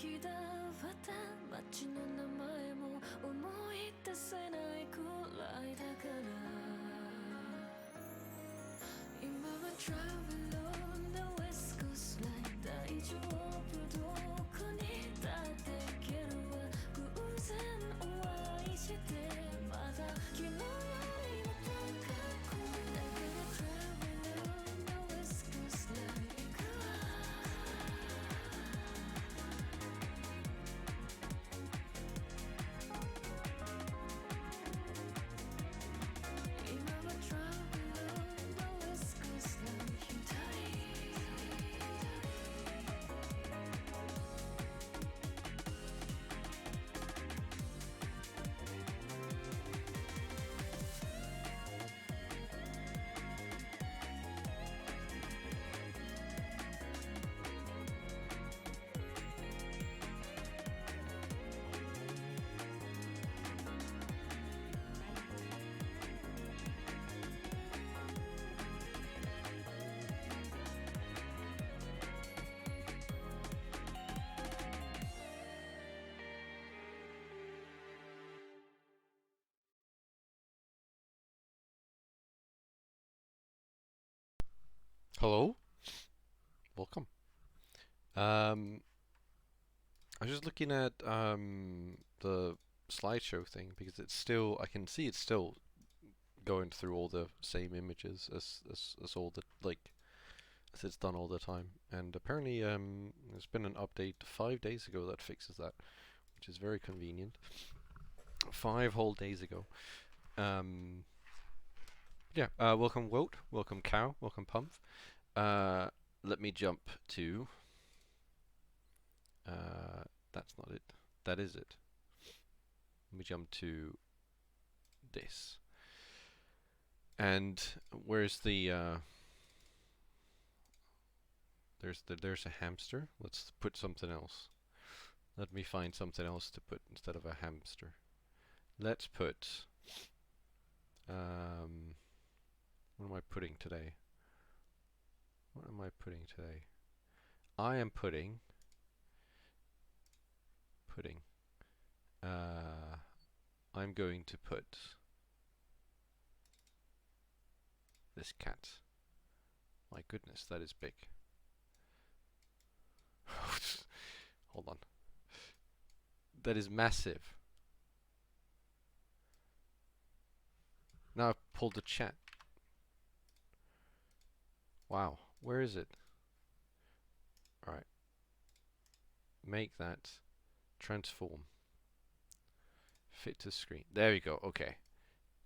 きだった街の名前も思い出せないくらいだから今は Travel on the West Coast Line 大丈夫どこにだって行けるわ偶然お会いしてまだ昨日よりも高くだから Travel on the West Coast Line 行くわ今は Travel on the West Coast Line 一人 Hello, welcome. Um, I was just looking at the slideshow thing because it's still I can see it's still going through all the same images as all the like as it's done all the time. And apparently there's been an update 5 days ago that fixes that, which is very convenient. 5 whole days ago. Um, yeah. Welcome Wout. Welcome Cow. Welcome Pump. Uh, Let me jump to. Uh, that's not it. That is it. Let me jump to this. And where's there's a hamster. Let's put something else. Let me find something else to put instead of a hamster. Let's put um what am I putting today? What am I putting today? I am putting pudding. Uh I'm going to put this cat. My goodness, that is big. Hold on. That is massive. Now I've pulled the chat. Wow. Where is it? Alright. Make that transform. Fit to screen. There we go. Okay.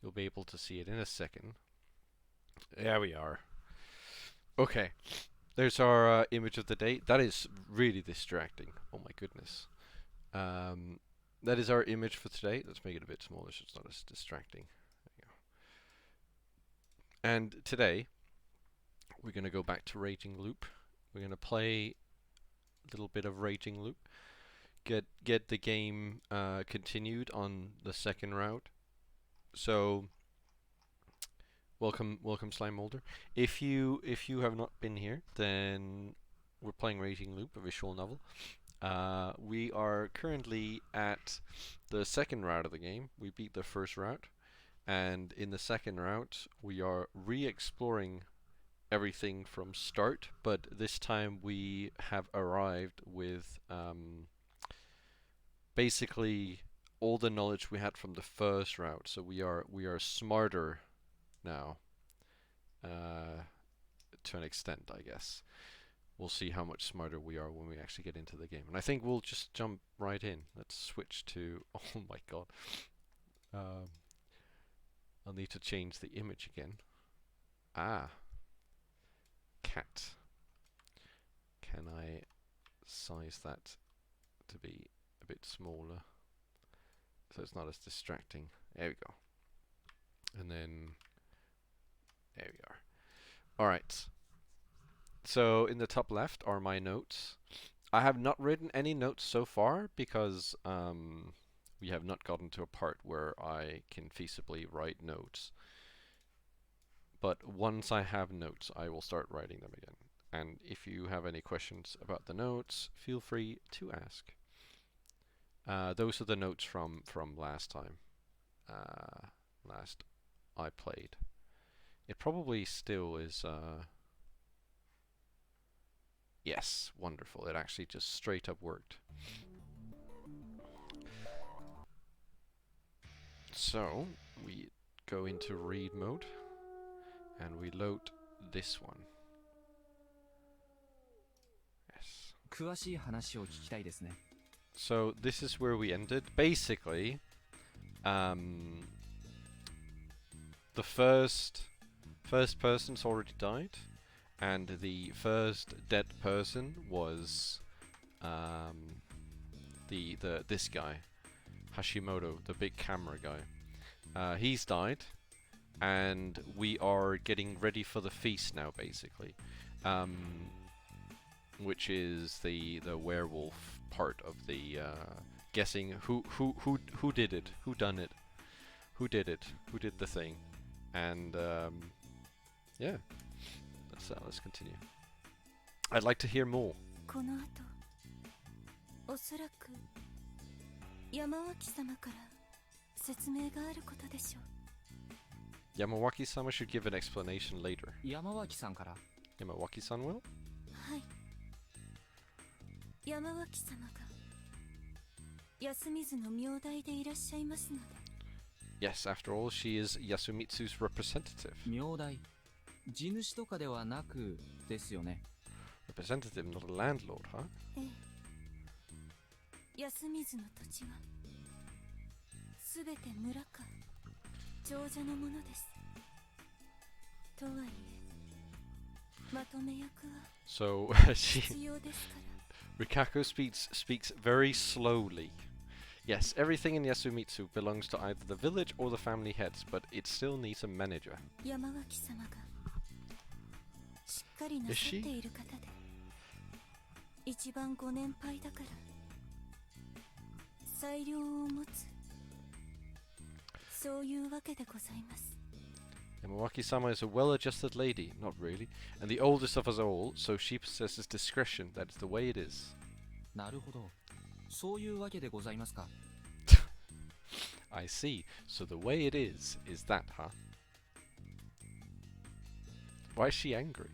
You'll be able to see it in a second. There we are. Okay. There's our image of the day. That is really distracting. Oh my goodness. Um, that is our image for today. Let's make it a bit smaller so it's not as distracting. There you go. And today, we're going to go back to Raging Loop. We're going to play a little bit of Raging Loop. Get the game continued on the second route. So welcome Slime Molder. If you have not been here, then we're playing Raging Loop, a visual novel. We are currently at the second route of the game. We beat the first route, and in the second route, we are re-exploring everything from start. But this time, we have arrived with basically all the knowledge we had from the first route. So we are smarter now, to an extent, I guess. We'll see how much smarter we are when we actually get into the game. And I think we'll just jump right in. Let's switch to. Oh my god. Um, I'll need to change the image again. Ah, cat. Can I size that to be a bit smaller so it's not as distracting? There we go. And then there we are. Alright. So in the top left are my notes. I have not written any notes so far because we have not gotten to a part where I can feasibly write notes. But once I have notes, I will start writing them again. And if you have any questions about the notes, feel free to ask. Those are the notes from last time. Last I played. It probably still is. Yes, wonderful. It actually just straight up worked. So we go into read mode and we load this one. Yes. 詳しい話を聞きたいですね。 So this is where we ended. Basically, the first person's already died, and the first dead person was this guy, Hashimoto, the big camera guy. He's died, and we are getting ready for the feast now, basically, which is the werewolf part of the guessing who did it, who done it, who did it, who did the thing, and yeah, let's continue. I'd like to hear more. この後おそらく山脇様から説明があることでしょう。 Yamawaki-sama should give an explanation later. 山脇さんから Yamawaki-san will? はい。山脇様が安水の名代でいらっしゃいますので。 Yes, after all, she is Yasumitsu's representative. 名代地主とかではなくですよね。 Representative, not a landlord, huh? ええ。安水の土地はすべて村か長者のものです。とはいえまとめ役は So 必 she 要ですから。 Rikako speaks very slowly. Yes, everything in Yasumitsu belongs to either the village or the family heads, but it still needs a manager. 山脇様がしっかりなさっている方で一番ご年配だから裁量を持つそういうわけでございます。 Yamawaki-sama is a well-adjusted lady, not really, and the oldest of us all, so she possesses discretion. That is the way it is. なるほど。そういうわけでございますか。 I see. So the way it is that, huh? Why is she angry?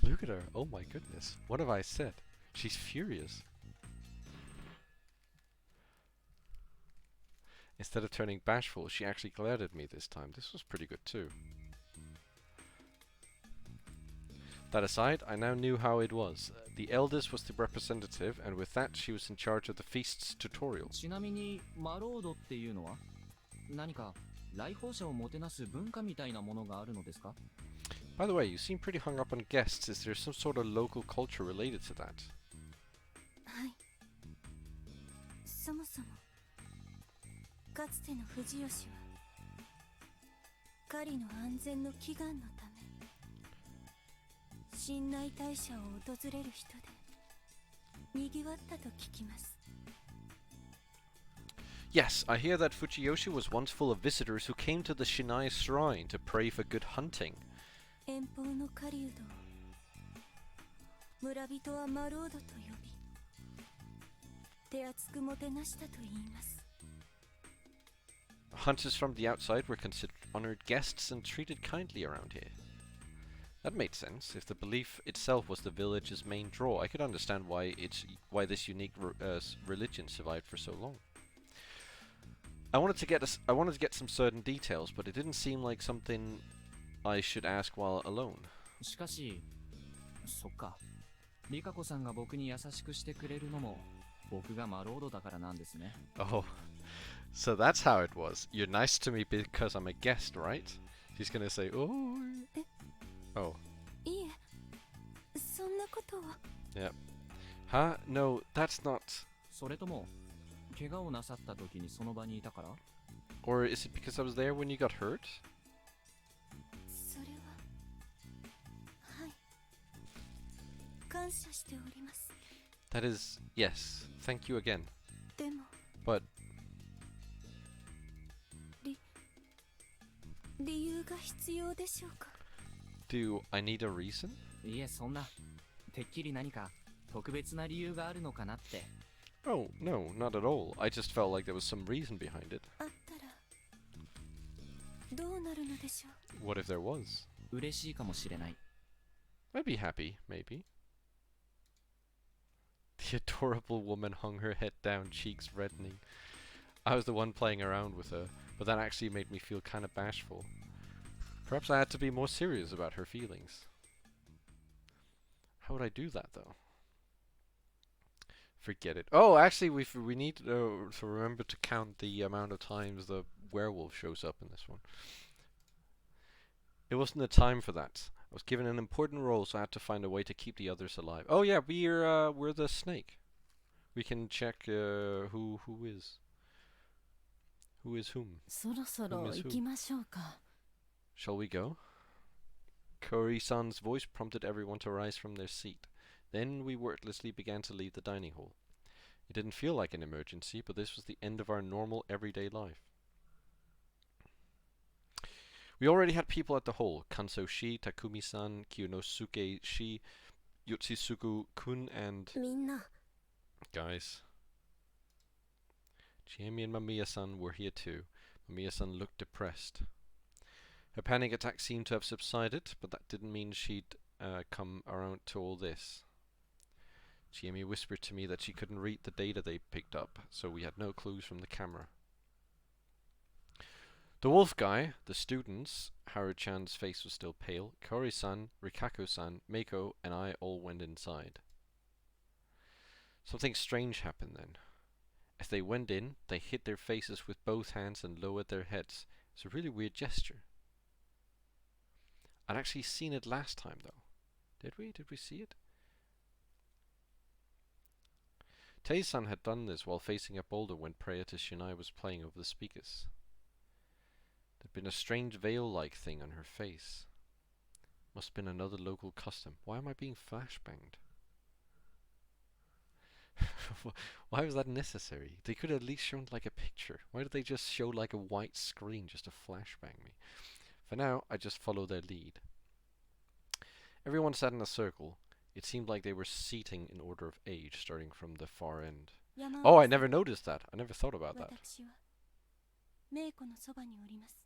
Look at her. Oh my goodness. What have I said? She's furious. Instead of turning bashful, she actually glared at me this time. This was pretty good too. That aside, I now knew how it was. The eldest was the representative, and with that she was in charge of the feast's tutorial. ちなみにマロードっていうのは何か来訪者をもてなす文化みたいなものがあるのですか。 By the way, you seem pretty hung up on guests. Is there some sort of local culture related to that? はい。そもそもかつての藤吉は狩りの安全の祈願のため神内大社を訪れる人で賑わったと聞きます。 Yes, I hear that Fujiyoshi was once full of visitors who came to the Shinai Shrine to pray for good hunting. 遠方の狩人を村人はマロードと呼び手厚くもてなしたと言います。 Hunters from the outside were considered honored guests and treated kindly around here. That made sense. If the belief itself was the village's main draw, I could understand why this unique religion survived for so long. I wanted to get some certain details, but it didn't seem like something I should ask while alone. しかし、そっか。リカコさんが僕に優しくしてくれるのも僕がマロードだからなんですね。 Oh, so that's how it was. You're nice to me because I'm a guest, right? She's gonna say, oh. Oh. いえ、そんなことは。 Yep. Huh? No, that's not. それとも怪我をなさった時にその場にいたから。 Or is it because I was there when you got hurt? それははい感謝しております。 That is, yes. Thank you again. でも But 理由が必要でしょうか。 do I need a reason? いえ、そんなてっきり何か特別な理由があるのかなって。Oh, no, not at all. I just felt like there was some reason behind it. あったらどうなるのでしょう。 What if there was? 嬉しいかもしれない。 I'd be happy, maybe. The adorable woman hung her head down, cheeks reddening. I was the one playing around with her, but that actually made me feel kind of bashful. Perhaps I had to be more serious about her feelings. How would I do that, though? Forget it. Oh, actually, we need to remember to count the amount of times the werewolf shows up in this one. It wasn't the time for that. I was given an important role, so I had to find a way to keep the others alive. Oh yeah, we're the snake. We can check who is whom. そろそろ行きましょうか。 Shall we go? Kori-san's voice prompted everyone to rise from their seat. Then we wordlessly began to leave the dining hall. It didn't feel like an emergency, but this was the end of our normal everyday life. We already had people at the hall. Kanso-shi, Takumi-san, Kiyonosuke-shi, Yotsisugu-kun, and... みんな Guys. Chiemi and Mamiya-san were here too. Mamiya-san looked depressed. Her panic attack seemed to have subsided, but that didn't mean she'd come around to all this. Chiemi whispered to me that she couldn't read the data they picked up, so we had no clues from the camera. The wolf guy, the students, Haru-chan's face was still pale, Kori-san, Rikako-san, Meiko, and I all went inside. Something strange happened then. As they went in, they hid their faces with both hands and lowered their heads. It's a really weird gesture. I'd actually seen it last time though. Did we? Did we see it? Tei-san had done this while facing a boulder when Prayer to Shinai was playing over the speakers. There'd been a strange veil-like thing on her face. Must have been another local custom. Why am I being flashbanged? Why was that necessary? They could have at least shown like a picture. Why did they just show like a white screen just to flashbang me? For now, I just follow their lead. Everyone sat in a circle. It seemed like they were seating in order of age, starting from the far end. Oh, I never noticed that. I never thought about that. 私はメイコのそばにおります。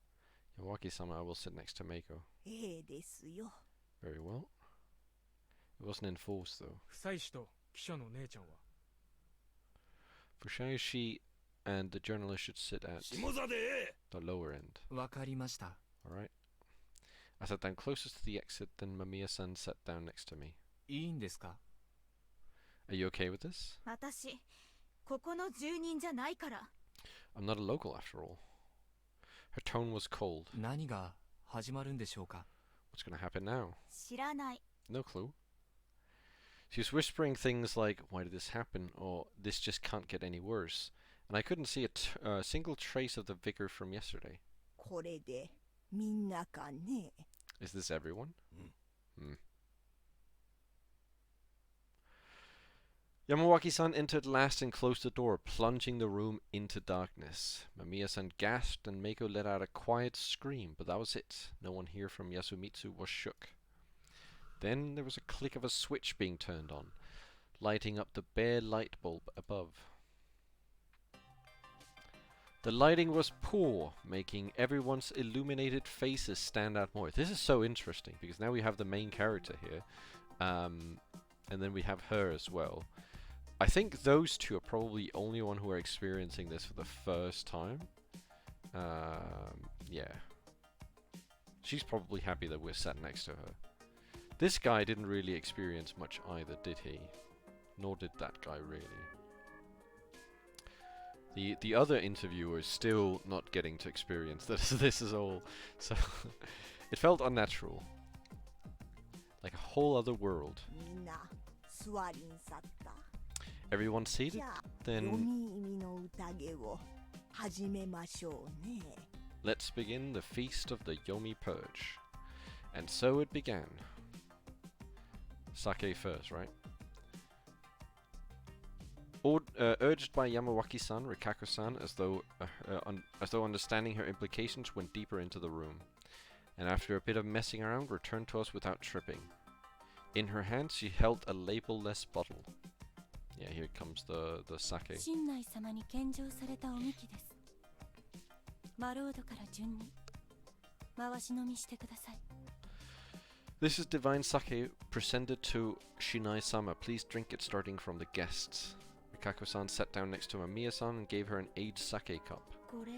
Yamawaki-sama, I will sit next to Meiko. ええですよ。 Very well. It wasn't enforced though. 夫妻子と記者の姉ちゃんは Fushayoshi and the journalist should sit at 下座でえ the lower end. わかりました。 Alright. I sat down closest to the exit, then Mamiya-san sat down next to me. いいんですか？ Are you okay with this? 私、ここの住人じゃないから。 I'm not a local after all. Her tone was cold. 何が始まるんでしょうか？ What's going to happen now? 知らない。 No clue. She was whispering things like, why did this happen? Or, this just can't get any worse. And I couldn't see a single trace of the vicar from yesterday. これでみんなかね。 Is this everyone? Hmm. Yamawaki-san entered last and closed the door, plunging the room into darkness. Mamiya-san gasped and Meiko let out a quiet scream, but that was it. No one here from Yasumitsu was shook. Then there was a click of a switch being turned on, lighting up the bare light bulb above. The lighting was poor, making everyone's illuminated faces stand out more. This is so interesting, because now we have the main character here, and then we have her as well. I think those two are probably the only one who are experiencing this for the first time. Yeah. She's probably happy that we're sat next to her. This guy didn't really experience much either, did he? Nor did that guy really. The other interviewer is still not getting to experience this is all. So it felt unnatural. Like a whole other world. みんな座りんさった。 Everyone seated? じゃあ、 Then 読み意味の宴を始めましょうね。 let's begin the feast of the Yomi Purge. And so it began. Sake first, right? Urged by Yamawaki-san, Rikako-san, as though understanding her implications, went deeper into the room, and after a bit of messing around, returned to us without tripping. In her hand, she held a label-less bottle. Yeah, here comes the sake. 神内様に献上されたおみきです。マロードから順に回し飲みしてください。 This is divine sake presented to Shinai-sama. Please drink it starting from the guests. Rikako-san sat down next to Mamiya-san and gave her an aged sake cup. これ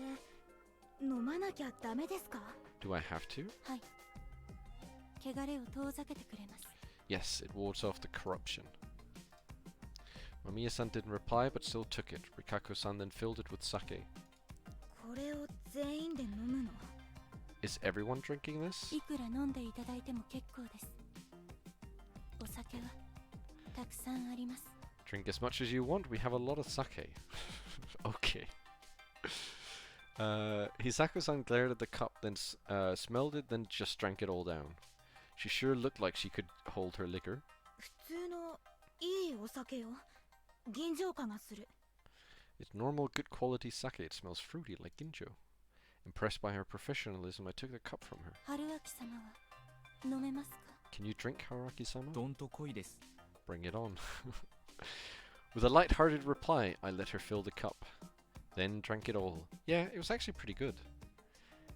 飲まなきゃダメですか？ Do I have to? はい。汚れを遠ざけてくれます。 Yes, it wards off the corruption. Mamiya-san didn't reply but still took it. Rikako-san then filled it with sake. これを全員で飲むの？ Is everyone drinking this? いくら飲んでいただいても結構です。お酒はたくさんあります。 Drink as much as you want. We have a lot of sake. Okay. Hisako-san glared at the cup, then smelled it, then just drank it all down. She sure looked like she could hold her liquor. 普通のいいお酒よ。銀醸化がする。 It's normal, good quality sake. It smells fruity like ginjo. Impressed by her professionalism, I took the cup from her. 春秋様は飲めますか？ Can you drink, Haraki-sama? どんと濃いです。 Bring it on. With a light-hearted reply, I let her fill the cup. Then drank it all. Yeah, it was actually pretty good.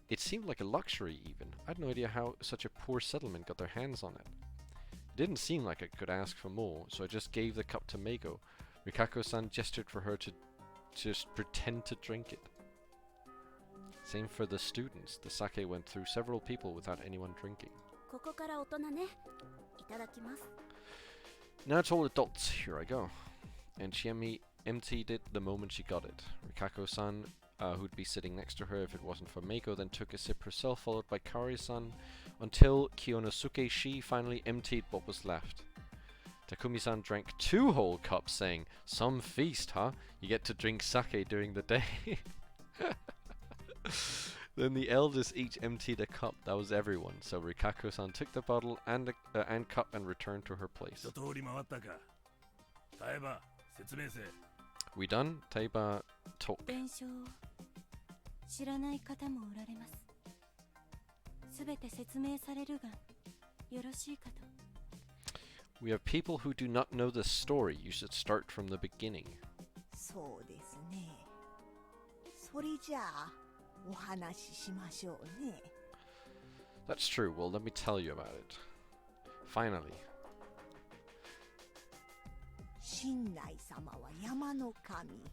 It seemed like a luxury even. I had no idea how such a poor settlement got their hands on it. It didn't seem like I could ask for more, so I just gave the cup to Meiko. Rikako-san gestured for her to just pretend to drink it. Same for the students. The sake went through several people without anyone drinking. ここから大人ね。いただきます。 Now it's all adults. Here I go. And Chiemi emptied it the moment she got it. Rikako-san, who'd be sitting next to her if it wasn't for Meiko, then took a sip herself, followed by Kari-san, until Kiyonosuke Shi finally emptied what was left. Takumi-san drank 2 whole cups, saying, "Some feast, huh? You get to drink sake during the day." Then the eldest each emptied a cup. That was everyone. So Rikako-san took the bottle and cup and returned to her place. 一通り回ったか。タエバ、説明せ。 We done? Taiba, talk. 伝承を知らない方もおられます。すべて説明されるがよろしいかと。 We have people who do not know the story. You should start from the beginning. そうですね。それじゃあお話ししましょうね。 That's true. Well, let me tell you about it. Finally. 神内様は山の神。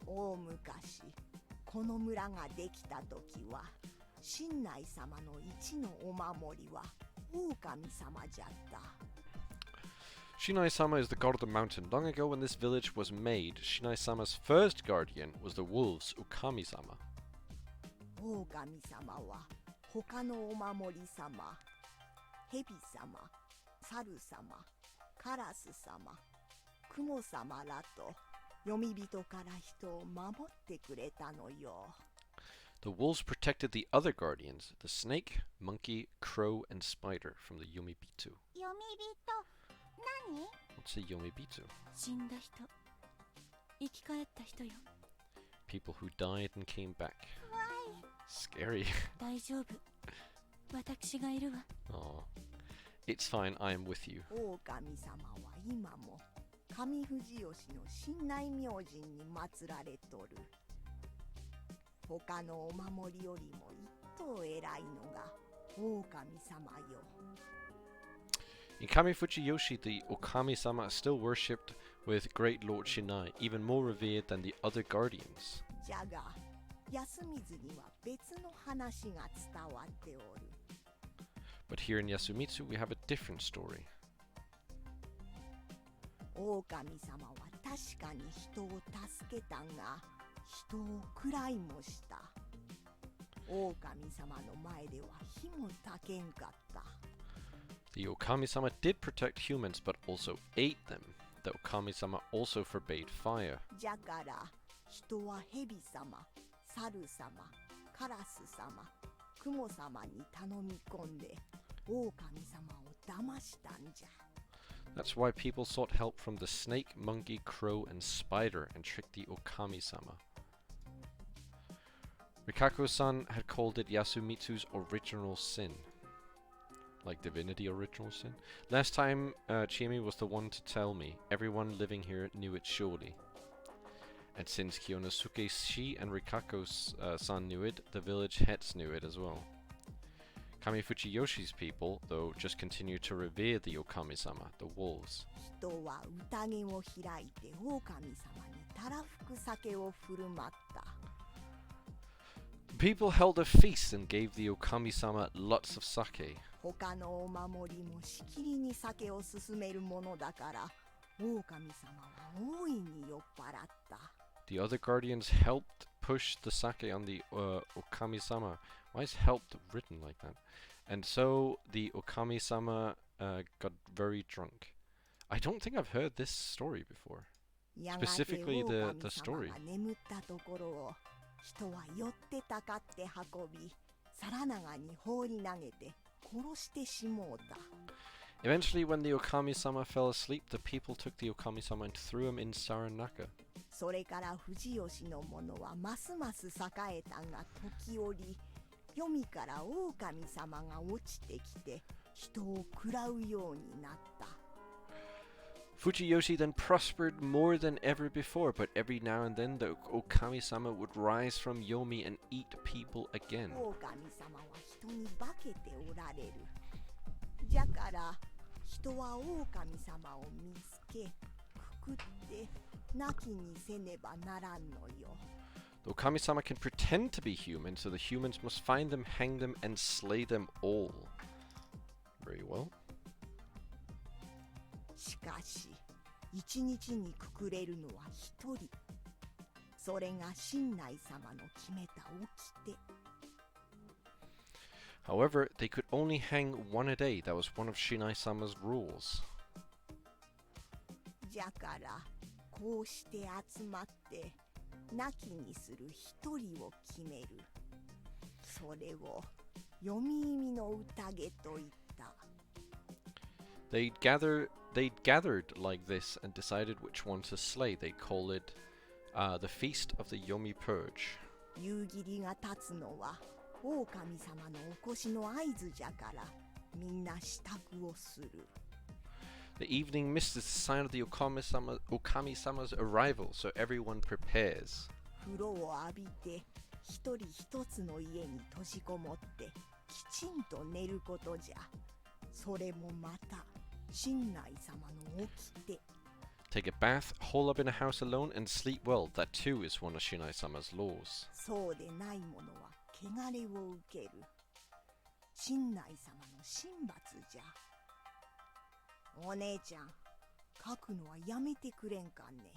大昔、この村ができた時は、神内様の一のお守りは狼様じゃった。 Shinai-sama is the god of the mountain. Long ago when this village was made, Shinai-sama's first guardian was the wolves, Ukami-sama. 狼様は他のお守り様、蛇様、猿様、カラス様、雲様らと読み人から人を守ってくれたのよ。 The wolves protected the other guardians, the snake, monkey, crow, and spider from the Yomibitsu. 読み人何？ What's a Yomibitsu? 死んだ人、生き返った人よ。 People who died and came back. Scary. 大丈夫。私がいるわ。 Aw. It's fine, I am with you. 狼様は今も上富士吉の神内明神に祀られとる。他のお守りよりも一等偉いのが狼様よ。 In Kamifuji-yoshi, the Okami-sama is still worshipped with great Lord Shinai, even more revered than the other guardians. じゃが安水には別の話が伝わっておる。 But here in Yasumitsu, we have a different story. 狼様は確かに人を助けたが人を喰らいもした。狼様の前では火もたけんかった。 The Okami-sama did protect humans, but also ate them. The Okami-sama also forbade fire. じゃから人は蛇様、猿様、カラス様、雲様に頼み込んで狼様を騙したんじゃ。 That's why people sought help from the snake, monkey, crow, and spider and tricked the Okami-sama. Rikako-san had called it Yasumitsu's original sin. like divinity original sin. Last time, Chiemi was the one to tell me. Everyone living here knew it surely. And since Kyonosuke Shi and Rikako's son knew it, the village heads knew it as well. Kamifuchi Yoshi's people, though, just continue to revere the Okami-sama, the wolves. 人は宴を開いて狼様にたらふく酒を振る舞った。 People held a feast and gave the Okami-sama lots of sake. 他のお守りもしきりに酒を勧めるものだから狼様は大いに酔っ払った。 The other guardians helped push the sake on the Okami-sama. Why is helped written like that? And so the Okami-sama got very drunk. I don't think I've heard this story before. やがて Specifically 狼 the 様 story. が眠ったところを人は寄ってたかって運び皿長に放り投げて殺してしもうた。 Eventually, when the Okami-sama fell asleep, the people took the Okami-sama and threw him in Saranaka. それから藤吉の者はますます栄えたが時折黄泉から狼様が落ちてきて人を食らうようになった。 Fujiyoshi then prospered more than ever before, but every now and then the Okami-sama would rise from Yomi and eat people again. 狼様は人に化けておられる。じゃから人は狼様を見つけくくって亡きにせねばならんのよ。 The Okami-sama can pretend to be human, so the humans must find them, hang them, and slay them all. Very well. しかし一日にくくれるのは一人。それが神内様の決めた掟。 However, they could only hang one a day. That was one of Shinai-sama's rules. じゃからこうして集まって亡きにする一人を決める。それを読み意味の宴と言った。 They'd gathered like this and decided which one to slay. They call it the Feast of the Yomi Purge. 夕霧が立つのは狼様のお越しの合図じゃからみんな支度をする。 The evening mist is the sign of the Okami-sama's arrival, so everyone prepares. 風呂を浴びて一人一つの家に閉じこもってきちんと寝ることじゃ。それもまた神内様の掟。 Take a bath, hole up in a house alone, and sleep well. That too is one of Shinai-sama's laws. そうでない者は汚れを受ける。神内様の神罰じゃ。お姉ちゃん、書くのはやめてくれんかね。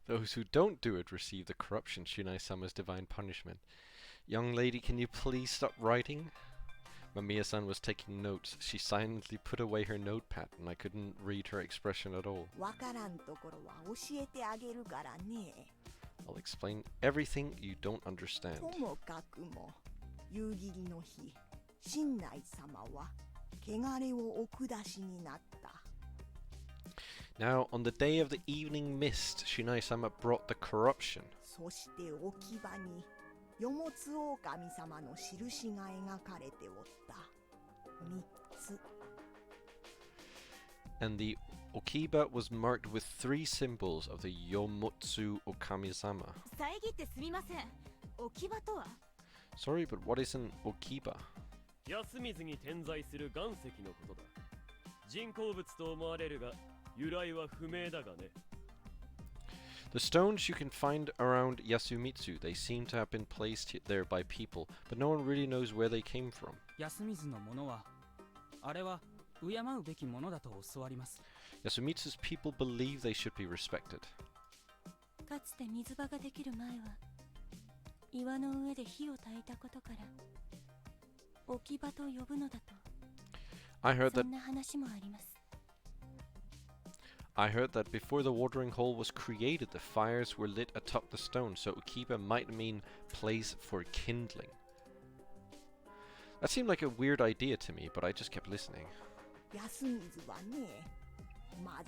Those who don't do it receive the corruption Shinai-sama's divine punishment. Young lady, can you please stop writing? Mamiya-san was taking notes. She silently put away her notepad, and I couldn't read her expression at all. わからんところは教えてあげるからね。 I'll explain everything you don't understand. ともかくも、夕霧の日、神内様は汚れをお下しになった。 Now, on the day of the evening mist, Shinai-sama brought the corruption. そして置き場に、よもつ狼様の印が描かれておった。3つ。 And the Okiba was marked with 3 symbols of the Yomotsu Okami-sama. 遮ってすみません。置き場とは Sorry, but what is an Okiba? 安水に点在する岩石のことだ。人工物と思われるが由来は不明だがね。 The stones you can find around Yasumitsu, they seem to have been placed there by people, but no one really knows where they came from. 安水のものはあれは敬うべきものだと教わります。 Yasumitsu's people believe they should be respected. かつて水場ができる前は岩の上で火を焚いたことから置き場と呼ぶのだと I heard そ that んな話もあります。 I heard that before the watering hole was created, the fires were lit atop the stone, so Ukiba might mean place for kindling. That seemed like a weird idea to me, but I just kept listening. 安水はね、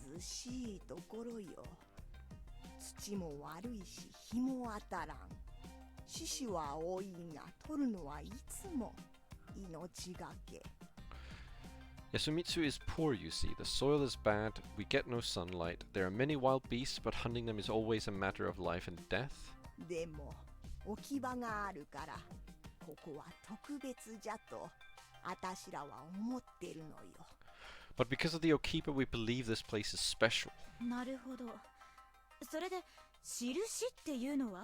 貧しいところよ。土も悪いし、日も当たらん。獅子は多いが、取るのはいつも。命がけ Yasumitsu is poor, you see. The soil is bad, we get no sunlight. There are many wild beasts, but hunting them is always a matter of life and death. でも置き場があるからここは特別じゃとあたしらは思ってるのよ But because of the Okiba, we believe this place is special. なるほど。それで印っていうのは？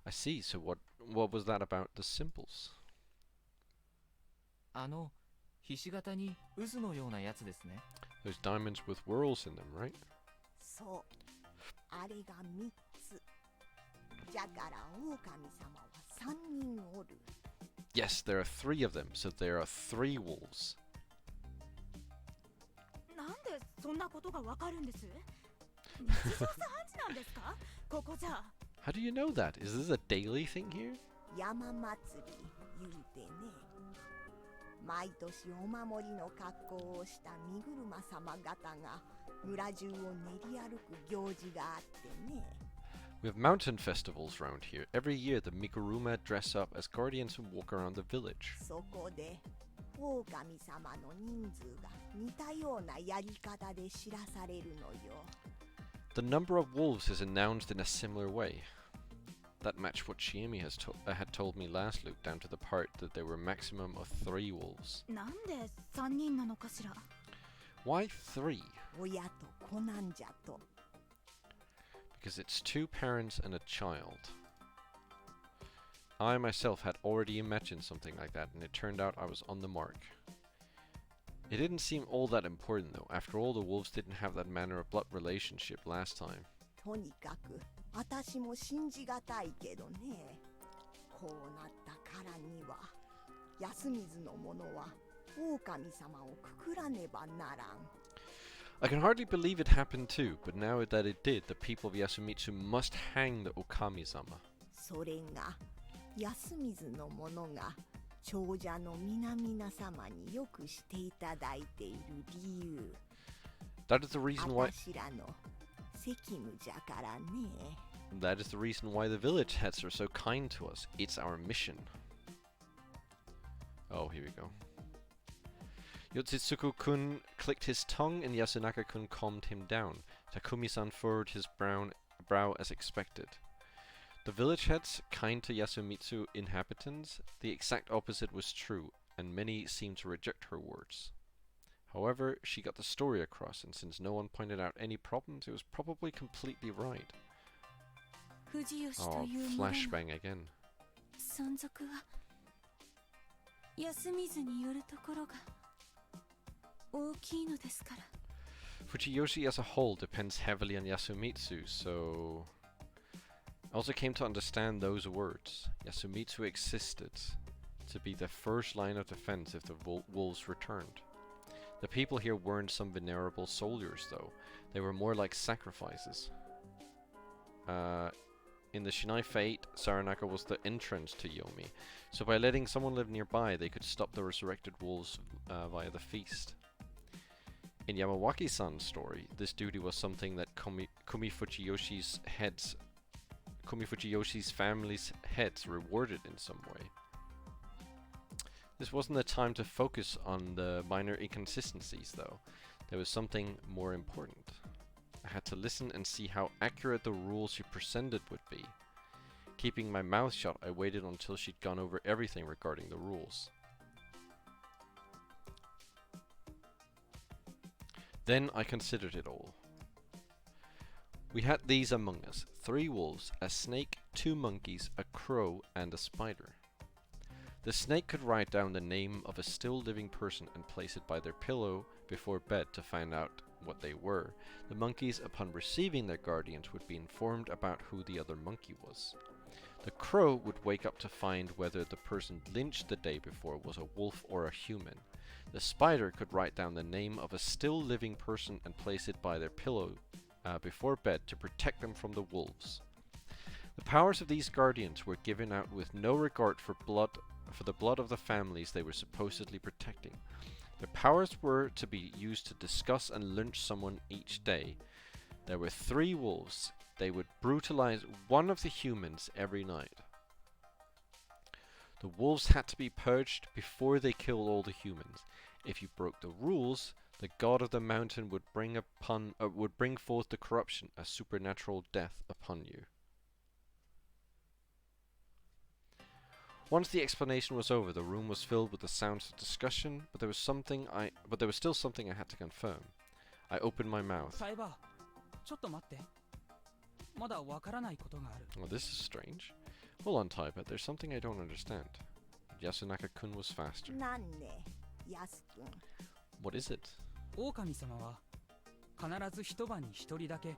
I see, so what was that about the symbols? ひし形に渦のようなやつですね。 Those diamonds with whorls in them, right? そうあれが3つじゃから狼様は3人おる Yes, there are 3 of them, so there are 3 wolves. なんでそんなことがわかるんです？日常茶飯事なんですか？ここじゃ。 How do you know that? Is this a daily thing here? 山祭り言うてね毎年お守りの格好をした身車様方が村中を練り歩く行事があってね We have mountain festivals around here. Every year the Mikuruma dress up as guardians and walk around the village. そこで狼様の人数が似たようなやり方で知らされるのよ The number of wolves is announced in a similar way. That matched what Shiemi had told me last loop, down to the part that there were a maximum of 3 wolves. なんで3人なのかしら？ Why 3? 親と子なんじゃと Because it's 2 parents and a child. I myself had already imagined something like that, and it turned out I was on the mark. It didn't seem all that important though. After all, the wolves didn't have that manner of blood relationship last time. とにかく私も信じがたいけどねこうなったからには安水の者は狼様をくくらねばならん I can hardly believe it happened too, but now that it did, the people of Yasumitsu must hang the Okami-sama. それが安水の者が長者の皆々様によくしていただいている理由 That is the reason why. 私らの責務じゃからね That is the reason why the village heads are so kind to us. It's our mission. Oh, here we go. Yotsitsuku-kun clicked his tongue and Yasunaka-kun calmed him down. Takumi-san furrowed his brow as expected. The village heads, kind to Yasumitsu inhabitants? The exact opposite was true, and many seemed to reject her words. However, she got the story across, and since no one pointed out any problems, it was probably completely right. 藤吉と Oh, いう村の flashbang again. 存続は安水によるところが大きいのですから。 Fujiyoshi as a whole depends heavily on Yasumitsu, so... I also came to understand those words. Yasumitsu existed to be the first line of defense if the wolves returned. The people here weren't some venerable soldiers, though. They were more like sacrifices. In the Shinai Fate, Saranaka was the entrance to Yomi, so by letting someone live nearby, they could stop the resurrected wolves via the feast. In Yamawaki-san's story, this duty was something that Kumi Fujiyoshi's family's heads rewarded in some way. This wasn't the time to focus on the minor inconsistencies, though. There was something more important. I had to listen and see how accurate the rules she presented would be. Keeping my mouth shut, I waited until she'd gone over everything regarding the rules. Then I considered it all. We had these among us: 3 wolves, a snake, 2 monkeys, a crow, and a spider. The snake could write down the name of a still living person and place it by their pillow before bed to find out what they were. The monkeys, upon receiving their guardians, would be informed about who the other monkey was. The crow would wake up to find whether the person lynched the day before was a wolf or a human. The spider could write down the name of a still living person and place it by their pillow before bed to protect them from the wolves. The powers of these guardians were given out with no regard for the blood of the families they were supposedly protecting. Their powers were to be used to discuss and lynch someone each day. There were 3 wolves. They would brutalize one of the humans every night. The wolves had to be purged before they killed all the humans. If you broke the rules, the god of the mountain would bring forth the corruption, a supernatural death upon you. Once the explanation was over, the room was filled with the sounds of discussion, but there was still something I had to confirm. I opened my mouth. タイバー、ちょっと待って。まだわからないことがある。 Well, this is strange. Hold on, Taiba, there's something I don't understand. Yasunaka-kun was faster. なんねヤスくん What is it? 狼様は必ず一晩に一人だけ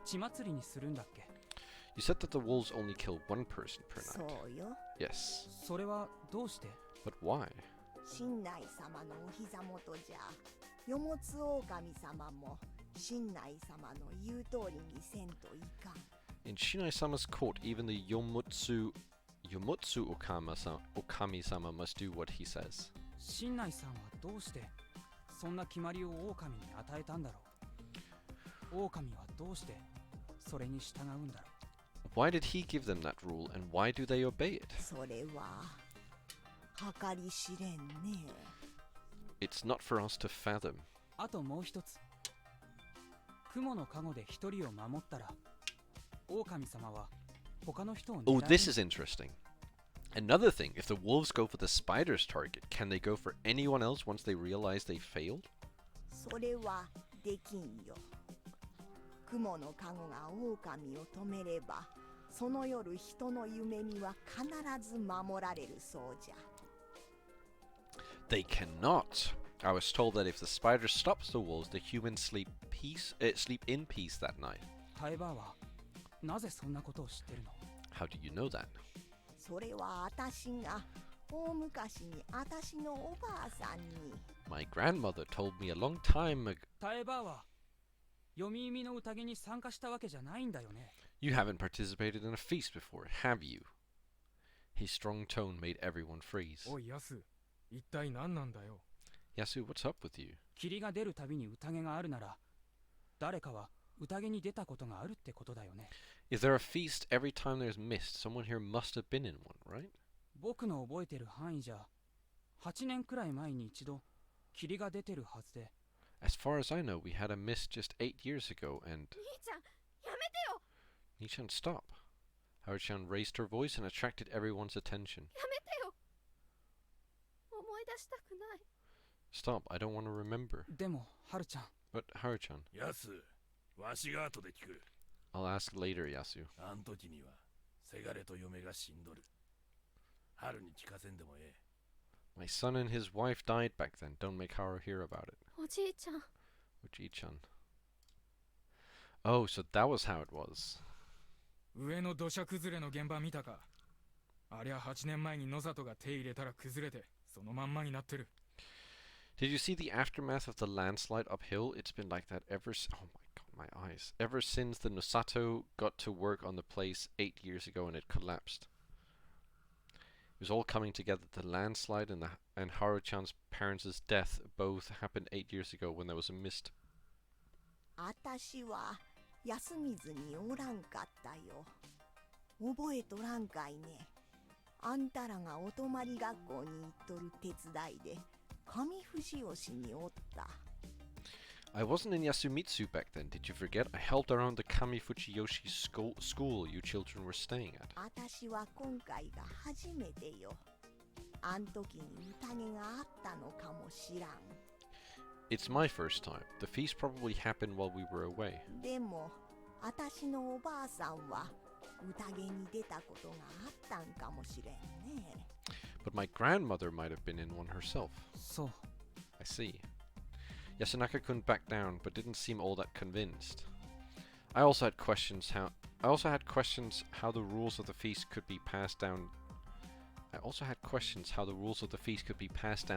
血祭りにするんだっけ？ You said that the wolves only kill one person per そ night. うよ Yes, それはどうして？ but why? 神内様のお膝元じゃよもつ狼様も神内様の言う通りにせんといかん In Shinai-sama's court, even the Yomutsu Okami-sama must do what he says. 神内さんはどうしてそんな決まりを狼に与えたんだろう？狼はどうしてそれに従うんだろ Why did he give them that rule, and why do they obey it? それは計り知れんね It's not for us to fathom. う？あともう一つ。雲の加護で一人を守ったら狼様は他の人を狙 Oh, う this is interesting. Another thing, if the wolves go for the spider's target, can they go for anyone else once they realize they failed? それはできんよ雲の加護が狼を止めればその夜人の夢見は必ず守られるそうじゃ They cannot. I was told that if the spider stops the wolves, the humans sleep in peace that night. タイバーはなぜそんなことを知ってるの？ How do you know that? それはあたしが大昔にあたしのおばあさんに My grandmother told me a long time ago. タイバーは読み耳の宴に参加したわけじゃないんだよね。 You haven't participated in a feast before, have you? His strong tone made everyone freeze. おいヤス、一体何なんだよ。 Yasu, what's up with you? 霧が出るたびに宴があるなら誰かは宴に出たことがあるってことだよね。 If there a feast every time there's mist, someone here must have been in one, right? 僕の覚えてる範囲じゃ8年くらい前に一度霧が出てるはずで As far as I know, we had a mist just 8 years ago, and 兄ちゃんやめてよ Nichan, stop. Haruchan raised her voice and attracted everyone's attention. やめてよ思い出したくない Stop, I don't want to remember. でもハルちゃん But Haruchan, ヤス、わしが後で聞く。 I'll ask later, Yasu. あん時にはせがれと嫁が死んどる。春に聞かせんでもええ。 My son and his wife died back then. Don't make Haru hear about it. おじいちゃん Uchi-chan. Oh, so that was how it was. 上の土砂崩れの現場見たか。ありゃ8年前に野里が手入れたら崩れてそのまんまになってる。 Did you see the aftermath of the landslide uphill? It's been like that oh my god, my eyes. Ever since the Nosato got to work on the place 8 years ago and it collapsed. It was all coming together. The landslide and Haru-chan's parents' death both happened 8 years ago when there was a mist. あたしは休みずにおらんかったよ覚えとらんかいねあんたらがお泊まり学校に行っとる手伝いで上富士吉におった I wasn't in Yasumitsu back then, did you forget? I helped around the Kamifuchi-yoshi school you children were staying at. あたしは今回が初めてよあん時に宴があったのかもしらん It's my first time. The feast probably happened while we were away. でもあたしのおばあさんは宴に出たことがあったんかもしれんね But my grandmother might have been in one herself. そう I see. Yasunaka-kun backed down, but didn't seem all that convinced. I also had questions how the rules of the feast could be passed down.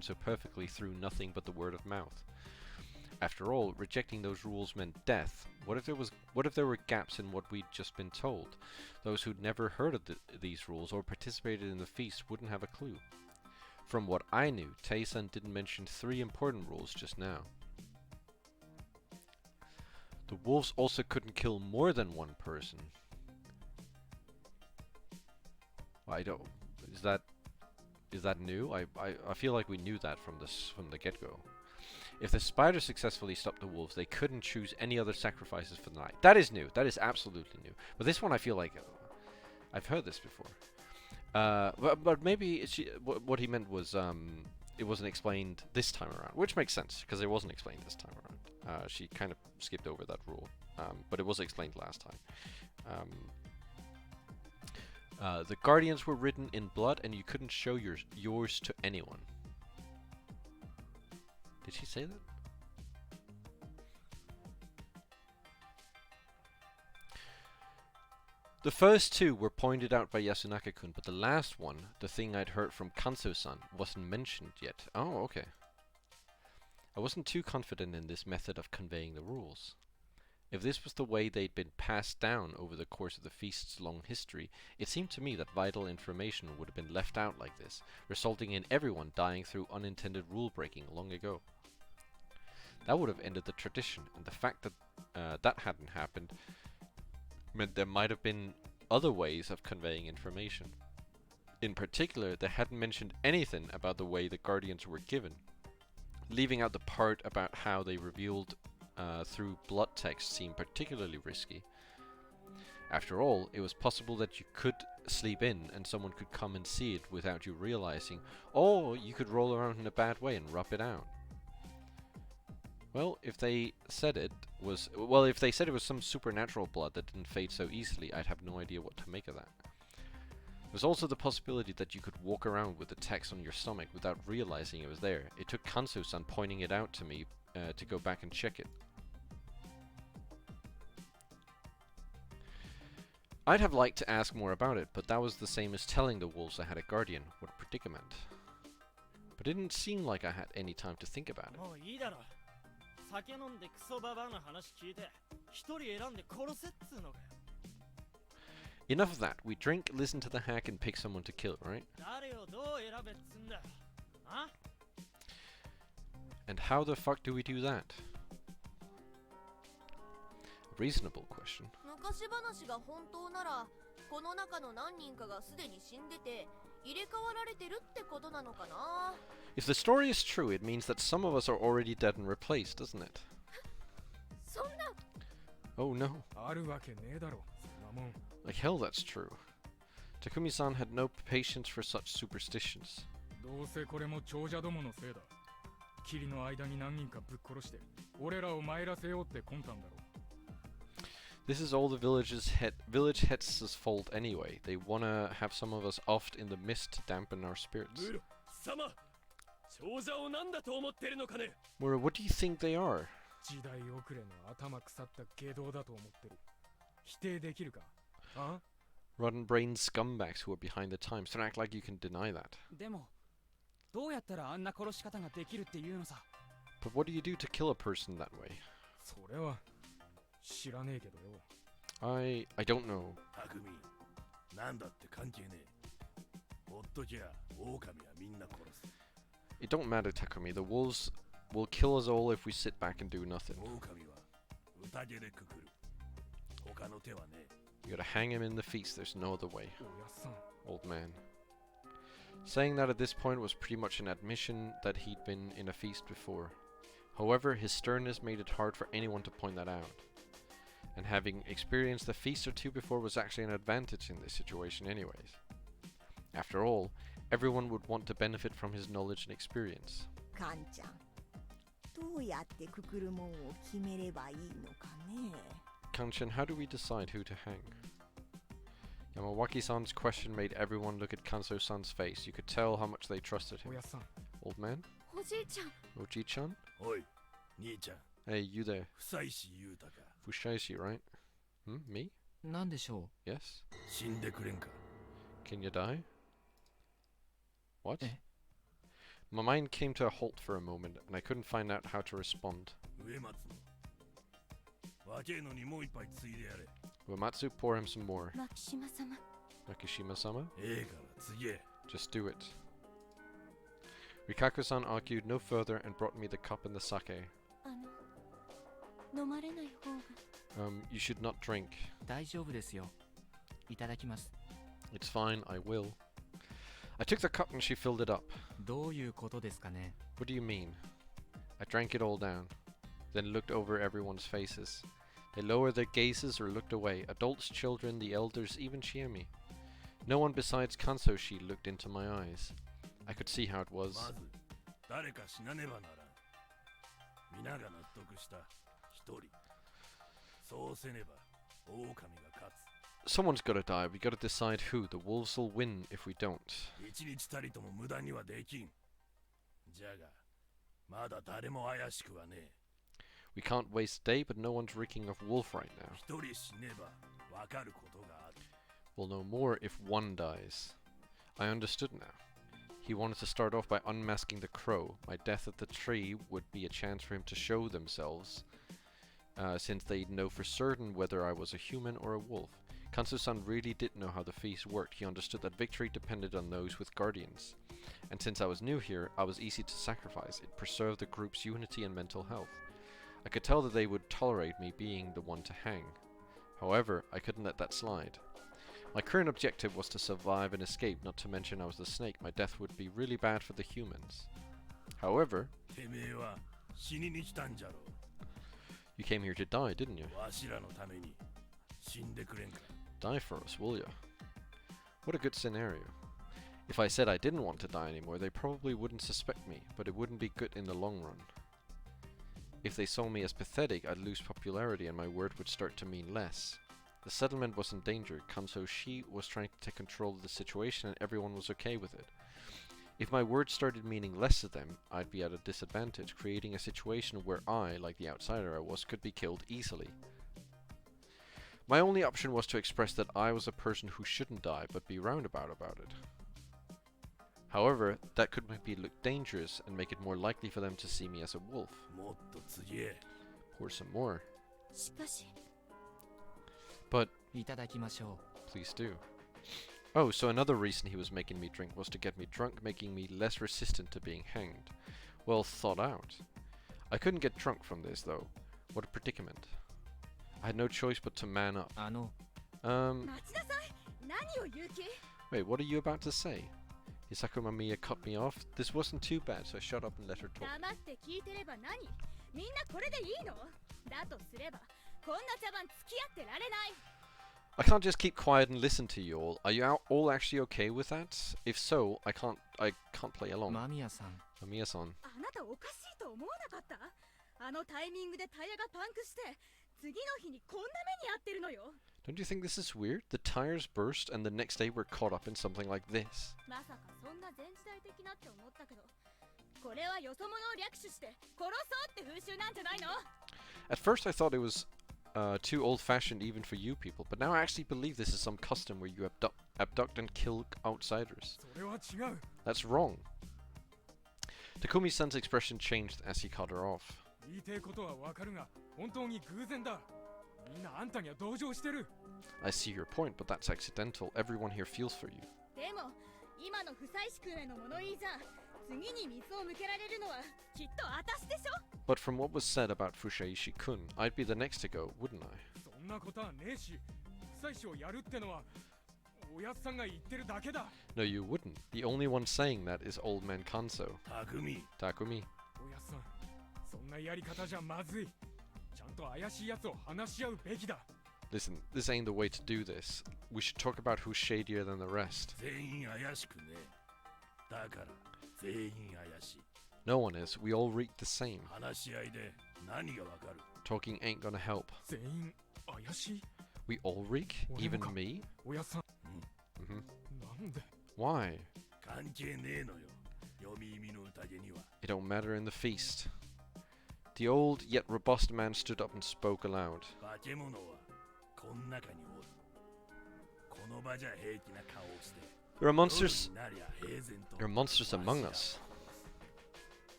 So perfectly through nothing but the word of mouth. After all, rejecting those rules meant death. What if there were gaps in what we'd just been told? Those who'd never heard of these rules or participated in the feast wouldn't have a clue. From what I knew, Tei-san didn't mention 3 important rules just now. The wolves also couldn't kill more than one person. I don't... Is that... is that new? I feel like we knew that from the get-go. If the spiders successfully stopped the wolves, they couldn't choose any other sacrifices for the night. That is new. That is absolutely new. But this one I feel like I've heard this before. But maybe what he meant was it wasn't explained this time around, which makes sense because it wasn't explained this time around. She kind of skipped over that rule, but it was explained last time. The guardians were written in blood, and you couldn't show yours to anyone. Did she say that? The first two were pointed out by Yasunaka-kun, but the last one, the thing I'd heard from Kanso-san, wasn't mentioned yet. Oh, okay. I wasn't too confident in this method of conveying the rules. If this was the way they'd been passed down over the course of the feast's long history, it seemed to me that vital information would have been left out like this, resulting in everyone dying through unintended rule-breaking long ago. That would have ended the tradition, and the fact that that hadn't happened meant there might have been other ways of conveying information. In particular, they hadn't mentioned anything about the way the guardians were given, leaving out the part about how they revealed through blood text seemed particularly risky. After all, it was possible that you could sleep in and someone could come and see it without you realizing, or you could roll around in a bad way and rub it out. Well, if they said it was some supernatural blood that didn't fade so easily, I'd have no idea what to make of that. There's also the possibility that you could walk around with the text on your stomach without realizing it was there. It took Kanso-san pointing it out to me to go back and check it. I'd have liked to ask more about it, but that was the same as telling the wolves I had a guardian. What a predicament. But it didn't seem like I had any time to think about it. もういいだろ。酒飲んでクソババアの話聞いて、一人選んで殺せっつうのかよ。Enough of that. We drink, listen to the hack, and pick someone to kill, right? 誰をどう選べっつんだよ。あ？ And how the fuck do we do that? A reasonable question. 昔話が本当なら、この中の何人かがすでに死んでて入れ替わられてるってことなのかな。 If the story is true, it means that some of us are already dead and replaced, doesn't it? そんな。 Oh no. あるわけねえだろそんなもん。 Like hell that's true. Takumi-san had no patience for such superstitions. どうせこれも長者どものせいだ。霧の間に何人かぶっ殺して俺らを参らせようって魂胆だろ。 This is all the village heads' fault anyway. They wanna have some of us off in the mist to dampen our spirits. ムロ様、長者を何だと思ってるのかね。 Mura, what do you think they are? 時代遅れの頭腐った下道だと思ってる。否定できるかあ？ Rotten-brained scumbags who are behind the times. Don't act like you can deny that. でもどうやったらあんな殺し方ができるっていうのさ。 But what do you do to kill a person that way? それは知らねえけどよ。 I don't know. たくみ、なんだって関係ねえ。ほっときゃ狼はみんな殺す。 It don't matter, Takumi. The wolves will kill us all if we sit back and do nothing. 狼は宴でくくる。他の手はねえ。 You gotta hang him in the feast. There's no other way. おやっさん。 Old man. Saying that at this point was pretty much an admission that he'd been in a feast before. However, his sternness made it hard for anyone to point that out. And having experienced a feast or two before was actually an advantage in this situation anyways. After all, everyone would want to benefit from his knowledge and experience. カンちゃん、どうやってくくるもんを決めればいいのかね。 Kanchan, how do we decide who to hang? Yamawaki-san's question made everyone look at Kanso-san's face. You could tell how much they trusted お him. やっさん。 Old man? おじいちゃん。 Oji-chan? おい、兄ちゃん、 Hey, you there. 夫妻石裕太か。 Fushaishi, right? Me? なんでしょ Yes? 死んでくれんか。 Can you die? What? Eh? My mind came to a halt for a moment, and I couldn't find out how to respond. 上松の。若えのにもう一杯ついでやれ。 Uematsu, pour him some more. 牧島様。 Nakishima-sama? ええから次へ。 Just do it. Rikaku-san argued no further and brought me the cup and the sake. 飲まれない方が。You should not drink. う。大丈夫ですよ。いただきます。 It's fine, I will. I took the cup and she filled it up. どういうことですかね。 What do you mean? I drank it all down, then looked over everyone's faces. They lowered their gazes or looked away. Adults, children, the elders, even Chiemi. No one besides Kansoshi looked into my eyes. I could see how it ま was. ず誰か死なねばならん。皆が納得した一人。そうせねば狼が勝 Someone's gotta die. We gotta decide who. The wolves will win if we don't. つ。一日たりとも無駄にはできん。じゃがまだ誰も怪しくはねえ。 We can't waste a day, but no one's reeking of wolf right now. 一人死ねばわかることがある。 We'll know more if one dies. I understood now. He wanted to start off by unmasking the crow. My death at the tree would be a chance for him to show themselves, since they'd know for certain whether I was a human or a wolf. Kanso-san really did know how the feast worked. He understood that victory depended on those with guardians. And since I was new here, I was easy to sacrifice. It preserved the group's unity and mental health. I could tell that they would tolerate me being the one to hang. However, I couldn't let that slide. My current objective was to survive and escape, not to mention I was the snake. My death would be really bad for the humans. However, てめえは死にに来たんじゃろ you came here to die, didn't you? う。わしらのために死んでくれんか。 Die for us, will ya? What a good scenario. If I said I didn't want to die anymore, they probably wouldn't suspect me, but it wouldn't be good in the long run. If they saw me as pathetic, I'd lose popularity and my word would start to mean less. The settlement was in danger. Kanso-shi was trying to take control of the situation and everyone was okay with it. If my words started meaning less to them, I'd be at a disadvantage, creating a situation where I, like the outsider I was, could be killed easily. My only option was to express that I was a person who shouldn't die, but be roundabout about it. However, that could maybe look dangerous and make it more likely for them to see me as a wolf. もっと次へ。 Pour some more. しかし But いただきましょ please do. Oh, so another reason he was making me drink was to get me drunk, making me less resistant to being hanged. Well thought out. I couldn't get drunk from this, though. What a predicament. I had no choice but to man up. う。あの、 Um, 待ちなさい。何を言う気？ wait, what are you about to say? Hisakuma Miya cut me off. This wasn't too bad, so I shut up and let her talk. 黙って聞いてれば何？みんなこれでいいの？だとすればこんな茶番付き合ってられない。 I can't just keep quiet and listen to you all. Are you all actually okay with that? If so, I can't play う。 along. 間宮さん。 Mamiya-san. あなたおかしいと思わなかった？あのタイミングでタイヤがパンクして次の日にこんな目に遭ってるのよ。 Don't you think this is weird? The tires burst and the next day we're caught up in something like this. まさかそんな前時代的なって思ったけど、これはよそ者を略取して殺そうって風習なんじゃないの？ At first I thought it was too old-fashioned even for you people, but now I actually believe this is some custom where you abduct and kill outsiders. それは違う。 That's wrong. Takumi-san's expression changed as he cut her off. 言いたいことはわかるが、本当に偶然だ。みんなあんたには同情してる。 I see your point, but that's accidental. Everyone here feels for you. でも今の不採君への物言いじゃ次に水を向けられるのはきっと私でしょ。 But from what was said about Fushaishi-kun, I'd be the next to go, wouldn't I? そんなことはねえし、不採取をやるってのはおやつさんが言ってるだけだ。 No, you wouldn't. The only one saying that is old man Kanso. 匠。 Takumi. おやつさん、そんなやり方じゃまずい。ちゃんと怪しいやつを話し合うべきだ。 Listen, this ain't the way to do this. We should talk about who's shadier than the rest. 全員怪しくねえ。だから全員怪しい。 No one is. We all reek the same. 話し合いで何がわかる？ Talking ain't gonna help. 全員怪しい。 We all reek? Even Whatever. me? おやつさん、 Mm-hmm. なんで？ Why? 関係ねえのよ。読み意味の宴には。 It don't matter in the feast. The old yet robust man stood up and spoke aloud. 化け物はこん中におる。この場じゃ平気な顔をして。 There are monsters. 夜になりゃ平然と There are monsters among us.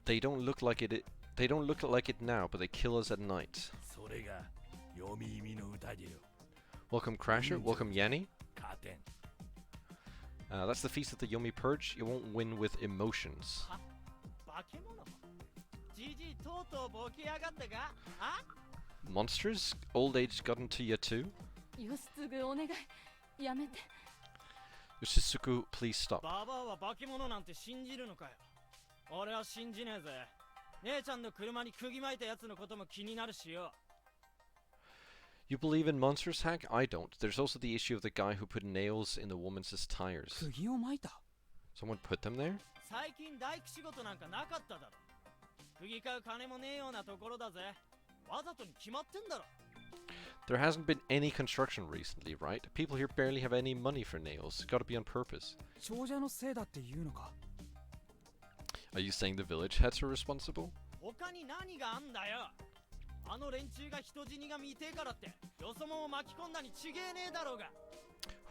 They don't look like it. They don't look like it now, but they kill us at night. それが読み意味の宴よ。 Welcome, Crasher. Welcome, Yanni. 加点。 That's the feast of the Yomi Purge. You won't win with emotions. 化け物じじいとうとうボケやがったかあ Monsters? Old age got into you too? よしつぐお願いやめて Yoshisuku, please stop. ババアは化け物なんて信じるのかよ。俺は信じねえぜ。姉ちゃんの車に釘巻いたやつのことも気になるしよ。 You believe in monsters, Hack? I don't. There's also the issue of the guy who put nails in the woman's tires. 釘を巻いた。 Someone put them there? 最近大工仕事なんかなかっただろ。釘買う金もねえようなところだぜ。わざとに決まってんだろ。 There hasn't been any construction recently, right? People here barely have any money for nails. It's gotta be on purpose. 長者のせいだって言うのか。 Are you saying the village heads are responsible? 他に何があんだよ。あの連中が人死にが見てえからってよそ者を巻き込んだにちげえねえだろうが。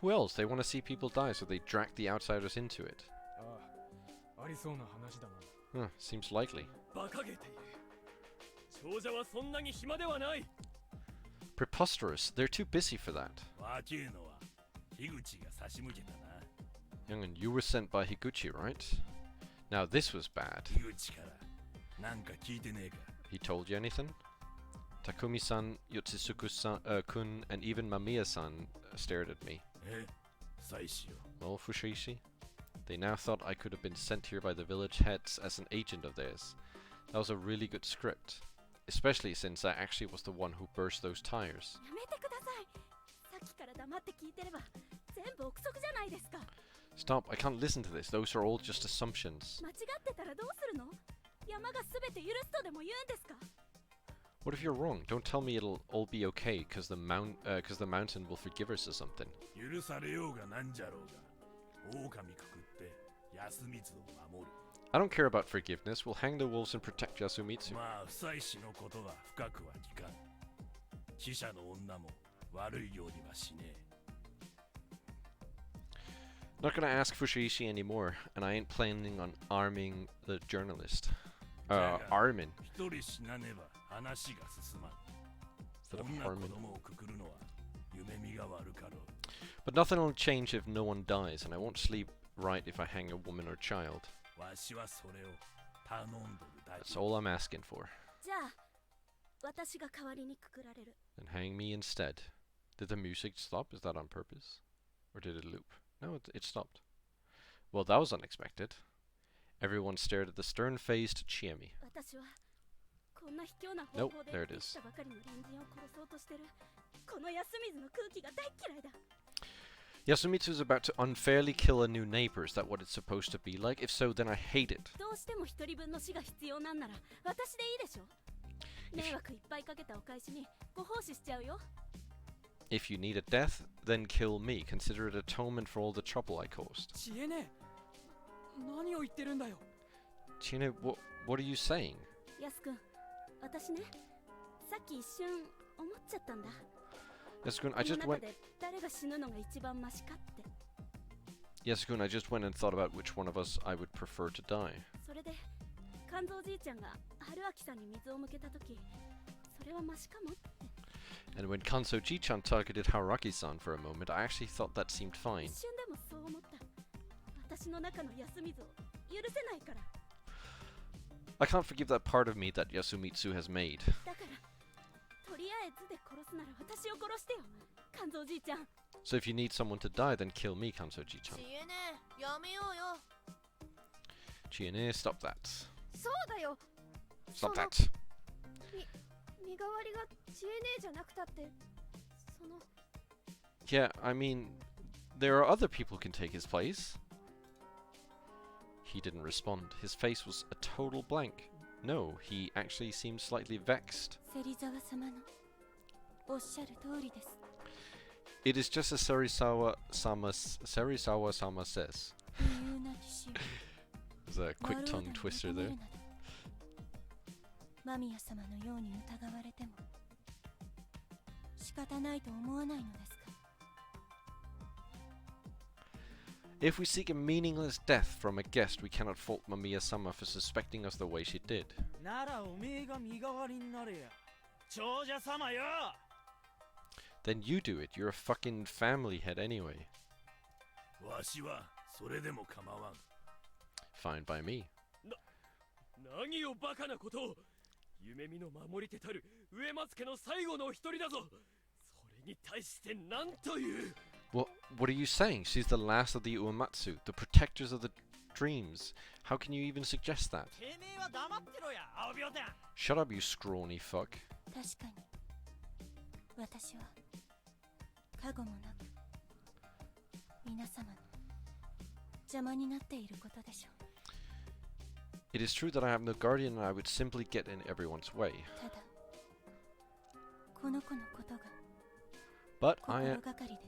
Who else? They want to see people die, so they drag the outsiders into it. ああ、ありそうな話だな。 Seems likely. 馬鹿げている。長者はそんなに暇ではない。 Preposterous. They're too busy for that. 若えのは樋口が差し向けたな。 Youngin, you were sent by Higuchi, right? Now this was bad. 樋口からなんか聞いてねえか。 He told you anything? Takumi-san, Yotsisuku-san, kun, and even Mamiya-san stared at me. え、妻子よ。 Well, Fushishi, they now thought I could have been sent here by the village heads as an agent of theirs. That was a really good script. Especially since I actually was the one who burst those tires. やめてください。さっきから黙って聞いてれば全部憶測じゃないですか。 Stop, I can't listen to this. Those are all just assumptions. 間違ってたらどうするの？山がすべて許すとでも言うんですか？ What if you're wrong? Don't tell me it'll all be okay because the mountain will forgive us or something. 許されようがなんじゃろうが、狼くくって安光を守る。 I don't care about forgiveness. We'll hang the wolves and protect Yasumitsu. まあ不妻子のことは深くは聞かん。記者の女も悪いようにはしねえ。 Not gonna ask Fushishi anymore, and I ain't planning on arming the journalist. Armin. 一人死なねば話が進まん。 Instead そ of んな子 Harmon. 供をくくるのは夢見が悪かろう。 But nothing will change if no one dies, and I won't sleep right if I hang a woman or child. わしはそれを頼んどるだけ。 That's all I'm asking for. じゃあ私が代わりにくくられる。 Then hang me instead. Did the music stop? Is that on purpose? Or did it loop? No, it stopped. Well, that was unexpected. Everyone stared at the stern-faced Chiemi. 私はこんな卑怯な方 Nope, 法で there it 生 is. きたばかりの隣人を殺そうとしてるこの安水の空気が大嫌いだ。 Yasumitsu is about to unfairly kill a new neighbor. Is that what it's supposed to be like? If so, then I hate it. どうしても一人分の死が必要なんなら私でいいでしょ。迷惑いっぱいかけたお返しにご奉仕しちゃうよ。 If you need a death, then kill me. Consider it atonement for all the trouble I caused. 知恵ねえ。何を言ってるんだよ。 Chino, what are you saying? ヤスくん、私ね、さっき一瞬思っちゃったんだ。 Yasukun, こ I の just 中 went. で誰が死ぬのが一番マシかって。 Yasukun, I just went and thought about which one of us I would prefer to die. それで、肝臓じいちゃんが春明さんに水を向けたとき、それはマシかもって。 And when Kanso Ji-chan targeted Haraki-san for a moment, I actually thought that seemed fine. 一瞬でもそう思った。私の中の安水を許せないから。 I can't forgive that part of me that Yasumitsu has made. だから、とりあえずで殺すなら私を殺してよ、肝臓じいちゃん。 So if you need someone to die, then kill me, Kanso Ji-chan. 知恵ねえ、やめようよ。 Chiene, stop that. そうだよ。 Stop その that. 身代わりが知恵ねえじゃなくたってその Yeah, I mean, there are other people who can take his place. He didn't respond. His face was a total blank. No, he actually seemed slightly vexed. 芹沢様のおっしゃる通りです。 It is just as Serizawa-sama says. 理由なき死を There's a quick tongue twister there. 間宮様のように疑われても仕方ないと思わないのですか。 If we seek a meaningless death from a guest, we cannot fault Mamiya-sama for suspecting us the way she did. ならおめえが身代わりになれや。長者様よ。 Then you do it. You're a fucking family head anyway. わしはそれでも構わん。 Fine by me. 何をバカなことを。夢見の守り手たる植松家の最後の一人だぞ。それに対して何という。 Well, What are you saying? She's the last of the Uematsu, the protectors of the dreams. How can you even suggest that? てめえは黙ってろや青病店 Shut up, you scrawny fuck. 確かに私は過去もなく皆様の邪魔になっていることでしょう。 It is true that I have no guardian and I would simply get in everyone's way. ただこの子のことが But 心 I がかりで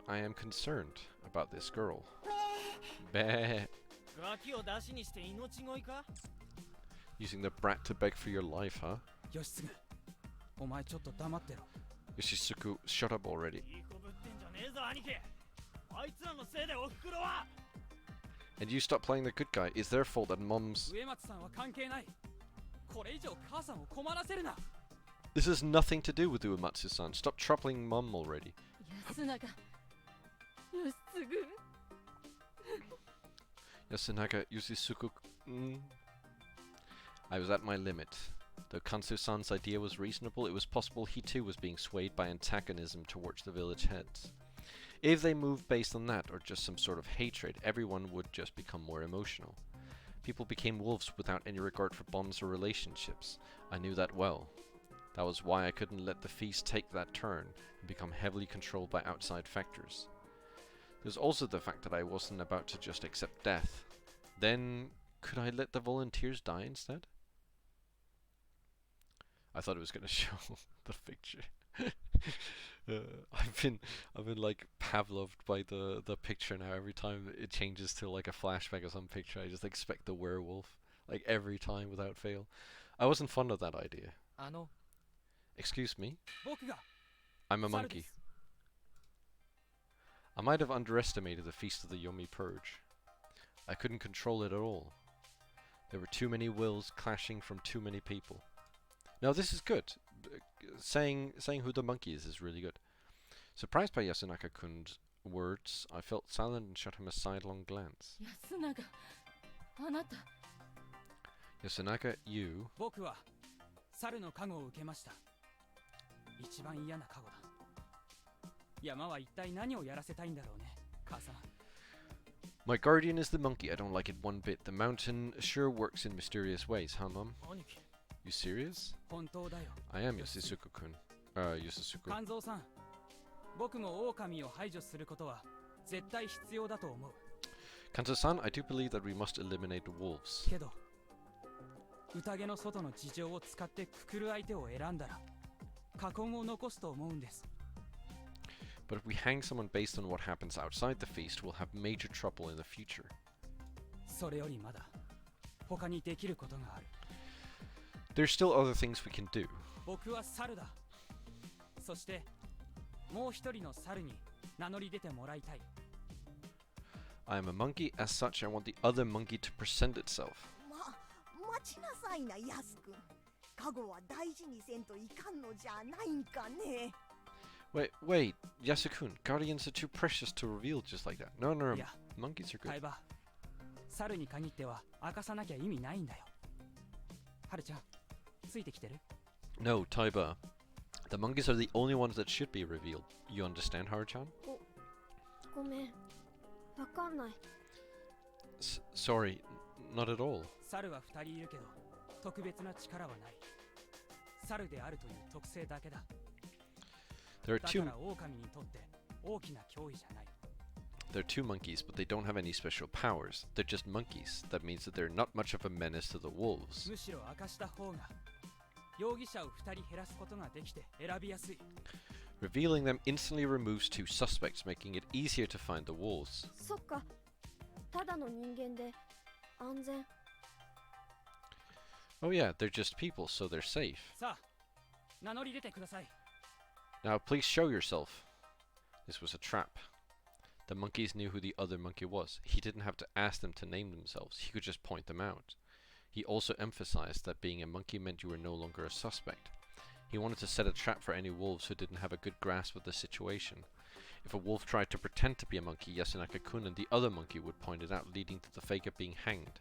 am concerned about this girl. Bah. ガキを出しにして命乞いか Using the brat to beg for your life, huh? 義継お前ちょっと黙ってろ。 Yoshisuku, shut up already. いい子ぶってんじゃねえぞ兄貴あいつらのせいでおふくろは And you stop playing the good guy. It's their fault that mom's... 植松さんは関係ない。これ以上母さんを困らせるな。 This has nothing to do with Uematsu-san. Stop troubling mom already. 安永義継 Yasunaga Yoshisuku... I was at my limit. Though Kansu-san's idea was reasonable, it was possible he too was being swayed by antagonism towards the village heads. If they moved based on that, or just some sort of hatred, everyone would just become more emotional. People became wolves without any regard for bonds or relationships. I knew that well. That was why I couldn't let the feast take that turn and become heavily controlled by outside factors. There's also the fact that I wasn't about to just accept death. Then, could I let the volunteers die instead? I thought it was going to show the picture. I've been like Pavloved by the picture now. Every time it changes to like a flashback of some picture, I just expect the werewolf. Like every time without fail. I wasn't fond of that idea. あの Excuse me? 僕が I'm a 猿で monkey. す。 I might have underestimated the Feast of the Yomi Purge. I couldn't control it at all. There were too many wills clashing from too many people. Now this is good. Saying who the monkey is really good. Surprised by Yasunaka-kun's words, I felt silent and shot him a sidelong glance. 安永あなた Yasunaka, you... 僕は猿の加護を受けました。一番嫌な加護だ。山は一体何をやらせたいんだろうね、母さん。 My guardian is the monkey. I don't like it one bit. The mountain sure works in mysterious ways, huh, Mom? 兄貴 You serious? 本当だよ。 I am Yoshisuku-kun. Yoshisuku. 肝臓さん、僕も狼を排除することは絶対必要だと思う。 Kanto-san, I do believe that we must eliminate the wolves. けど、宴の外の事情を使ってくくる相手を選んだら、禍根を残すと思うんです。 But if we hang someone based on what happens outside the feast, we'll have major trouble in the future. それよりまだ他にできることがある。 There's still other things we can do. 僕は猿だ。そしてもう一人の猿に名乗り出てもらいたい。 I am a monkey. As such, I want the other monkey to present itself. 待ちなさいな、ヤス君。加護は大事にせんといかんのじゃないんかね。 Wait, Yasukun, guardians are too precious to reveal just like that. No, いや、 monkeys are タイ good. バ、猿に限っては明かさなきゃ意味ないんだよ。はるちゃん、ついてきてる？ No, Taiba. The monkeys are the only ones that should be revealed. You understand, Haru-chan? ごめんわかんない Sorry, not at all. 猿は2人いるけど、特別な力はない。猿であるという特性だけだ。 There are だ two から狼にとって大きな脅威じゃない。 They're two monkeys, but they don't have any special powers. They're just monkeys. That means that they're not much of a menace to the wolves. むしろ明かした方が容疑者を2人減らすことができて選びやすい。 Revealing them instantly removes two suspects, making it easier to find the wolves. そっかただの人間で安全 Oh yeah, they're just people, so they're safe. さあ、名乗り出てください。 Now please show yourself. This was a trap. The monkeys knew who the other monkey was. He didn't have to ask them to name themselves. He could just point them out. He also emphasized that being a monkey meant you were no longer a suspect. He wanted to set a trap for any wolves who didn't have a good grasp of the situation. If a wolf tried to pretend to be a monkey, Yasunaka-kun and the other monkey would point it out, leading to the faker being hanged.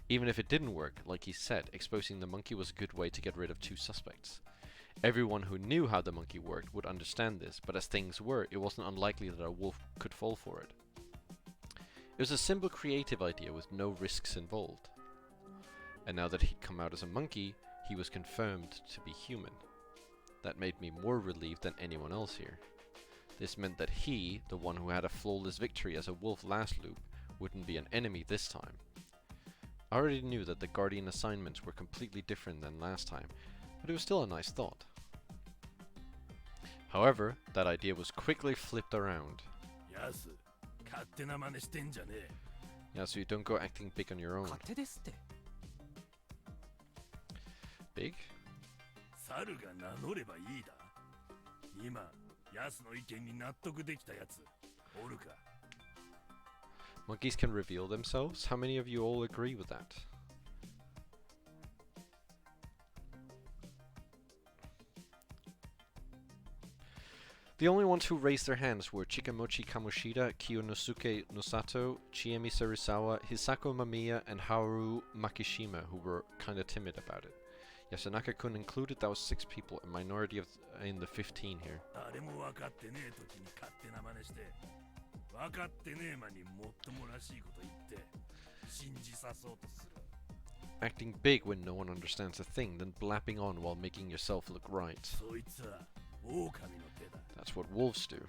Even if it didn't work, like he said, exposing the monkey was a good way to get rid of two suspects. Everyone who knew how the monkey worked would understand this, but as things were, it wasn't unlikely that a wolf could fall for it. It was a simple creative idea with no risks involved. And now that he'd come out as a monkey, he was confirmed to be human. That made me more relieved than anyone else here. This meant that he, the one who had a flawless victory as a wolf last loop, wouldn't be an enemy this time. I already knew that the Guardian assignments were completely different than last time, but it was still a nice thought. However, that idea was quickly flipped around. ヤス、勝手な真似してんじゃねえ。 Yeah, so you don't go acting big on your own. 勝手ですって。 Big? 猿が名乗ればいいだ。今、ヤスの意見に納得できたやつ、おるか。 Monkeys can reveal themselves? How many of you all agree with that? The only ones who raised their hands were Chikamochi Kamoshida, Kiyonosuke Nosato, Chiemi Serizawa, Hisako Mamiya, and Haru Makishima, who were kinda timid about it. Yasunaka-kun included, that was 6 people, a minority in the 15 here. 誰も分かってねえ時に勝手な真似して、分かってねえ間にもっともらしいこと言って、信じさそうとする。 Acting big when no one understands a thing, then blapping on while making yourself look right. そいつは狼の手だ。 That's what wolves do.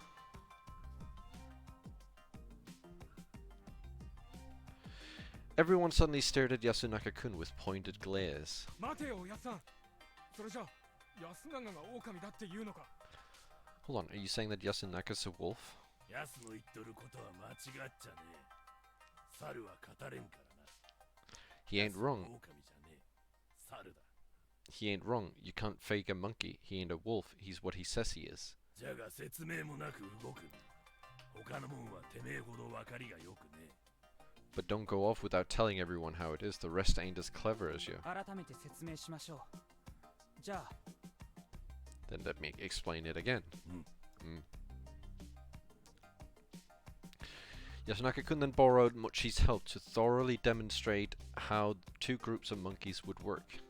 Everyone suddenly stared at Yasunaka-kun with pointed glares. 待てよ、やっさん。それじゃ、安永が狼だって言うのか。 Hold on, are you saying that Yasunaka's a wolf? ヤスの言っとることは間違っちゃねえ。猿は語れんからな。 He ain't wrong. 狼じゃねえ。猿だ。 He ain't wrong. You can't fake a monkey. He ain't a wolf. He's what he says he is. じゃが説明もなく動く。他のもんはてめえほど分かりがよくねえ。 But don't go off without telling everyone how it is. The rest ain't as clever as you. 改めて説明しましょう。じゃあ、 Then let me explain it again. Yasunaka-kun then borrowed Mochi's help to thoroughly demonstrate how two groups of monkeys would work.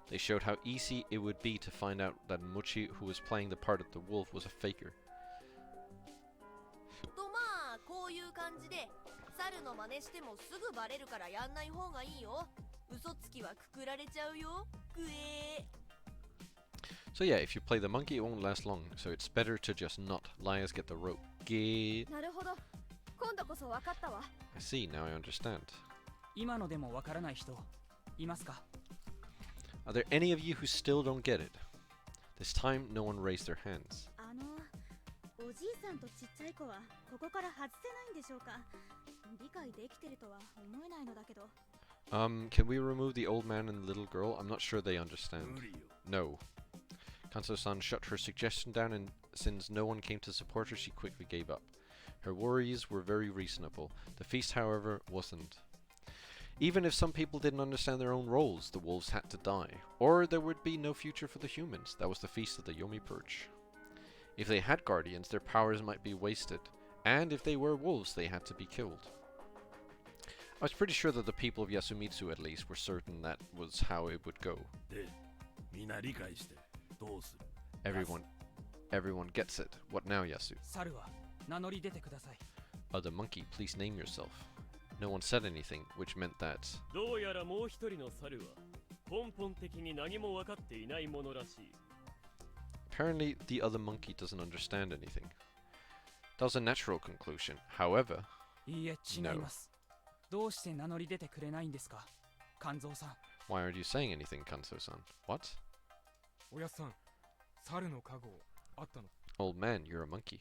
They showed how easy it would be to find out that Mochi, who was playing the part of the wolf, was a faker. とまあこういう感じで猿の真似してもすぐバレるからやんない方がいいよ。嘘つきはくくられちゃうよ。ぐえ So yeah, if you play the monkey, it won't last long, so it's better to just not. Liars get the rope. Get. なるほど。今度こそ分かったわ。 I see, now I understand. 今のでもわからない人いますか？ Are there any of you who still don't get it? This time, no one raised their hands. おじいさんとちっちゃい子はここから外せないんでしょうか。理解できてるとは思えないのだけど。Can we remove the old man and the little girl? I'm not sure they understand. 無理よ。 No. Kanso-san shut her suggestion down, and since no one came to support her, she quickly gave up. Her worries were very reasonable. The feast, however, wasn't. Even if some people didn't understand their own roles, the wolves had to die, or there would be no future for the humans. That was the feast of the Yomi Perch. If they had guardians, their powers might be wasted, and if they were wolves, they had to be killed. I was pretty sure that the people of Yasumitsu, at least, were certain that was how it would go. で、みんな理解してどうする？ Everyone gets it. What now, Yasu? 猿は名乗り出てください。 The monkey, please name yourself. No one said anything, which meant that どうやらもう一人の猿は根本的に何も分かっていないものらしい。 apparently the other monkey doesn't understand anything. That was a natural conclusion. However, いいえ、違います。どうして名乗り出てくれないんですか、肝臓さん。 why aren't you saying anything, Kanso-san? What? おやっさん、猿の加護あったの？ Old man, you're a monkey.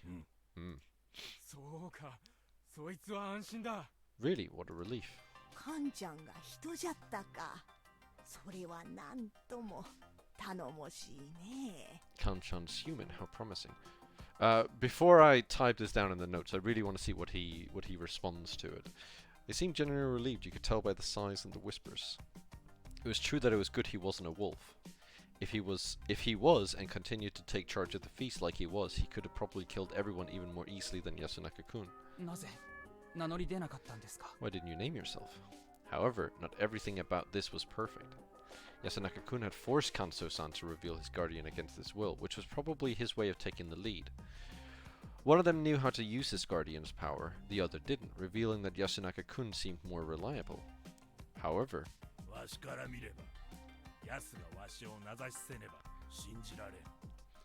そうか、そいつは安心だ。 Really? What a relief. カンちゃんが人じゃったか。それはなんとも頼もしいね。 Kanchan's human, how promising. Before I type this down in the notes, I really want to see what he responds to it. They seemed genuinely relieved, you could tell by the sighs and the whispers. It was true that it was good he wasn't a wolf. If he was and continued to take charge of the feast like he was, he could have probably killed everyone even more easily than Yasunaka-kun. なぜ名乗り出なかったんですか？ Why didn't you name yourself? However, not everything about this was perfect. Yasunaka-kun had forced Kanso-san to reveal his guardian against his will, which was probably his way of taking the lead. One of them knew how to use his guardian's power, the other didn't, revealing that Yasunaka-kun seemed more reliable. However, わしから見れば奴がわしを名指しせねば信じられん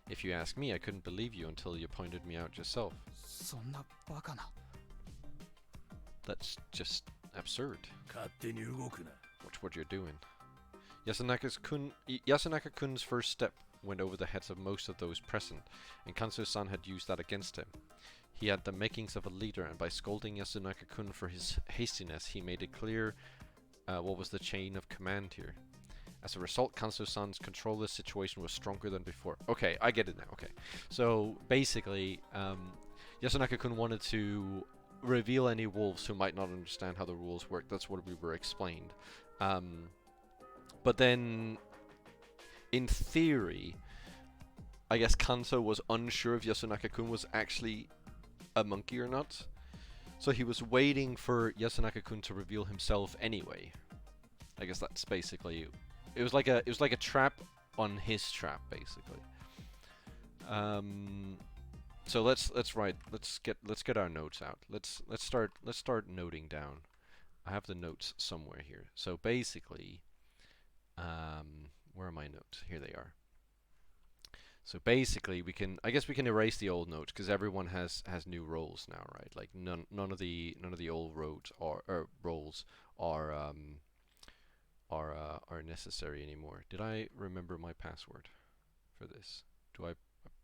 if you ask me, I couldn't believe you until you pointed me out yourself. そんなバカな。 That's just absurd. 勝手に動くな Watch what you're doing. Yasunaka-kun's first step went over the heads of most of those present, and Kanso-san had used that against him. He had the makings of a leader, and by scolding Yasunaka-kun for his hastiness, he made it clear what was the chain of command here. As a result, Kanso-san's control of the situation was stronger than before. Okay, I get it now. Okay, so basically, Yasunaka-kun wanted to reveal any wolves who might not understand how the rules work. That's what we were explained. But then, in theory, I guess Kanso was unsure if Yasunaka-kun was actually a monkey or not. So he was waiting for Yasunaka-kun to reveal himself anyway. I guess that's basically it was like a trap on his trap, basically. So let's get our notes out. Let's start noting down. I have the notes somewhere here. So basically, where are my notes? Here they are. So basically, I guess we can erase the old notes because everyone has new roles now, right? Like none of the old roles are necessary anymore. Did I remember my password for this? I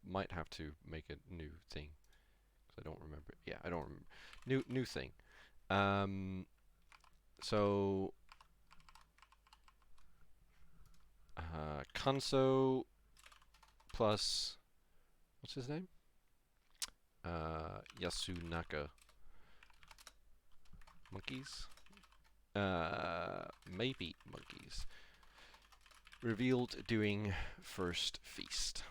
might have to make a new thing because I don't remember. Yeah, I don't remember. New thing. So Kanso plus what's his name? Yasunaka. Monkeys? Maybe monkeys. Revealed doing first feast.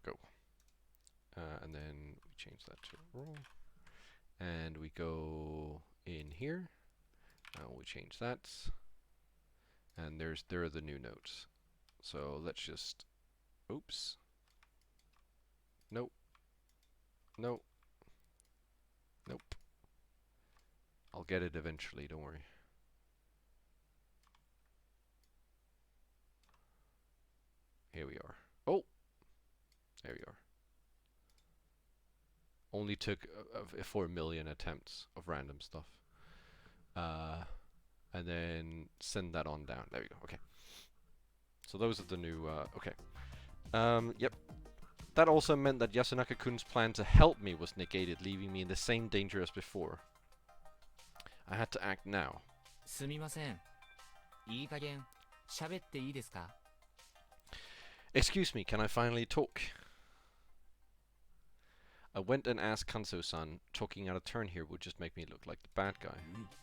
Go. And then we change that to roll. And we go in here. We change that. And there are the new notes. So let's just oops. Nope. Nope. Nope. I'll get it eventually, don't worry. Here we are. Oh! There we are. Only took 4 million attempts of random stuff. And then send that on down. There we go. Okay. So those are the new, okay. Yep. That also meant that Yasunaka-kun's plan to help me was negated, leaving me in the same danger as before. I had to act now. すみません。いい加減喋っていいですか? Excuse me, can I finally talk? I went and asked Kanso-san, talking out of turn here would just make me look like the bad guy.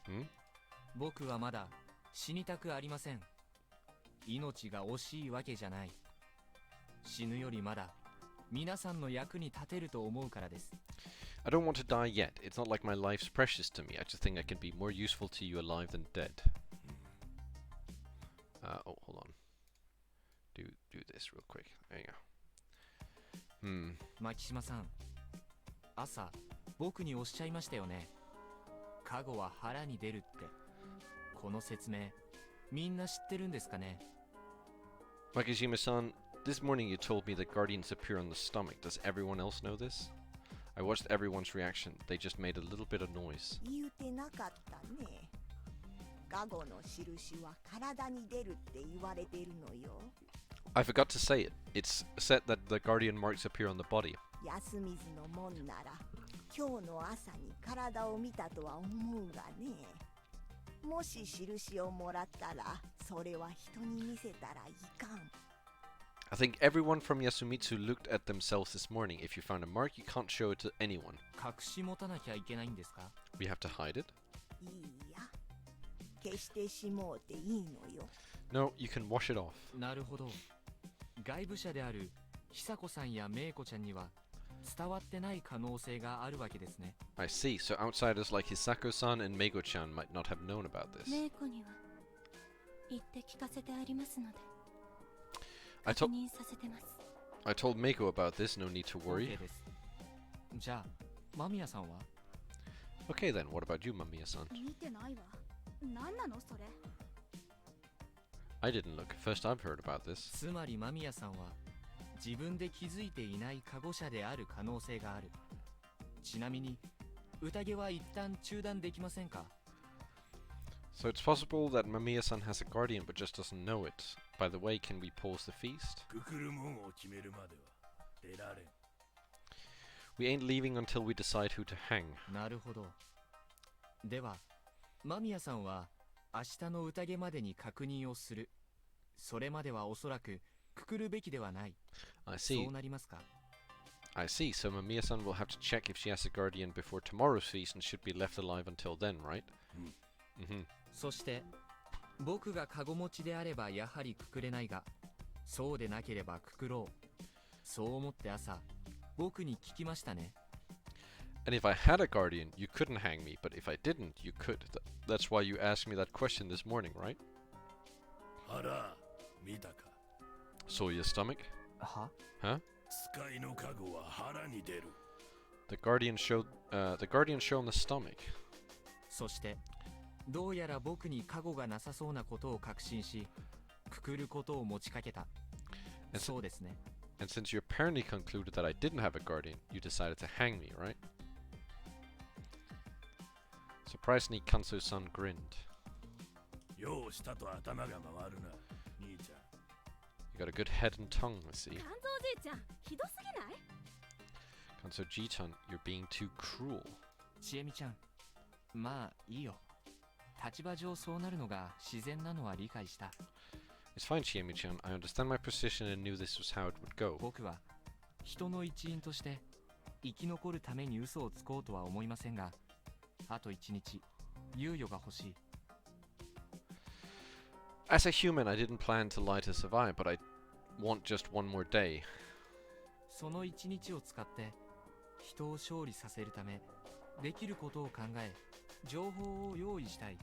Hmm? 僕はまだ死にたくありません。命が惜しいわけじゃない。死ぬよりまだ皆さんの役に立てると思うからです。I don't want to die yet. It's not like my life's precious to me. I just think I can be more useful to you alive than dead. Oh, hold on. Do this real quick. There you go. 牧島さん、朝僕におっしゃいましたよね。加護は腹に出るって。この説明、みんな知ってるんですかね? Makishima-san, this morning you told me that guardians appear on the stomach. Does everyone else know this? I watched everyone's reaction. They just made a little bit of noise. 言うてなかったね。加護の印は体に出るって言われてるのよ。I forgot to say it. It's said that the guardian marks appear on the body. 安水のもんなら今日の朝に体を見たとは思うがね。もし印をもらったらそれは人に見せたらいかん。I think everyone from Yasumitsu looked at themselves this morning. If you found a mark, you can't show it to anyone. 隠し持たなきゃいけないんですか? We have to hide it? いいや。消してしもうていいのよ。No, you can wash it off. なるほど。外部者である久子さんや芽衣子ちゃんには伝わってない可能性があるわけですね。 I see. So outsiders like Hisako-san and Meigo-chan might not have known about this. メイコには言って聞かせてありますので I 確 told 認させてます。 I told Meiko about this. No need to worry. OK です。じゃあ間宮さんは？ Okay then. What about you, Mamiya-san? 見てないわ。何なのそれ。 I didn't look. First I've heard about this. つまり間宮さんは自分で気づいていない過護者である可能性がある。ちなみに宴は一旦中断できませんか？ So it's possible that Mamiya-san has a guardian but just doesn't know it. By the way, can we pause the feast? くくるもんを決めるまでは出られん。 We ain't leaving until we decide who to hang. なるほど。では間宮さんは明日の宴までに確認をする。それまではおそらくくくるべきではない。 I そ see. うなりますか？ I see. So Mamiya-san will have to check if she has a guardian before tomorrow's feast and should be left alive until then, right? Mm-hmm. そして僕がカゴ持ちであればやはりくくれないが、そうでなければくくろう。そう思って朝僕に聞きましたね。 And if I had a guardian, you couldn't hang me, but if I didn't, you could. That's why you asked me that question this morning, right? 腹見たか。 Saw your stomach? は？ Huh? 使いの加護は腹に出る。 The guardian showed on the stomach. そしてどうやら僕に加護がなさそうなことを確信し、くくることを持ちかけた。そうですね。 And since you apparently concluded that I didn't have a guardian, you decided to hang me, right? Surprisingly, Kanso-san grinned. ようしたと頭が回るな、兄ちゃん。 You got a good head and tongue, I see. 肝臓じいちゃん、ひどすぎない？ Kanso Jitan, you're being too cruel. ちえみちゃん、まあいいよ。立場上そうなるのが自然なのは理解した。 It's fine, Chiemi-chan. I understand my position and knew this was how it would go. 僕は人の一員として生き残るために嘘をつこうとは思いませんが、あと一日猶予が欲しい。 As a human, I didn't plan to lie to survive, but I want just one more day. その一日を使って人を勝利させるためできることを考え、情報を用意したい。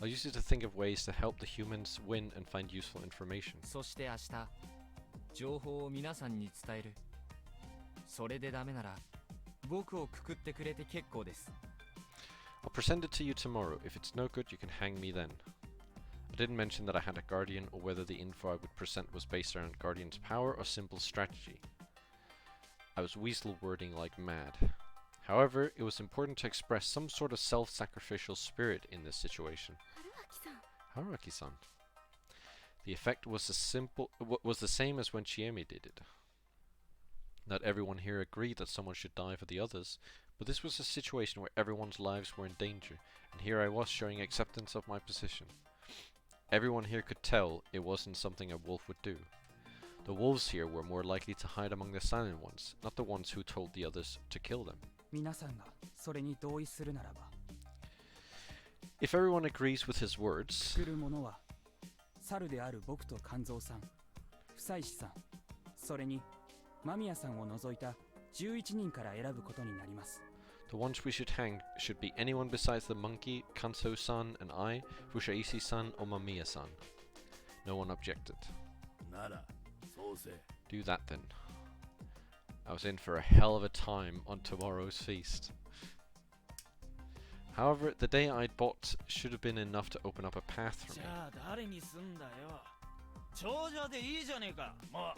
I'll use it to think of ways to help the humans win and find useful information. そして明日情報を皆さんに伝える。それでダメなら僕をくくってくれて結構です。 I'll present it to you tomorrow. If it's no good, you can hang me then. I didn't mention that I had a guardian or whether the info I would present was based around guardian's power or simple strategy. I was weasel wording like mad. However, it was important to express some sort of self-sacrificial spirit in this situation. 春秋さん。 Haruaki-san. The effect was was the same as when Chiemi did it. Not everyone here agreed that someone should die for the others, but this was a situation where everyone's lives were in danger, and here I was showing acceptance of my position. Everyone here could tell it wasn't something a wolf would do. The wolves here were more likely to hide among the silent ones, not the ones who told the others to kill them. 皆さんがそれに同意するならば、 If everyone agrees with his words, 来る者は猿である僕と肝臓さん、夫妻子さん、それに間宮さんを除いた11人から選ぶことになります。 the ones we should hang should be anyone besides the monkey, Kanso-san, and I, Fushaishi-san, or Mamiya-san. No one objected. なら、そうせ。 Do that then. I was in for a hell of a time on tomorrow's feast. However, the day I'd bought should have been enough to open up a path for じ me. ゃあ誰にすんだよ。長者でいいじゃねえか。も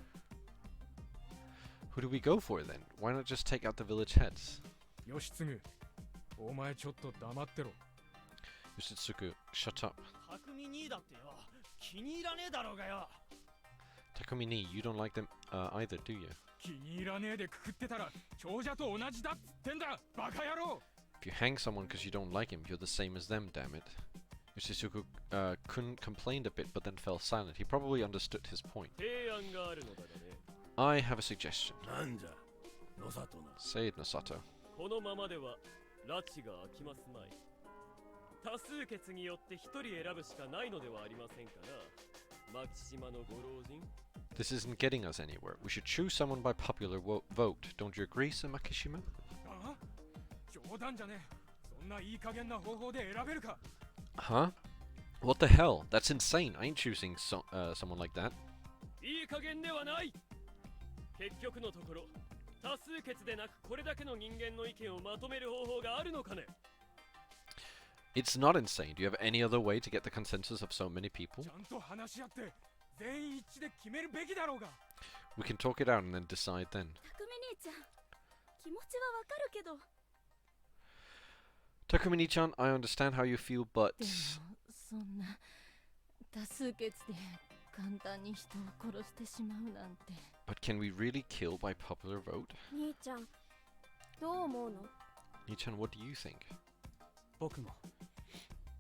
う Who do we go for then? Why not just take out the village heads? 義継、お前ちょっと黙ってろ。 Yoshitsugu, shut up. 匠兄だってよ。気に入らねえだろうがよ。 Takumi-ni, you don't like them either, do you? 気に入らねえでくくってたら長者と同じだっつってんだ、バカ野郎。 If you hang someone because you don't like him, you're the same as them, damn it. Yoshitsugu complained a bit but then fell silent. He probably understood his point. 提案があるのだがね。 I have a suggestion. なんじゃ、のさとな。 Say it, Nosato. このままでは拉致が飽きますまい。多数決によって一人選ぶしかないのではありませんかな。牧島のご老人。This isn't getting us anywhere. We should choose someone by popular vote. Don't you agree, Makishima? ああ冗談じゃねえ。そんないい加減な方法で選べるか。 Huh? What the hell? That's insane. I ain't choosing someone like that. いい加減ではない。結局のところ、多数決でなくこれだけの人間の意見をまとめる方法があるのかね。 It's not insane. Do you have any other way to get the consensus of so many people? ちゃんと話し合って全員一致で決めるべきだろうが。 We can talk it out and then decide then. 匠兄ちゃん気持ちはわかるけど。 Takumini-chan, I understand how you feel, but でもそんな多数決で簡単に人を殺してしまうなんて。 but can we really kill by popular vote? 兄ちゃんどう思うの？ Ni-chan, what do you think? 僕も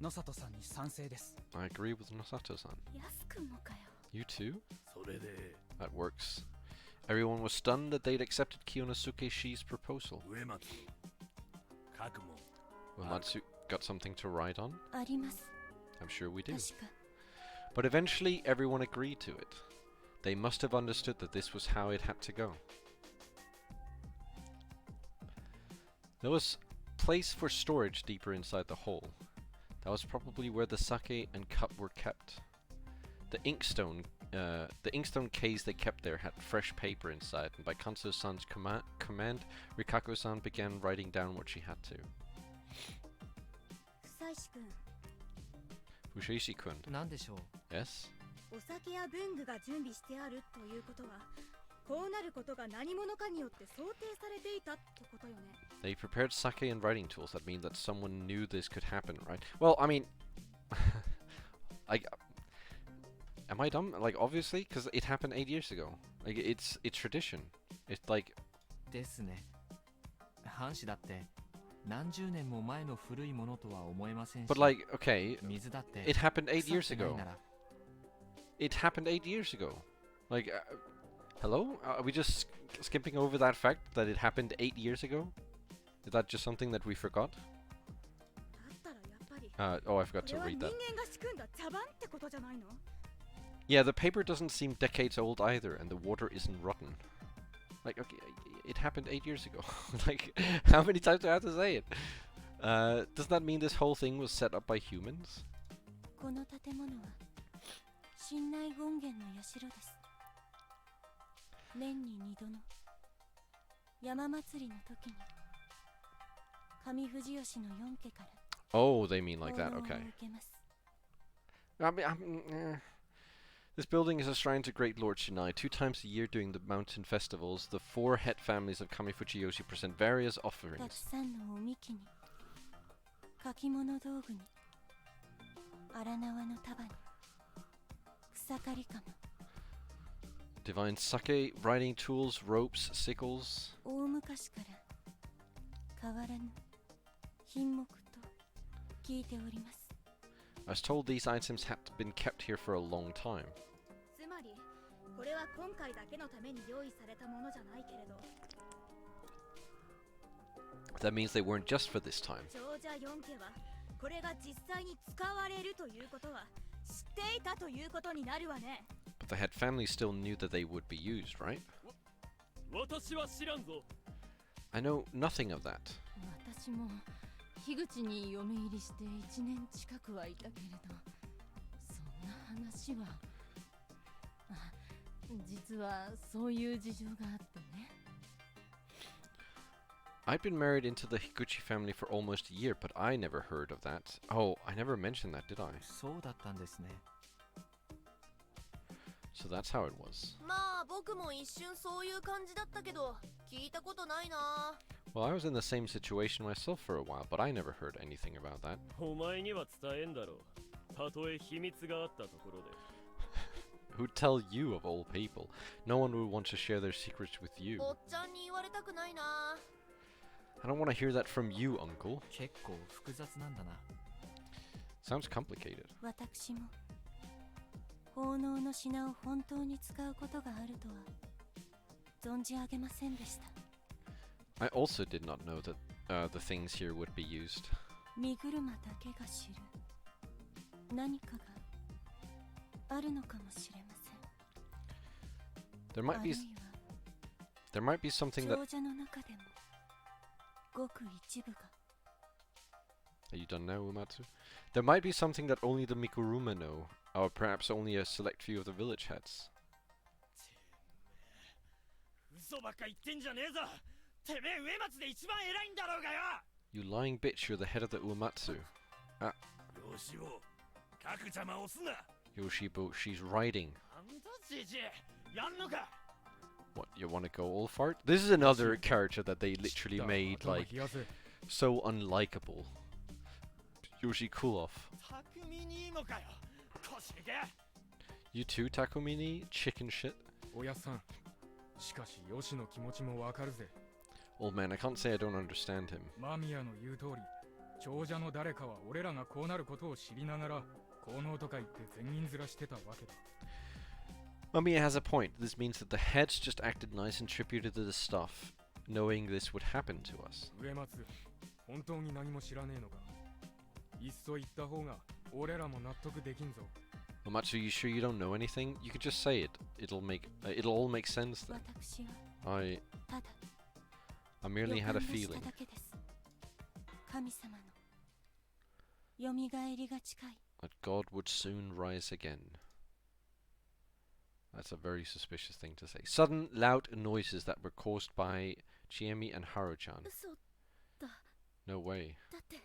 野里さんに賛成です。 I agree with Nosato-san. ヤス君もかよ。 You too? それで That works. Everyone was stunned that they'd accepted Kiyonosuke Shi's proposal. 植松覚悟 Well, Matsu got something to write on? あります。 I'm sure we do. 確か。 But eventually, everyone agreed to it. They must have understood that this was how it had to go. There was place for storage deeper inside the hole. That was probably where the sake and cup were kept. The inkstone case they kept there had fresh paper inside, and by Kanso-san's command, Rikako-san began writing down what she had to. 久石君 Fushaishi-kun. なんでしょう。 Yes? お酒や文具が準備してあるということはこうなることが何者かによって想定されていたってことよね。 They prepared sake and writing tools. That means that someone knew this could happen, right? Well, I mean, am I dumb? Like, obviously, because it happened 8 years ago. Like, it's tradition. It's like, ですね。藩士だって何十年も前の古いものとは思えませんし。 but like, okay, 水だって it happened 8 years 腐ってない ago. なら It happened 8 years ago. Like, hello? Are we just skipping over that fact that it happened 8 years ago? Is that just something that we forgot? だったらやっぱり Oh, I forgot こ to れは read 人 that. 間が仕組んだ茶番ってことじゃないの？ Yeah, the paper doesn't seem decades old either, and the water isn't rotten. Like, okay, it happened 8 years ago. Like, how many times do I have to say it? Does that mean this whole thing was set up by humans? この建物は神内権現の社です。年に2度の山祭りの時に上富士吉の4家から Oh, they mean like that, 奉納を okay. 受けます。 This building is a shrine to Great Lord Shinai. 2 times a year during the mountain festivals, the 4 head families of Kamifujiyoshi present various たく offerings. さんのおみきに書き物道具に荒縄の束に草刈り鎌 Divine sake, writing tools, ropes, sickles. 大昔から変わらぬ品目と聞いております。 I was told these items had been kept here for a long time. つまりこれは今回だけのために用意されたものじゃないけれど That means they weren't just for this time. ジョージャ4家はこれが実際に使われるということは知っていたということになるわね。 But the head family still knew that they would be used, right? 私は知らんぞ。 I know nothing of that. 私も樋口に嫁入りして1年近くはいたけれど、そんな話は。実はそういう事情があってね。 I'd been married into the Higuchi family for almost a year, but I never heard of that. Oh, I never mentioned that, did I? そうだったんですね。 So that's how it was. まあ僕も一瞬そういう感じだったけど聞いたことないな。 Well, I was in the same situation myself for a while, but I never heard anything about that. お前には伝えんだろう。たとえ秘密があったところで。 Who'd tell you of all people? No one would want to share their secrets with you. おっちゃんに言われたくないな。 I don't want to hear that from you, uncle. 結構複雑なんだな。 Sounds complicated. 私も奉納の品を本当に使うことがあるとは存じ上げませんでした。 I also did not know that the things here would be used. 身車だけが知る何かがあるのかもしれません。There might あ be るいは there might be something that 長者の中でもごく一部が Are you done now, Uematsu? There might be something that only the Mikuruma know, or perhaps only a select few of the village heads. 嘘ばっか言ってんじゃねえぞ。てめえ上松で一番偉いんだろうがよ。 You lying bitch, you're the head of the Uematsu. よしを各邪魔をすな。 Yoshibo, she's riding. なんだじじい、やんのか。 What, you wanna go all fart? This is another character that they literally だ made, 頭 like, 冷やせ so unlikable. Yoshi Kulov. 匠にいいのかよ。腰げ。 You too, Takumini? Chicken shit? おやさんしかしヨシの気持ちもわかるぜ Old man, I can't say I don't understand him. 間宮の言う通り長者の誰かは俺らがこうなることを知りながら効能とか言って善人面してたわけだ Mamiya has a point. This means that the heads just acted nice and tributed to the stuff, knowing this would happen to us. 上松本当に何も知らねえのかいっそ言った方が俺らも納得できんぞ Uematsu, you sure you don't know anything? You could just say it. It'll all make sense then. 私は I ただ merely 予 had a 感がした feeling. だけです神様のよみがえりが近い That God would soon rise again. That's a very suspicious thing to say. Sudden, loud noises that were caused by Chiemi and Haru-chan. 嘘だ No way. だって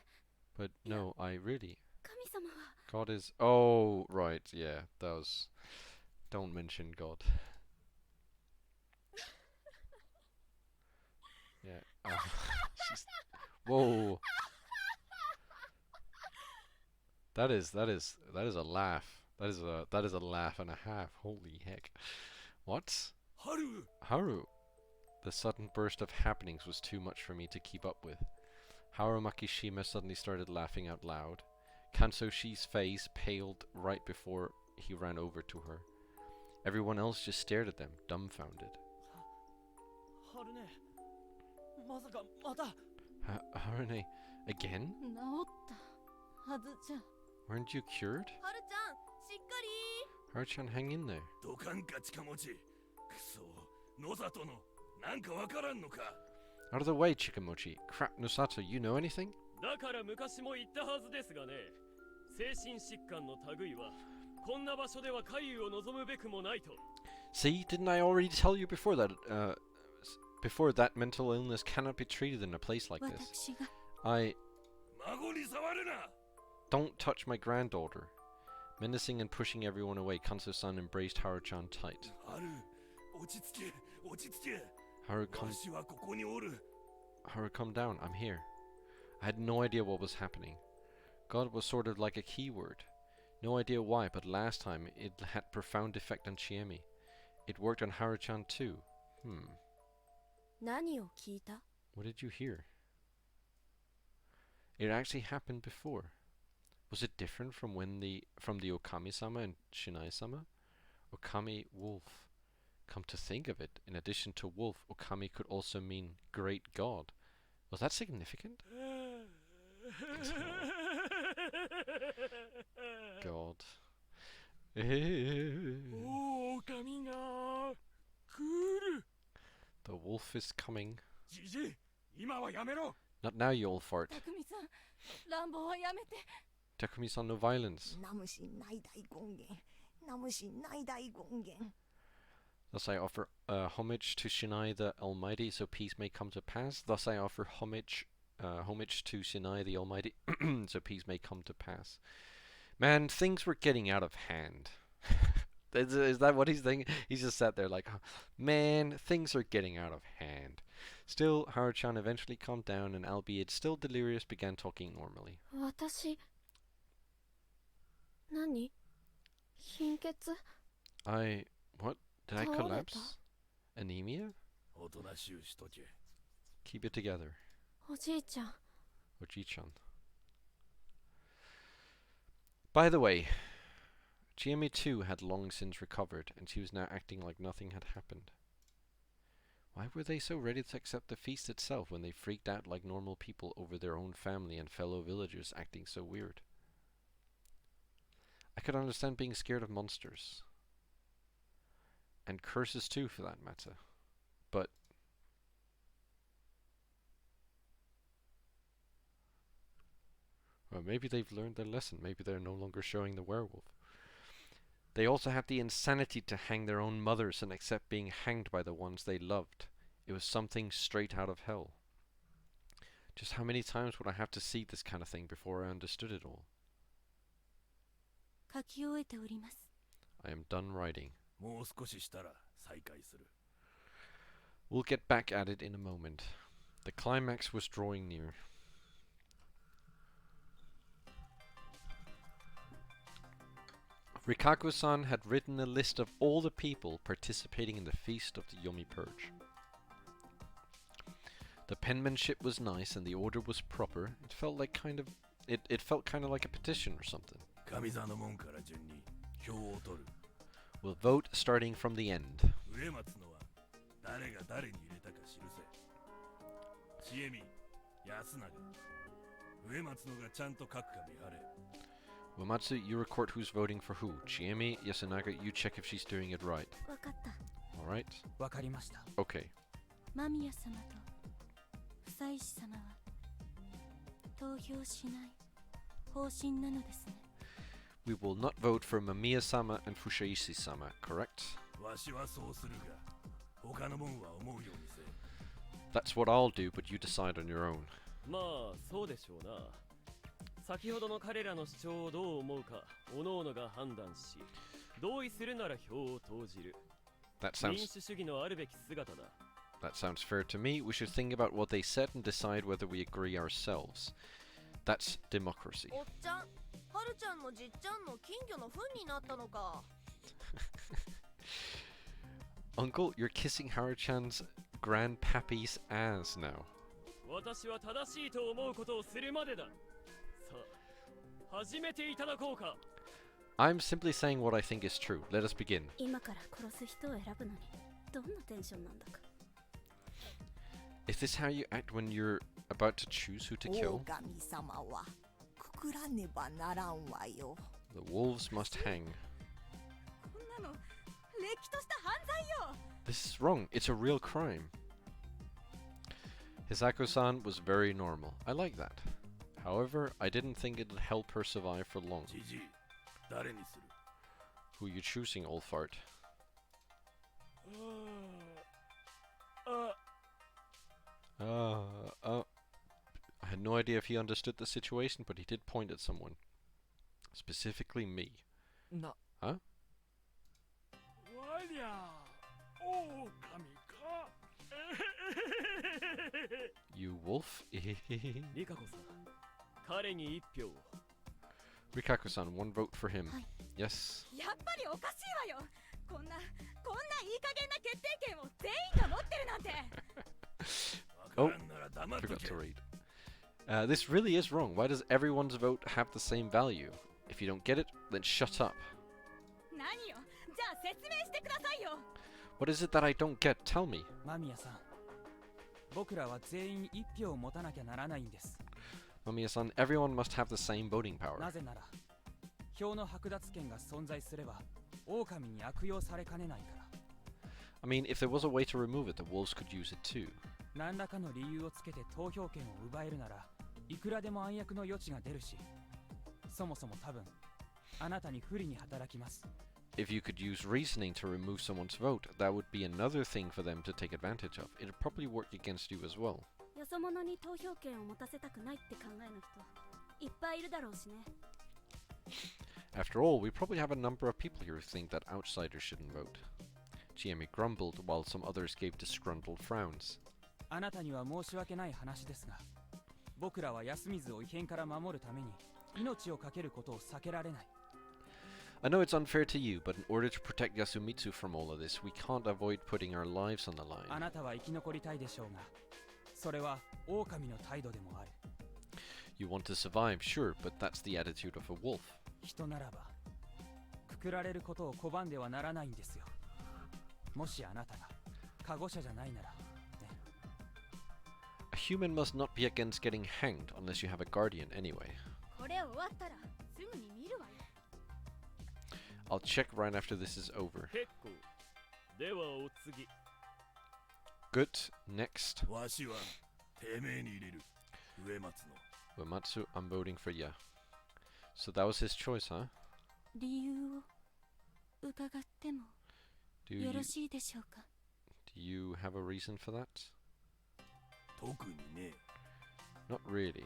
But no, I really... 神様は God is... Oh, right, yeah, that was... Don't mention God. Yeah. She's... Whoa. That is a laugh. That is a laugh and a half. Holy heck. What? ハル Haru. The sudden burst of happenings was too much for me to keep up with. Haru Makishima suddenly started laughing out loud. Kansoshi's face paled right before he ran over to her. Everyone else just stared at them, dumbfounded. はるね。まさかまた。 Harune, again? 治ったはずじゃ Weren't you cured? はるちゃんしっかり Haru-chan, hang in there. ドカンか近持ち。くそ、野里のなんかわからんのか。 Out of the way, Chikamochi. Crap, Nosato, you know anything? だから昔も言ったはずですがね、精神疾患の類はこんな場所では回遊を望むべくもないと。 See, didn't I already tell you before that, that mental illness cannot be treated in a place like this? 私が I... 孫に触るな。 Don't touch my granddaughter. Menacing and pushing everyone away, Kanso-san embraced Haru-chan tight. ハル、落ち着け、落ち着け。 Haru, わしはここにおる。 Haru, calm down. I'm here. I had no idea what was happening. God was sort of like a keyword. No idea why, but last time it had profound effect on Chiemi. It worked on Haru-chan too. 何を聞いた What did you hear? It actually happened before. Was it different from the Okami-sama and Shinai-sama? Okami wolf. Come to think of it, in addition to wolf, Okami could also mean great god. Was that significant? God. 狼が来る。 The wolf is coming. じじい、今はやめろ。 Not now, you old fart. 匠さん乱暴はやめて Takumi-san, no violence. ナムシ内大権現ナムシ内大権現 Thus I offer homage to Shinai the Almighty, so peace may come to pass. Thus I offer homage to Shinai the Almighty, so peace may come to pass. Man, things were getting out of hand. Is that what he's thinking? He's just sat there like, man, things are getting out of hand. Still, Haru-chan eventually calmed down and, albeit still delirious, began talking normally. 私何貧血 What? Did I 倒れた collapse? Anemia? おとなしゅうしとけ。 Keep it together. おじいちゃん Oji-chan. By the way, Chiemi too had long since recovered, and she was now acting like nothing had happened. Why were they so ready to accept the feast itself when they freaked out like normal people over their own family and fellow villagers acting so weird? I could understand being scared of monsters. And curses too, for that matter. But well, maybe they've learned their lesson. Maybe they're no longer showing the werewolf. They also had the insanity to hang their own mothers and accept being hanged by the ones they loved. It was something straight out of hell. Just how many times would I have to see this kind of thing before I understood it all? 書き終えております。 I am done writing. もう少ししたら再開する。 We'll get back at it in a moment. The climax was drawing near. Rikaku-san had written a list of all the people participating in the Feast of the Yomi Purge. The penmanship was nice and the order was proper. It felt like it felt kind of like a petition or something. 神座の門から順に票を取る。 We'll vote starting from the end. 上松のは誰が誰に入れたか知るせ。ちえみ、安永。上松のがちゃんと書くか見張れ。 Wamatsu, you record who's voting for who. Chiemi, Yasunaga, you check if she's doing it right. わかった。 Alright? わかりました。 Okay. 間宮様と夫妻子様は投票しない方針なのですね。 We will not vote for Mamiya-sama and Fushaishi-sama, correct? わしはそうするが、他の門は思うようにせ。 That's what I'll do, but you decide on your own. まあそうでしょうな。先ほどの彼らの主張をどう思うか各々が判断し、同意するなら票を投じる。 That 民 sounds 主主義のあるべき姿だ。 that sounds fair to me. We should think about what they said and decide whether we agree ourselves. That's democracy. おっちゃん、はるちゃんのじっちゃんの金魚の糞になったのか。 Uncle, you're kissing Haru-chan's grandpappy's ass now. 私は正しいと思うことをするまでだ。さあ、始めていただこうか。 I'm simply saying what I think is true. Let us begin. 今から殺す人を選ぶのにどんなテンションなんだか。 Is this how you act when you're about to choose who to kill? 狼様はくくらねばならんわよ。 The wolves must hang. こんなのれっきとした犯罪よ。 This is wrong. It's a real crime. Hisako-san was very normal. I like that. However, I didn't think it'd help her survive for long. じじい、誰にする？ Who you choosing, old fart? I had no idea if he understood the situation, but he did point at someone. Specifically me. な、 Huh? わりゃ、狼か。 You wolf? リカコさん、彼に一票を。 Rikaku-san, one vote for him. Hi. Yes. やっぱりおかしいわよ。こんないい加減な決定権を全員が持ってるなんて。 Oh, わからんなら黙っと forgot け。 to read. This really is wrong. Why does everyone's vote have the same value? If you don't get it, then shut up. 何よ。じゃあ説明してくださいよ。 What is it that I don't get? Tell me. 間宮さん、僕らは全員一票を持たなきゃならないんです。 Mamiya-san, everyone must have the same voting power. なぜなら、票の剥奪権が存在すれば、狼に悪用されかねないから。 I mean, if there was a way to remove it, the wolves could use it too. 何らかの理由をつけて投票権を奪えるなら、いくらでも暗躍の余地が出るし、そもそも多分、あなたに不利に働きます。 If you could use reasoning to remove someone's vote, that would be another thing for them to take advantage of. It'd probably work against you as well. よそ者に投票権を持たせたくないって考えの人いっぱいいるだろうしね。 After all, we probably have a number of people here who think that outsiders shouldn't vote. Chiemi grumbled while some others gave disgruntled frowns. あなたには申し訳ない話ですが、僕らは安水を異変から守るために命を懸けることを避けられない。 I know it's unfair to you, but in order to protect Yasumitsu from all of this, we can't avoid putting our lives on the あ line. なたは生き残りたいでしょうが、それは狼の態度でもある。 You want to survive, sure, but that's the attitude of a wolf. 人ならば、くくられることを拒んではならないんですよ。もしあなたが加護者じゃないなら、ね。 A human must not be against getting hanged unless you have a guardian anyway. これ終わったらすぐに見るわよ。 I'll check right after this is over. 結構。ではお次。 Good. Next. わしはてめえに入れる。上松の。 Uematsu, I'm voting for ya. So that was his choice, huh? 理由を伺っても Do よ you, ろしいでしょうか。 do you have a reason for that? 特にね。 Not really.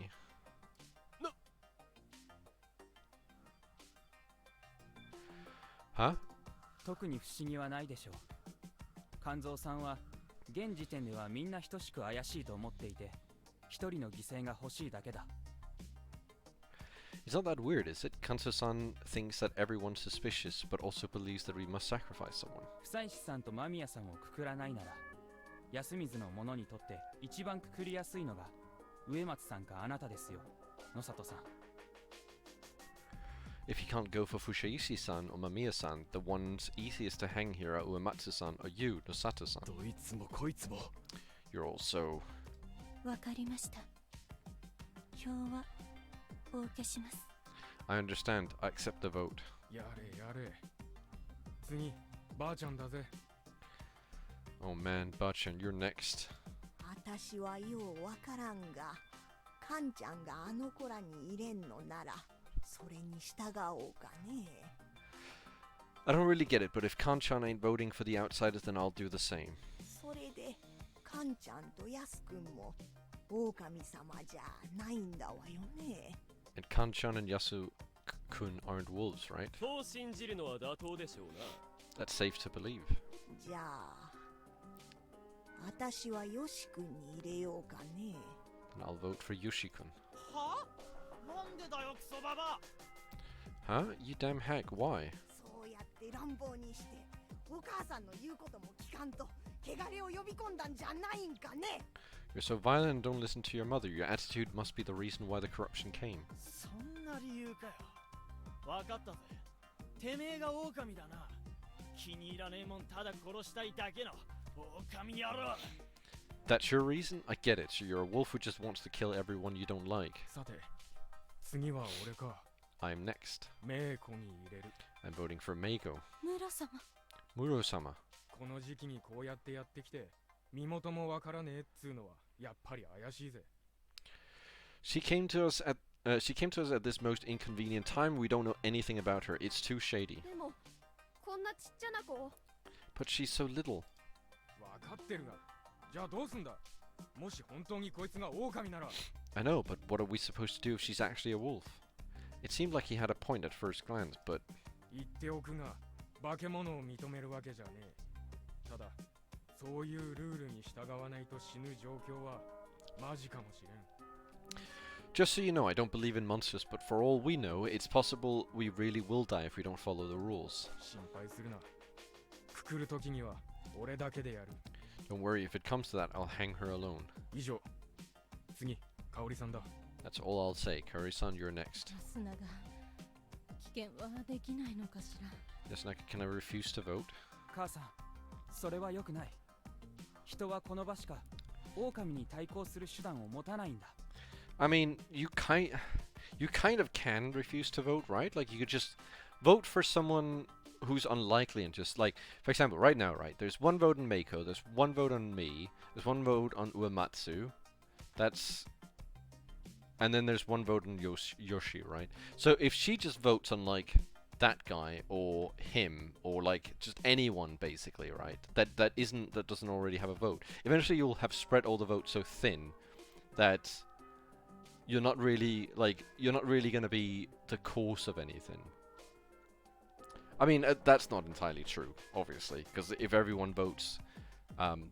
Huh? 特に不思議はないでしょう。肝臓さんは現時点ではみんな等しく怪しいと思っていて、一人の犠牲が欲しいだけだ。 It's not that weird, is it? Kanto-san thinks that everyone's suspicious, but also believes that we must sacrifice someone. 久石さんと間宮さんをくくらないなら、安水の者にとって一番くくりやすいのが上松さんかあなたですよ、野里さん。 If you can't go for Fushaishi-san or Mamiya-san, the ones easiest to hang here are Uematsu-san or you, Nosato-san. どいつもこいつも。 You're also... わかりました。票はお受けします。 I understand. I accept the vote. やれやれ。次、ばあちゃんだぜ。 Oh man, Bachan, you're next. 私はようわからんが、カンちゃんがあの子らに入れんのなら、それに従おうかね。 I don't really get it, but if Kanchan ain't voting for the outsiders, then I'll do the same. それで、カンちゃんとヤスくんも、狼様じゃないんだわよね。 And Kanchan and Yasu-kun aren't wolves, right? そう信じるのは妥当でしょうな。 That's safe to believe. じゃあ、私はヨシくんに入れようかね。 And I'll vote for Yoshi-kun. はなんでだよクソババ。 Huh? You damn hack, why? そうやって乱暴にして、お母さんの言うことも聞かんと、汚れを呼び込んだんじゃないんかね。 You're so violent and don't listen to your mother. Your attitude must be the reason why the corruption came. そんな理由かよ。わかったぜ。てめえが狼だな。気に入らねえもんただ殺したいだけの狼野郎。 That's your reason? I get it. So you're a wolf who just wants to kill everyone you don't like. さて、次は俺か。 I'm next. メイコに入れる。 I'm voting for Meiko. 村様。 Muro-sama. この時期にこうやってやってきて、身元もわからねえっつうのはやっぱり怪しいぜ。 She came to us at this most inconvenient time. We don't know anything about her. It's too shady. でもこんなちっちゃな子を。 But she's so little. わかってるが。じゃあどうすんだ。もし本当にこいつが狼なら。 I know, but what are we supposed to do if she's actually a wolf? It seemed like he had a point at first glance, but 言っておくが、化け物を認めるわけじゃねえ。ただ、そういうルールに従わないと死ぬ状況はマジかもしれん。 just so you know, I don't believe in monsters, but for all we know, it's possible we really will die if we don't follow the rules. 心配するな。くくるときには俺だけでやる。 Don't worry, if it comes to that, I'll hang her alone. 以上。次、香織さんだ。 That's all I'll say. Curry-san, you're next. 安永、危険はできないのかしら。 Yasunaka, can I refuse to vote? 母さん、それは良くない。人はこの場しか狼に対抗する手段を持たないんだ。 I mean, you kind of can refuse to vote, right? Like, you could just vote for someone who's unlikely and just, like, for example, right now, right, there's one vote on Meiko, there's one vote on me, there's one vote on Uematsu, that's... and then there's one vote on Yoshi, right? So if she just votes on, like, that guy, or him, or, like, just anyone, basically, right, that doesn't already have a vote, eventually you'll have spread all the votes so thin that... you're not really gonna be the cause of anything. I mean, that's not entirely true, obviously, because if everyone votes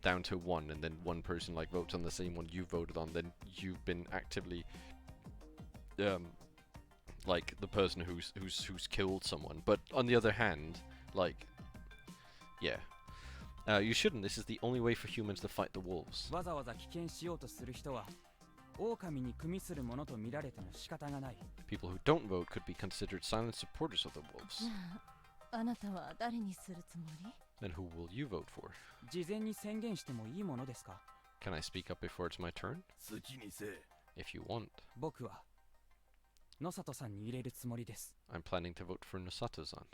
down to one, and then one person like votes on the same one you voted on, then you've been actively like the person who's killed someone. But on the other hand, like, yeah, you shouldn't. This is the only way for humans to fight the wolves. わざわざ危険しようとする人は狼に組みするものと見られても仕方がない。 People who don't vote could be considered silent supporters of the wolves. じゃあ、あなたは誰にするつもり？ Then who will you vote for? 事前に宣言してもいいものですか？ Can I speak up before it's my turn? 好きにせえ。 If you want. 僕は野里さんに入れるつもりです。 I'm planning to vote for Nosato-san.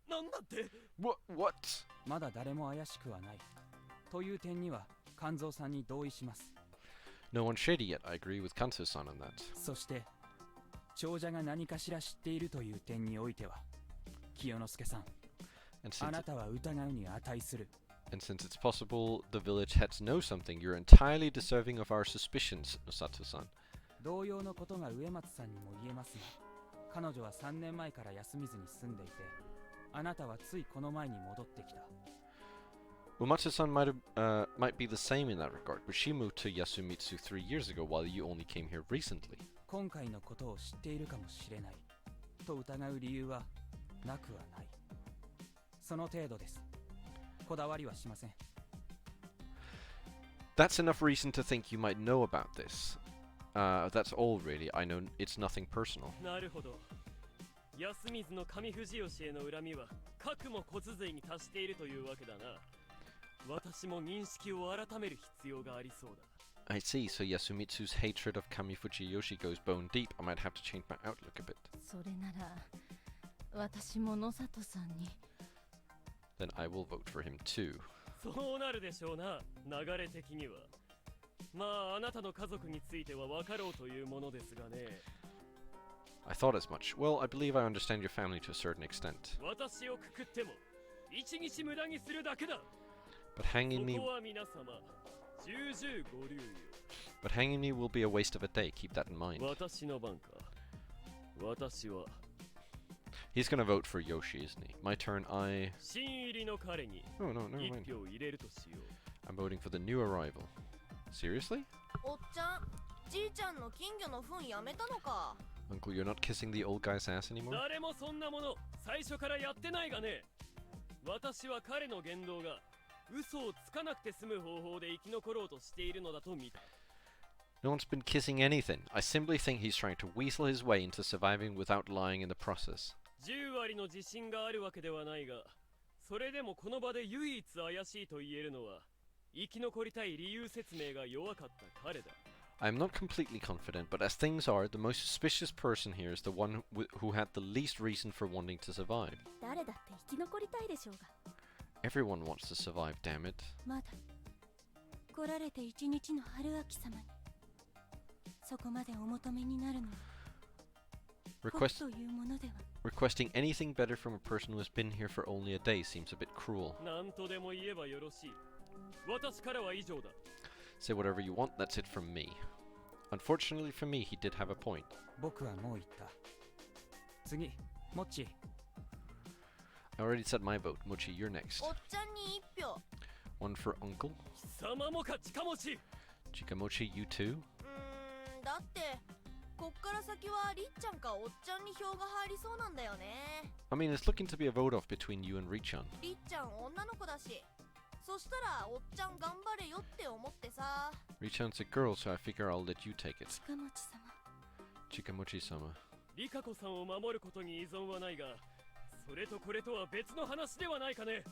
なんだって。 What? まだ誰も怪しくはないという点には肝臓さんに同意します。 No one's shady yet. I agree with Kanto-san on that. そして長者が何かしら知っているという点においては清之助さん And あ since, なたは疑うに値する。 and since it's possible the village heads know something, you're entirely deserving of our suspicions, Nosato-san. 同様のことが上松さんにも言えますが、彼女は3年前から休みずに住んでいて、あなたはついこの前に戻ってきた。 Umatsu-san might be the same in that regard, but she moved to Yasumitsu 3 years ago while you only came here recently. 今回のことを知っているかもしれないと疑う理由はなくはない。その程度です。こだわりはしません。 That's enough reason to think you might know about this. That's all really. I know it's nothing personal. なるほど。安水の上藤吉への恨みは核も骨髄に達しているというわけだな。私も認識を改める必要がありそうだ。 I see, so Yasumitsu's hatred of Kamifuji Yoshi goes bone deep. I might have to change my outlook a bit. それなら私も野里さんに。 Then I will vote for him too. そうなるでしょうな、流れ的には。まあ、あなたの家族については分かろうというものですがね。 I thought as much. Well, I believe I understand your family to a certain extent. 私をくくっても一日無駄にするだけだ。 But hanging そ me こは皆様、重々ご留意 but hanging me will be a waste of a day. Keep that in mind. を。私の番か。私は He's gonna vote for Yoshi, isn't he? My turn, I... 新入りの彼に Oh, no, never 一 mind. 票入れるとしよう。 I'm voting for the new arrival. Seriously? おっちゃん、じいちゃんの金魚の糞やめたのか。 Uncle, you're not kissing the old guy's ass anymore? 誰もそんなもの最初からやってないがね。私は彼の言動が嘘をつかなくて済む方法で生き残ろうとしているのだと見た。 No one's been kissing anything. I simply think he's trying to weasel his way into surviving without lying in the process. 10割の自信があるわけではないが、それでもこの場で唯一怪しいと言えるのは生き残りたい理由説明が弱かった彼だ。 I'm not completely confident, but as things are, the most suspicious person here is the one who had the least reason for wanting to survive. 誰だって生き残りたいでしょうが。 Everyone wants to survive, damn it. まだ来られて一日の春秋様にそこまでお求めになるのは僕というものでは。 Requesting anything better from a person who has been here for only a day seems a bit cruel. 何とでも言えばよろしい。私からは以上だ。 Say whatever you want, that's it from me. Unfortunately for me, he did have a point. 僕はもう言った。次、モッチー。 I already said my vote. Mochi, you're next. おっちゃんに一票。 One for Uncle. 貴様もか近持ち。 Chikamochi, you too? だってこっから先はりっちゃんかおっちゃんに票が入りそうなんだよね。 I mean, it's looking to be a vote-off between you and Richan. りっちゃん女の子だし、そしたらおっちゃん頑張れよって思ってさ。 Richan's a girl, so I figure I'll let you take it. 近持様。 Chikamochi-sama. リカ子さんを守ることに依存はないが、それとこれとは別の話ではないかね。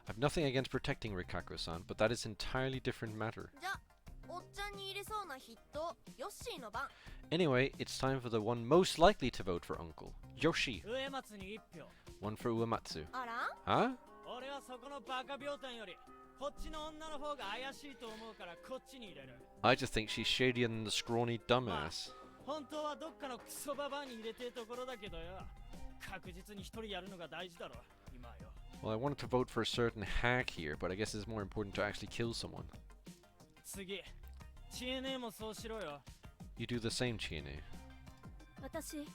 I've nothing against protecting Rikako-san, but that is an entirely different matter. じゃ、おっちゃんに入れそうな筆頭、ヨッシーの番。 Anyway, it's time for the one most likely to vote for Uncle, Yoshi. 上松に一票。 One for Uematsu. あら Huh? 俺はそこのバカ病態よりこっちの女の方が怪しいと思うからこっちに入れる。 I just think she's shadier than the scrawny dumbass. 本当はどっかのクソババアに入れてるところだけどよ。確実に一人やるのが大事だろ今よ。 Well, I wanted to vote for a certain hack here, but I guess it's more important to actually kill someone. 次、チエネもそうしろよ。 You do the same, Chiene. 私、よ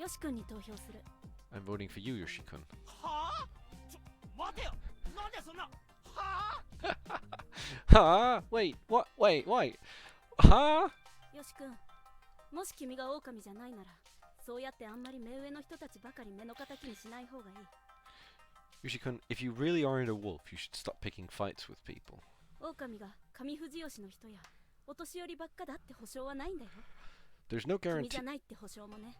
し君に投票する。 I'm voting for you, Yoshi-kun. はあ？待てよ。なんでそんな。はあ？ Huh? Wait, what? Wait. Huh? よし君、もし君が狼じゃないなら、そうやってあんまり目上の人たちばかり目の敵にしない方がいい。 Yoshi-kun, if you really aren't a wolf, you should stop picking fights with people. 狼が上藤吉の人やお年寄りばっかだって保証はないんだよ。 There's no 君じ guarantee. ゃないって保証もね。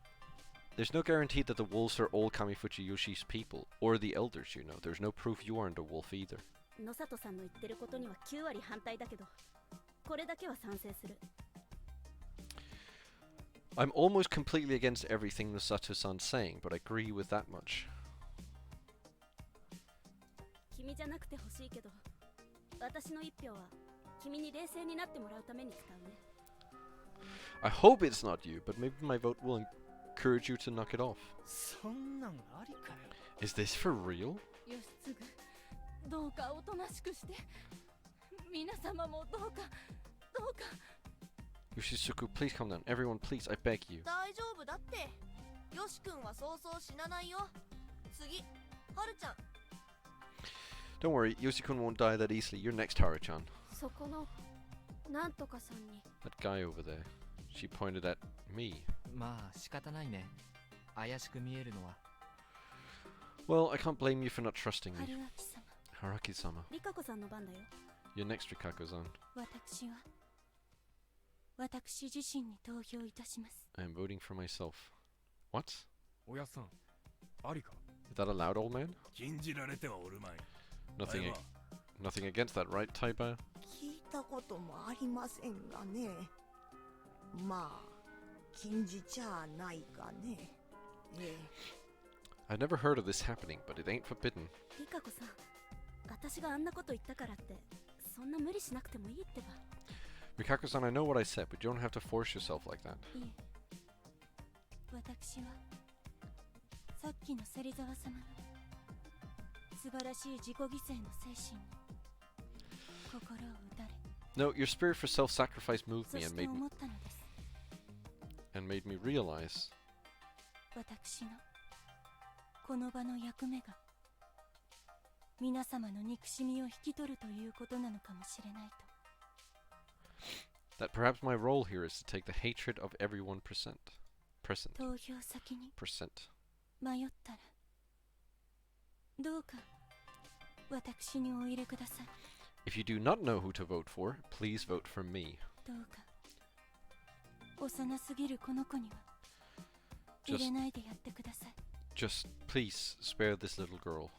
There's no guarantee that the wolves are all Kamifuji Yoshi's people, or the elders, you know. There's no proof you aren't a wolf either. 野里さんの言ってることには9割反対だけど、これだけは賛成する。 I'm almost completely against everything Nosato-san's saying, but I agree with that much. 君じゃなくてほしいけど、私の一票は君に冷静になってもらうために使うね。 I hope it's not you, but maybe my vote will encourage you to knock it off. そんなんありかよ。 Is this for real? よしつぐ、どうかおとなしくして。皆様もどうか、どうか。 Yoshisuku, please calm down. Everyone, please, I beg you. 大丈夫だって。よし君はそうそう死なないよ。次、はるちゃん。 Don't worry, Yoshi-kun won't die that easily. You're next, Haru-chan. そこのなんとかさんに。 That guy over there. She pointed at me. まあ仕方ないね。怪しく見えるのは。 Well, I can't blame you for not trusting 春 me. 秋様。 Haraki-sama. リカ子さんの番だよ。 You're next, Rikako-san. 私自身に投票いたします。 I am voting for myself. What? おやっさん、ありか。 Is that allowed, old man? 禁じられてはおるまい。 Nothing, 台湾 nothing against that, right, Taiba? 聞いたこともありませんがね。まあ禁じちゃないかね。ええ。 I've never heard of this happening, but it ain't forbidden. リカ子さん、私があんなこと言ったからってそんな無理しなくてもいいってば。 Rikako-san, I know what I said, but you don't have to force yourself like that. いえ、私はさっきの芹沢様の素晴らしい自己犠牲の精神に心を打たれ、 No, your spirit for self-sacrifice moved そ me して思ったのです。 and made me realize 私のこの場の役目が皆様の憎しみを引き取るということなのかもしれないと。 that perhaps my role here is to take the hatred of everyone present. 投票先に Percent. 迷ったらどうか私にお入れください。 If you do not know who to vote for, please vote for me. どうか幼すぎるこの子には入れないでやってください。 Just please spare this little girl.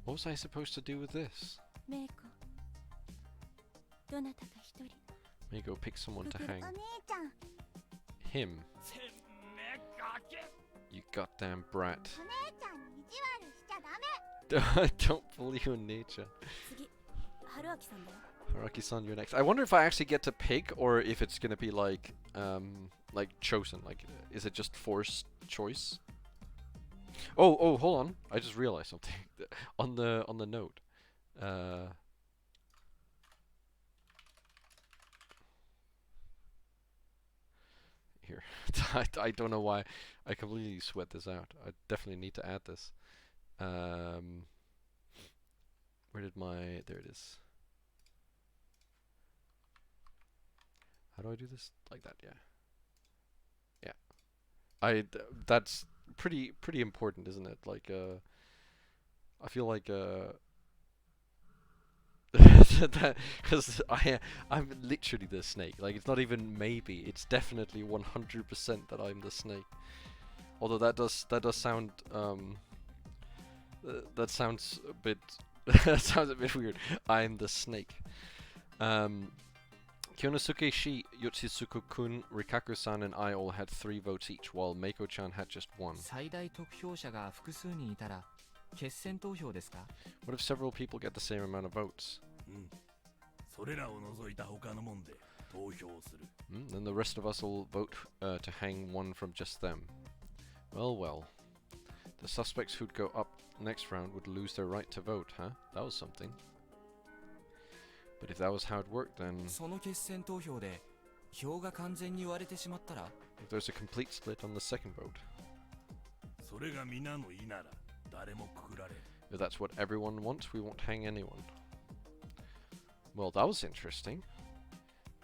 What was I supposed to do with this? メイコ、どなたか一人。 May go pick someone to お hang. 姉ちゃん、 Him. てめかけ。 You goddamn brat. お姉ちゃんに意地悪しちゃダメ。 Don't bully your nature. 次、春秋さんだよ。 Haraki-san, you're next. I wonder if I actually get to pick or if it's gonna be like chosen. Like, is it just forced choice? Oh, hold on. I just realized something on the note. Here, I don't know why I completely sweat this out. I definitely need to add this. Where did my... There it is. How do I do this? Like that, yeah. Yeah. That's pretty important, isn't it? Like, I feel like, because I'm literally the snake. Like, it's not even maybe, it's definitely 100% that I'm the snake. Although that does sound, that sounds a bit, that sounds a bit weird. I'm the snake. Kyonosuke Shi, Yoshisuku-kun, Rikaku-san and I all had 3 votes each, while Meiko-chan had just 1. 最大得票者が複数人いたら決選投票ですか？ What if several people get the same amount of votes? うんそれらを除いた他のもんで投票する Then the rest of us will vote to hang one from just them. Well. The suspects who'd go up next round would lose their right to vote, huh? That was something. But if that was how it worked, then その決選投票で票が完全に割れてしまったら if there's a complete split on the second vote, それが皆の意なら誰もくくられ if that's what everyone wants, we won't hang anyone. Well, that was interesting.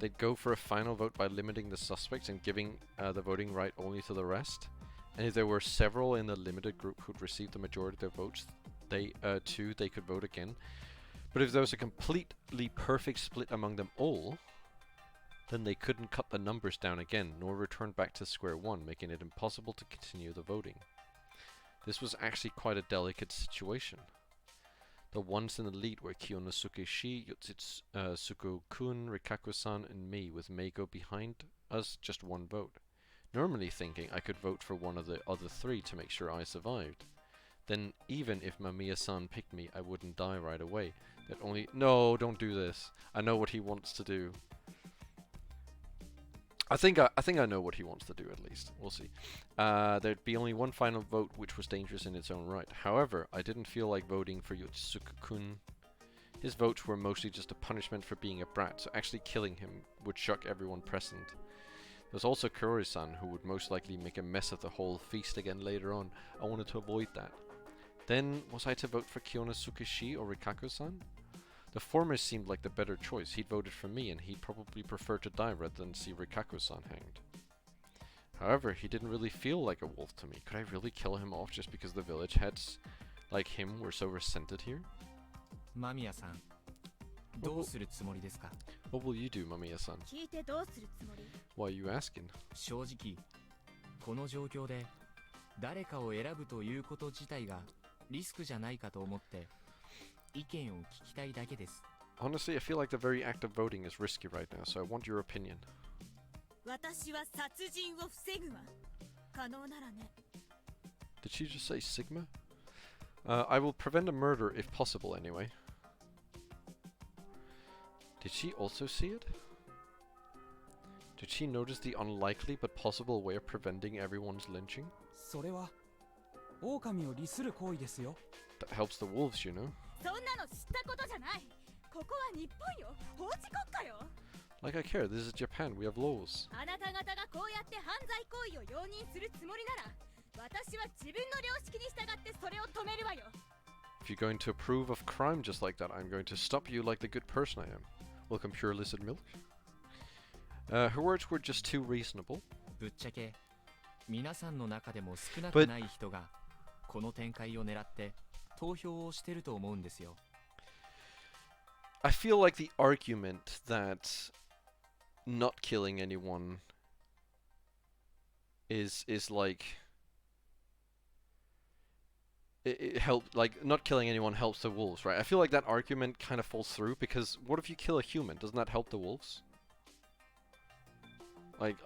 They'd go for a final vote by limiting the suspects and giving the voting right only to the rest. And if there were several in the limited group who'd received the majority of their votes, they could vote again. But if there was a completely perfect split among them all, then they couldn't cut the numbers down again, nor return back to square one, making it impossible to continue the voting. This was actually quite a delicate situation. The ones in the lead were Kyonosuke Shi, Yoshitsuku-kun, Rikaku-san, and me, with Meiko behind us, just 1 vote. Normally thinking I could vote for one of the other 3 to make sure I survived. then even if Mamiya-san picked me, I wouldn't die right away. That only— No, don't do this. I know what he wants to do. I think I know what he wants to do, at least. We'll see. There'd be only one final vote, which was dangerous in its own right. However, I didn't feel like voting for Yotsuka-kun. His votes were mostly just a punishment for being a brat, so actually killing him would shock everyone present. There's also Kuroi-san, who would most likely make a mess of the whole feast again later on. I wanted to avoid that. Then, was I to vote for Kiona Tsukishi or Rikako-san? The former seemed like the better choice. He'd voted for me, and he'd probably prefer to die rather than see Rikako-san hanged. However, he didn't really feel like a wolf to me. Could I really kill him off just because the village heads like him were so resented here? Mamiya-san, どうするつもりですか? What will you do, Mamiya-san? 聞いてどうするつもり? Why are you asking? 正直、この状況で誰かを選ぶということ自体がリスクじゃないかと思って意見を聞きたいだけです。 Honestly, I feel like the very act of voting is risky right now, so I want your opinion. 私は殺人を防ぐわ。可能ならね。 Did she just say Sigma? I will prevent a murder if possible anyway. Did she also see it? Did she notice the unlikely but possible way of preventing everyone's lynching? それは狼を利する行為ですよ。 That helps the wolves, you know. そんなの知ったことじゃない。ここは日本よ。法治国家よ。 Like I care, this is Japan, we have laws. あなた方がこうやって犯罪行為を容認するつもりなら、私は自分の良識に従ってそれを止めるわよ。 If you're going to approve of crime just like that, I'm going to stop you like the good person I am. Welcome, pure illicit milk. Her words were just too reasonable. ぶっちゃけ皆さんの中でも少なくない人がこの展開を狙って投票をしてると思うんですよ。 I feel like the argument that not killing anyone is like it helped, like not killing anyone helps the wolves, right? I feel like that argument kind of falls through because what if you kill a human? Doesn't that help the wolves? Like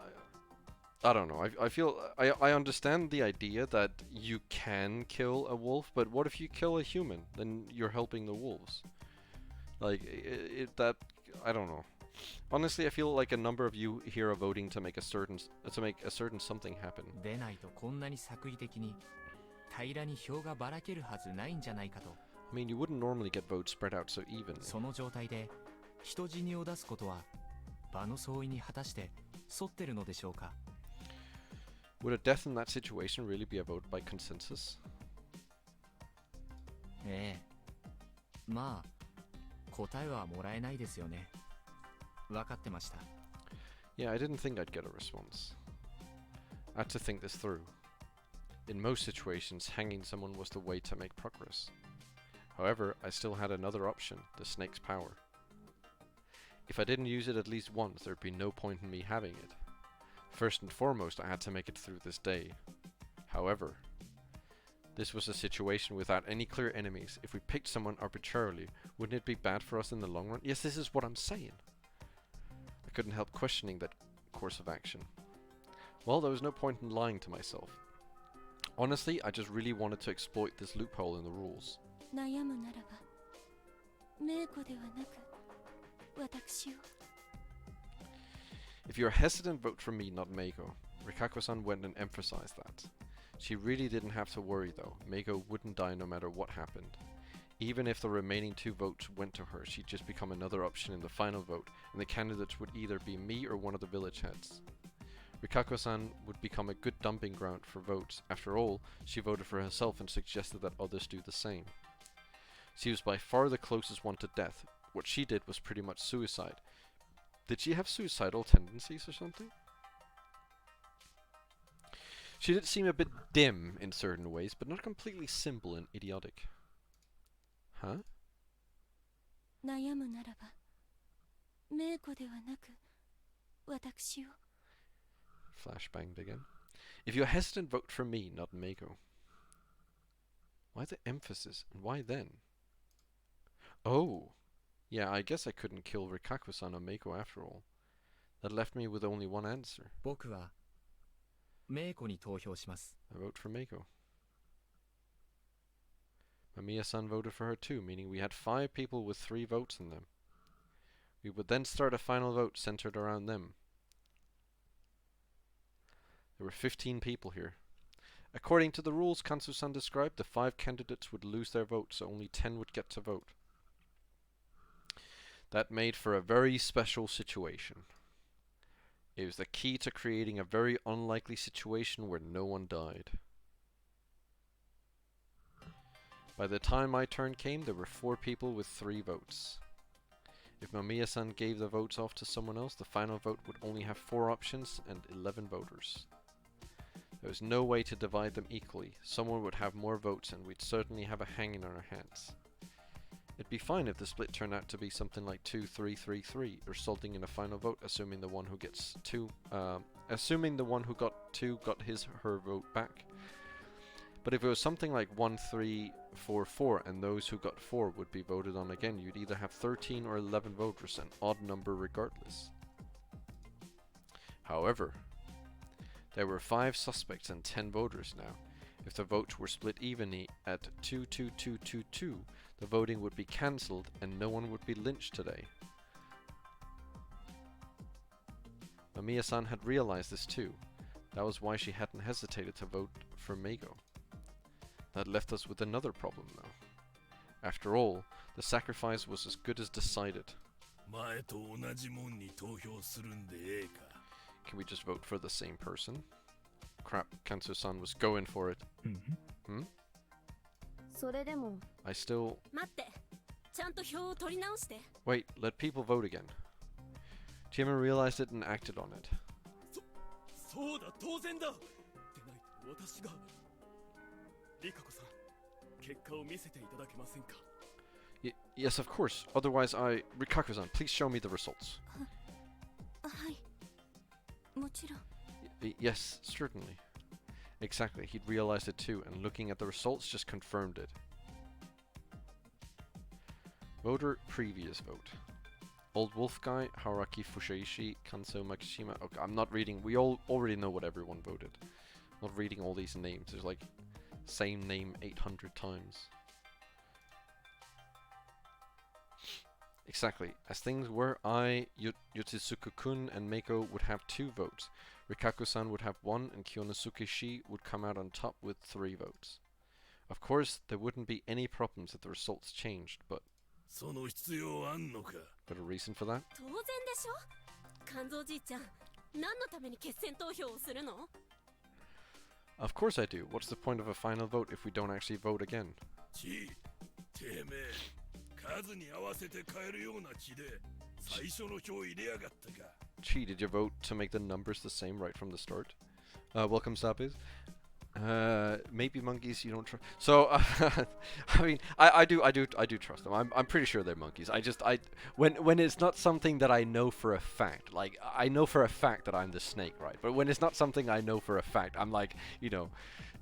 I don't know. I feel I understand the idea that you can kill a wolf, but what if you kill a human? Then you're helping the wolves. Like that I don't know. Honestly, I feel like a number of you here are voting to make a certain something happen. でないとこんなに作為的に平らに票がばらけるはずないんじゃないかと。 I mean, you wouldn't normally get votes spread out so evenly. その状態で人死にを出すことは場の相違に果たして沿ってるのでしょうか。 Would a death in that situation really be a vote by consensus? ええ。まあ答えはもらえないですよね。分かってました。 Yeah, I didn't think I'd get a response. I had to think this through. In most situations, hanging someone was the way to make progress. However, I still had another option, the snake's power. If I didn't use it at least once, there'd be no point in me having it. First and foremost, I had to make it through this day. However, this was a situation without any clear enemies. If we picked someone arbitrarily, wouldn't it be bad for us in the long run? Yes, this is what I'm saying. I couldn't help questioning that course of action. Well, there was no point in lying to myself. Honestly, I just really wanted to exploit this loophole in the rules. 悩むならば、メイコではなく、私を。 If you're hesitant, vote for me, not Meiko. Rikako-san went and emphasized that. She really didn't have to worry though. Meiko wouldn't die no matter what happened. Even if the remaining 2 votes went to her, she'd just become another option in the final vote, and the candidates would either be me or one of the village heads. Rikako-san would become a good dumping ground for votes. After all, she voted for herself and suggested that others do the same. She was by far the closest one to death. What she did was pretty much suicide. Did she have suicidal tendencies or something? She did seem a bit dim in certain ways, but not completely simple and idiotic. Huh? 悩むならば、メイコではなく、私を。 Flashbanged again. If you're hesitant, vote for me, not Meiko. Why the emphasis, and why then? Oh! Yeah, I guess I couldn't kill Rikako-san or Meiko after all. That left me with only one answer. 僕はメイコに投票します。 I vote for Meiko. Mamiya-san voted for her too, meaning we had 5 people with 3 votes in them. We would then start a final vote centered around them. There were 15 people here. According to the rules Kansu-san described, the 5 candidates would lose their vote, so only 10 would get to vote. That made for a very special situation. It was the key to creating a very unlikely situation where no one died. By the time my turn came, there were 4 people with 3 votes. If Mamiya-san gave the votes off to someone else, the final vote would only have 4 options and 11 voters. There was no way to divide them equally. Someone would have more votes and we'd certainly have a hanging on our hands. It'd be fine if the split turned out to be something like 2-3-3-3, resulting in a final vote, assuming the one who gets 2, assuming the one who got 2 got his or her vote back. But if it was something like 1-3-4-4 and those who got 4 would be voted on again, you'd either have 13 or 11 voters, an odd number regardless. However, there were 5 suspects and 10 voters now. If the votes were split evenly at 2-2-2-2-2, the voting would be cancelled and no one would be lynched today. Mamiya-san had realized this too. That was why she hadn't hesitated to vote for Meigo. That left us with another problem though. After all, the sacrifice was as good as decided. Can we just vote for the same person? Crap, Kansu-san was going for it. Hmm? それでも I still... 待って、ちゃんと票を取り直して。 Wait, let people vote again. Chiyama realized it and acted on it. そうだ、当然だ。でないと私が。リカコさん、結果を見せていただけませんか。Yes, of course. Otherwise I... Rikaku-san, please show me the results. はい、もちろん。Yes, certainly. Exactly, he'd realized it too, and looking at the results just confirmed it. Voter previous vote. Old Wolf Guy, Haraki Fushaishi, Kanso Makishima. Okay, I'm not reading. We all already know what everyone voted. I'm not reading all these names. There's like same name 800 times. Exactly. As things were, I, Yotsusuku-kun, and Meiko would have 2 votes. Rikaku-san would have 1, and Kyonosuke-shi would come out on top with 3 votes. Of course, there wouldn't be any problems if the results changed, but... Got a reason for that? 当然でしょ。肝臓じいちゃん、何のために決選投票をするの？ Of course I do. What's the point of a final vote if we don't actually vote again? Chi, did you vote to make the numbers the same right from the start? Welcome, Sapiz. Maybe monkeys you don't trust. So, I mean, I do trust them. I'm pretty sure they're monkeys. When it's not something that I know for a fact, like I know for a fact that I'm the snake, right? But when it's not something I know for a fact, I'm like, you know,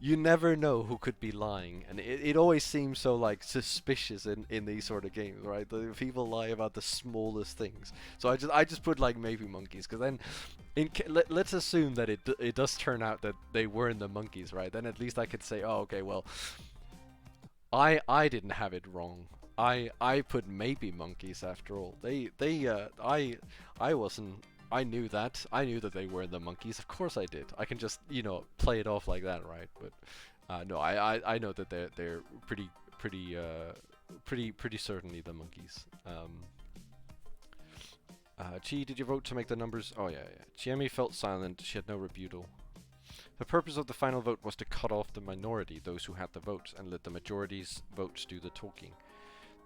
you never know who could be lying, and it always seems so like suspicious in these sort of games, right? The people lie about the smallest things. So I just put like maybe monkeys, because then. Let's assume that it does turn out that they weren't the monkeys, right? Then at least I could say, oh, okay, well, I didn't have it wrong. I put maybe monkeys after all. I wasn't. I knew that. I knew that they were the monkeys. Of course I did. I can just play it off like that, right? But no, I know that they're pretty certainly the monkeys. Chi, did you vote to make the numbers? Oh yeah. Chiemi felt silent. She had no rebuttal. The purpose of the final vote was to cut off the minority, those who had the votes, and let the majority's votes do the talking.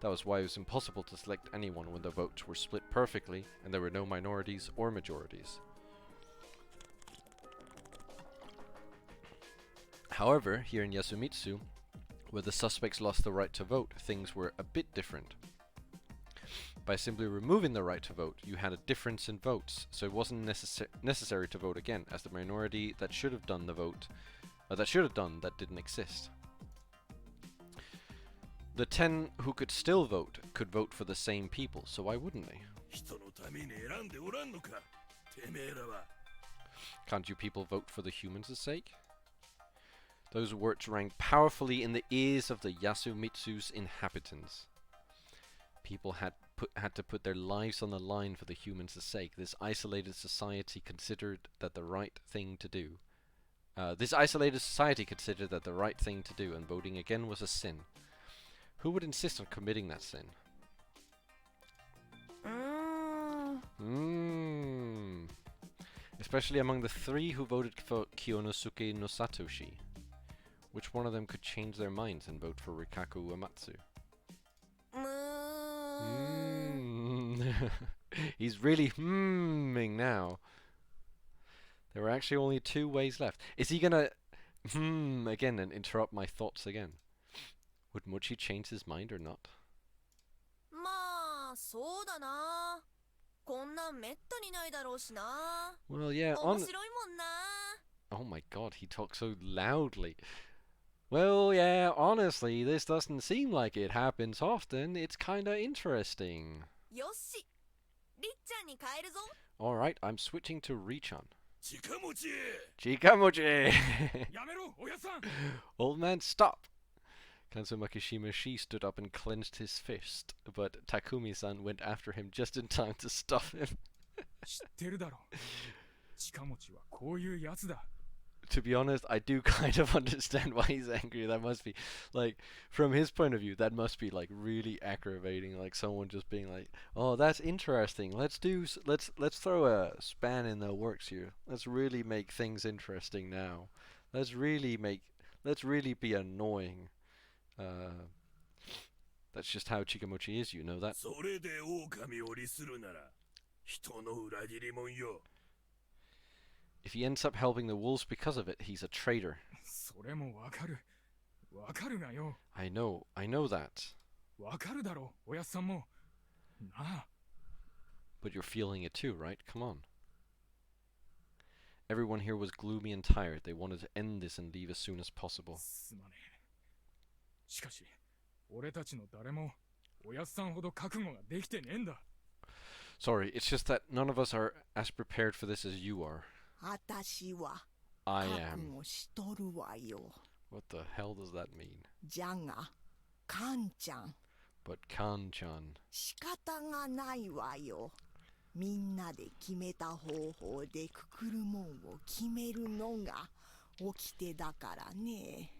That was why it was impossible to select anyone when the votes were split perfectly and there were no minorities or majorities. However, here in Yasumitsu, where the suspects lost the right to vote, things were a bit different. By simply removing the right to vote, you had a difference in votes, so it wasn't necessary to vote again, as the minority that should have done that didn't exist. The 10 who could still vote could vote for the same people, so why wouldn't they? Can't you people vote for the humans' sake? Those words rang powerfully in the ears of the Yasumitsu's inhabitants. People had to put their lives on the line for the humans' sake. This isolated society considered that the right thing to do. And voting again was a sin. Who would insist on committing that sin? Especially among the 3 who voted for Kyonosuke no Satoshi. Which one of them could change their minds and vote for Rikaku Uematsu? He's really hmming now. There were actually only 2 ways left. Is he gonna again and interrupt my thoughts again? Would Mochi change his mind or not? まあそうだな。こんなんめったにないだろうしな。 Well, yeah. 面白いもんな。 Oh my god, he talks so loudly. Well, yeah, honestly, this doesn't seem like it happens often. It's kinda interesting. よし、りっちゃんに変えるぞ。 Alright, I'm switching to Richan. Chikamochi! Chikamochi! やめろ、おやっさん。 Old man, stop! Kanzo Makishima stood up and clenched his fist, but Takumi-san went after him just in time to stop him. 知ってるだろ。近持ちはこういうやつだ。 To be honest, I do kind of understand why he's angry. That must be, like, from his point of view, that must be, like, really aggravating. Like, someone just being like, oh, that's interesting. Let's throw a span in the works here. Let's really make things interesting now. Let's really be annoying. That's just how Chikamochi is, you know that? それで狼を利するなら人の裏切り者よ。 If he ends up helping the wolves because of it, he's a traitor. それもわかる。わかるがよ。 I know that. わかるだろ、おやっさんも。なあ。 But you're feeling it too, right? Come on. Everyone here was gloomy and tired. They wanted to end this and leave as soon as possible. すまねえ。しかし、俺たちの誰もおやっさんほど覚悟ができてねえんだ。 Sorry, it's just that none of us are as prepared for this as you are. 私は I 覚 am. 悟しとるわよ。 What the hell does that mean? じゃが、カンちゃん、 But Kan-chan. 仕方がないわよ。みんなで決めた方法でくくるもんを決めるのが掟だからね。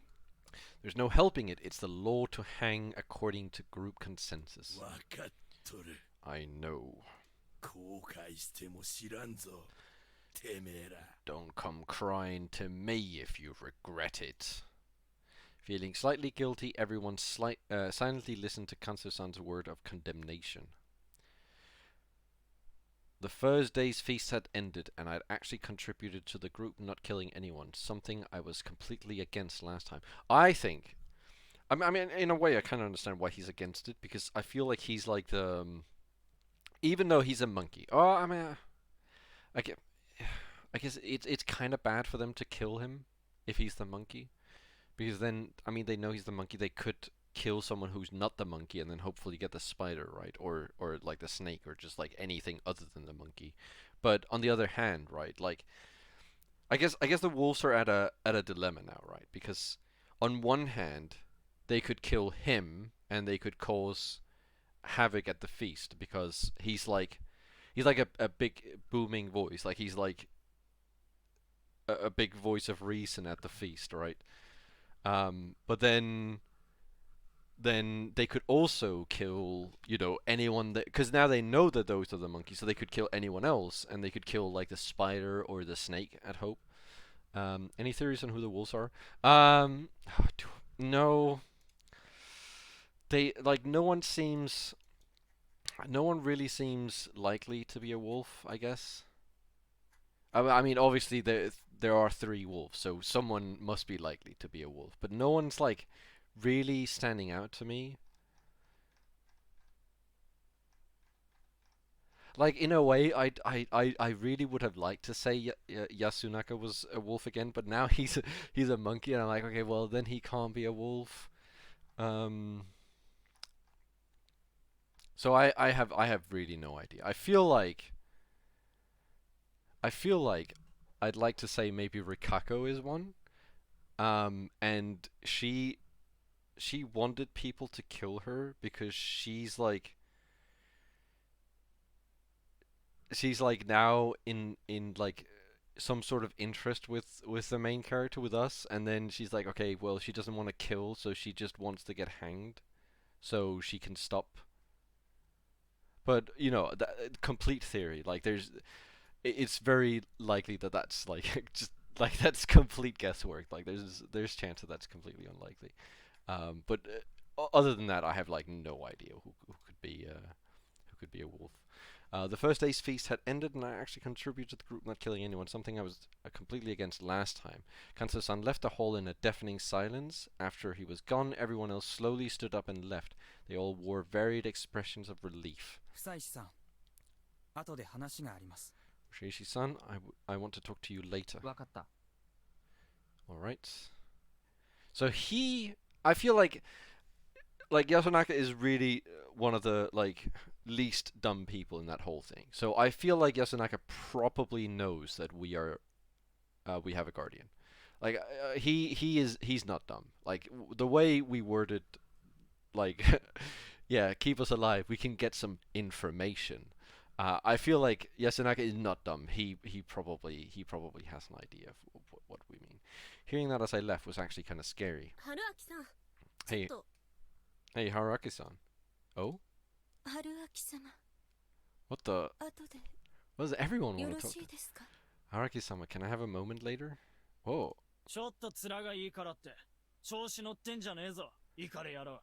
There's no helping it. It's the law to hang according to group consensus. わかっとる。 I know. 後悔しても知らんぞ。てめえら。 Don't come crying to me if you regret it. Feeling slightly guilty, everyone silently listened to Kanso-san's word of condemnation. The first day's feast had ended, and I'd actually contributed to the group not killing anyone, something I was completely against last time. I mean, in a way, I kind of understand why he's against it, because I feel like he's like the... even though he's a monkey. Oh, I mean, I guess it's kind of bad for them to kill him if he's the monkey. Because then, I mean, they know he's the monkey, they could kill someone who's not the monkey and then hopefully get the spider, right? Or like the snake, or just like anything other than the monkey. But on the other hand, right, like I guess the wolves are at a dilemma now, right? Because on one hand, they could kill him and they could cause havoc at the feast because he's like a big booming voice, like he's like a big voice of reason at the feast, right? But then they could also kill, you know, anyone that, because now they know that those are the monkeys, so they could kill anyone else, and they could kill like the spider or the snake at Hope. Any theories on who the wolves are? No. They, like, no one really seems likely to be a wolf, I guess. I mean, obviously there are 3 wolves, so someone must be likely to be a wolf, but no one's like really standing out to me. Like, in a way, I really would have liked to say Yasunaka was a wolf again, but now he's a monkey, and I'm like, okay, well then he can't be a wolf. So I have really no idea. I feel like I'd like to say maybe Rikako is one, And she wanted people to kill her because she's like now in like some sort of interest with the main character, with us, and then she's like, okay, well, she doesn't want to kill, so she just wants to get hanged so she can stop. But you know, complete theory, like it's very likely that that's like just like that's complete guesswork. Like there's chance that that's completely unlikely. But other than that, I have like no idea who could be a wolf. The first day's feast had ended, and I actually contributed to the group not killing anyone, something I was completely against last time. Kanzo-san left the hall in a deafening silence. After he was gone, everyone else slowly stood up and left. They all wore varied expressions of relief. 久石さん、後で話があります。Fusashi-san, I want to talk to you later. わかった。 Alright. So I feel like Yasunaka is really one of the like least dumb people in that whole thing. So I feel like Yasunaka probably knows that we have a guardian. Like he's not dumb. Like the way we worded, like yeah, keep us alive. We can get some information. I feel like Yasunaka is not dumb. He probably has an idea of what we mean. Hearing that as I left was actually kind of scary. Haruaki-san. Hey, hey, Haruaki-san. Oh? 春秋様 What the? 後で What does everyone よ want ろ to し talk いですか Haruaki-sama, can I have a moment later? Whoa. ちょっと面がいいからって調子乗ってんじゃねえぞイカレ野郎。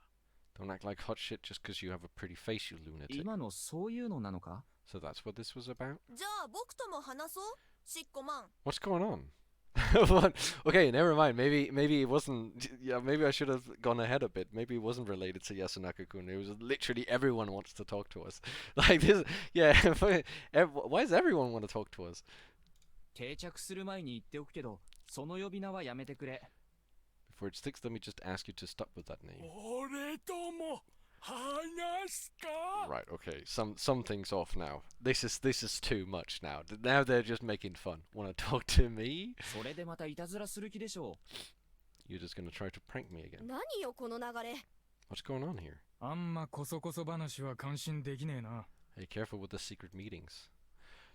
Don't act like hot shit just because you have a pretty face, you lunatic. 今のそういうのなのか？ So that's what this was about? じゃあ僕とも話そうしっこまん。 What's going on? What? Okay, never mind. Maybe it wasn't. Yeah, maybe I should have gone ahead a bit. Maybe it wasn't related to Yasunaka-kun. It was literally everyone wants to talk to us. Like this. Yeah. Why does everyone want to talk to us? 定着する前に言っておくけど、その呼び名はやめてくれ。 Before it sticks, let me just ask you to stop with that name. 俺とも話すか Right. Okay. Something's off now. This is too much now. Now they're just making fun. Want to talk to me? それでまたいたずらする気でしょ You're just gonna try to prank me again. 何よこの流れ。 What's going on here? あんまこそこそ話は感心できねえな。 Hey, careful with the secret meetings.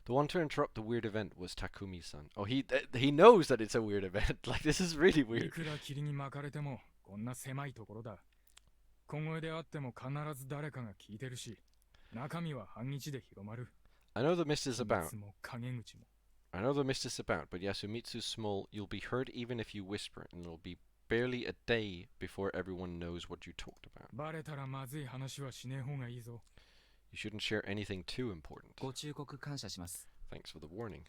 The one to interrupt the weird event was Takumi-san. Oh, he knows that it's a weird event. Like, this is really い weird. くら霧に巻かれてもこんな狭いところだ。小声であっても必ず誰かが聞いてるし、中身は半日で広まる。 I know the mist is 秘 about. 密も陰口も。 I know the mist is about, but Yasumitsu's small. You'll be heard even if you whisper, and it'll be barely a day before everyone knows what you talked about. バレたらまずい話はしねえ方がいいぞ。 You shouldn't share anything too important. ご忠告感謝します。 Thanks for the warning.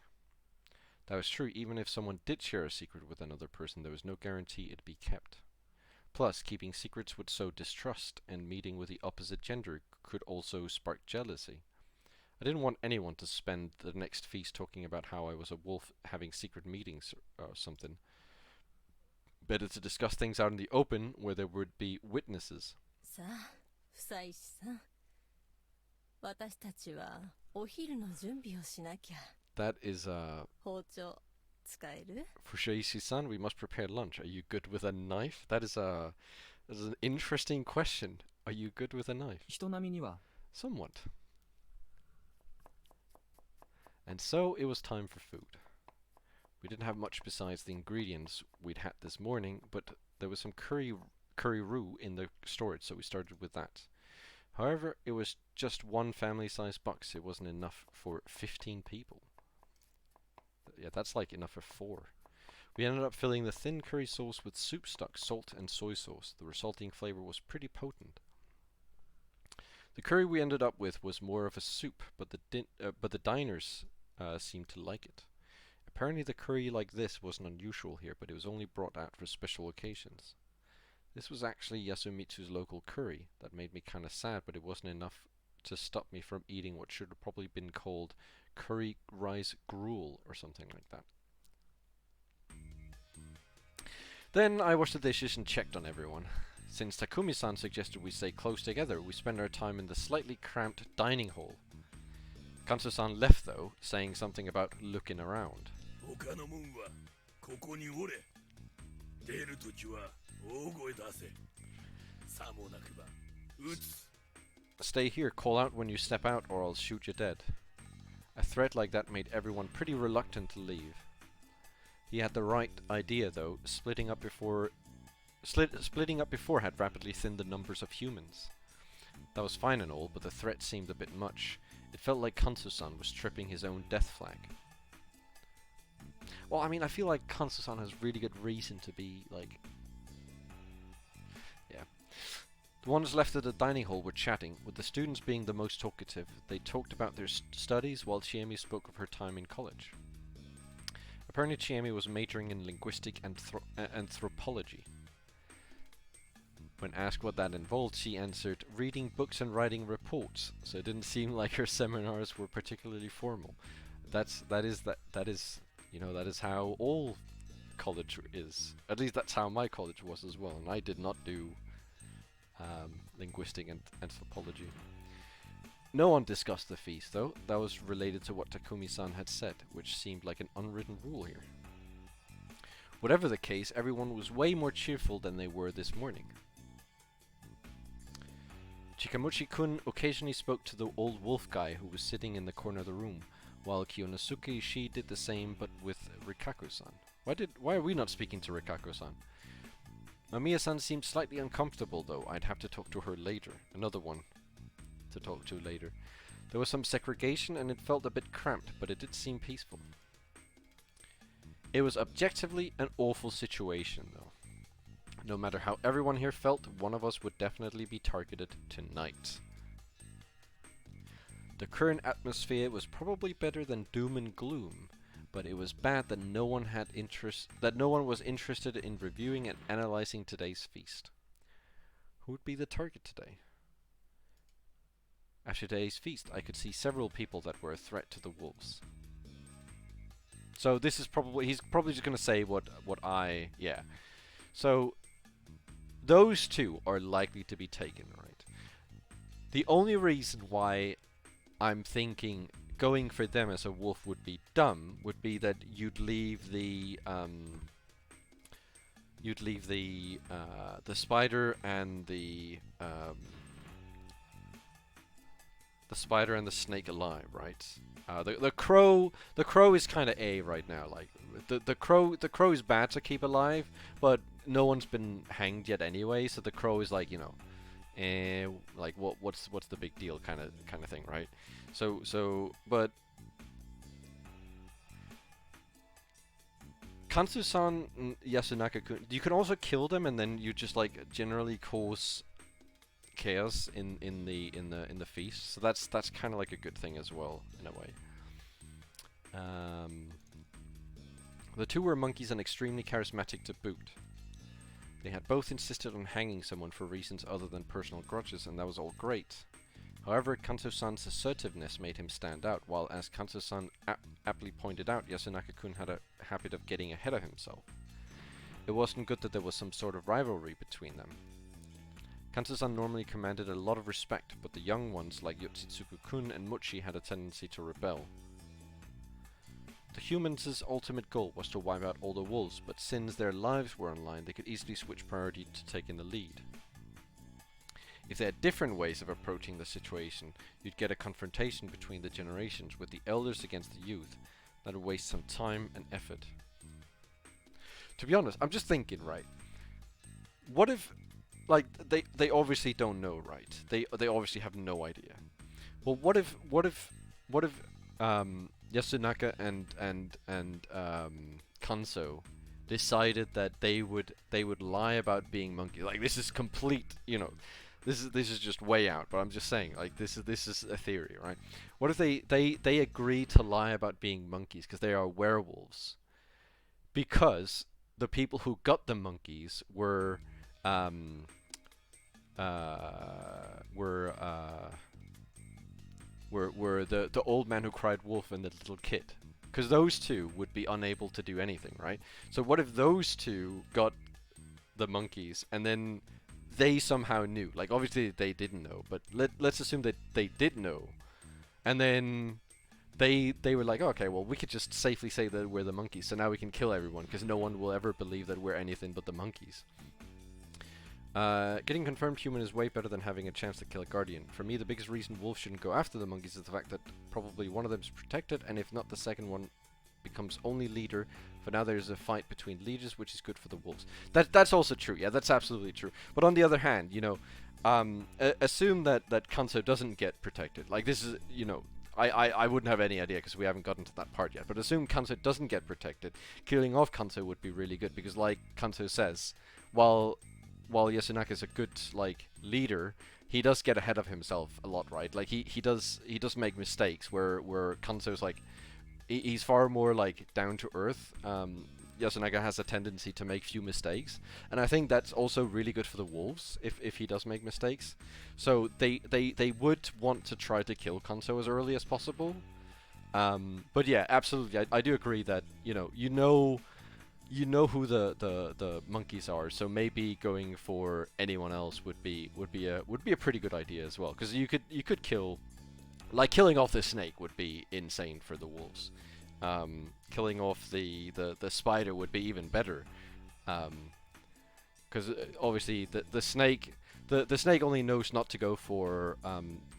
That was true. Even if someone did share a secret with another person, there was no guarantee it'd be kept. Plus, keeping secrets would sow distrust, and meeting with the opposite gender could also spark jealousy. I didn't want anyone to spend the next feast talking about how I was a wolf having secret meetings or something. Better to discuss things out in the open where there would be witnesses. さあ、久石さん。私たちはお昼の準備をしなきゃ。 That is, 包丁使える？ Fushaishi-san, we must prepare lunch. Are you good with a knife? That is an interesting question. Are you good with a knife? 人並みには Somewhat. And so it was time for food. We didn't have much besides the ingredients we'd had this morning, but there was some curry roux in the storage, so we started with that. However, it was just one family-sized box. It wasn't enough for 15 people. Yeah, that's like enough for 4. We ended up filling the thin curry sauce with soup stock, salt, and soy sauce. The resulting flavor was pretty potent. The curry we ended up with was more of a soup, but the diners seemed to like it. Apparently the curry like this wasn't unusual here, but it was only brought out for special occasions. This was actually Yasumitsu's local curry. That made me kind of sad, but it wasn't enough to stop me from eating what should have probably been called curry rice gruel or something like that. Then I washed the dishes and checked on everyone. Since Takumi-san suggested we stay close together, we spent our time in the slightly cramped dining hall. Kanzo-san left though, saying something about looking around. 他のもんはここにおれ出るときは大声出せ。さもなくば撃つ。 Stay here, call out when you step out or I'll shoot you dead. A threat like that made everyone pretty reluctant to leave. He had the right idea though, splitting up before had rapidly thinned the numbers of humans. That was fine and all, but the threat seemed a bit much. It felt like Kansu-san was tripping his own death flag. Well, I mean, I feel like Kansu-san has really good reason to be, like... Yeah. The ones left at the dining hall were chatting, with the students being the most talkative. They talked about their studies, while Chiemi spoke of her time in college. Apparently Chiemi was majoring in linguistic anthropology. When asked what that involved, she answered, reading books and writing reports, so it didn't seem like her seminars were particularly formal. That is, you know, that is how all college is. At least that's how my college was as well, and I did not do linguistic and anthropology. No one discussed the feast, though. That was related to what Takumi-san had said, which seemed like an unwritten rule here. Whatever the case, everyone was way more cheerful than they were this morning. Chikamochi-kun occasionally spoke to the old wolf guy who was sitting in the corner of the room, while Kiyonosuke Ishii did the same but with Rikaku-san. Why are we not speaking to Rikaku-san? Mamiya-san seemed slightly uncomfortable though. I'd have to talk to her later. Another one to talk to later. There was some segregation and it felt a bit cramped, but it did seem peaceful. It was objectively an awful situation though. No matter how everyone here felt, one of us would definitely be targeted tonight. The current atmosphere was probably better than doom and gloom, but it was bad that no one was interested in reviewing and analyzing today's feast. Who would be the target today? After today's feast, I could see several people that were a threat to the wolves. So this is he's probably just gonna say yeah. So those two are likely to be taken, right? The only reason why I'm thinking going for them as a wolf would be dumb would be that you'd leave the spider and the snake alive, right? The crow is kind of A right now. Like the crow is bad to keep alive, but no one's been hanged yet anyway. So the crow is like, you know, like what's the big deal kind of thing, right? But Kansu-san, Yasunaka-kun, you can also kill them and then you just like generally cause chaos in the feast. So that's kind of like a good thing as well in a way. The two were monkeys and extremely charismatic to boot. They had both insisted on hanging someone for reasons other than personal grudges, and that was all great. However, Kansu-san's assertiveness made him stand out, while as Kansu-san aptly pointed out, Yasunaka-kun had a habit of getting ahead of himself. It wasn't good that there was some sort of rivalry between them. Kansu-san normally commanded a lot of respect, but the young ones like Yoshitsugu-kun and Muchi had a tendency to rebel. The humans' ultimate goal was to wipe out all the wolves, but since their lives were on line, they could easily switch priority to taking the lead. If they had different ways of approaching the situation, you'd get a confrontation between the generations with the elders against the youth. That would waste some time and effort. To be honest, I'm just thinking, right? What if, like, they obviously don't know, right? They obviously have no idea. Well, what if Yasunaka and Kanso decided that they would lie about being monkeys? Like, this is complete, you know. This is just way out, but I'm just saying, like, this is a theory, right? What if they agree to lie about being monkeys because they are werewolves? Because the people who got the monkeys were the old man who cried wolf and the little kid. Because those two would be unable to do anything, right? So what if those two got the monkeys and then they somehow knew? Like, obviously they didn't know, but let's assume that they did know. And then they were like, okay, well, we could just safely say that we're the monkeys, so now we can kill everyone, because no one will ever believe that we're anything but the monkeys. Getting confirmed human is way better than having a chance to kill a guardian. For me, the biggest reason wolves shouldn't go after the monkeys is the fact that probably one of them is protected, and if not, the second one becomes only leader. For now, there's a fight between leaders, which is good for the wolves. That's also true. Yeah, that's absolutely true. But on the other hand, you know, assume that Kanzo doesn't get protected. Like, this is, you know, I wouldn't have any idea because we haven't gotten to that part yet. But assume Kanzo doesn't get protected. Killing off Kanzo would be really good because, like Kanzo says, while Yasunaka is a good, like, leader, he does get ahead of himself a lot, right? Like, he does make mistakes where Kanzo's like, he's far more, like, down to earth. Yasunaka has a tendency to make few mistakes, and I think that's also really good for the wolves if he does make mistakes. So they would want to try to kill Kanzo as early as possible. But yeah, absolutely, I do agree that you know who the monkeys are, so maybe going for anyone else would be a pretty good idea as well, because you could kill, like, killing off the snake would be insane for the wolves. Killing off the spider would be even better, because obviously the snake only knows not to go for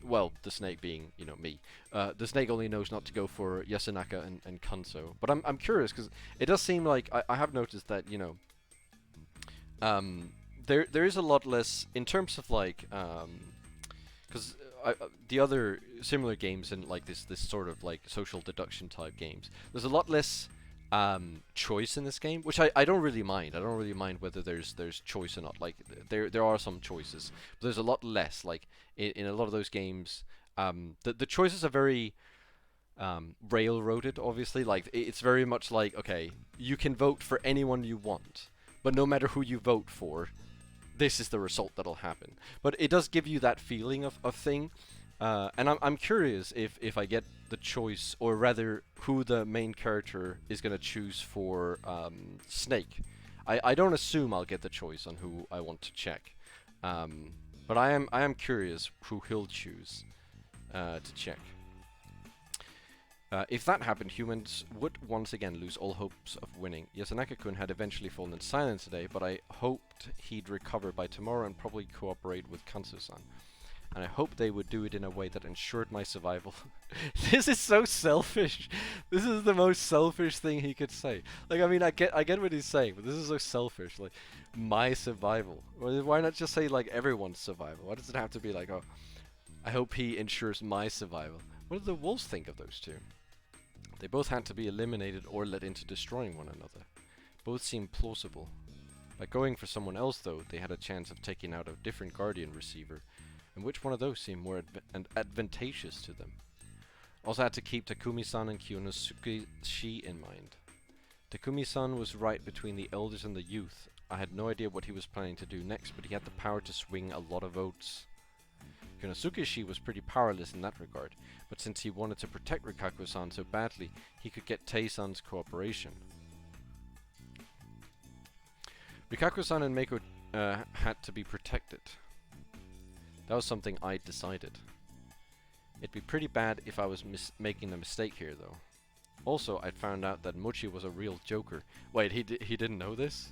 well, the snake being, you know, me. The snake only knows not to go for Yasunaka and Kanzo. But I'm curious because it does seem like I have noticed that, you know, there is a lot less in terms of, like, because the other similar games in, like, this sort of, like, social deduction type games, there's a lot less choice in this game, which I don't really mind. I don't really mind whether there's choice or not. Like, there are some choices, but there's a lot less. Like in a lot of those games, the choices are very railroaded. Obviously, like, it's very much like, okay, you can vote for anyone you want, but no matter who you vote for, this is the result that'll happen. But it does give you that feeling of thing. And I'm curious if I get the choice, or rather who the main character is going to choose for Snake. I don't assume I'll get the choice on who I want to check. But I am curious who he'll choose to check. If that happened, humans would once again lose all hopes of winning. Yasunaka-kun had eventually fallen silent today, but I hoped he'd recover by tomorrow and probably cooperate with Kanzo-san. And I hoped they would do it in a way that ensured my survival. This is so selfish. This is the most selfish thing he could say. Like, I mean, I get what he's saying, but this is so selfish. Like, my survival. Why not just say, like, everyone's survival? Why does it have to be like, oh, I hope he ensures my survival? What do the wolves think of those two? They both had to be eliminated or led into destroying one another. Both seemed plausible. By going for someone else, though, they had a chance of taking out a different guardian receiver. And which one of those seemed more advantageous to them? Also had to keep Takumi-san and Kyonosuke-shi in mind. Takumi-san was right between the elders and the youth. I had no idea what he was planning to do next, but he had the power to swing a lot of votes. Kyonosuke-shi was pretty powerless in that regard, but since he wanted to protect Rikaku-san so badly, he could get Tei-san's cooperation. Rikaku-san and Meiko had to be protected. That was something I decided. It'd be pretty bad if I was making a mistake here, though. Also, I'd found out that Mochi was a real joker. Wait, he didn't know this?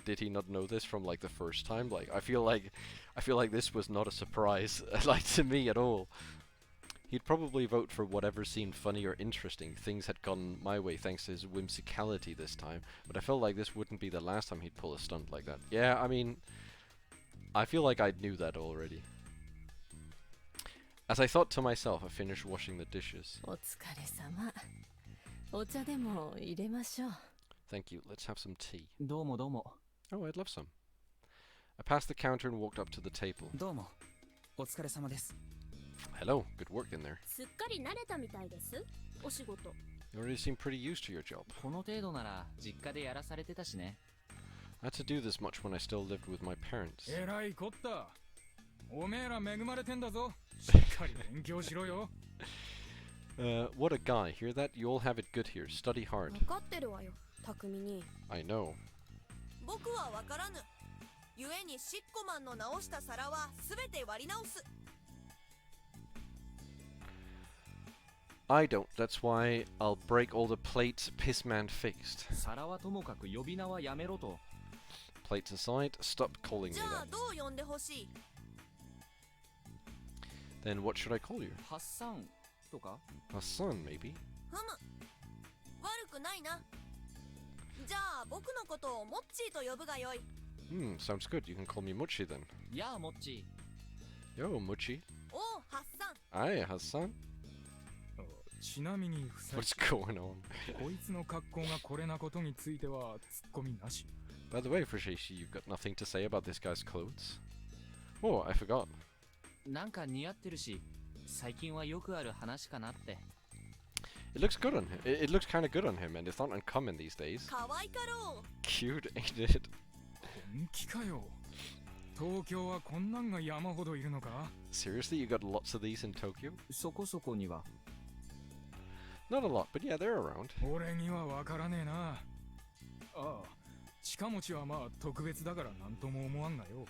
Did he not know this from, like, the first time? Like, I feel like this was not a surprise, like, to me at all. He'd probably vote for whatever seemed funny or interesting. Things had gone my way thanks to his whimsicality this time, but I felt like this wouldn't be the last time he'd pull a stunt like that. Yeah, I mean, I feel like I knew that already. As I thought to myself, I finished washing the dishes. お疲れ様。お茶でも入れましょう。 Thank you. Let's have some tea. どうもどうも。 Oh, I'd love some. I passed the counter and walked up to the table. どうも。お疲れ様です。 Hello. Good work in there. すっかり慣れたみたいです。お仕事。 You already seem pretty used to your job. この程度なら実家でやらされてたしね。 I had to do this much when I still lived with my parents. えらいこった。おめえら恵まれてんだぞ。しっかり勉強しろよ。What a guy. Hear that? You all have it good here. Study hard. 分かってるわよ、匠に。 I know. 僕は分からぬ。故にシッコマンの直した皿はすべて割り直す。I don't. That's why I'll break all the plates Pissman fixed. 皿はともかく呼び名はやめろと。 Plates aside, stop calling me じゃあ that. どう呼んでほしい？ Then what should I call you? ハッサンとか Hassan, maybe? ふむ、悪くないな。じゃあ僕のことをモッチーと呼ぶがよい。 Sounds good. You can call me Muchi then. やあ、モッチ Yo, Muchi. おう、ハッサン。 Aye, Hassan. ちなみに不採 What's 使 going on? こいつの格好がこれなことについてはツッコミなし。 By the way, Fushishi, you've got nothing to say about this guy's clothes? Oh, I forgot. ー。なんか似合ってるし、最近はよくある話かなって。 It looks good on him. It looks kind of good on him, and it's not uncommon these days. かわいかろう。 Cute, ain't it? 本気かよ。東京はこんなんが山ほどいるのか？ Seriously, you got lots of these in Tokyo? そこそこには。 Not a lot, but yeah, they're around. 俺にはわからねえな。ああ、近持ちはまあ特別だからなんとも思わんがよ。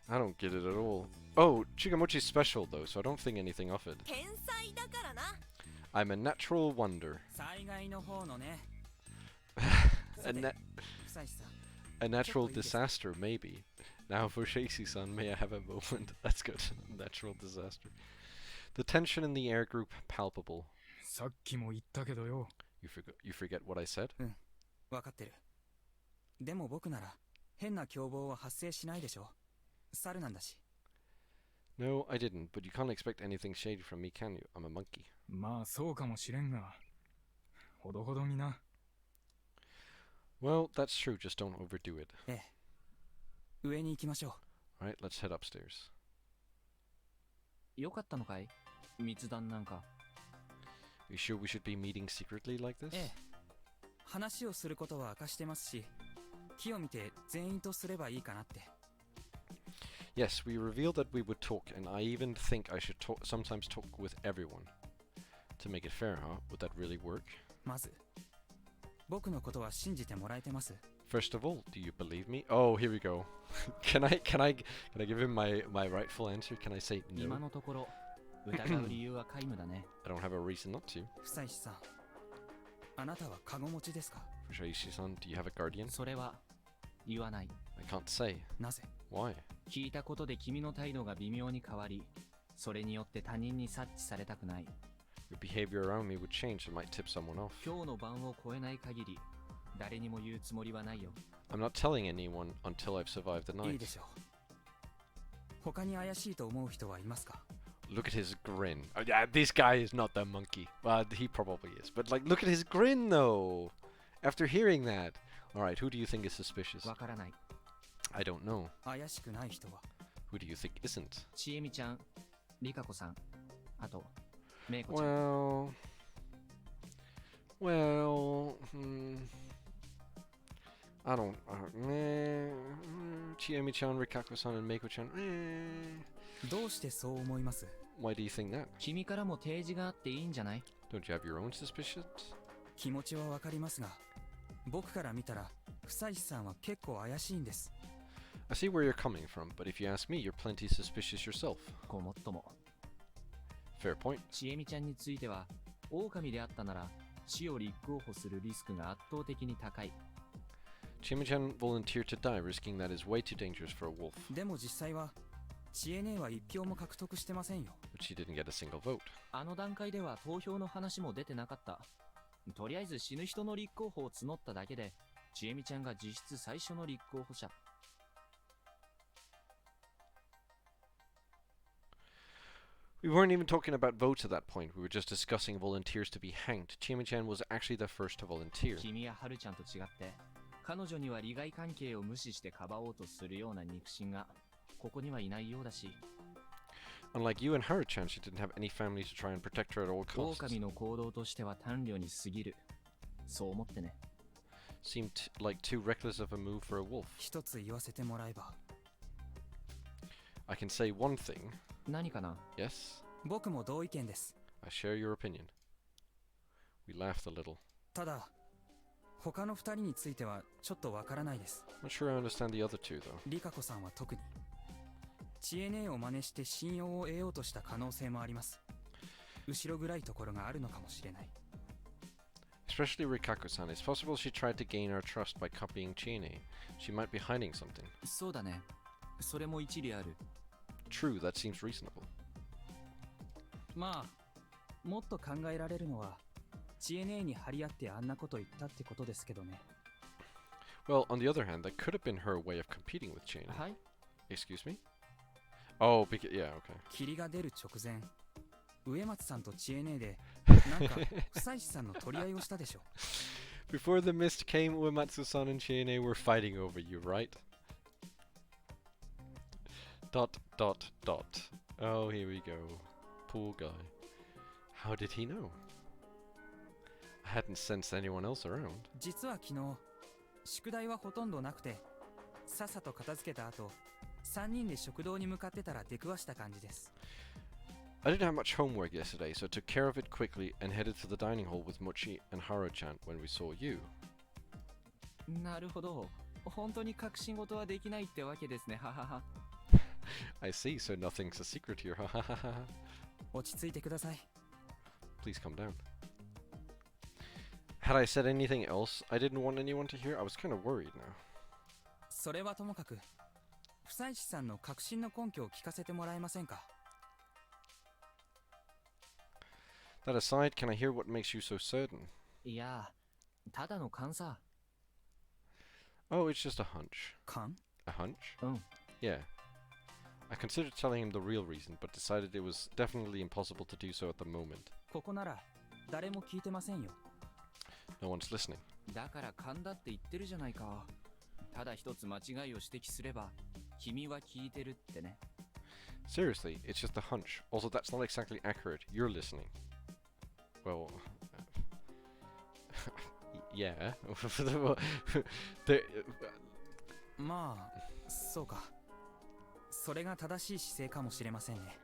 I don't get it at all. Oh, Chikamochi's special though, so I don't think anything of it. 天才だからな。 I'm a natural wonder. 災害の方のね。 A, na- 不採さん。 a natural disaster, maybe. Now, Fushishi-san, may I have a moment? That's good. Natural disaster. The tension in the air grew palpable. さっきも言ったけどよ。 You forget what I said? わかってる。でも僕なら変な凶暴は発生しないでしょ。猿なんだし。 No, I didn't, but you can't expect anything shady from me, can you? I'm a monkey. まあそうかもしれんが、ほどほどにな。 Well, that's true, just don't overdo it. ええ。上に行きましょう。 Alright, let's head upstairs. よかったのかい密談なんか。 You sure we should be meeting secretly like this? ええ。話をすることは明かしてますし、木を見て全員とすればいいかなって。 Yes, we revealed that we would talk, and I even think I should sometimes talk with everyone. To make it fair, huh? Would that really work? まず、僕のことは信じてもらえてます。 First of all, do you believe me? Oh, here we go. Can I give him my rightful answer? Can I say 今 no? のところ、疑う理由は皆無だね。 I don't have a reason not to. 不採さん、あなたはカゴ持ちですか？ Fushishi-san, do you have a guardian? それは言わない。 I can't say. なぜ？ Why? 聞いたことで君の態度が微妙に変わり、それによって他人に察知されたくない。 Your behavior around me would change and might tip someone off. 今日の晩を超えない限り、誰にも言うつもりはないよ。 I'm not telling anyone until I've survived the いい night. でしょう。他に怪しいと思う人はいますか？ Look at his grin. Oh, yeah, this guy is not the monkey. Well, he probably is. But, like, look at his grin, though. After hearing that. Alright, who do you think is suspicious? わからない。 I don't know. 怪しくない人は？ Who do you think isn't? ちえみちゃん、りかこさん、あと、めいこちゃん。Well, I don't, Chiemi-chan, Rikako-san, and Meiko-chan, どうしてそう思います？ Why do you think that? 君からも提示があっていいんじゃない？ Don't you have your own suspicions? 気持ちはわかりますが、僕から見たら、不採さんは結構怪しいんです。 I see where you're coming from, but if you ask me, you're plenty suspicious yourself. ごもっとも。 Fair point. ちえみちゃんについては、狼であったなら、死を立候補するリスクが圧倒的に高い。Chiemi-chan volunteered to die, risking that is way too dangerous for a wolf. でも実際は、知恵姉は一票も獲得してませんよ。 But she didn't get a single vote. あの段階では投票の話も出てなかった。とりあえず死ぬ人の立候補を募っただけで、ちえみちゃんが実質最初の立候補者。We weren't even talking about votes at that point. We were just discussing volunteers to be hanged. Chiemi-chan was actually the first to volunteer. 君やはるちゃんと違って、彼女には利害関係を無視してかばおうとするような肉親が、ここにはいないようだし。Unlike you and Haru-chan, she didn't have any family to try and protect her at all costs. 狼の行動としては短慮に過ぎる。そう思ってね。Seemed like too reckless of a move for a wolf. 一つ言わせてもらえば、 I can say one thing. 何かな？ Yes, 僕も同意見です。 I share your opinion. We laughed a little. ただ、他の二人についてはちょっとわからないです。 Not sure I understand the other two, though. リカコさんは特に、知恵姉を真似して信用を得ようとした可能性もあります。後ろ暗いところがあるのかもしれない。 Especially Rikaku-san. It's possible she tried to gain our trust by copying Chiene. She might be hiding something. そうだね。それも一理ある。 True, that seems reasonable. まあもっと考えられるのは知恵姉に張り合ってあんなこと言ったってことですけどね。 Well, on the other hand, that could have been her way of competing with Chiene. はい。 Excuse me? Oh, yeah, okay. 霧が出る直前、植松さんと知恵姉でなんか久石さんの取り合いをしたでしょ。Before the mist came, Uematsu-san and Chiene were fighting over you, right? Dot, dot, dot. Oh, here we go. Poor guy. How did he know? I hadn't sensed anyone else around. 実は昨日宿題はほとんどなくて、さっさと片付けた後、3人で食堂に向かってたら出くわした感じです。 I didn't have much homework yesterday, so I took care of it quickly and headed to the dining hall with Mochi and Haro-chan when we saw you. なるほど。本当に隠し事はできないってわけですね。ははは。I see, so nothing's a secret here. Ha ha ha ha. 落ち着いてください。 Please calm down. Had I said anything else I didn't want anyone to hear? I was kind of worried now. それはともかく、久石さんの確信の根拠を聞かせてもらえませんか。 That aside, can I hear what makes you so certain? いや、ただの勘さ。Oh, it's just a hunch. 勘？ A hunch? うん。 Yeah. I considered telling him the real reason, but decided it was definitely impossible to do so at the moment. ここなら誰も聞いてませんよ。 No one's listening. だから勘だって言ってるじゃないか。ただ一つ間違いを指摘すれば、君は聞いてるってね。 Seriously, it's just a hunch. Also, that's not exactly accurate. You're listening. Well, yeah. There- まあ、そうか。それが正しい姿勢かもしれませんね。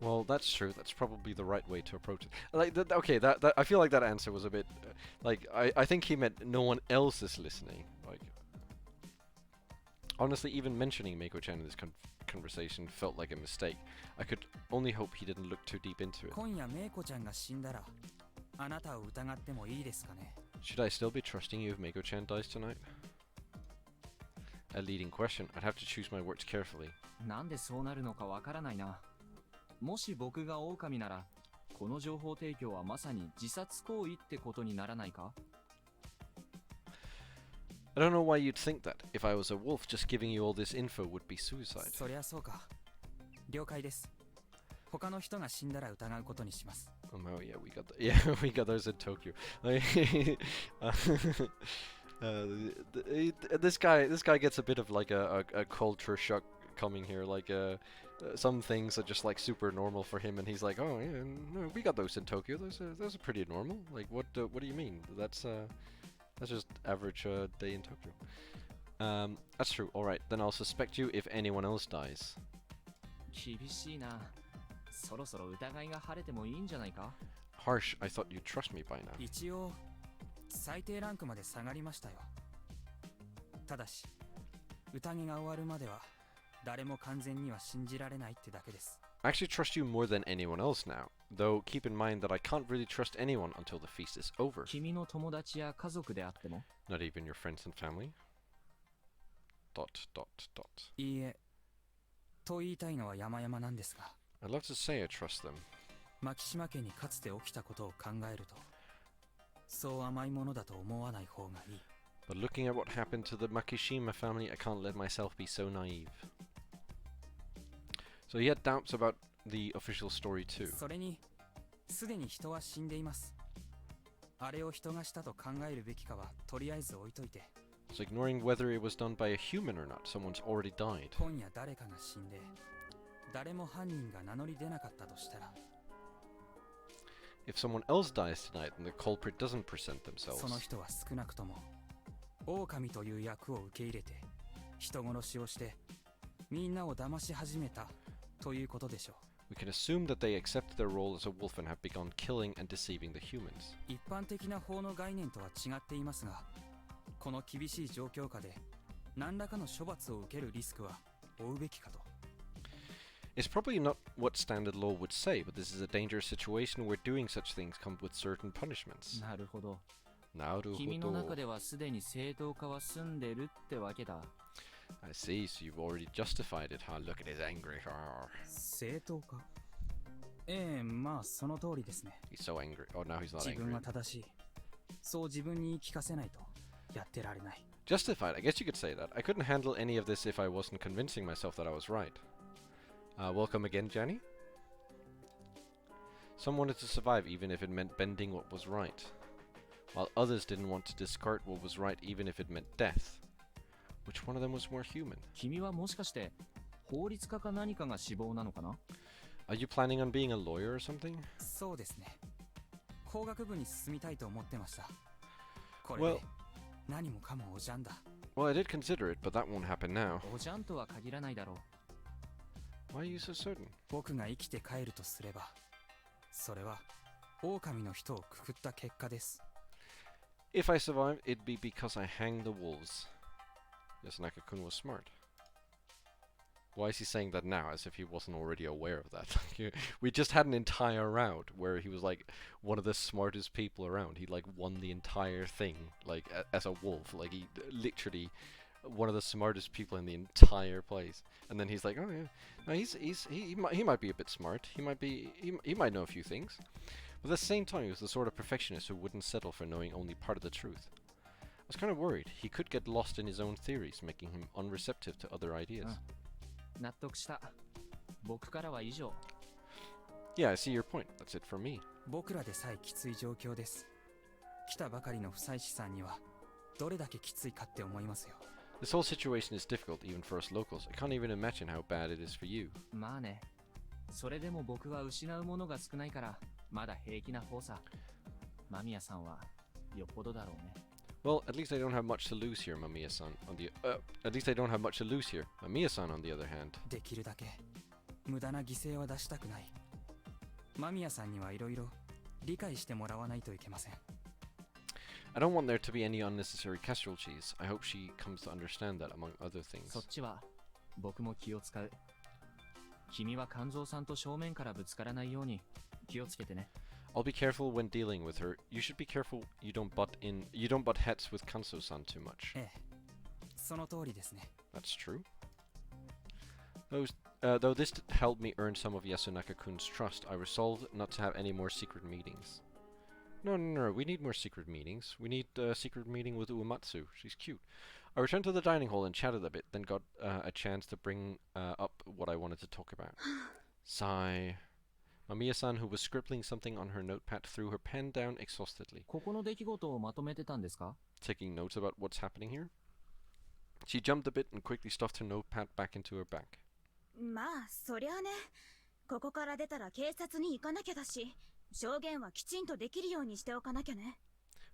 Well, that's true. That's probably the right way to approach it. Like, okay, that I feel like that answer was a bit, like, I think he meant no one else is listening. Like, honestly, even mentioning Meiko-chan in this conversation felt like a mistake. I could only hope he didn't look too deep into it. 今夜メイコちゃんが死んだら、あなたを疑ってもいいですかね。 Should I still be trusting you if Meiko-chan dies tonight? A leading question. I'd have to choose my words carefully. なんでそうなるのかわからないな。もし僕が狼なら、この情報提供はまさに自殺行為ってことにならないか？ I don't know why you'd think that. If I was a wolf, just giving you all this info would be suicide. そりゃそうか。了解です。他の人が死んだら疑うことにします。Oh yeah, we got yeah, we got those in Tokyo. This guy gets a bit of like a culture shock coming here. Like some things are just like super normal for him, and he's like, oh yeah, no, we got those in Tokyo. Those are pretty normal. Like what do you mean? That's just average day in Tokyo. That's true. All right, then I'll suspect you if anyone else dies. 厳しいな。そろそろ疑いが晴れてもいいんじゃないか？ Harsh, I thought you'd trust me by now. 一応最低ランクまで下がりましたよ。ただし宴が終わるまでは誰も完全には信じられないってだけです。 I actually trust you more than anyone else now, though keep in mind that I can't really trust anyone until the feast is over. 君の友達や家族であっても？ Not even your friends and family. ... いいえ、と言いたいのは山々なんですが。 I'd love to say I trust them. 牧島家にかつて起きたことを考えると、そう甘いものだと思わない方がいい。 But looking at what happened to the Makishima family, I can't let myself be so naive. So he had doubts about the official story too. それに、すでに人は死んでいます。あれを人がしたと考えるべきかはとりあえず置いといて。 So ignoring whether it was done by a human or not, someone's already died. 今夜誰かが死んで、誰も犯人が名乗り出なかったとしたら。 If someone else dies tonight and the culprit doesn't present themselves, その人は少なくとも狼という役を受け入れて人殺しをしてみんなを騙し始めたということでしょう。 we can assume that they accept their role as a wolf and have begun killing and deceiving the humans. 一般的な法の概念とは違っていますが、この厳しい状況下で何らかの処罰を受けるリスクは負うべきかと。It's probably not what standard law would say, but this is a dangerous situation where doing such things come with certain punishments. なるほど。なるほど。君の中ではすでに正当化は済んでるってわけだ。I see, so you've already justified it, huh? Look at his angry. 正当化？ええ、まあその通りですね。 He's so angry. Oh, now he's not 自分 angry. は正しい。そう自分に言い聞かせないとやってられない。Justified, I guess you could say that. I couldn't handle any of this if I wasn't convincing myself that I was right. Welcome again, Jenny. Some wanted to survive even if it meant bending what was right, while others didn't want to discard what was right even if it meant death. Which one of them was more human? 君はもしかして法律家か何かが死亡なのかな？ Are you planning on being a lawyer or something? そうですね。工学部に進みたいと思ってました。これ Well, で何もかもおじゃんだ。 well, I did consider it, but that won't happen now. おじゃんとは限らないだろう。 Why are you so certain? 僕が生きて帰るとすれば、それは狼の人をくくった結果です。 If I survive, it'd be because I hanged the wolves. Yasunaka-kun was smart. Why is he saying that now, as if he wasn't already aware of that? We just had an entire round where he was like one of the smartest people around. He like won the entire thing, like as a wolf. Like he literally one of the smartest people in the entire place. And then he's like, oh yeah, no, he might be a bit smart. He might know a few things. But at the same time, he was the sort of perfectionist who wouldn't settle for knowing only part of the truth. I was kind of worried he could get lost in his own theories, making him unreceptive to other ideas. 納得した。僕からは以上。Yeah, I see your point. That's it for me. 僕らでさえきつい状況です。来たばかりの不妻子さんにはどれだけきついかって思いますよ。This whole situation is difficult even for us locals. I can't even imagine how bad it is for you. まあね。それでも僕は失うものが少ないからまだ平気な方さ。間宮さんはよっぽどだろうね。Well, at least I don't have much to lose here, Mamiya-san. At least I don't have much to lose here. Mamiya-san, on the other hand. できるだけ無駄な犠牲は出したくない。間宮さんにはいろいろ理解してもらわないといけません。I don't want there to be any unnecessary casualties. I hope she comes to understand that, among other things. そっちは僕も気を使う。君は肝臓さんと正面からぶつからないように気をつけてね。I'll be careful when dealing with her. You should be careful you don't butt heads with Kanso-san too much. ええ、その通りですね。 That's true. Though this helped me earn some of Yasunaka-kun's trust, I resolved not to have any more secret meetings. No, we need more secret meetings. We need a secret meeting with Uematsu. She's cute. I returned to the dining hall and chatted a bit, then got a chance to bring up what I wanted to talk about. Sigh. Mamiya-san, who was scribbling something on her notepad, threw her pen down exhaustedly. ここの出来事をまとめてたんですか？ Taking notes about what's happening here? She jumped a bit and quickly stuffed her notepad back into her bag. まあそりゃあね、ここから出たら警察に行かなきゃだし、証言はきちんとできるようにしておかなきゃね。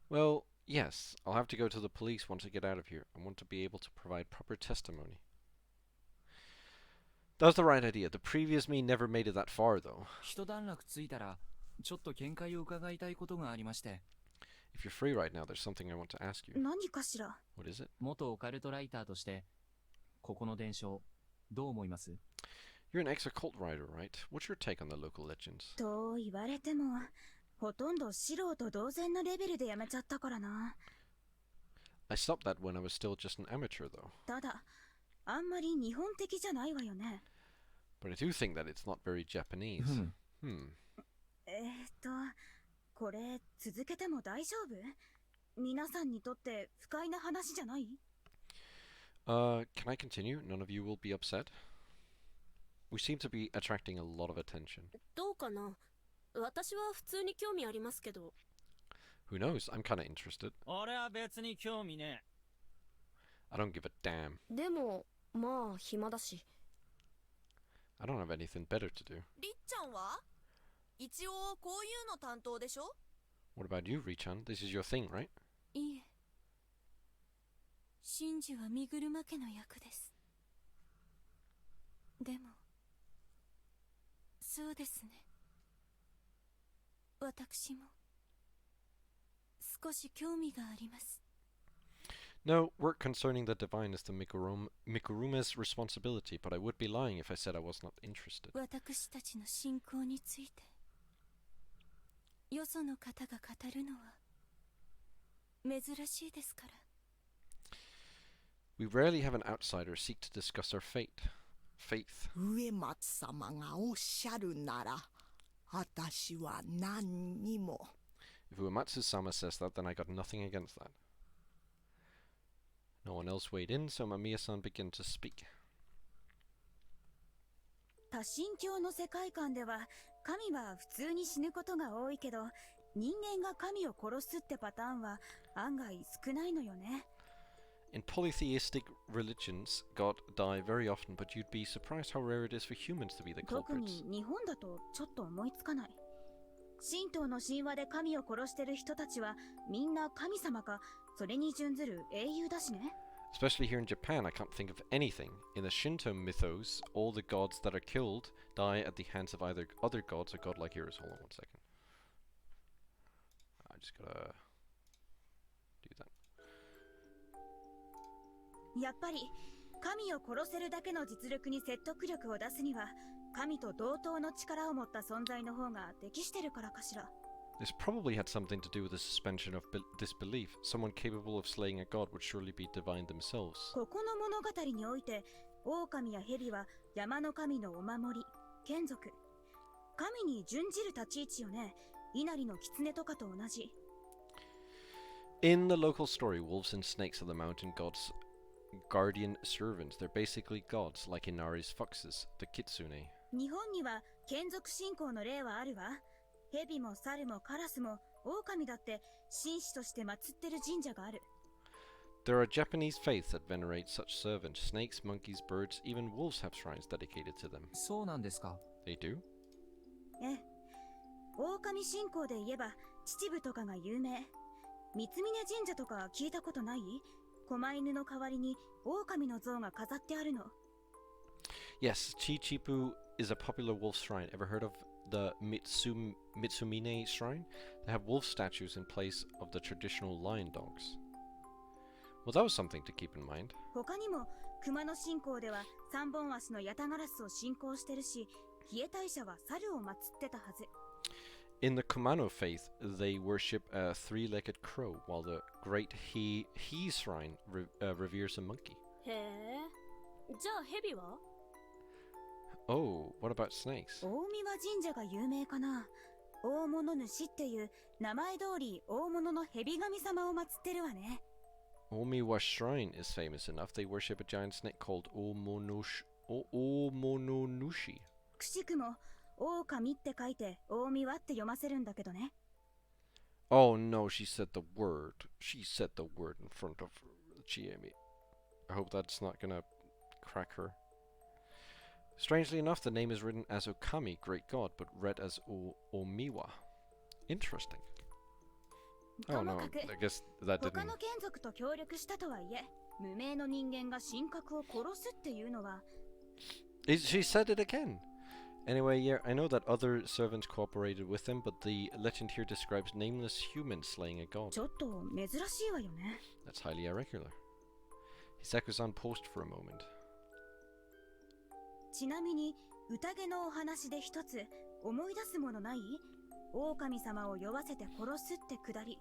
Well, yes, I'll have to go to the police once I get out of here. I want to be able to provide proper testimony. That was the right idea. The previous me never made it that far, though. 一段落ついたらちょっと見解を伺いたいことがありまして。If you're free right now, there's something I want to ask you. 何かしら。 What is it? 元オカルトライターとしてここの伝承どう思います？ You're an ex-occult writer, right? What's your take on the local legends? と言われても、ほとんど素人同然のレベルでやめちゃったからな。I stopped that when I was still just an amateur, though. ただ、あんまり日本的じゃないわよね。But I do think that it's not very Japanese. Hmm. これ続けても大丈夫？皆さんにとって不快な話じゃない？ Can I continue? None of you will be upset? We seem to be attracting a lot of attention. どうかな？私は普通に興味ありますけど。Who knows? I'm kinda interested. 俺は別に興味ねえ。 I don't give a damn. でも、まあ暇だし。I don't have anything better to do. りっちゃんは一応こういうの担当でしょ？ What about you, Richan? This is your thing, right? いえ。真珠は身車家の役です。でも、そうですね。私も少し興味があります。No, work concerning the divine is the Mikurume's responsibility, but I would be lying if I said I was not interested. 私たちの信仰についてよその方が語るのは珍しいですから。 We rarely have an outsider seek to discuss our faith. 植松様がおっしゃるなら、私は何にも。 If Uematsu-sama says that, then I got nothing against that. No one else weighed in, so Mamiya-san began to speak. 多神教の世界観では神は普通に死ぬことが多いけど、人間が神を殺すってパターンは案外少ないのよね。 In polytheistic religions, God die very often, but you'd be surprised how rare it is for humans to be the 特 culprits. に日本だとちょっと思いつかない。神道の神話で神を殺してる人たちはみんな神様かそれに準ずる英雄だしね。 Especially here in Japan, I can't think of anything. In the Shinto mythos, all the gods that are killed die at the hands of either other gods or godlike heroes. Hold on one second. I just gotta do that. やっぱり神を殺せるだけの実力に説得力を出すには神と同等の力を持った存在の方が適してるからかしら。 This probably had something to do with the suspension of disbelief. Someone capable of slaying a god would surely be divine themselves. ここの物語において狼や蛇は山の神のお守り、眷属。神に準じる立ち位置よね。稲荷の狐とかと同じ。 In the local story, wolves and snakes are the mountain gods' guardian servants. They're basically gods, like Inari's foxes, the kitsune. 日本には眷属信仰の例はあるわ。蛇も猿もカラスも狼だって神使として祀ってる神社がある。 There are Japanese faiths that venerate such servants. Snakes, monkeys, birds, even wolves have shrines dedicated to them. そうなんですか。 They do? ええ。狼信仰で言えば秩父とかが有名。三峯神社とか聞いたことない？狛犬の代わりに狼の像が飾ってあるの。 Yes, Chichibu is a popular wolf shrine. Ever heard of the Mitsumine shrine? They have wolf statues in place of the traditional lion dogs. Well, that was something to keep in mind. 他にも熊野信仰では三本足のヤタガラスを信仰してるし、ヒエ大社は猿を祀ってたはず。 In the Kumano faith, they worship a three-legged crow, while the great He shrine reveres a monkey. へえ。じゃあヘビは？ Oh, what about snakes? 大神神社が有名かな。大物主っていう名前通り大物の蛇神様を祀ってるわね。 Omiwa Shrine is famous enough. They worship a giant snake called Omononushi. くしくも狼って書いて大神って読ませるんだけどね。 Oh no, she said the word. She said the word in front of Chiemi. I hope that's not gonna crack her. Strangely enough, the name is written as Okami, great god, but read as Omiwa. Interesting. Oh no, I guess that 他 didn't... の眷属と協力したとはいえ、無名の人間が神格を殺すっていうのは。 She said it again! Anyway, yeah, I know that other servants cooperated with them, but the legend here describes nameless humans slaying a god. ちょっと珍しいわよね。 That's highly irregular. Hisaku-san paused for a moment. ちなみに宴のお話で一つ思い出すものない？狼様を酔わせて殺すってくだり。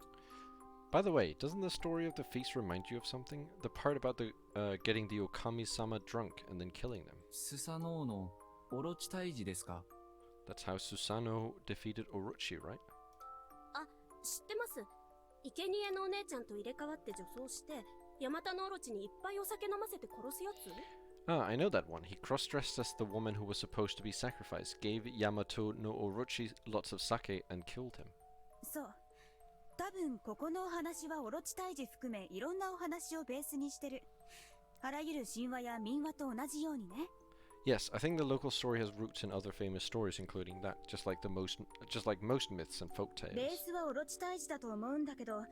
By the way, doesn't the story of the feast remind you of something? The part about the getting the Okami-sama drunk and then killing them. スサノオのオロチ退治ですか。 That's how Susanoo defeated Orochi, right? あ、知ってます。生贄のお姉ちゃんと入れ替わって女装してヤマタノオロチにいっぱいお酒飲ませて殺すやつ？ Ah, I know that one. He cross-dressed as the woman who was supposed to be sacrificed, gave Yamato no Orochi lots of sake, and killed him. そう。多分ここのお話はオロチ退治含めいろんなお話をベースにしてる。あらゆる神話や民話と同じようにね。 Yes, I think the local story has roots in other famous stories, including that, just like most myths and folk ベー tales. スはオロチ退治だと思うんだけど、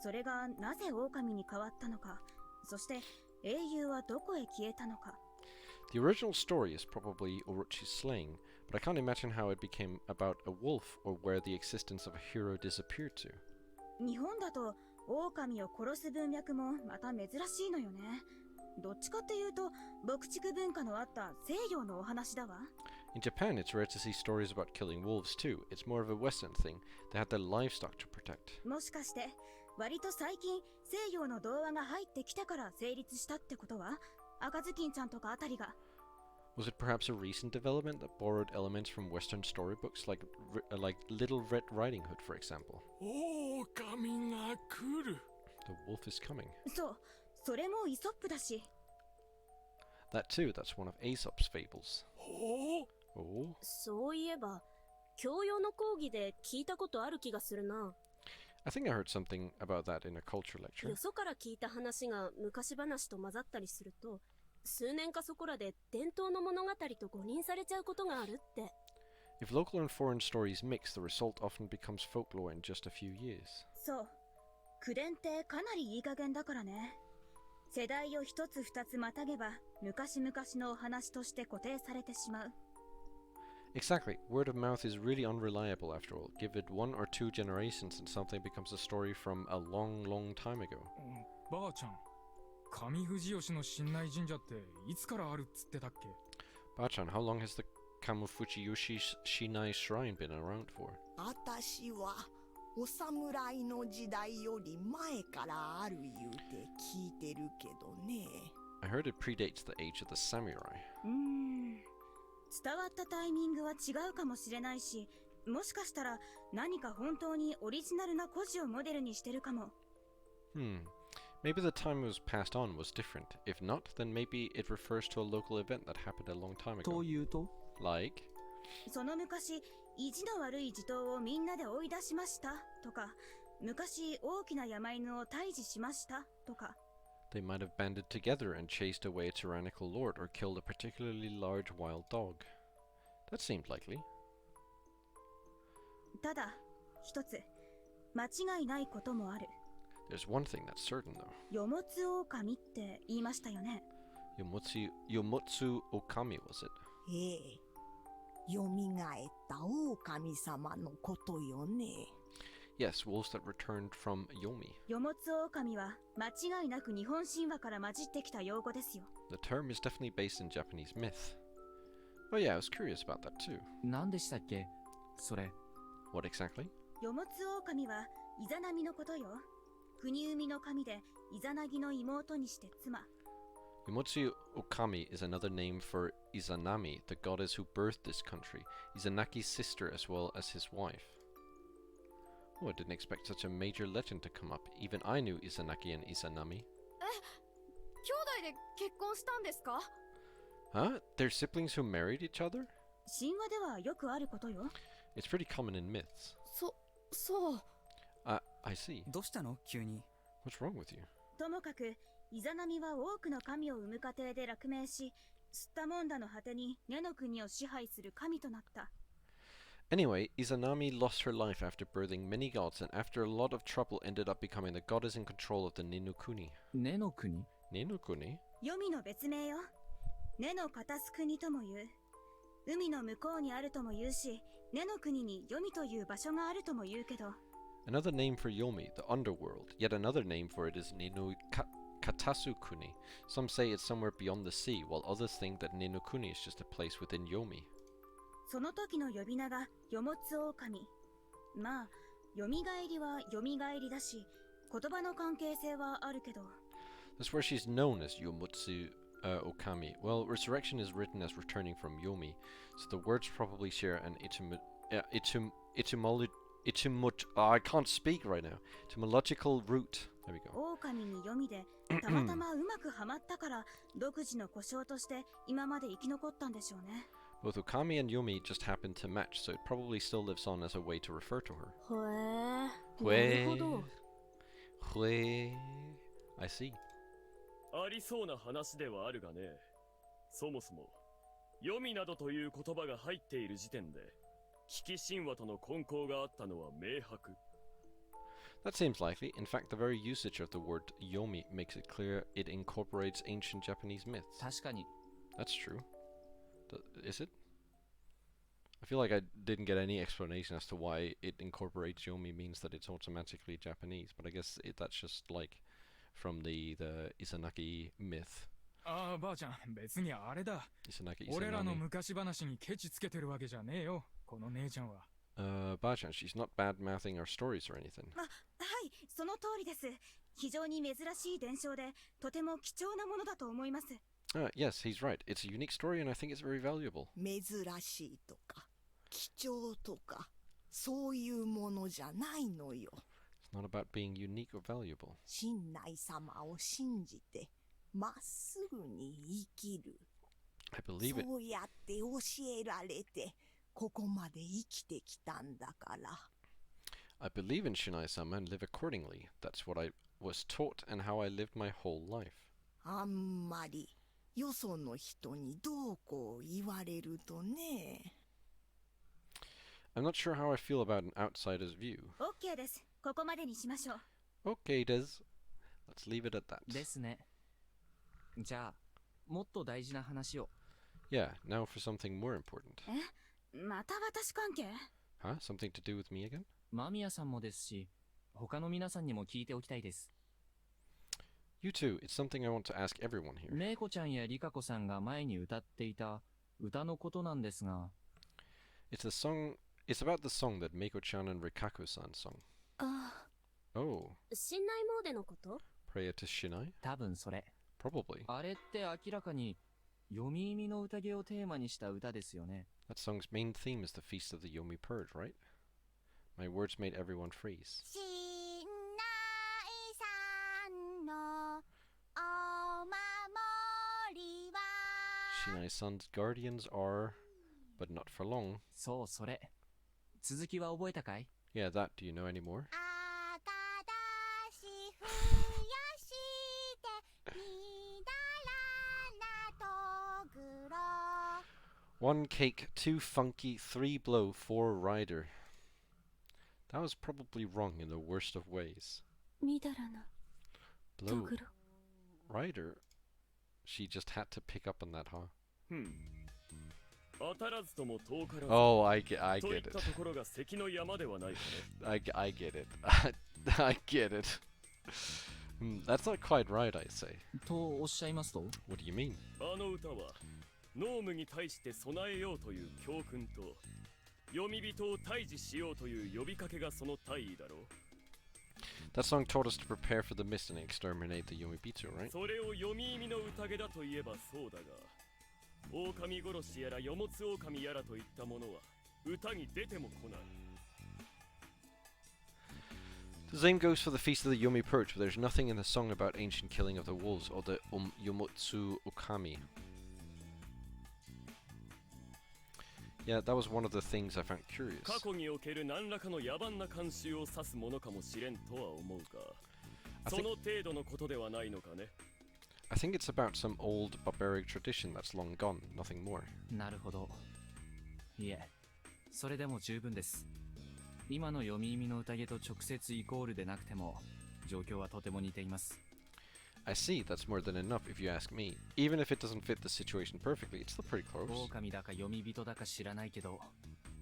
それがなぜ狼に変わったのか、そして英雄はどこへ消えたのか。 The original story is probably Orochi's slaying, but I can't imagine how it became about a wolf or where the existence of a hero disappeared to. 日本だと狼を殺す文脈もまた珍しいのよね。どっちかっていうと牧畜文化のあった西洋のお話だわ。 In Japan, it's rare to see stories about killing wolves too. It's more of a Western thing. They had their livestock to protect. もしかして割と最近西洋の童話が入ってきたから成立したってことは？赤ずきんちゃんとかあたりが。 Was it perhaps a recent development that borrowed elements from Western storybooks, like Little Red Riding Hood, for example? 狼が来る。 The wolf is coming. そう、それもイソップだし。 That too, that's one of Aesop's fables. ほう。 Oh? そういえば教養の講義で聞いたことある気がするな。 I think I heard something about that in a culture lecture. よそから聞いた話が昔話と混ざったりすると、数年かそこらで伝統の物語と誤認されちゃうことがあるって。 If local and foreign stories mix, the result often becomes folklore in just a few years. そう、口伝ってかなりいい加減だからね。世代を一つ二つまたげば昔々のお話として固定されてしまう。 Exactly. Word of mouth is really unreliable after all. Give it 1 or 2 generations and something becomes a story from a long, long time ago. ばあちゃん、上富士吉の神内神社っていつからあるっつってたっけ？ Bachan, how long has the Kamufuchi Shinai Shrine been around for? あたしはお侍の時代より前からある言うて聞いてるけどね。 I heard it predates the age of the samurai. 伝わったタイミングは違うかもしれないし、もしかしたら何か本当にオリジナルな故事をモデルにしてるかも。Maybe the time it was passed on was different. If not, then maybe it refers to a local event that happened a long time ago. というと Like? その昔、意地の悪い地頭をみんなで追い出しましたとか、昔大きな山犬を退治しましたとか。 They might have banded together and chased away a tyrannical lord or killed a particularly large wild dog. That seemed likely. ただ、一つ、間違いないこともある。 There's one thing that's certain though. よもつ狼って言いましたよね。Yomotsu Okami, was it? ええ、よみがえった狼様のことよね。 Yes, wolves that returned from Yomi. よもつ狼は間違いなく日本神話から混じってきた用語ですよ。 The term is definitely based in Japanese myth. Oh yeah, I was curious about that too. 何でしたっけそれ。 What exactly? よもつ狼はイザナミのことよ。国生みの神でイザナギの妹にして妻。 Yomotsu Okami is another name for Izanami, the goddess who birthed this country, Izanaki's sister as well as his wife. Oh, I didn't expect such a major legend to come up. Even I knew Izanaki and Izanami. 兄弟で結婚したんですか？ Huh? They're siblings who married each other? 神話ではよくあることよ。 It's pretty common in myths. そう。I see. どうしたの急に。 What's wrong with you? ともかく、イザナミは多くの神を生む過程で落命し、吸ったもんだの果てに根の国を支配する神となった。 Anyway, Izanami lost her life after birthing many gods and after a lot of trouble ended up becoming the goddess in control of the Ninokuni. 根の国 Ninokuni? 黄泉の別名よ。根の片す国とも言う。海の向こうにあるとも言うし、根の国に黄泉という場所があるとも言うけど。 Another name for Yomi, the underworld. Yet another name for it is Katasukuni. Some say it's somewhere beyond the sea, while others think that Ninokuni is just a place within Yomi. その時の呼び名がよもつ狼。まあ、よみがえりはよみがえりだし、言葉の関係性はあるけど。 That's where she's known as Yomotsu Okami. Well, resurrection is written as returning from Yomi, so the words probably share an I can't speak right now. Etymological root. There we go. 狼に読みでたまたまうまくはまったから独自の呼称として今まで生き残ったんでしょうね。 Both Okami and Yomi just happened to match, so it probably still lives on as a way to refer to her. へえ。なるほど。I see. ありそうな話ではあるがね。そもそも読みなどという言葉が入っている時点で危機神話との混交があったのは明白。 That seems likely. In fact, the very usage of the word yomi makes it clear it incorporates ancient Japanese myths. 確かに。 That's true. Is it? I feel like I didn't get any explanation as to why it incorporates Yomi means that it's automatically Japanese, but I guess that's just like from the Izanagi myth. ああばあちゃん、別にあれだ。 Izanagi 俺らの Izanami. 昔話にケチつけてるわけじゃねえよ、この姉ちゃんは。Bachan, she's not bad-mouthing our stories or anything. はい、その通りです。非常に珍しい伝承で、とても貴重なものだと思います。Yes, he's right. It's a unique story and I think it's very valuable. 珍しいとか貴重とかそういうものじゃないのよ。 It's not about being unique or valuable. 親鸞様を信じてまっすぐに生きる。 I believe it. そうやって教えられてここまで生きてきたんだから。 I believe in Shinai-sama and live accordingly. That's what I was taught and how I lived my whole life. あんまりよその人にどうこう言われるとね。 I'm not sure how I feel about an outsider's view. OK です。ここまでにしましょう。 Okay, Des. Let's leave it at that. ですね。じゃあ、もっと大事な話を。 Yeah, now for something more important. また私関係？ Huh? Something to do with me again? 間宮さんもですし、他の皆さんにも聞いておきたいです。 You too. It's something I want to ask everyone here. めいこちゃんやりかこさんが前に歌っていた歌のことなんですが。 It's about the song that Meiko-chan and Rikaku-san sung. ああ、 Oh, 信頼モーデのこと？ Prayer to Shinai? 多分それ。 Probably. あれって明らかに読み意味の宴をテーマにした歌ですよね。 That song's main theme is the Feast of the Yomi Purge, right? My words made everyone freeze. 信頼さんのお守りは Shinai-san's guardians are, but not for long. そう、それ。続きは覚えたかい？ Yeah, that. Do you know any more? 赤だし増やしてみだらなとぐろ One cake, two funky, three blow, four rider. That was probably wrong in the worst of ways. みだらな Blow とぐろ。 rider? She just had to pick up on that, huh? 当たらずとも遠からず Oh, I get といっ it. たところが関の山ではないかね。 I get it. I get it. That's not quite right, I say. とおっしゃいますと？ What do you mean? あの歌はノームに対して備えようという教訓と読み人を退治しようという呼びかけがその大意だろう。 That song taught us to prepare for the mist and exterminate the Yomibitsu, right? それを読み意味の宴だといえばそうだが、狼殺しやらよもつ狼やらといったものは歌に出ても来ない。 The same goes for the Feast of the Yomi Purge, but there's nothing in the song about ancient killing of the wolves or the Yomotsu Okami. Yeah, that was one of the things I found curious. 過去における何らかの野蛮な慣習を指すものかもしれんとは思うが、 I そ think, の程度のことではないのかね。 I think it's about some old barbaric tradition that's long gone, nothing more. なるほど。いえ、それでも十分です。今の読み意味の宴と直接イコールでなくても、状況はとても似ています。 I see, that's more than enough if you ask me. Even if it doesn't fit the situation perfectly, it's still pretty close. 狼だか読み人だか知らないけど、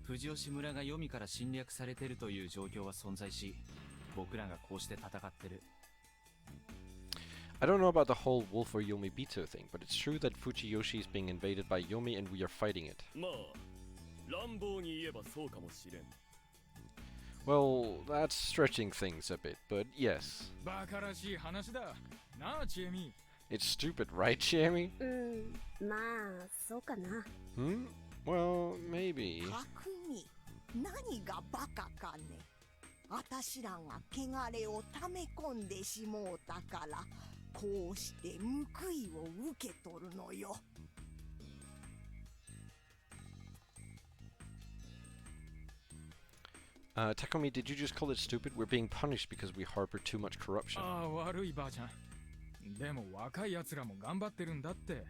藤吉村が読みから侵略されてるという状況は存在し、僕らがこうして戦ってる。I don't know about the whole Wolf or Yomi Bito thing, but it's true that Fujiyoshi is being invaded by Yomi and we are fighting it. まあ、乱暴に言えばそうかもしれん。 Well, that's stretching things a bit, but yes. バカらしい話だ。なあ、チエミ。 It's stupid, right, Jamie? まあ、そうかな。 Hmm? Well, maybe. 匠、何がバカかね。あたしらが汚れを溜め込んでしもうたからこうして報いを受け取るのよ。 Takumi, did you just call it stupid? We're being punished because we harbor too much corruption. ああ、悪いばあちゃん。でも若い奴らも頑張ってるんだって。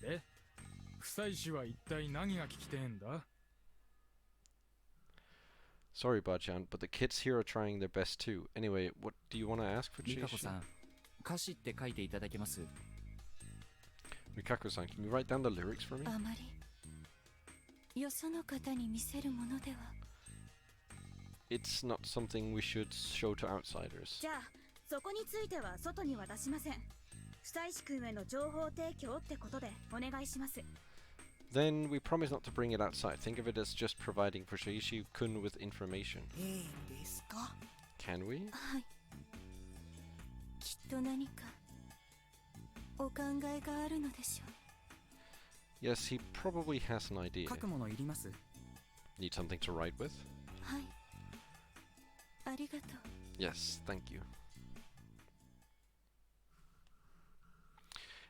で、臭い氏は一体何が聞きてえんだ？ Sorry, Bachan, but the kids here are trying their best too. Anyway, what do you want to ask for リカコ Chiyoshi? さん、歌詞って書いていただけます？ Rikaku-san, can you write down the lyrics for me? あまりよその方に見せるものでは。 It's not something we should show to outsiders. じゃあそこについては外には出しません。久石君への情報提供ってことでお願いします。 Then we promise not to bring it outside. Think of it as just providing Fushaishi-kun with information. ですか？ Can we? はい。きっと何かお考えがあるのでしょう。 Yes, he probably has an idea. 書くものいります？ Need something to write with? はい。ありがとう。 Yes, thank you.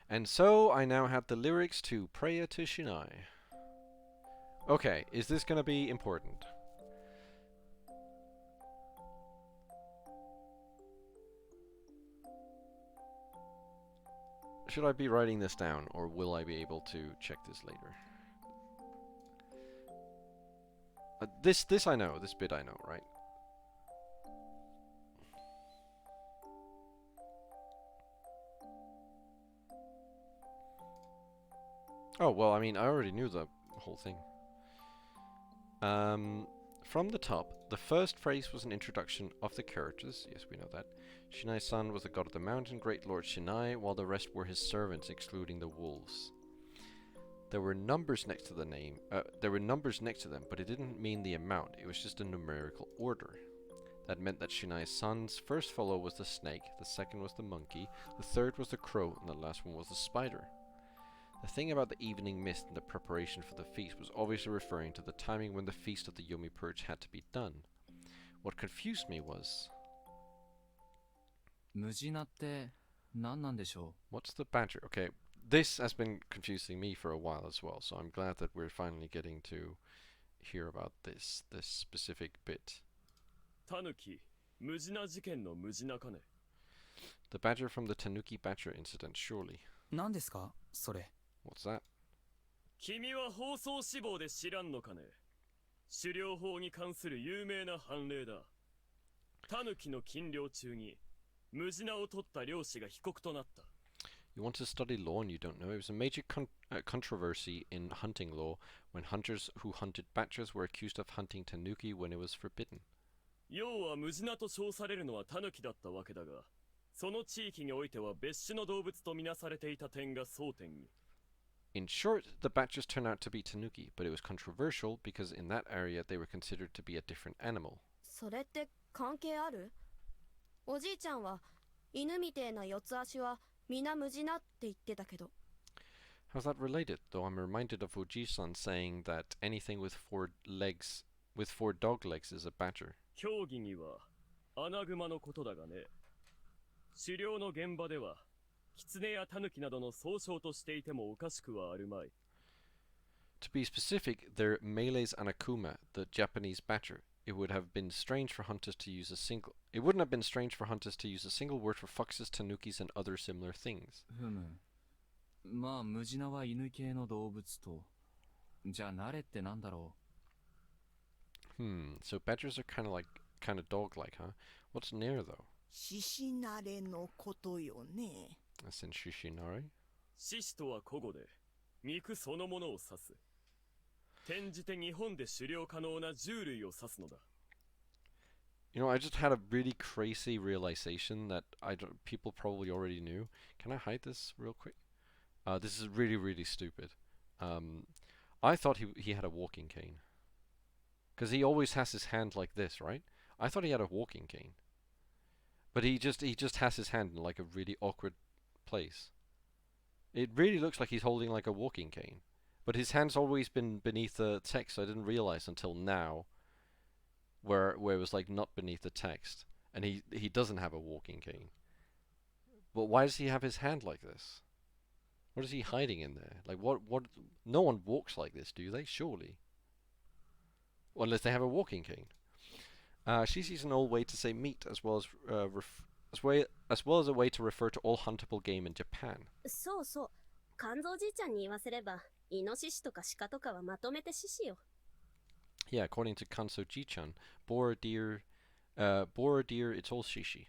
And so I now have the lyrics to Prayer to Shinai. Okay, is this gonna be important? Should I be writing this down, or will I be able to check this later? This I know, this bit I know, right? Oh, well, I mean, I already knew the whole thing. From the top, the first phrase was an introduction of the characters. Yes, we know that. Shinai's son was the god of the mountain, Great Lord Shinai, while the rest were his servants, excluding the wolves. There were numbers next to the name. There were numbers next to them, but it didn't mean the amount. It was just a numerical order. That meant that Shinai's son's first follow was the snake, the second was the monkey, the third was the crow, and the last one was the spider. The thing about the evening mist and the preparation for the feast was obviously referring to the timing when the feast of the Yomi Purge had to be done. What confused me was... ムジナって何なんでしょ What's the badger? Okay, this has been confusing me for a while as well, so I'm glad that we're finally getting to hear about this specific bit. タヌキ、ムジナ事件のムジナかね。 The badger from the Tanuki Badger incident, surely. 何ですかそれ？ What's that? 君は放送志望で知らんのかね。狩猟法に関する有名な判例だ。タヌキの禁猟中にムジナを取った猟師が被告となった。 You want to study law and you don't know? It was a major controversy in hunting law when hunters who hunted badgers were accused of hunting tanuki when it was forbidden. 要はムジナと称されるのはタヌキだったわけだが、その地域においては別種の動物とみなされていた点が争点に。 In short, the badgers turned out to be tanuki, but it was controversial because in that area they were considered to be a different animal. それって関係ある？おじいちゃんは犬みてえな四つ足は皆ムジナって言ってたけど。 How's that related? Though I'm reminded of Oji-san saying that anything with four dog legs is a badger. 競技にはアナグマのことだがね。狩猟の現場ではキツネやタヌキなどの総称としていてもおかしくはあるまい。 To be specific, they're Malays anakuma, the Japanese badger. It would have been strange for hunters to use a single. It wouldn't have been strange for hunters to use a single word for foxes, tanukis, and other similar things. ふむ。まあ、ムジナは犬系の動物と。じゃあ、慣れってなんだろ So badgers are kind of dog-like, huh? What's near though? 獅子慣れのことよね。 That's in Shishinari. 獅子とは古語で肉そのものを指す。転じて日本で狩猟可能な獣類を指すのだ。 You know, I just had a really crazy realization that people probably already knew. Can I hide this real quick? This is really, really stupid. I thought he had a walking cane. Because he always has his hand like this, right? I thought he had a walking cane. But he just has his hand in like a really awkward place. It really looks like he's holding like a walking cane. But his hand's always been beneath the text, so I didn't realize until now where it was like not beneath the text. And he doesn't have a walking cane. But why does he have his hand like this? What is he hiding in there? Like what no one walks like this, do they? Surely. Well, unless they have a walking cane. She sees an old way to say meat as well as a way to refer to all huntable game in Japan. そうそう。肝臓じいちゃんに言わせれば、イノシシとか鹿とかはまとめて獅子よ。 Yeah, according to Kanso Ji-chan, boar, deer, it's all shishi.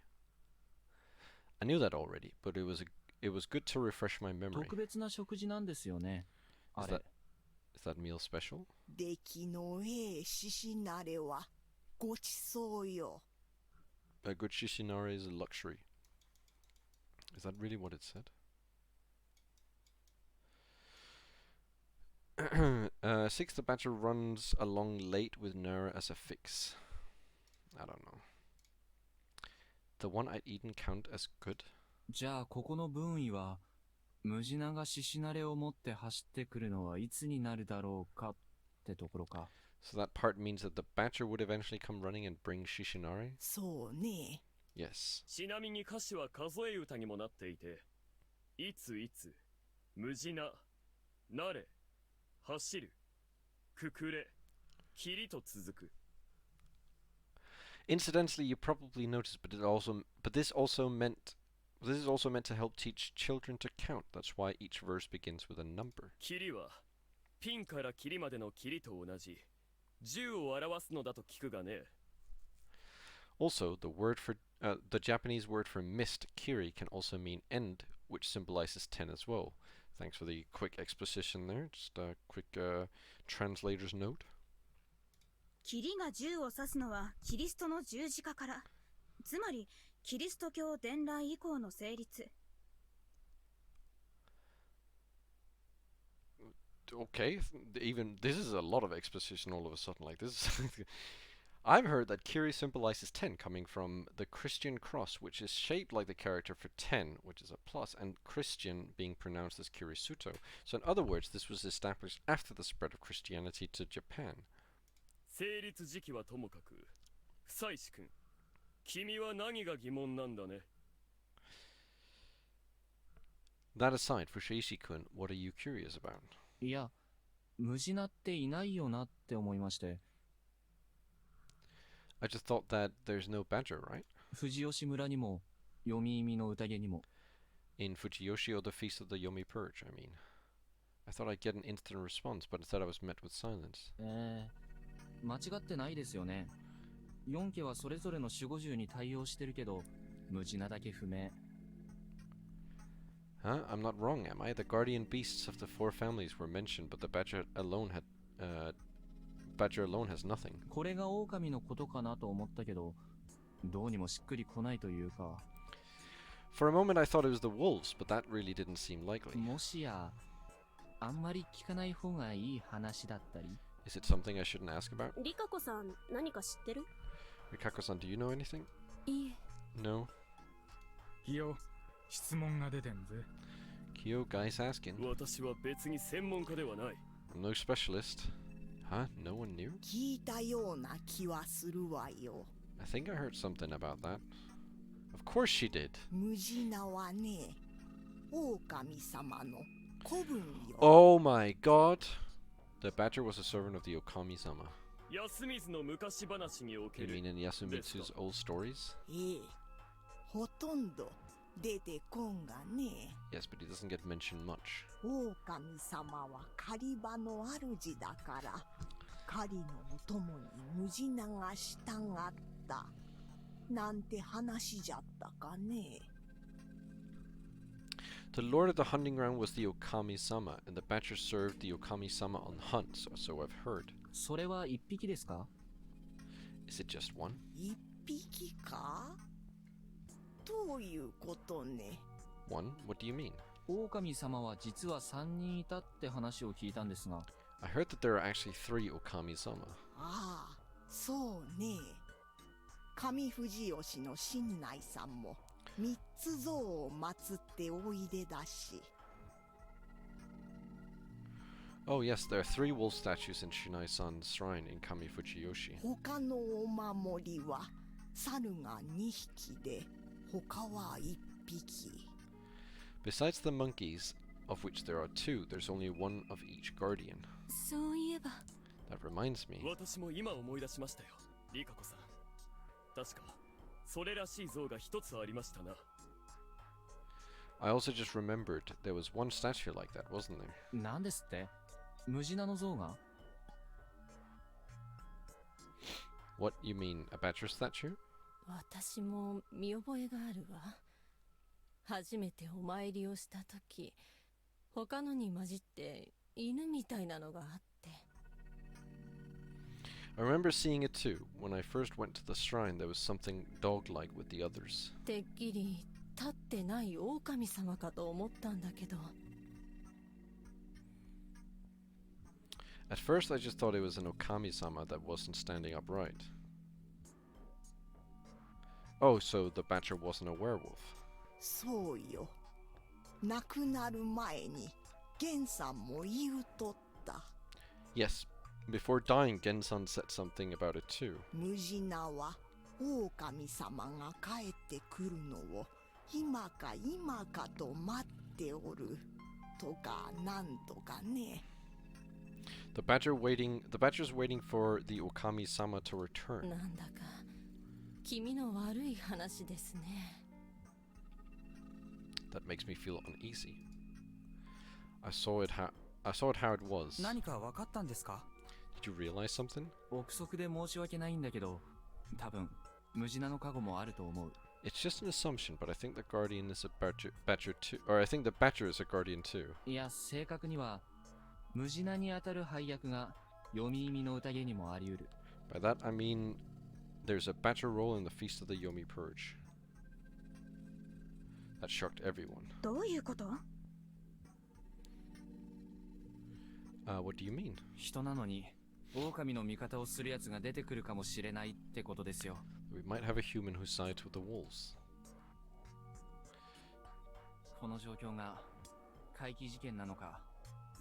I knew that already, but it was good to refresh my memory. 特別な食事なんですよね。あれ。Is that meal special? 出来のええ獅子なれはごちそうよ。 A good shishinare is a luxury. Is that really what it said? Six, the badger runs along late with Nura as a fix. I don't know. The one I'd eaten count as good? じゃあここの分位はムジナが獅子なれを持って走ってくるのはいつになるだろうかってところか。 So that part means that the badger would eventually come running and bring Shishinare? そうね。 Yes. ちなみに歌詞は数え歌にもなっていて、いついつ、無事な、なれ、走る、くくれ、きりと続く。 Incidentally, you probably noticed, but this is also meant to help teach children to count. That's why each verse begins with a number. きりは、ピンからキリまでのキリと同じ、10を表すのだと聞くがね。 Also, the Japanese word for mist, kiri, can also mean end, which symbolizes 10 as well. Thanks for the quick exposition there. Just a quick translator's note. 霧が銃を指すのはキリストの十字架から。つまり、キリスト教伝来以降の成立。Okay, even this is a lot of exposition all of a sudden. Like this, I've heard that Kiri symbolizes 10, coming from the Christian cross, which is shaped like the character for 10, which is a plus, and Christian being pronounced as Kirisuto. So in other words, this was established after the spread of Christianity to Japan. 成立時期はともかく、久石君、君は何が疑問なんだね。 That aside, Fushaishi-kun, what are you curious about? いや、ムジナっていないよなって思いまして。 I just thought that there's no badger, right? 富士吉村にも、読み意味の宴にも。 In Fujiyoshi or the Feast of the Yomi Purge, I mean. I thought I'd get an instant response, but instead I was met with silence. 間違ってないですよね。4家はそれぞれの守護獣に対応してるけど、ムジナだけ不明。 Huh? I'm not wrong, am I? The guardian beasts of the 4 families were mentioned, but the badger alone has nothing. これが狼のことかなと思ったけど、どうにもしっくりこないというか。 For a moment I thought it was the wolves, but that really didn't seem likely. もしや、あんまり聞かない方がいい話だったり。 Is it something I shouldn't ask about? リカコさん、何か知ってる？ Rikako-san, do you know anything? いえ。 No? キヨ、質問が出てんぜ。 Kyo, guys asking. 私は別に専門家ではない。 I'm no specialist. Huh? No one knew? 聞いたような気はするわよ。 I think I heard something about that. Of course she did. ムジナはね、狼様の子分よ。 Oh my god! The badger was a servant of the Okami-sama. 安水の昔話におけ You る。 mean in Yasumitsu's old stories? ええ、ほとんど出てこんがね。 Yes, but he doesn't get mentioned much. 狼様は狩り場の主だから、狩りのお供にムジナが従った。なんて話じゃったかね。 The lord of the hunting ground was the Okami-sama, and the badger served the Okami-sama on hunts, so I've heard. それは一匹ですか？ Is it just one? 一匹か？どういうことね。 One? What do you mean? 狼様は実は3人いたって話を聞いたんですが。 I heard that there are actually 3 Okami-sama. ああ、そうね。上富士吉の新内さんも3つ像を祀っておいでだし。 Oh yes, there are 3 wolf statues in Shinai-san's shrine in Kamifujiyoshi. 他のお守りは猿が2匹で、他は1匹。 Besides the monkeys, of which there are 2, there's only 1 of each guardian. そういえば That reminds me. 私も今思い出しましたよ、リカコさん。確か、それらしい像が一つありましたな。I also just remembered there was one statue like that, wasn't there? なんですって？ムジナの像が？ What, you mean a badger statue? 私も見覚えがあるわ。初めてお参りをしたとき、他のに混じって犬みたいなのがあって。I remember seeing it too. When I first went to the shrine, there was something dog-like with the others. てっきり立ってない狼様かと思ったんだけど。 At first, I just thought it was an Okami-sama that wasn't standing upright. Oh, so the Batcher wasn't a werewolf. そうよ。亡くなる前にゲンさんも言うとった。 Yes, before dying, Gensan said something about it too. ムジナは狼様が帰ってくるのを今か今かと待っておるとかなんとかね。 The Badger's waiting for the Okami-sama to return. なんだか気味の悪い話ですね。 That makes me feel uneasy. I saw it how it was. 何か分かったんですか？ Did you realize something? 憶測で申し訳ないんだけど、多分ムジナの加護もあると思う。 It's just an assumption, but I think the Guardian is a Badger too. Or I think the Badger is a Guardian too. いや、正確にはムジナに当たる配役が読み意味の宴にもあり得る。 By that I mean there's a Badger role in the Feast of the Yomi Purge. That shocked everyone. どういうこと？ What do you mean? 人なのに狼の味方をするやつが出てくるかもしれないってことですよ。 We might have a human who sides with the wolves. この状況が怪奇事件なのか、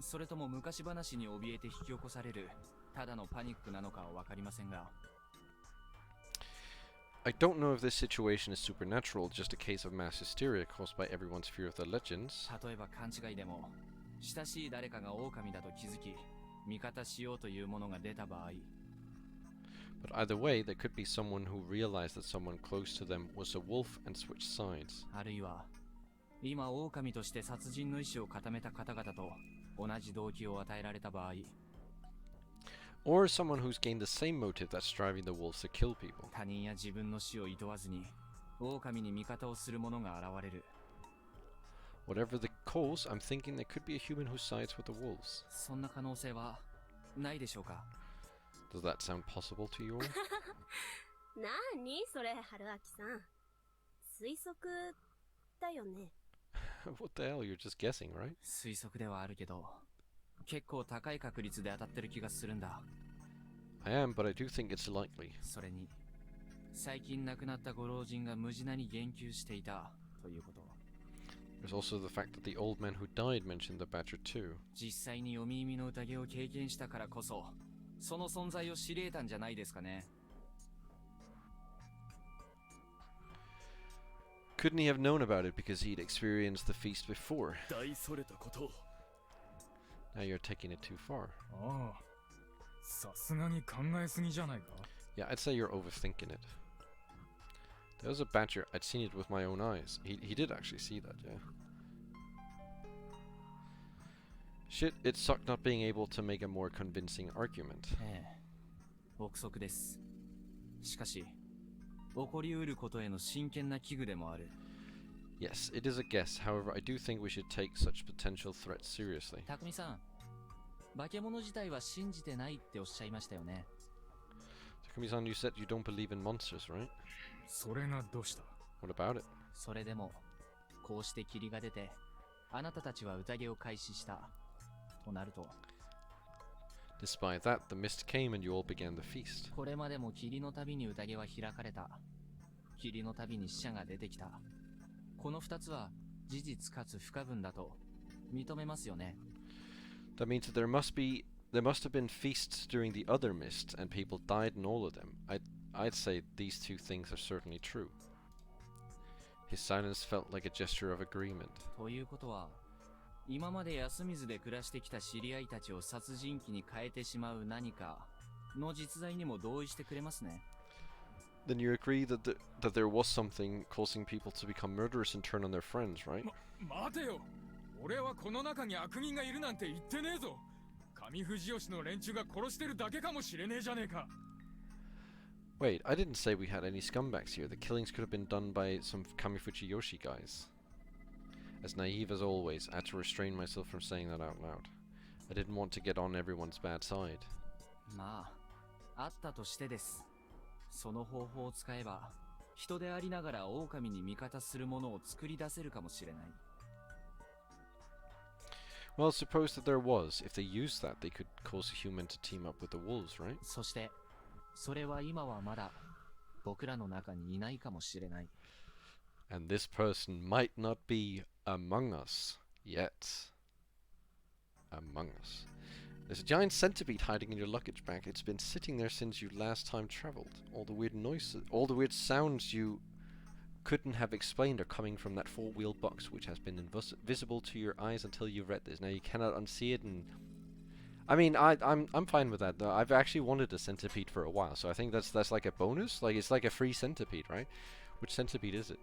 それとも昔話に怯えて引き起こされるただのパニックなのかはわかりませんが。 I don't know if this situation is supernatural, just a case of mass hysteria caused by everyone's fear of the legends. 例えば勘違いでも、親しい誰かが狼だと気づき、味方しようというものが出た場合。 But either way, there could be someone who realized that someone close to them was a wolf and switched sides. あるいは、今狼として殺人の意志を固めた方々と同じ動機を与えられた場合。 Or someone who's gained the same motive that's driving the wolves to kill people. 他人や自分の死を厭わずに、狼に味方をする者が現れる。 Whatever the cause, I'm thinking there could be a human who sides with the wolves. そんな可能性はないでしょうか？ Does that sound possible to you all? なーにそれ、春明さん。推測だよね。What the hell? You're just guessing, right? 推測ではあるけど、結構高い確率で当たってる気がするんだ。I am, but I do think it's likely. それに、最近亡くなったご老人がムジナに言及していたということ。 There's also the fact that the old man who died mentioned the Badger too. 実際に読み意味の宴を経験したからこそ、その存在を知り得たんじゃないですかね。 Couldn't he have known about it because he'd experienced the feast before? 大それたことを。 Now you're taking it too far. ああ、さすがに考えすぎじゃないか。 Yeah, I'd say you're overthinking it. There was a Badger. I'd seen it with my own eyes. He did actually see that, yeah. Shit, it sucked not being able to make a more convincing argument. ええ、憶測です。しかし、起こりうることへの真剣な危惧でもある。 Yes, it is a guess. However, I do think we should take such potential threats seriously. 匠さん、化け物自体は信じてないっておっしゃいましたよね。 Takumi-san, you said you don't believe in monsters, right? それがどうした？ What about it? それでも、こうして霧が出て、あなたたちは宴を開始した。となると、 Despite that, the mist came and you all began the feast. これまでも霧の度に宴は開かれた。霧の度に死者が出てきた。この二つは事実かつ不可分だと認めますよね。 That means that there must have been feasts during the other mists and people died in all of them. I'd say these two things are certainly true. His silence felt like a gesture of agreement. ということは、今まで安水で暮らしてきた知り合いたちを殺人鬼に変えてしまう何かの実在にも同意してくれますね。 Then you agree that there was something causing people to become murderous and turn on their friends, right? 待てよ。俺はこの中に悪人がいるなんて言ってねえぞ。上藤吉の連中が殺してるだけかもしれねえじゃねえか。 Wait, I didn't say we had any scumbags here. The killings could have been done by some Kamifuchi Yoshi guys. As naive as always, I had to restrain myself from saying that out loud. I didn't want to get on everyone's bad side. まあ、あったとしてです。その方法を使えば、人でありながら狼に味方するものを作り出せるかもしれない。Well, suppose that there was. If they used that, they could cause a human to team up with the wolves, right? そして、それは今はまだ僕らの中にいないかもしれない。And this person might not be among us yet. Among us. There's a giant centipede hiding in your luggage bag. It's been sitting there since you last time traveled. All the weird noises, all the weird sounds you couldn't have explained are coming from that four-wheel box, which has been invisible to your eyes until you read this. Now you cannot unsee it, and I mean, I'm fine with that. I've actually wanted a centipede for a while, so I think that's like a bonus. Like it's like a free centipede, right? Which centipede is it?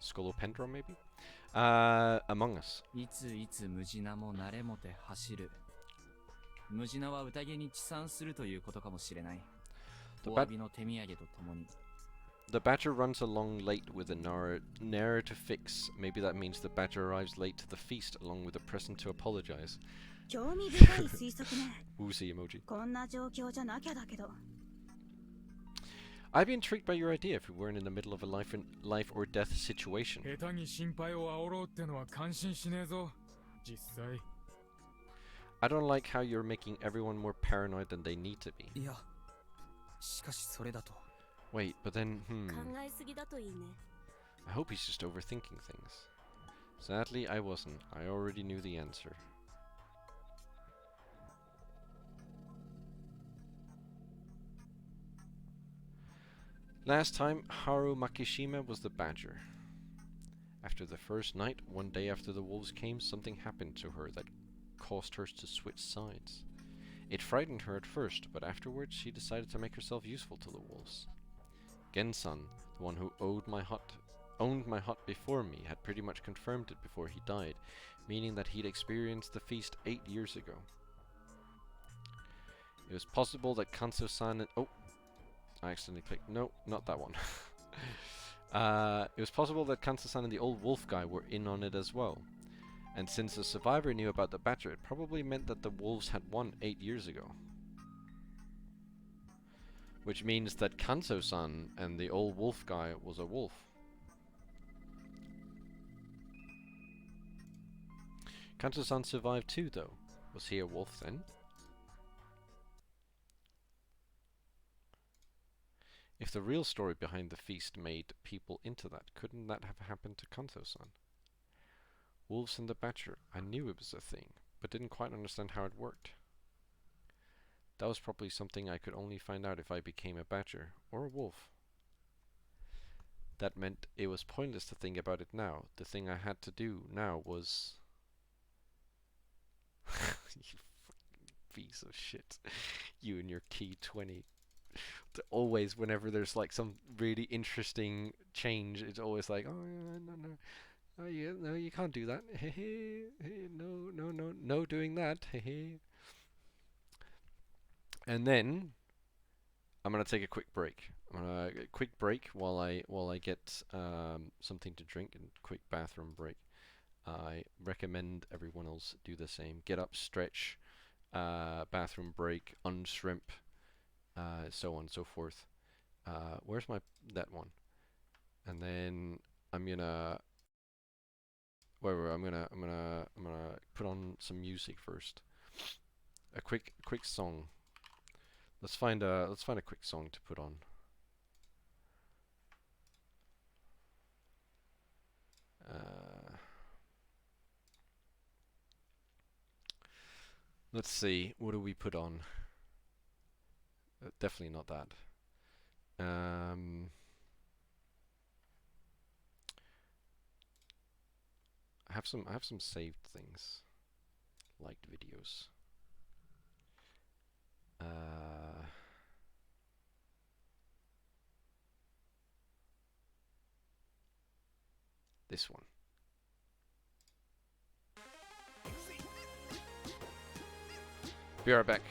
Scolopendron, maybe? Among Us. いついつムジナも慣れもて走る。ムジナは宴に帰参するということかもしれない。お詫びの手土産とともに。The badger runs along late with a Nara to fix. Maybe that means the badger arrives late to the feast along with a present to apologize. 興味深い推測ね。Woozy emoji. こんな状況じゃなきゃだけど。I'd be intrigued by your idea if we weren't in the middle of a life or death situation. 下手に心配を煽ろうってのは感心しねえぞ。実際。I don't like how you're making everyone more paranoid than they need to be. いや、しかしそれだと。Wait, but then, 考えすぎだといいね。I hope he's just overthinking things. Sadly, I wasn't. I already knew the answer. Last time, Haru Makishima was the badger. After the first night, one day after the wolves came, something happened to her that caused her to switch sides. It frightened her at first, but afterwards she decided to make herself useful to the wolves. Gensan, the one who owned my hut before me, had pretty much confirmed it before he died, meaning that he'd experienced the feast 8 years ago. It was possible that Kanso-san and... Oh! I accidentally clicked... No, not that one. It was possible that Kanso-san and the old wolf guy were in on it as well. And since the survivor knew about the badger, it probably meant that the wolves had won 8 years ago. Which means that Kanso-san and the old wolf guy was a wolf. Kanso-san survived too, though. Was he a wolf then? If the real story behind the feast made people into that, couldn't that have happened to Kanso-san? Wolves and the badger. I knew it was a thing, but didn't quite understand how it worked. That was probably something I could only find out if I became a badger, or a wolf. That meant it was pointless to think about it now. The thing I had to do now was... You fucking piece of shit. You and your key 20. Always, whenever there's like some really interesting change, it's always like, oh yeah, no. Oh yeah, no, you can't do that. No doing that. And then I'm gonna take a quick break. A quick break while I get something to drink and quick bathroom break. I recommend everyone else do the same. Get up, stretch, bathroom break, unshrimp, so on and so forth. Where's that one? And then I'm gonna I'm gonna put on some music first. A quick song. Let's find a quick song to put on. Let's see. What do we put on? Definitely not that. I have some saved things, liked videos. This one. Be right back.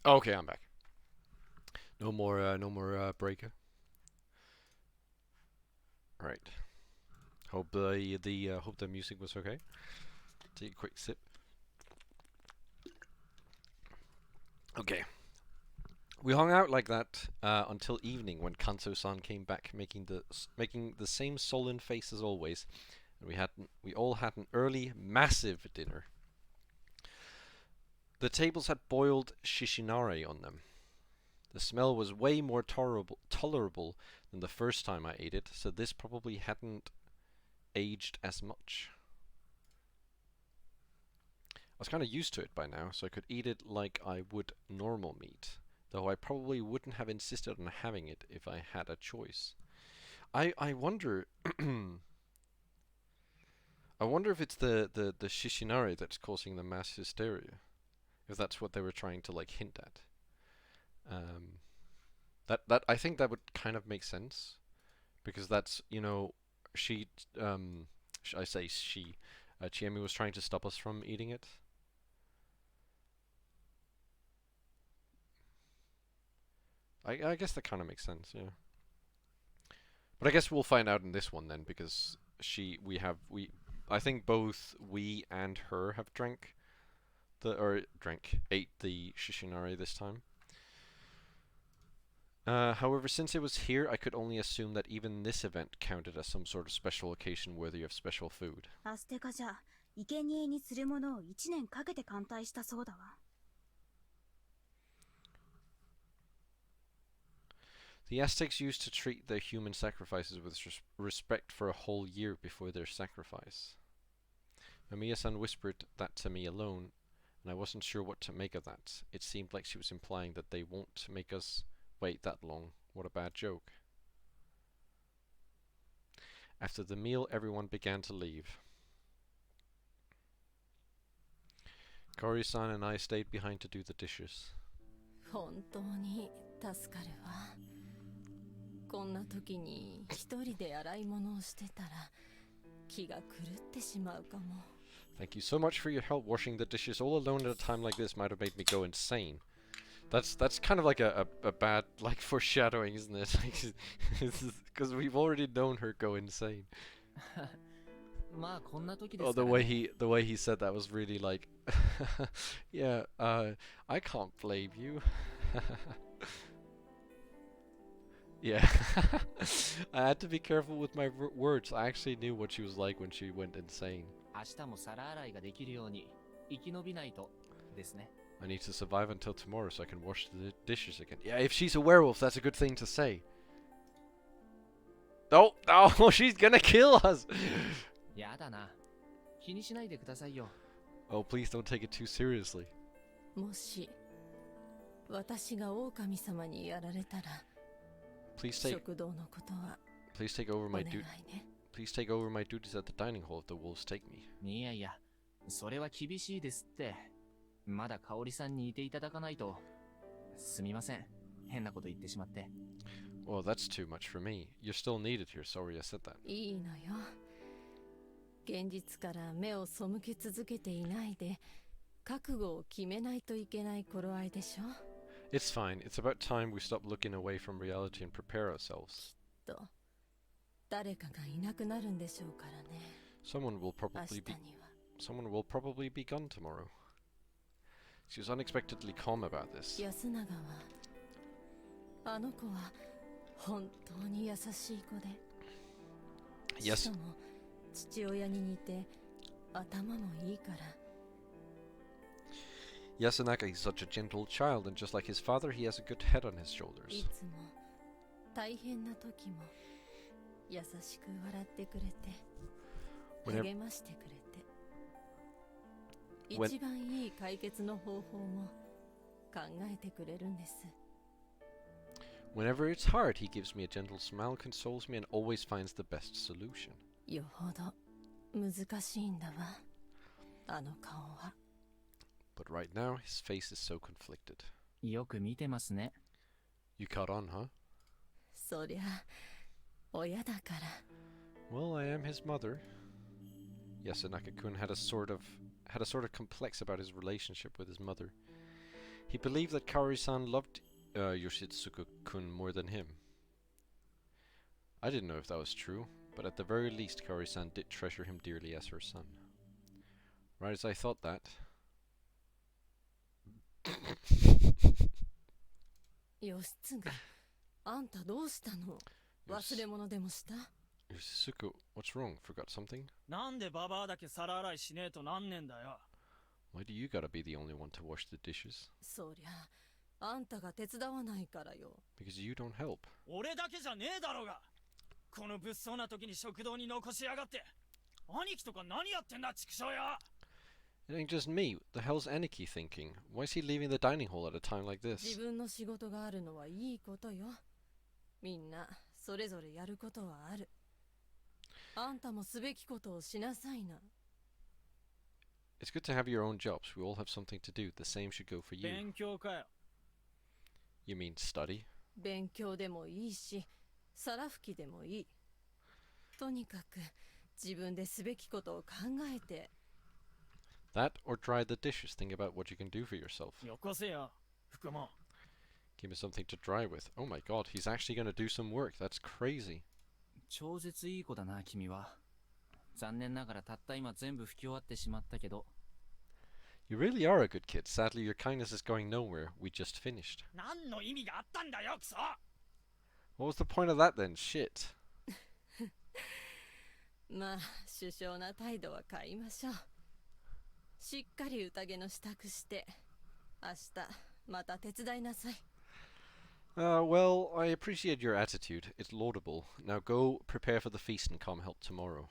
Okay, I'm back. No more breaker. Right. Hope the music was okay. Take a quick sip. Okay. We hung out like that until evening when Kanto-san came back, making the same sullen face as always, and we all had an early, massive dinner. The tables had boiled shishinare on them. The smell was way more tolerable than the first time I ate it, so this probably hadn't aged as much. I was kind of used to it by now, so I could eat it like I would normal meat, though I probably wouldn't have insisted on having it if I had a choice. I wonder I wonder if it's the shishinare that's causing the mass hysteria. If that's what they were trying to like hint at. That I think that would kind of make sense, because that's, you know, Chiemi was trying to stop us from eating it. I guess that kind of makes sense, yeah. But I guess we'll find out in this one then, because I think both we and her have ate the shishinare this time. However, since it was here, I could only assume that even this event counted as some sort of special occasion worthy of special food. アステカじゃ生贄にするものを1年かけて艦隊したそうだわ。The Aztecs used to treat their human sacrifices with respect for a whole year before their sacrifice. Mamiya-san whispered that to me alone, and I wasn't sure what to make of that. It seemed like she was implying that they won't make us wait that long. What a bad joke. After the meal, everyone began to leave. Kori-san and I stayed behind to do the dishes. 本当に助かるわ。こんな時に一人で洗い物をしてたら気が狂ってしまうかも。Thank you so much for your help. Washing the dishes all alone at a time like this might have made me go insane. That's kind of like a bad like foreshadowing, isn't it? Because we've already known her go insane. Oh, the way he said that was really like, yeah, I can't blame you. Yeah, I had to be careful with my words. I actually knew what she was like when she went insane. 明日も皿洗いができるように生き延びないとですね。I need to survive until tomorrow so I can wash the dishes again. Yeah, if she's a werewolf, that's a good thing to say. Oh, she's gonna kill us! やだな。気にしないでくださいよ。Oh, please don't take it too seriously. もし私が狼様にやられたら、食堂のことは Please take over my duties at the dining hall if the wolves take me. いやいや、それは厳しいですって。まだ香織さんにいていただかないと。すみません。変なこと言ってしまって。Well, that's too much for me. You're still needed here. Sorry I said that. いいのよ。現実から目を背け続けていないで、覚悟を決めないといけない頃合いでしょ。It's fine. It's about time we stop looking away from reality and prepare ourselves. と、誰かがいなくなるんでしょうからね。Someone will probably be gone tomorrow. She was unexpectedly calm about this. 安永は、あの子は本当に優しい子で。しかも父親に似て頭もいいから。Yasunaka is such a gentle child, and just like his father, he has a good head on his shoulders. いつも大変な時も優しく笑ってくれて、励ましてくれて、一番いい解決の方法も考えてくれるんです。Whenever it's hard, he gives me a gentle smile, consoles me, and always finds the best solution. よほど難しいんだわ、あの顔は。But right now, his face is so conflicted. よく見てますね。You caught on, huh? そりゃ、親だから。Well, I am his mother. Yasunaka-kun had a sort of complex about his relationship with his mother. He believed that Kaori-san loved Yoshitsugu-kun more than him. I didn't know if that was true, but at the very least Kaori-san did treasure him dearly as her son. Right as I thought that... 義経、あんたどうしたの？忘れ物でもした？ Yoshitsugu, what's wrong? Forgot something? なんでババアだけ皿洗いしねえとなんねんだよ。 Why do you gotta be the only one to wash the dishes? そりゃ、あんたが手伝わないからよ。 Because you don't help. 俺だけじゃねえだろうが。この物騒な時に食堂に残しやがって。兄貴とか何やってんだ、畜生よ。 It ain't just me. The hell's Aniki thinking? Why is he leaving the dining hall at a time like this? 自分の仕事があるのはいいことよ。みんなそれぞれやることはある。あんたもすべきことをしなさいな。 It's good to have your own jobs. We all have something to do. The same should go for you. 勉強かよ。 You mean study? 勉強でもいいし、皿拭きでもいい。とにかく自分ですべきことを考えて。 That or dry the dishes. Think about what you can do for yourself. よこせよ、服も。 Give me something to dry with. Oh my god, he's actually gonna do some work. That's crazy. 超絶いい子だな、君は。残念ながらたった今全部拭き終わってしまったけど。 You really are a good kid. Sadly, your kindness is going nowhere. We just finished. 何の意味があったんだよ、クソ。 What was the point of that then? Shit. まあ、首相な態度は変えましょう。しっかり宴の支度して、明日また手伝いなさい。 Well, I appreciate your attitude. It's laudable. Now go prepare for the feast and come help tomorrow.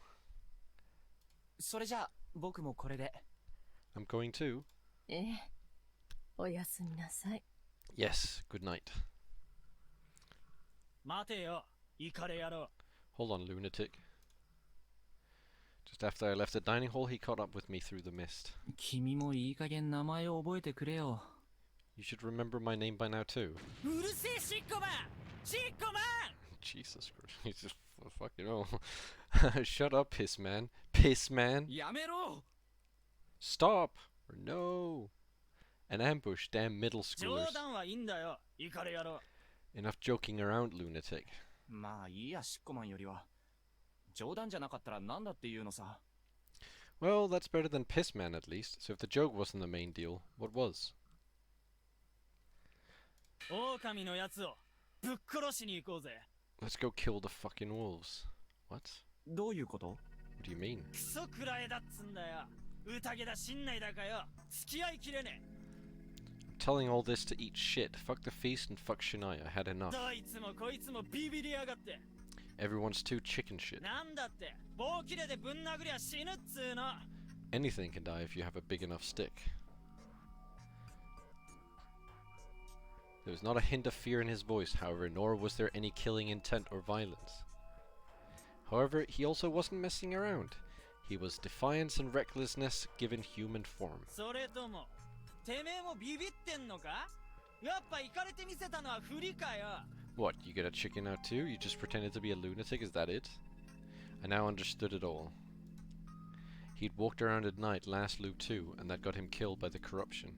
それじゃあ、僕もこれで。 I'm going too. ええ、おやすみなさい。 Yes, good night. 待てよ、イカレ野郎。 Hold on, lunatic. Just after I left the dining hall, he caught up with me through the mist. 君もいい加減名前を覚えてくれよ。 You should remember my name by now too. うるせえシッコマン、シッコマン。 Jesus Christ, he's just fucking oh. Shut up, piss man. Piss man. やめろ! Stop! Or no! An ambush, damn middle 冗 schoolers. 談はいいんだよ、イカレ野郎。 Enough joking around, lunatic. まあいいや、シッコマンよりは。冗談じゃなかったらなんだっていうのさ。 Well, that's better than piss man at least. So if the joke wasn't the main deal, what was? 狼のやつをぶっ殺しに行こうぜ。 Let's go kill the fucking wolves. What? どういうこと？ What do you mean? クソくらえだっつんだよ。宴だ新内だかよ。付き合いきれね I'm telling all this to eat shit. Fuck the feast and fuck Shania. I had え。 enough. どいつもこいつもビビりやがって。 Everyone's too chicken shit. なんだって棒切れでぶん殴りゃ死ぬっつーの。 Anything can die if you have a big enough stick. There was not a hint of fear in his voice, however, nor was there any killing intent or violence. However, he also wasn't messing around. He was defiance and recklessness given human form. それともてめえもビビってんのか？やっぱイカれてみせたのはフリかよ。 What, you get a chicken out too? You just pretended to be a lunatic, is that it? I now understood it all. He'd walked around at night last loop too, and that got him killed by the corruption.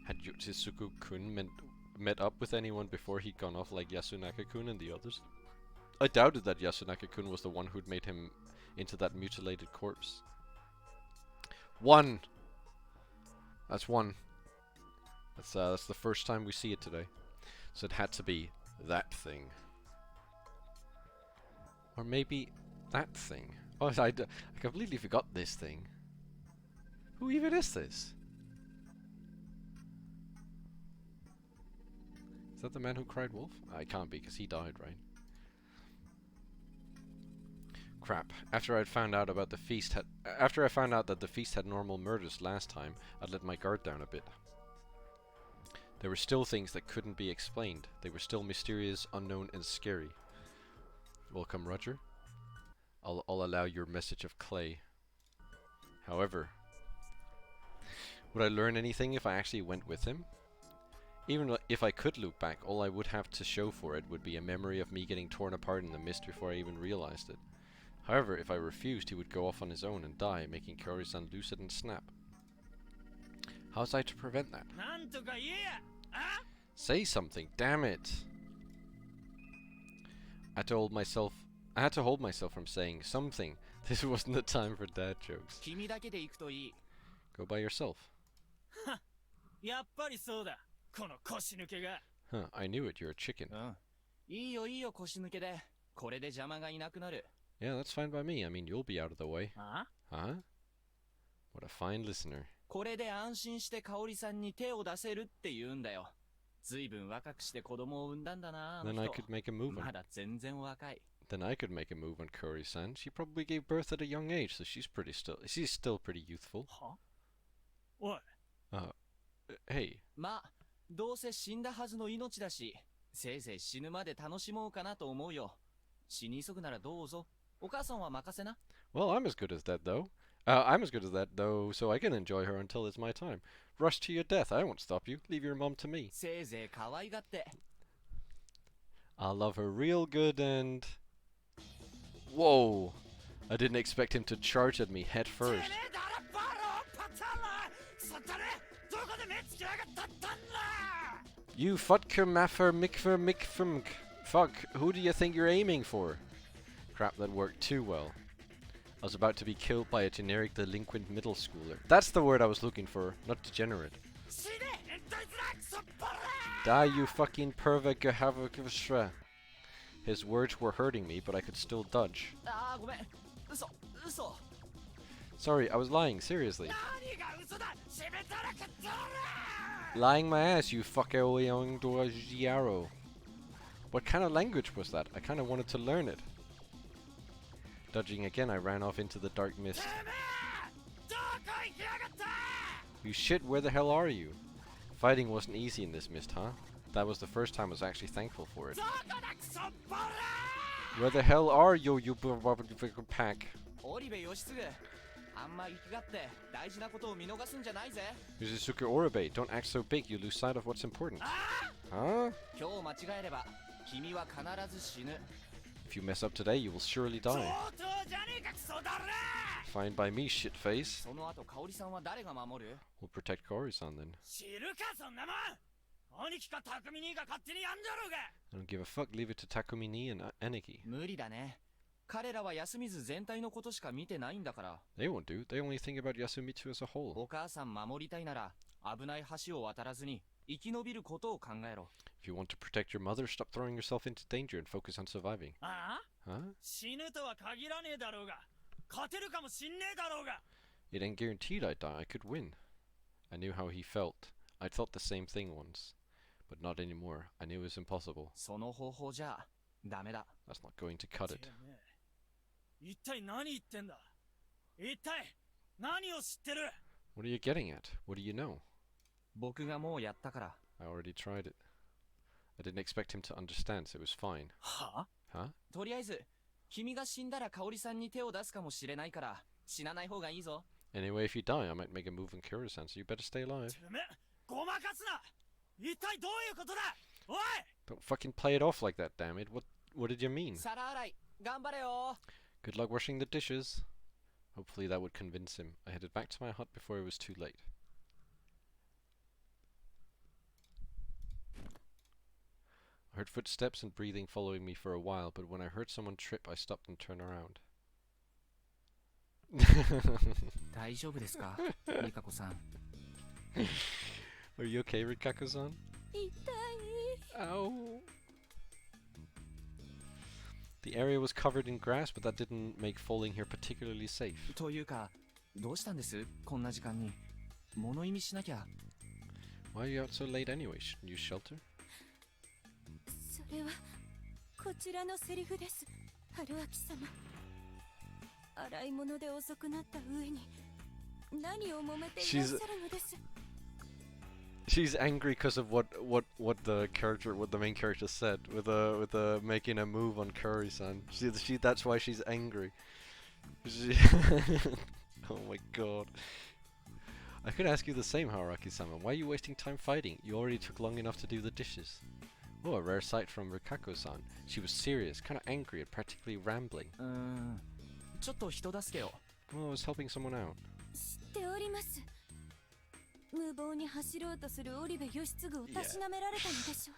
Had Yoshitsugu-kun met up with anyone before he'd gone off like Yasunaka-kun and the others? I doubted that Yasunaka-kun was the one who'd made him into that mutilated corpse. One! That's one. That's the first time we see it today. So it had to be that thing. Or maybe that thing. Oh, I completely forgot this thing. Who even is this? Is that the man who cried wolf? I can't be, because he died, right? Crap. After I found out that the feast had normal murders last time, I'd let my guard down a bit. There were still things that couldn't be explained. They were still mysterious, unknown, and scary. Welcome, Roger. I'll allow your message of clay. However, would I learn anything if I actually went with him? Even if I could loop back, all I would have to show for it would be a memory of me getting torn apart in the mist before I even realized it. However, if I refused, he would go off on his own and die, making Kaori-san lucid and snap. How's I to prevent that? なんとか言えや。あ Say something, damn it! I had to hold myself from saying something. This wasn't the time for dad jokes. 君だけで行くといい。 Go by yourself. やっぱりそうだ。この腰抜けが。 Huh, I knew it, you're a chicken. うん。いいよいいよ腰抜けで。これで邪魔がいなくなる。 Yeah, that's fine by me. I mean, you'll be out of the way. あ Huh? What a fine listener. これで安心して香織さんに手を出せるって言うんだよ。ずいぶん若くして子供を産んだんだな。 Then I could make a move on. まだ全然若い。 Then I could make a move on Kuri-san. She probably gave birth at a young age, so she's still pretty youthful. はおい。 Hey. まあ、どうせ死んだはずの命だし、せいぜい死ぬまで楽しもうかなと思うよ。死に急ぐならどうぞ。お母さんは任せな。 Well, I'm as good as that, though. I'm as good as that, though, so I can enjoy her until it's my time. Rush to your death. I won't stop you. Leave your mom to me. せいぜい可愛がって。 I'll love her real good and... Whoa! I didn't expect him to charge at me head first. You futker maffer mikfer mikfrmk. Fuck, who do you think you're aiming for? Crap, that worked too well. I was about to be killed by a generic delinquent middle schooler. That's the word I was looking for, not degenerate. Die, you fucking pervert. His words were hurting me, but I could still dodge. あーごめん。嘘。 Sorry, I was lying, seriously. Lying my ass, you fucker. What kind of language was that? I kind of wanted to learn it. Dodging again, I ran off into the dark mist. You shit, where the hell are you? Fighting wasn't easy in this mist, huh? That was the first time I was actually thankful for it. Where the hell are you, you pack? オリベ義継。あんま生きがって大事なことを見逃すんじゃないぜ。 Yuzusuke Oribe, don't act so big, you lose sight of what's important. Huh? 今日間違えれば君は必ず死ぬ。 If you mess up today, you will surely die. Fine by me, shitface. その後香織さんは誰が守る？ We'll protect Kori-san then. 知るかそんなもん。兄貴か匠兄が勝手にやんだろうが。 I don't give a fuck, leave it to Takumi-ni and Aniki. 無理だね。彼らは休みず全体のことしか見てないんだから。 They won't do, they only think about Yasumitsu as a whole. お母さん守りたいなら危ない橋を渡らずに生き延びることを考えろ。 If you want to protect your mother, stop throwing yourself into danger and focus on surviving. ああ Huh? 死ぬとは限らねえだろうが。勝てるかもしんねえだろうが。 It ain't guaranteed I'd die, I could win. I knew how he felt. I'd thought the same thing once. But not anymore. I knew it was impossible. その方法じゃダメだ。 That's not going to cut it. てめえ一体何言ってんだ。一体何を知ってる。 What are you getting at? What do you know? 僕がもうやったから。 I already tried it. I didn't expect him to understand, so it was fine. は Huh? とりあえず君が死んだら香織さんに手を出すかもしれないから死なない方がいいぞ。 Anyway, if you die, I might make a move on Kura-san, so you better stay alive. てめえごまかすな。一体どういうことだ。おい Don't fucking play it off like that, damn it. What did you mean? 皿洗い頑張れよ。 Good luck washing the dishes. Hopefully that would convince him. I headed back to my hut before it was too late. I heard footsteps and breathing following me for a while, but when I heard someone trip, I stopped and turned around. 大丈夫ですかリカコさん。 Are you okay, Rikako-san? 痛い。 Ow. The area was covered in grass, but that didn't make falling here particularly safe. というかどうしたんですこんな時間に。物意味しなきゃ。 Why are you out so late anyway? Shouldn't you shelter? それはこちらのセリフです。春秋様。洗い物で遅くなった上に何を揉めていらっしゃるのです。 She's angry because of what the main character said with the making a move on Kuri-san. That's why she's angry. Oh my god. I could ask you the same, Haruaki-sama. Why are you wasting time fighting? You already took long enough to do the dishes. Oh, a rare sight from Rikako-san. She was serious, kind of angry and practically rambling. ちょっと人助けを。 Oh, I was helping someone out. 知っております。無謀に走ろうとする織部義継をたしなめられたのでしょう。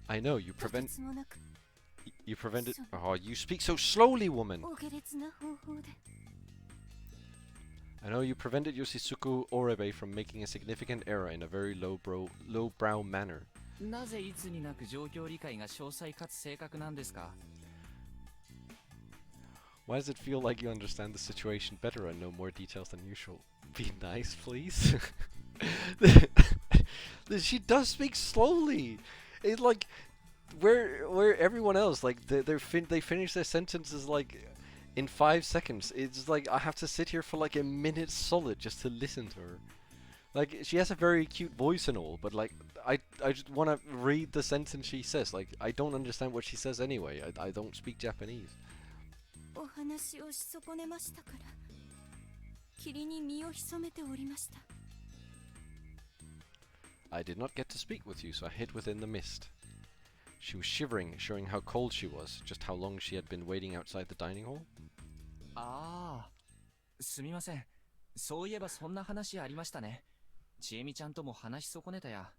I know, you とてつもなく prevented. Oh, you speak so slowly, woman. お下劣な方法で。 I know you prevented Yoshisuku Orebe from making a significant error in a very lowbrow manner. なぜいつになく状況理解が詳細かつ正確なんですか？ Why does it feel like you understand the situation better and know more details than usual? Be nice, please. She does speak slowly. It's like where everyone else like they finish their sentences like in 5 seconds. It's like I have to sit here for like a minute solid just to listen to her. Like she has a very cute voice and all, but like I just want to read the sentence she says. Like I don't understand what she says anyway. I don't speak Japanese. お話をし損ねましたから、霧に身を潜めておりました。 I did not get to speak with you, so I hid within the mist. She was shivering, showing how cold she was, just how long she had been waiting outside the dining hall. ああ、すみません。そういえばそんな話ありましたね。ちえみちゃんとも話し損ねたや。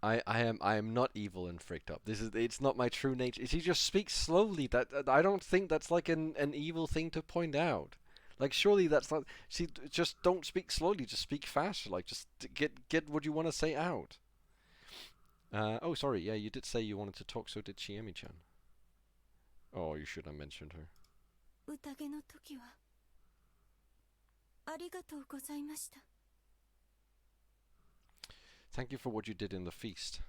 I am not evil and freaked up. It's not my true nature. She just speaks slowly. That I don't think that's like an evil thing to point out. Like surely that's not. See, just don't speak slowly. Just speak faster. Like just get what you want to say out. Oh, sorry. Yeah, you did say you wanted to talk. So did Chiemi-chan. Oh, you should have mentioned her. 宴の時はありがとうございました。 Thank you for what you did in the feast.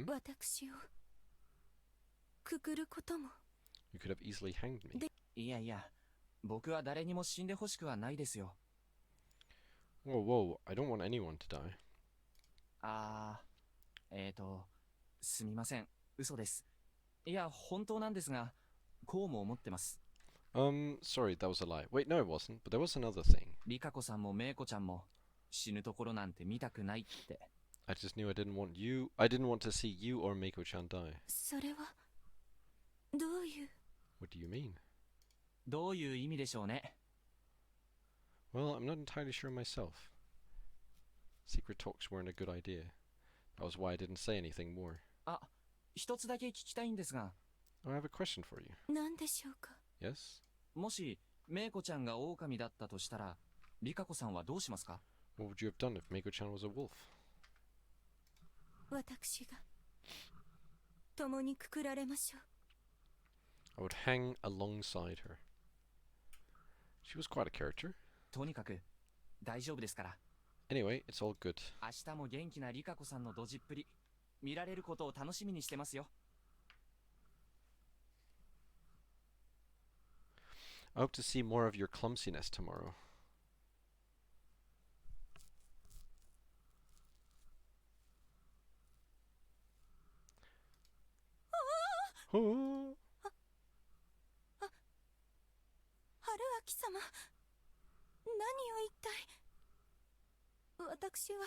私をくくることも。 You could have easily hanged me. いやいや、僕は誰にも死んでほしくはないですよ。 Whoa, whoa! I don't want anyone to die. あー、すみません。嘘です。いや、本当なんですが、こうも思ってます。Sorry, that was a lie. Wait, no, it wasn't. But there was another thing. リカ子さんもメイコちゃんも死ぬところなんて見たくないって。I just knew I didn't want to see you or Meiko-chan die. それはどういう。 What do you mean? どういう意味でしょうね。 Well, I'm not entirely sure myself. Secret talks weren't a good idea. That was why I didn't say anything more. あ、一つだけ聞きたいんですが。 I have a question for you. 何でしょうか。 Yes? もしメイコちゃんが狼だったとしたら、リカ子さんはどうしますか？ What would you have done if Meiko-chan was a wolf? 私が共にくくられましょう。 I would hang alongside her. She was quite a character. とにかく大丈夫ですから。 Anyway, it's all good. 明日も元気なリカ子さんのドジっぷり見られることを楽しみにしてますよ。 I hope to see more of your clumsiness tomorrow. Oh. 春秋様、何を一体。私は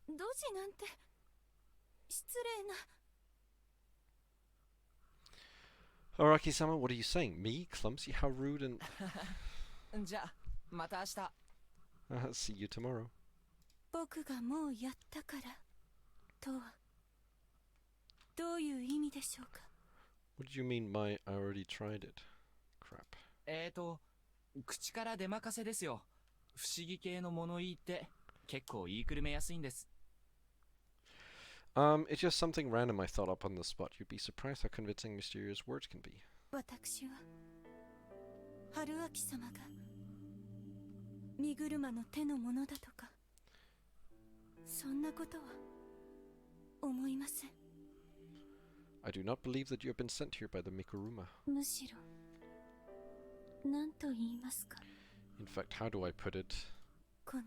ドジなんて失礼な。 Araki-sama, what are you saying? Me? Clumsy? How rude and... じゃあ、また明日。See you tomorrow. 僕がもうやったからとはどういう意味でしょうか。 What do you mean by I already tried it? Crap. 口から出任せですよ。不思議系の物言いって結構言いくるめやすいんです。It's just something random I thought up on the spot. You'd be surprised how convincing mysterious words can be. 私は春秋様が身車の手のものだとかそんなことは思いません。 I do not believe that you have been sent here by the Mikuruma. むしろ何と言いますか。 In fact, how do I put it? この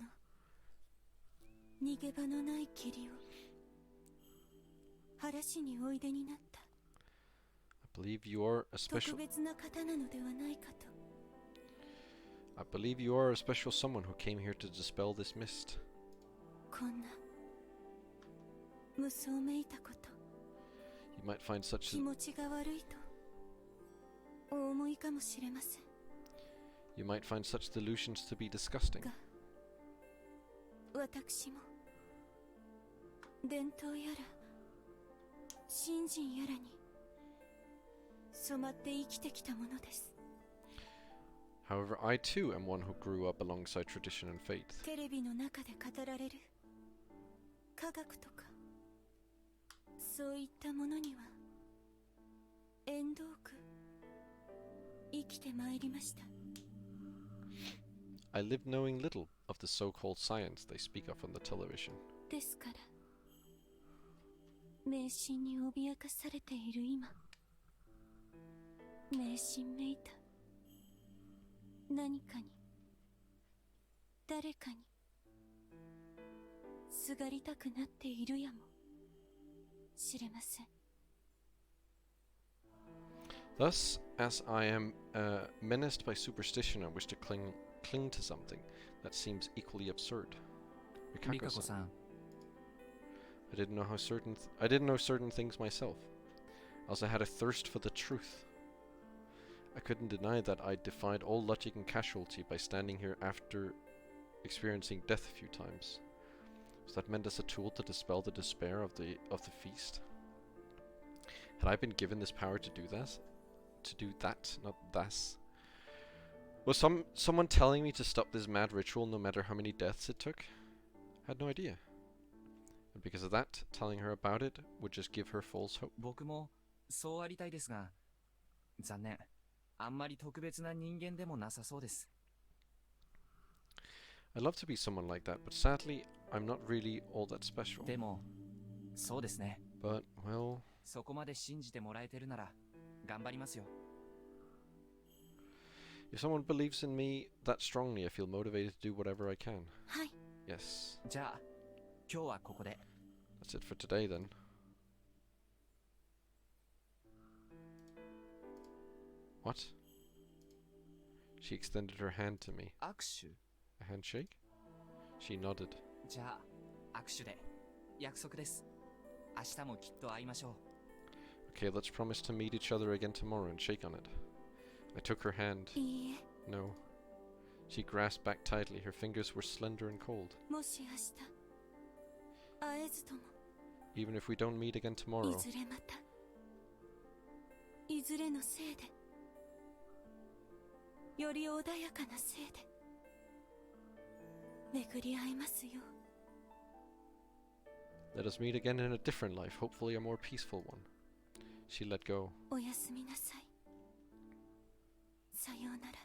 逃げ場のない霧を晴らしにおいでになった I believe you are a 特 special... 別な方なのではないかと。 I believe you are a special someone who came here to dispel this mist. こんな無双めいたこと You might find such 気持ちが悪いとお思いかもしれません。 You might find such delusions to be disgusting. が私も伝統やら信心やらに染まって生きてきたものです。 However, I too am one who grew up alongside tradition and faith. テレビの中で語られる科学とかそういったものには縁遠く生きてまいりました。 I lived knowing little of the so-called science they speak of on the television. ですから迷信に脅かされている今、迷信めいた何かに誰かにすがりたくなっているやもしれません。 Thus, as I am menaced by superstition, I wish to cling to something that seems equally absurd. リカコさん、 I didn't know I didn't know certain things myself. I also had a thirst for the truth. I couldn't deny that I defied all logic and casualty by standing here after experiencing death a few times. Was that meant as a tool to dispel the despair of the feast? Had I been given this power to do that? To do that, not thus? Was someone telling me to stop this mad ritual no matter how many deaths it took? I had no idea. And because of that, telling her about it would just give her false hope. 僕もそうありたいですが、残念。あんまり特別な人間でもなさそうです。 I'd love to be someone like that, but sadly, I'm not really all that special. でも、そうですね。 But, well... そこまで信じてもらえてるなら、頑張りますよ。 If someone believes in me that strongly, I feel motivated to do whatever I can. はい。 Yes. じゃあ、今日はここで。 That's it for today then. What? She extended her hand to me. 握手? A handshake? She nodded. じゃあ、握手で。約束です。明日もきっと会いましょう。 Okay, let's promise to meet each other again tomorrow and shake on it. I took her hand. いいえ。 No. She grasped back tightly. Her fingers were slender and cold. もし明日会えずとも Even if we don't meet again い tomorrow, ずれまたいずれのせいでより穏やかなせいで巡り合いますよ。 let us meet again in a different life, hopefully a more peaceful one. She let go. おやすみなさい。さようなら。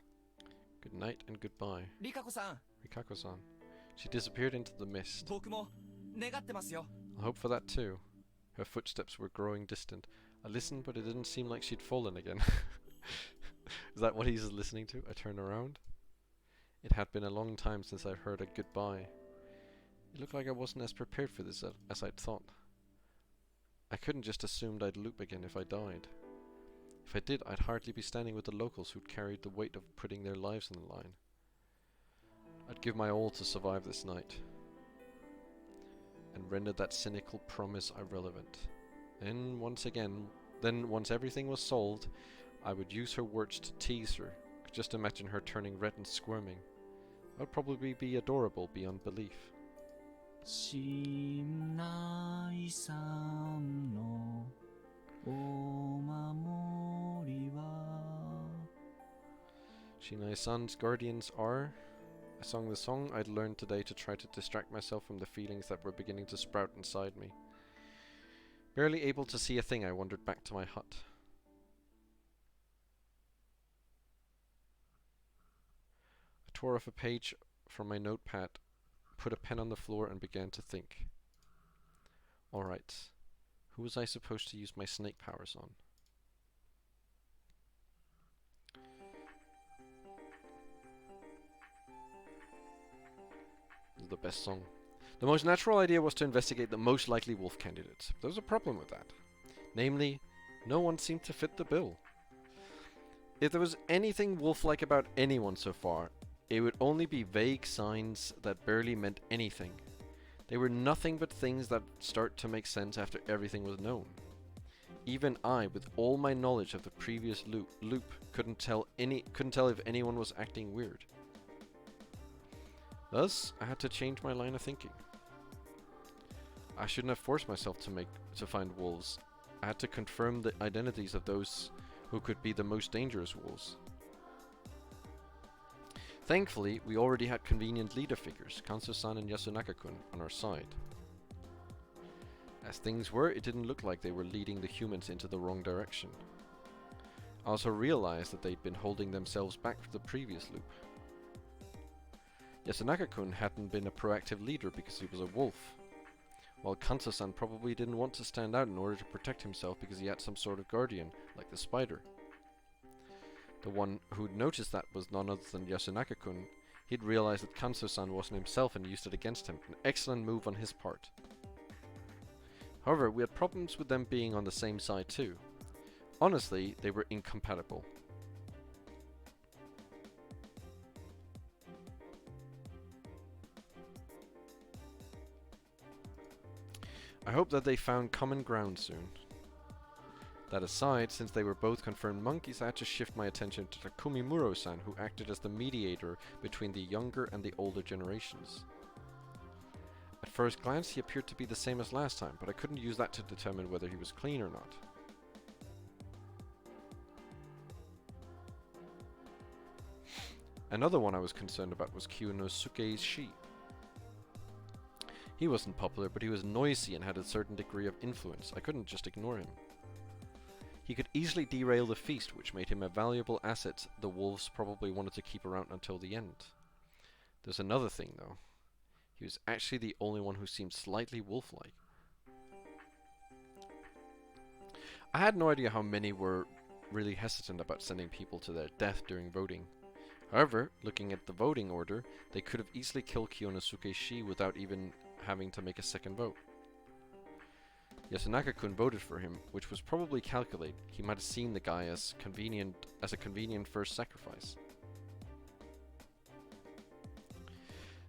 Good night and goodbye. リカコさん、 Rikako-san. She disappeared into the mist. 僕も願ってますよ。 I hope for that too. Her footsteps were growing distant. I listened, but it didn't seem like she'd fallen again. Is that what he's listening to? I turned around. It had been a long time since I'd heard a goodbye. It looked like I wasn't as prepared for this as I'd thought. I couldn't just assumed I'd loop again if I died. If I did, I'd hardly be standing with the locals who'd carried the weight of putting their lives on the line. I'd give my all to survive this night, and render that cynical promise irrelevant. Then once everything was solved, I would use her words to tease her. Could just imagine her turning red and squirming. That would probably be adorable beyond belief. 信内さんのお守りは Shinai-san's guardians are... I sung the song I'd learned today to try to distract myself from the feelings that were beginning to sprout inside me. Barely able to see a thing, I wandered back to my hut. I tore off a page from my notepad, put a pen on the floor and began to think. Alright, who was I supposed to use my snake powers on? The best song. The most natural idea was to investigate the most likely wolf candidates. There was a problem with that. Namely, no one seemed to fit the bill. If there was anything wolf-like about anyone so far, it would only be vague signs that barely meant anything. They were nothing but things that start to make sense after everything was known. Even I, with all my knowledge of the previous loop, couldn't tell if anyone was acting weird. Thus, I had to change my line of thinking. I shouldn't have forced myself to find wolves. I had to confirm the identities of those who could be the most dangerous wolves. Thankfully, we already had convenient leader figures, Kanzo-san and Yasunaka-kun, on our side. As things were, it didn't look like they were leading the humans into the wrong direction. I also realized that they'd been holding themselves back from the previous loop. Yasunaka-kun hadn't been a proactive leader because he was a wolf, while Kanzo-san probably didn't want to stand out in order to protect himself because he had some sort of guardian, like the spider. The one who'd noticed that was none other than Yasunaka-kun. He'd realized that Kanzo-san wasn't himself and used it against him, an excellent move on his part. However, we had problems with them being on the same side too. Honestly, they were incompatible. I hope that they found common ground soon. That aside, since they were both confirmed monkeys, I had to shift my attention to Takumi Muro-san, who acted as the mediator between the younger and the older generations. At first glance, he appeared to be the same as last time, but I couldn't use that to determine whether he was clean or not. Another one I was concerned about was Kyonosuke's Shi. He wasn't popular, but he was noisy and had a certain degree of influence. I couldn't just ignore him. He could easily derail the feast, which made him a valuable asset the wolves probably wanted to keep around until the end. There's another thing, though. He was actually the only one who seemed slightly wolf-like. I had no idea how many were really hesitant about sending people to their death during voting. However, looking at the voting order, they could have easily killed Kyonosuke Shi without even having to make a second vote. Yasunaka-kun voted for him, which was probably calculated. He might have seen the guy as a convenient first sacrifice.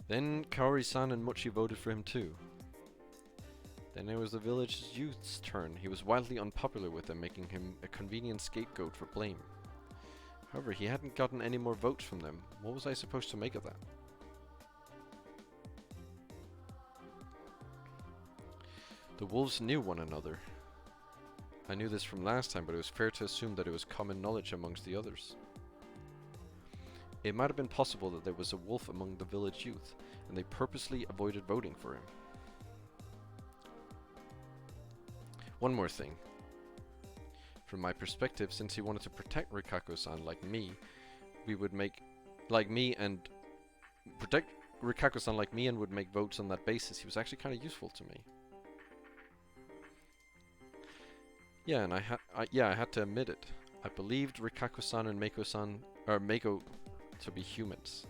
Then Kaori-san and Mochi voted for him too. Then it was the village youth's turn. He was wildly unpopular with them, making him a convenient scapegoat for blame. However, he hadn't gotten any more votes from them. What was I supposed to make of that? The wolves knew one another. I knew this from last time, but it was fair to assume that it was common knowledge amongst the others. It might have been possible that there was a wolf among the village youth, and they purposely avoided voting for him. One more thing. From my perspective, since he wanted to protect Rikako-san like me, protect Rikako-san like me and would make votes on that basis, he was actually kind of useful to me. Yeah, and I had to admit it. I believed Rikako-san and Meiko to be humans.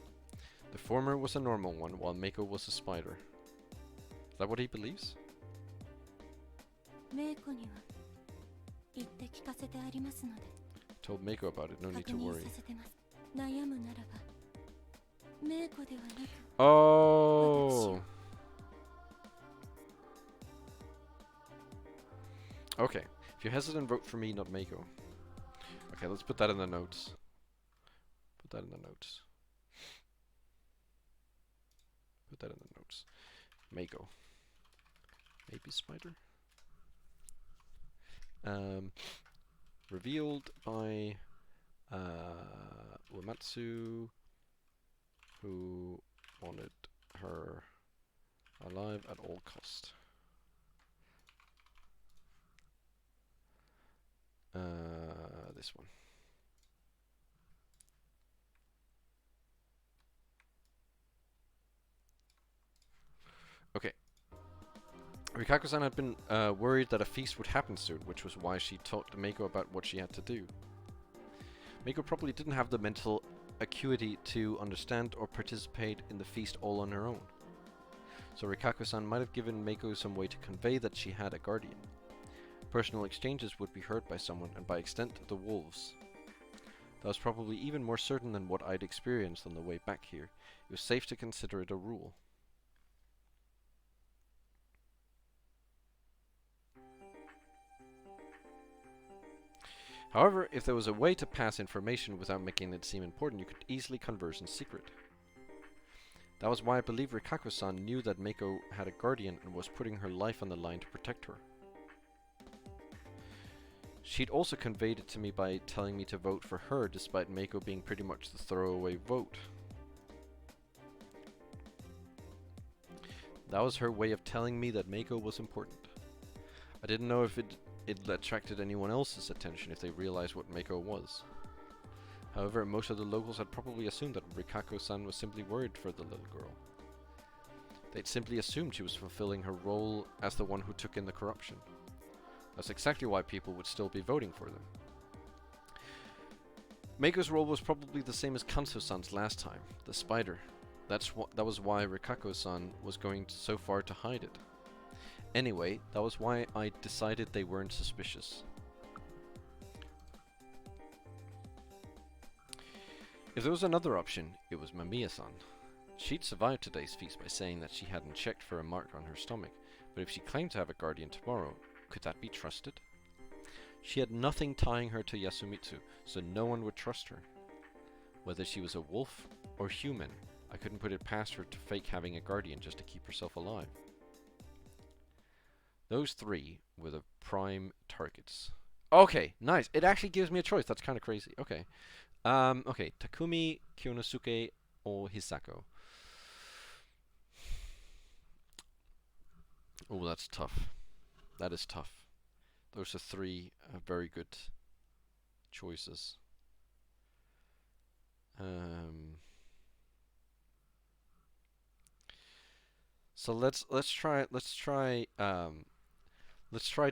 The former was a normal one, while Meiko was a spider. Is that what he believes? Told Meiko about it, no need to worry. Oh! Okay. If you're hesitant, vote for me, not Meiko. Okay, let's put that in the notes. Put that in the notes. Put that in the notes. Meiko. Maybe spider? Revealed by Uematsu, who wanted her alive at all cost. This one. Okay. Rikako-san had been worried that a feast would happen soon, which was why she talked to Meiko about what she had to do. Meiko probably didn't have the mental acuity to understand or participate in the feast all on her own. So Rikako-san might have given Meiko some way to convey that she had a guardian. Personal exchanges would be heard by someone, and by extent the wolves. That was probably even more certain than what I'd experienced on the way back here. It was safe to consider it a rule. However, if there was a way to pass information without making it seem important, you could easily converse in secret. That was why I believe Rikako-san knew that Meiko had a guardian and was putting her life on the line to protect her. She'd also conveyed it to me by telling me to vote for her despite Meiko being pretty much the throwaway vote. That was her way of telling me that Meiko was important. I didn't know if it attracted anyone else's attention if they realized what Meiko was. However, most of the locals had probably assumed that Rikako-san was simply worried for the little girl. They'd simply assumed she was fulfilling her role as the one who took in the corruption. That's exactly why people would still be voting for them. Meiko's role was probably the same as Kanzo-san's last time, the spider. That was why Rikako-san was going so far to hide it. Anyway, that was why I decided they weren't suspicious. If there was another option, it was Mamiya-san. She'd survived today's feast by saying that she hadn't checked for a mark on her stomach, but if she claimed to have a guardian tomorrow, could that be trusted? She had nothing tying her to Yasumitsu, so no one would trust her. Whether she was a wolf or human, I couldn't put it past her to fake having a guardian just to keep herself alive. Those three were the prime targets. Okay, nice. It actually gives me a choice. That's kind of crazy. Okay. Okay, Takumi, Kyonosuke, or Hisako. Oh, that's tough. That is tough. Those are three very good choices. So let's try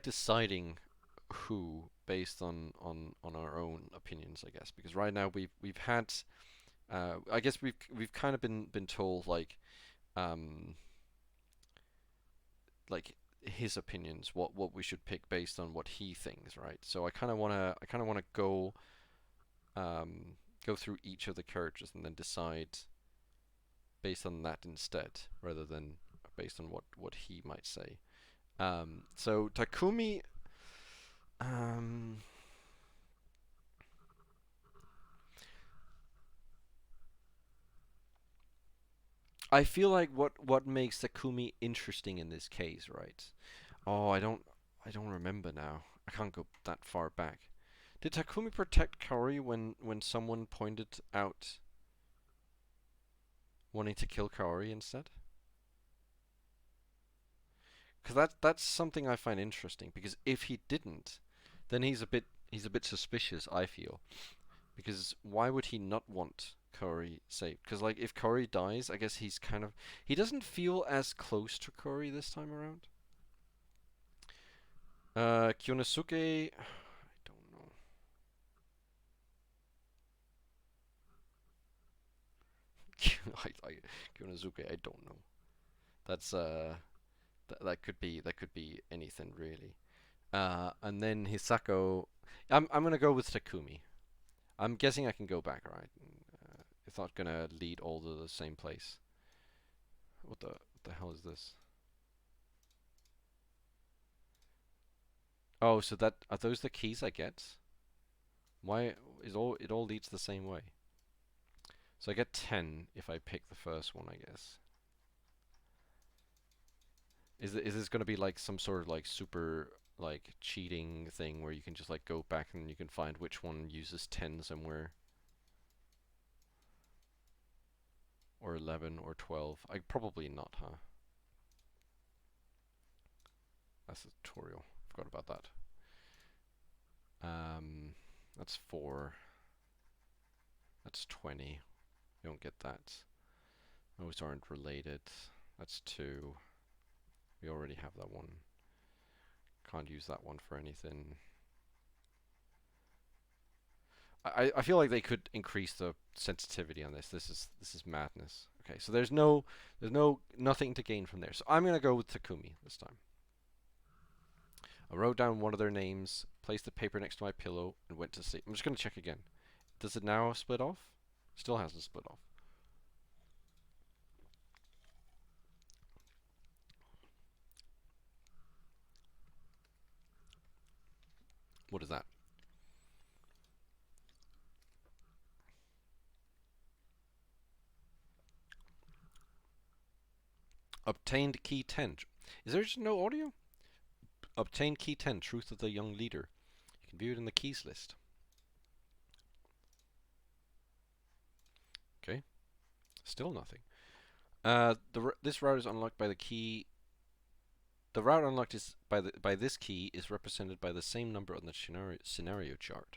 deciding who based on our own opinions, I guess, because right now we've had I guess we've kind of been told like his opinions, what we should pick based on what he thinks, right? So I kind of wanna go through each of the characters and then decide based on that instead, rather than based on what he might say. So Takumi, I feel like what makes Takumi interesting in this case, right? Oh, I don't remember now. I can't go that far back. Did Takumi protect Kaori when someone pointed out wanting to kill Kaori instead? Because that's something I find interesting. Because if he didn't, then he's a bit suspicious, I feel. Because why would he not want Kaori saved? Because like if Kaori dies, I guess he doesn't feel as close to Kaori this time around. Kyonosuke, I don't know. Kyonosuke, I don't know. That's that could be anything really. And then Hisako, I'm gonna go with Takumi. I'm guessing I can go back, right? It's not gonna lead all to the same place. What the hell is this? Oh, so are those the keys I get? Why is it all leads the same way? So I get 10 if I pick the first one, I guess. Is this gonna be like some sort of like super like cheating thing where you can just like go back and you can find which one uses 10 somewhere? Or 11 or 12. Probably not, huh? That's a tutorial. Forgot about that. That's 4. That's 20. You don't get that. Those aren't related. That's 2. We already have that one. Can't use that one for anything. I feel like they could increase the sensitivity on this. This is madness. Okay, so there's nothing to gain from there. So I'm gonna go with Takumi this time. I wrote down one of their names, placed the paper next to my pillow, and went to sleep. I'm just gonna check again. Does it now split off? Still hasn't split off. What is that? Obtained key 10. Is there just no audio? Obtained key 10. Truth of the young leader. You can view it in the keys list. Okay. Still nothing. This route is unlocked by the key. The route unlocked is by this key is represented by the same number on the scenario chart.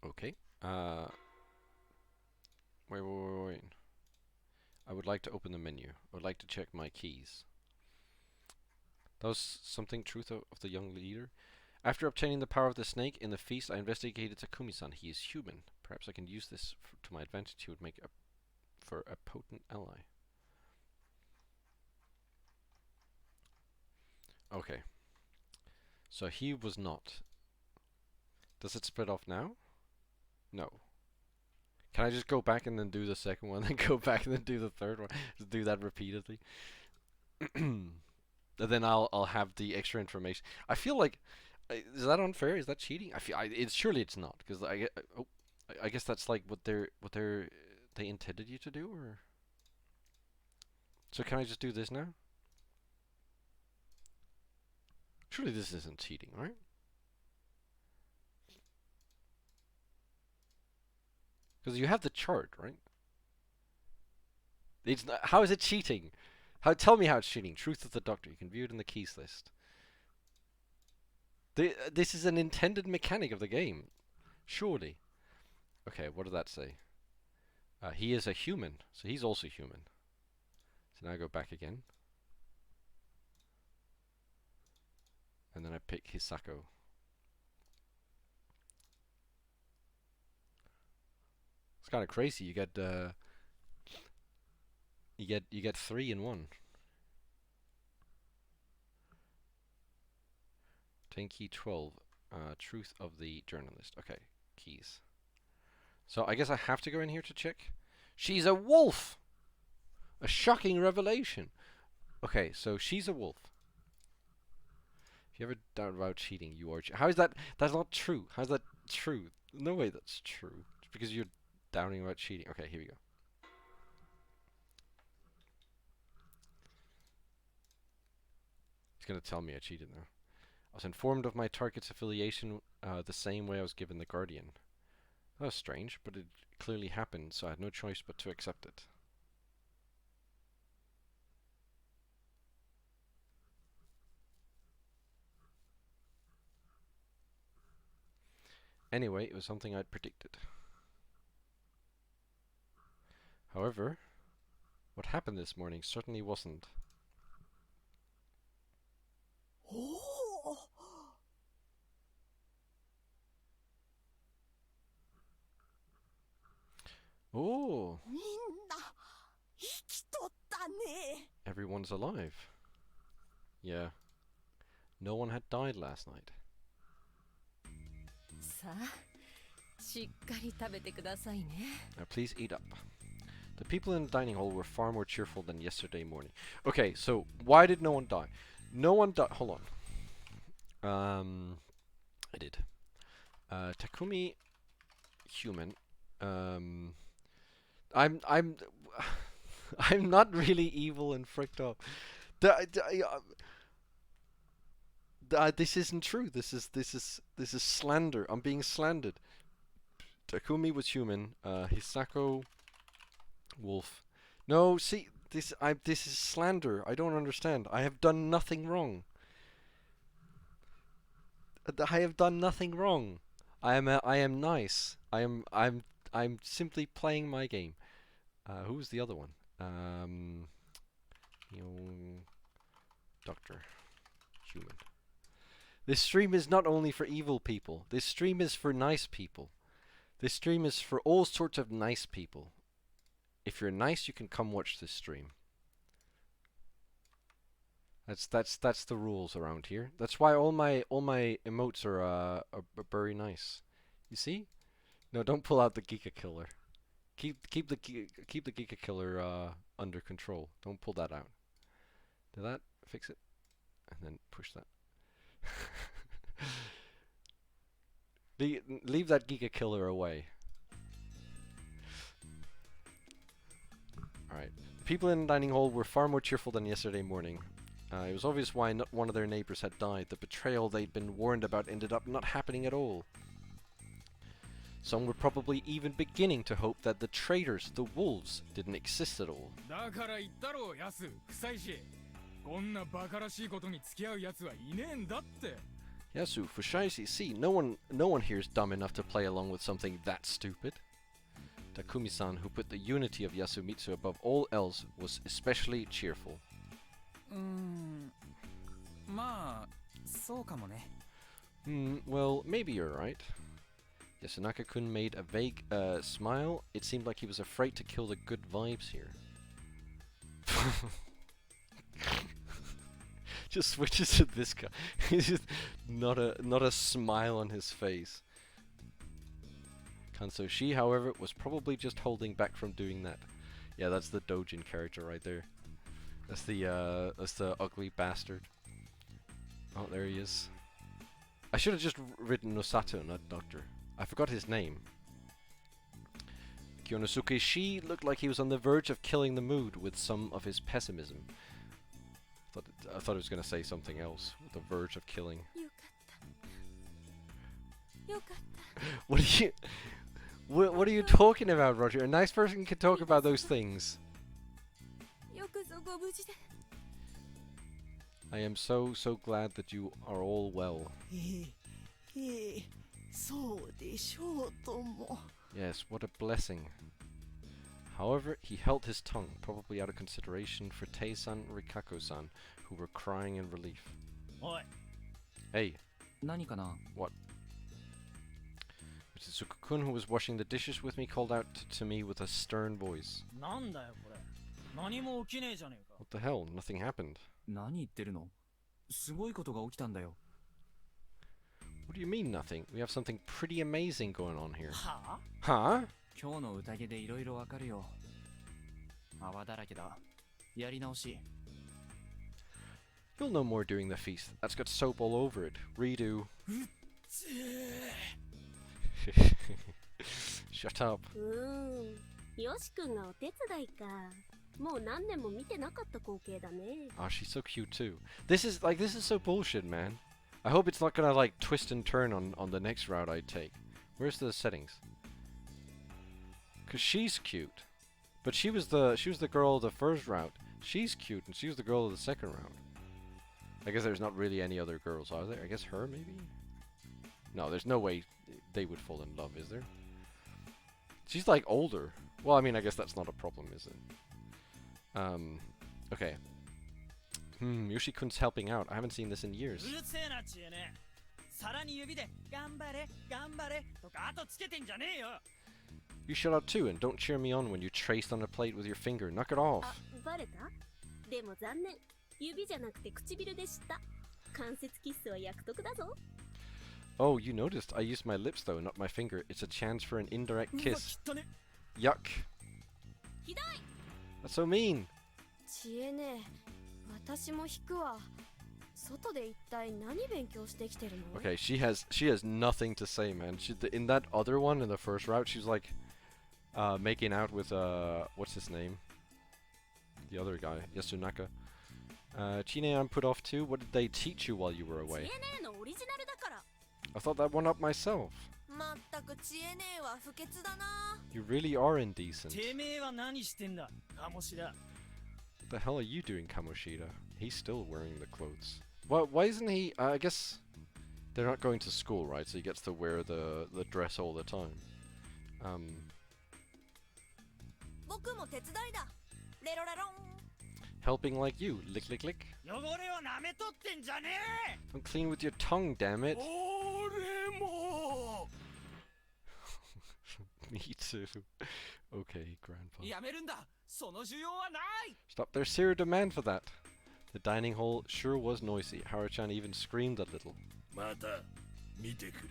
Okay. Wait. I would like to open the menu. I would like to check my keys. That was something truth of the young leader. After obtaining the power of the snake in the feast, I investigated Takumi-san. He is human. Perhaps I can use this to my advantage. He would make for a potent ally. Okay. So he was not. Does it split off now? No. Can I just go back and then do the second one, then go back and then do the third one? Just do that repeatedly. And then I'll have the extra information. I feel like, is that unfair? Is that cheating? Surely it's not, because I guess that's like what they intended you to do, or. So can I just do this now? Surely this isn't cheating, right? Because you have the chart, right? It's not, how is it cheating? Tell me how it's cheating. Truth of the Doctor. You can view it in the keys list. This is an intended mechanic of the game. Surely. Okay, what did that say? He is a human, so he's also human. So now I go back again. And then I pick Hisako. It's kind of crazy. You get 3 in 1. Key 12. Truth of the journalist. Okay, keys. So I guess I have to go in here to check. She's a wolf. A shocking revelation. Okay, so she's a wolf. If you ever doubt about cheating, you are. How is that? That's not true. How's that true? No way that's true. Just because you're doubting about cheating. Okay, here we go. He's gonna tell me I cheated now. I was informed of my target's affiliation the same way I was given the Guardian. That was strange, but it clearly happened, so I had no choice but to accept it. Anyway, it was something I'd predicted. However, what happened this morning certainly wasn't. Oh! Everyone's alive. Yeah. No one had died last night. さあ、しっかり食べてくださいね。 Now please eat up. The people in the dining hall were far more cheerful than yesterday morning. Okay, so why did no one die? No one died. Hold on. I did. Takumi, human. I'm I'm not really evil and fricked up. This isn't true. This is slander. I'm being slandered. Takumi was human. Hisako, wolf. No, see, this is slander. I don't understand. I have done nothing wrong. I have done nothing wrong. I am nice. I'm simply playing my game. Who's the other one? Doctor. Human. This stream is not only for evil people. This stream is for nice people. This stream is for all sorts of nice people. If you're nice, you can come watch this stream. That's the rules around here. That's why all my emotes are very nice. You see? No, don't pull out the Giga Killer. Keep the Giga Killer under control. Don't pull that out. Did that fix it? And then push that. Leave that Giga Killer away. Alright, people in the dining hall were far more cheerful than yesterday morning. It was obvious why not one of their neighbors had died. The betrayal they'd been warned about ended up not happening at all. Some were probably even beginning to hope that the traitors, the wolves, didn't exist at all. だから言ったろう、ヤス、臭いし。こんなバカらしいことに付き合う奴はいねえんだって。 Yasu, Fushaisi, see, no one here is dumb enough to play along with something that stupid. Takumi-san, who put the unity of Yasumitsu above all else, was especially cheerful. まあ、そうかもね。Well, maybe you're right. Yasunaka-kun made a vague smile. It seemed like he was afraid to kill the good vibes here. Just switches to this guy. He's just not a smile on his face. Kansoshi, however, was probably just holding back from doing that. Yeah, that's the Dojin character right there. That's the ugly bastard. Oh, there he is. I should have just written Nosato, not Doctor. I forgot his name. Kyonosuke Shi looked like he was on the verge of killing the mood with some of his pessimism. I thought he was going to say something else. The verge of killing. What are you talking about, Roger? A nice person can talk about those things. I am so glad that you are all well. Yes, what a blessing. However, he held his tongue, probably out of consideration for Tei-san and Rikako-san, who were crying in relief. Oi. Hey. 何かな? What? Mitsuko-kun, who was washing the dishes with me, called out to me with a stern voice. なんだよこれ。何も起きねえじゃねえか。 What the hell? Nothing happened. 何言ってるの? すごいことが起きたんだよ。 What do you mean nothing? We have something pretty amazing going on here. はあ? Huh? 今日の宴でいろいろわかるよ。泡だらけだ。やり直し。 You'll know more during the feast. That's got soap all over it. Redo. Shut up. よしくんがお手伝いか。もう何年も見てなかった光景だね。 Oh, she's so cute too. This is so bullshit, man. I hope it's not gonna like twist and turn on the next route I take. Where's the settings? Cause she's cute, but she was the girl of the first route. She's cute, and she was the girl of the second round. I guess there's not really any other girls, are there? I guess her maybe. No, there's no way they would fall in love, is there? She's like older. Well, I mean, I guess that's not a problem, is it? Okay. Yoshi-kun's helping out. I haven't seen this in years. You shut up too, and don't cheer me on when you traced on a plate with your finger. Knock it off. バレた? でも残念。指じゃなくて唇でした。関節キスは約束だぞ。 Oh, you noticed. I used my lips though, not my finger. It's a chance for an indirect kiss. Yuck. ひどい! That's so mean. 知恵ね、私も引くわ。外で一体何勉強してきてるの? Okay, she has nothing to say, man. In that other one, in the first route, she's like making out with what's his name? The other guy, Yasunaka. Chine, I'm put off too. What did they teach you while you were away? 知恵ねのオリジナルだから。 I thought that one up myself. まったく知恵ねは不潔だな。 You really are indecent. てめえは何してんだ、カモシだ。 What the hell are you doing, Kamoshida? He's still wearing the clothes. Why isn't he? I guess they're not going to school, right? So he gets to wear the dress all the time. 僕も手伝いだ。レロレロン。 Helping like you. Lick, lick, lick. 汚れを舐めとってんじゃねえ。 Don't clean with your tongue, damn it. 俺も。Me too. Okay, Grandpa. やめるんだ。その需要はない。 Stop, there's zero demand for that. The dining hall sure was noisy. Haru-chan even screamed a little. また見てくる。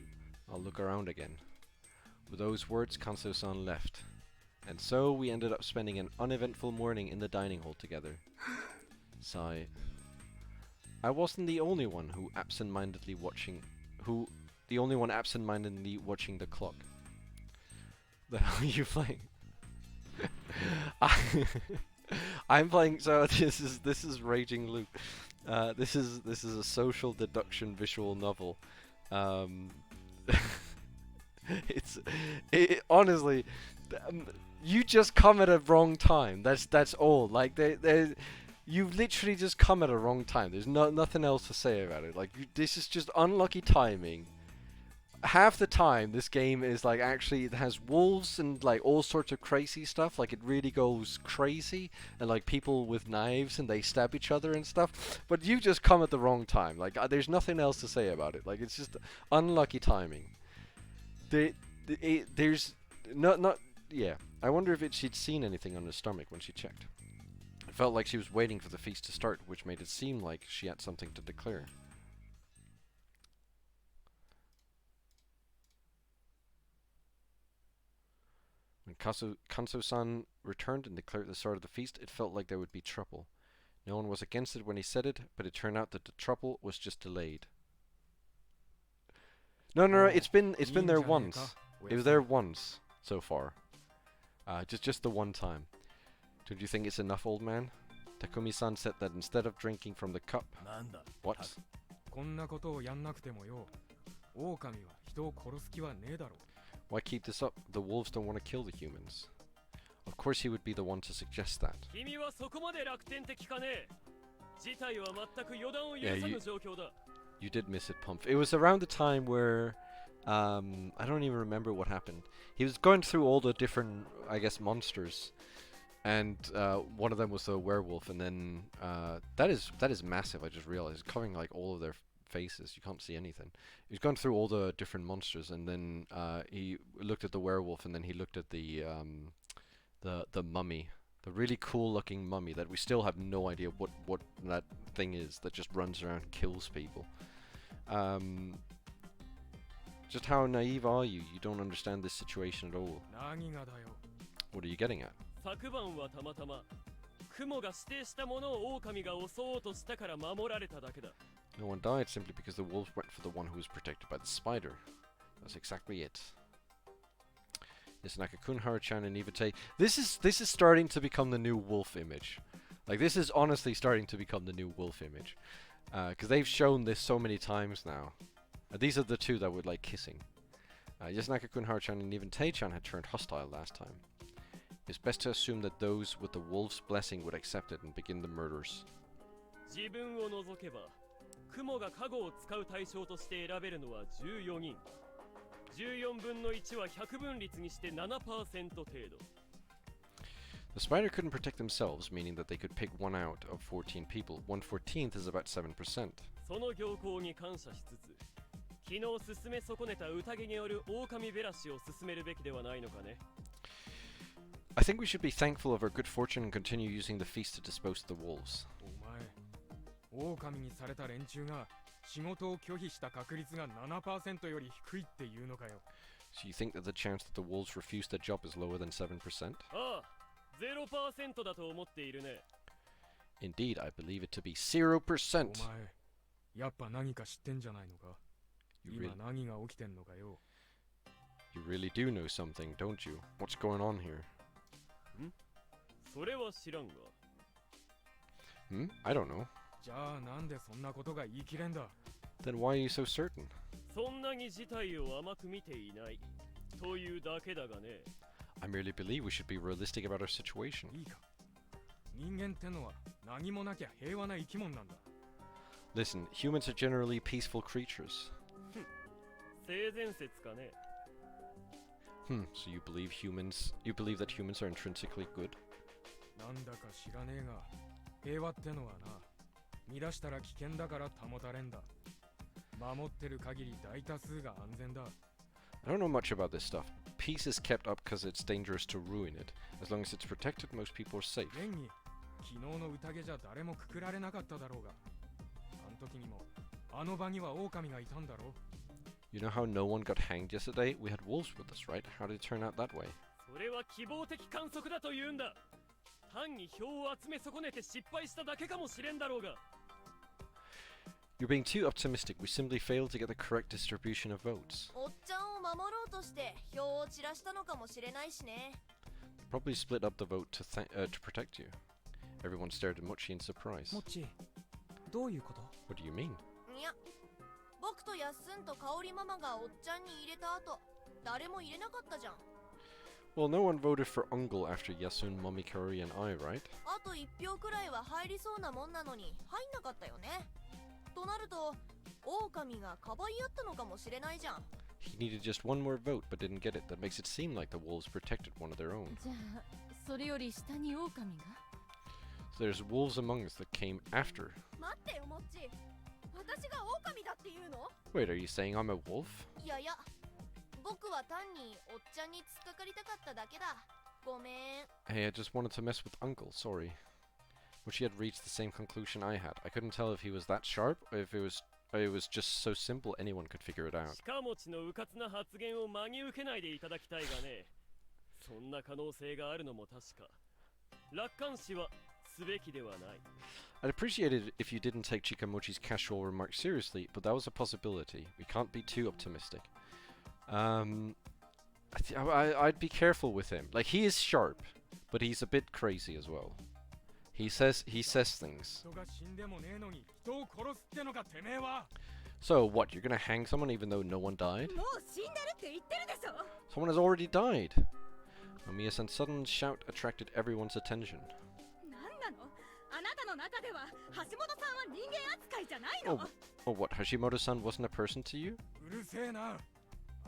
I'll look around again. With those words, Kanso-san left. And so we ended up spending an uneventful morning in the dining hall together. Sigh. I wasn't the only one who absent-mindedly watching the clock. The hell are you playing? I'm playing. So this is Raging Loop. This is a social deduction visual novel. It honestly, you just come at a wrong time. That's all. Like you literally just come at a wrong time. There's nothing else to say about it. Like this is just unlucky timing. Half the time this game is like actually it has wolves and like all sorts of crazy stuff. Like it really goes crazy and like people with knives and they stab each other and stuff. But you just come at the wrong time. Like there's nothing else to say about it. Like it's just unlucky timing. There's not yeah. I wonder if she'd seen anything on her stomach when she checked. It felt like she was waiting for the feast to start, which made it seem like she had something to declare. When Kanso-san returned and declared the start of the feast, it felt like there would be trouble. No one was against it when he said it, but it turned out that the trouble was just delayed. No, it's been there once. It was there once so far. Just the one time. Don't you think it's enough, old man? Takumi-san said that instead of drinking from the cup... What? Why keep this up? The wolves don't want to kill the humans. Of course he would be the one to suggest that. Yeah, you did miss it, Pumph. It was around the time where... I don't even remember what happened. He was going through all the different, I guess, monsters. And one of them was a werewolf, and then... that is massive, I just realized. It's covering like all of their faces. You can't see anything. He's gone through all the different monsters, and then he looked at the werewolf, and then he looked at the mummy, the really cool looking mummy that we still have no idea what that thing is that just runs around and kills people. Just how naive are you? You don't understand this situation at all. What are you getting at? No one died simply because the wolves went for the one who was protected by the spider. That's exactly it. Yes, Nakakun, Haru-chan, and Ivete. This is starting to become the new wolf image. Like this is honestly starting to become the new wolf image, because they've shown this so many times now. These are the two that were like kissing. Yes, Nakakun, Haru-chan, and even Tei-chan had turned hostile last time. It's best to assume that those with the wolf's blessing would accept it and begin the murders. 雲が加護を使う対象として選べるのは14人。14分の1は100分率にして 7% 程度。The spider couldn't protect themselves, meaning that they could pick one out of 14 people. 1/14 is about 7%. その行幸に感謝しつつ、昨日進め損ねた宴による狼べらしを進めるべきではないのかね。I think we should be thankful of our good fortune and continue using the feast to dispose of the wolves. 狼にされた連中が仕事を拒否した確率が 7% より低いっていうのかよ。So you think that the chance that the wolves refuse their job is lower than 7%? ああ、0% だと思っているね。Indeed, I believe it to be 0%. お前、やっぱ何か知ってんじゃないのか。今何が起きてんのかよ。You really do know something, don't you? What's going on here? それは知らんが。I don't know. じゃあなんでそんなことが言い切れんだ。 Then why are you so certain? そんなに事態を甘く見ていないというだけだがね。I merely believe we should be realistic about our situation. いいか。人間ってのは何もなきゃ平和な生き物なんだ。Listen, humans are generally peaceful creatures. 性善説かね。So you believe that humans are intrinsically good? なんだか知らねえが、平和ってのはな。乱したら危険だから保たれんだ。守ってる限り大多数が安全だ。I don't know much about this stuff. Peace is kept up because it's dangerous to ruin it. As long as it's protected, most people are safe. 現に昨日の宴じゃ誰もくくられなかっただろうが。あの時にもあの場には狼がいたんだろう。You know how no one got hanged yesterday? We had wolves with us, right? How did it turn out that way? それは希望的観測だと言うんだ。単に票を集め損ねて失敗しただけかもしれんだろうが。You're being too optimistic. We simply failed to get the correct distribution of votes. おっちゃんを守ろうとして票を散らしたのかもしれないしね。Probably split up the vote to protect you. Everyone stared at Mochi in surprise. もっち、どういうこと？ What do you mean? いや、僕とやっすんと香りママがおっちゃんに入れた後、誰も入れなかったじゃん。 Well, no one voted for Ungle after Yasun, Momikari, and I, right? あと1票くらいは入りそうなもんなのに入んなかったよね。となると、狼がかばい合ったのかもしれないじゃん。 He needed just one more vote but didn't get it. That makes it seem like the wolves protected one of their own. じゃあそれより下に狼が So there's wolves among us that came after. 待ってよ、もっち。私が狼だって言うの？ Wait, are you saying I'm a wolf? いやいや、僕は単におっちゃんに突っかかりたかっただけだ。ごめん。 Hey, I just wanted to mess with Uncle, sorry. But she had reached the same conclusion I had. I couldn't tell if he was that sharp or if it was just so simple anyone could figure it out. しかもちのうかつな発言を真に受けないでいただきたいがね。そんな可能性があるのも確か。楽観視はすべきではない。 I'd appreciate it if you didn't take Chikamochi's casual remark seriously, but that was a possibility. We can't be too optimistic. I'd be careful with him. Like, he is sharp, but he's a bit crazy as well. He says things. 人が死んでもねえのに人を殺すってのかてめえは。 So what, you're gonna hang someone even though no one died? もう死んでるって言ってるでしょ。 Someone has already died. Mamiya-san's sudden shout attracted everyone's attention. なんなの？あなたの中では橋本さんは人間扱いじゃないの？ Oh, what, Hashimoto-san wasn't a person to you? うるせえな。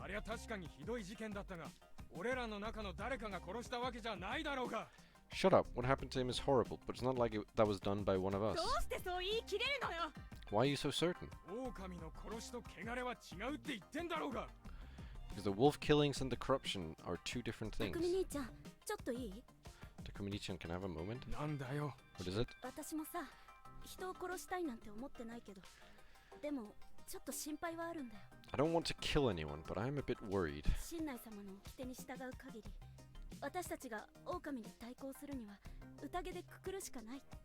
ありゃ確かにひどい事件だったが、俺らの中の誰かが殺したわけじゃないだろうが。 Shut up, what happened to him is horrible, but it's not like that was done by one of us. どうしてそう言い切れるのよ。 Why are you so certain? 狼の殺しと汚れは違うって言ってんだろうが。 Because the wolf killings and the corruption are two different た things. くみ兄ちゃん、ちょっといい？ Takumini-chan, can I have a moment? なんだよ。 What is it? 私もさ、人を殺したいなんて思ってないけど、でもちょっと心配はあるんだよ。 I don't want to kill anyone, but I'm a bit worried. 神内様の掟に従う限り、私たちが狼に対抗するには宴でくくるしかないって。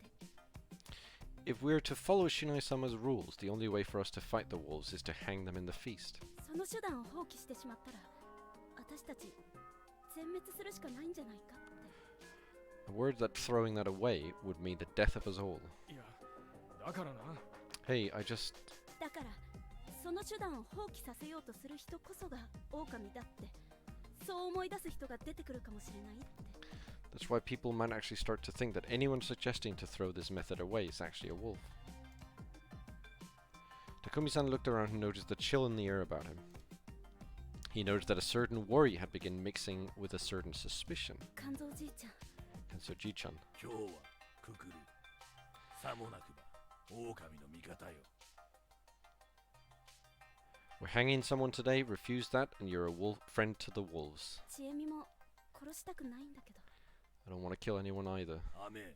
If we're to follow Shinai-sama's rules, the only way for us to fight the wolves is to hang them in the feast. その手段を放棄してしまったら、私たち全滅するしかないんじゃないかって。 A word that throwing that away would mean the death of us all. いや、だからな。 Hey, I just... だから、その手段を放棄させようとする人こそが狼だって、そう思い出す人が出てくるかもしれないって。 That's why people might actually start to think that anyone suggesting to throw this method away is actually a wolf. Takumi-san looked around and noticed the chill in the air about him. He noticed that a certain worry had begun mixing with a certain suspicion. 肝臓じいちゃん。 And so Ji-chan. 今日はくくる。さもなくば狼の味方よ。 We're hanging someone today, refuse that, and you're a wolf friend to the wolves. ちえみも殺したくないんだけど。 I don't want to kill anyone either. 雨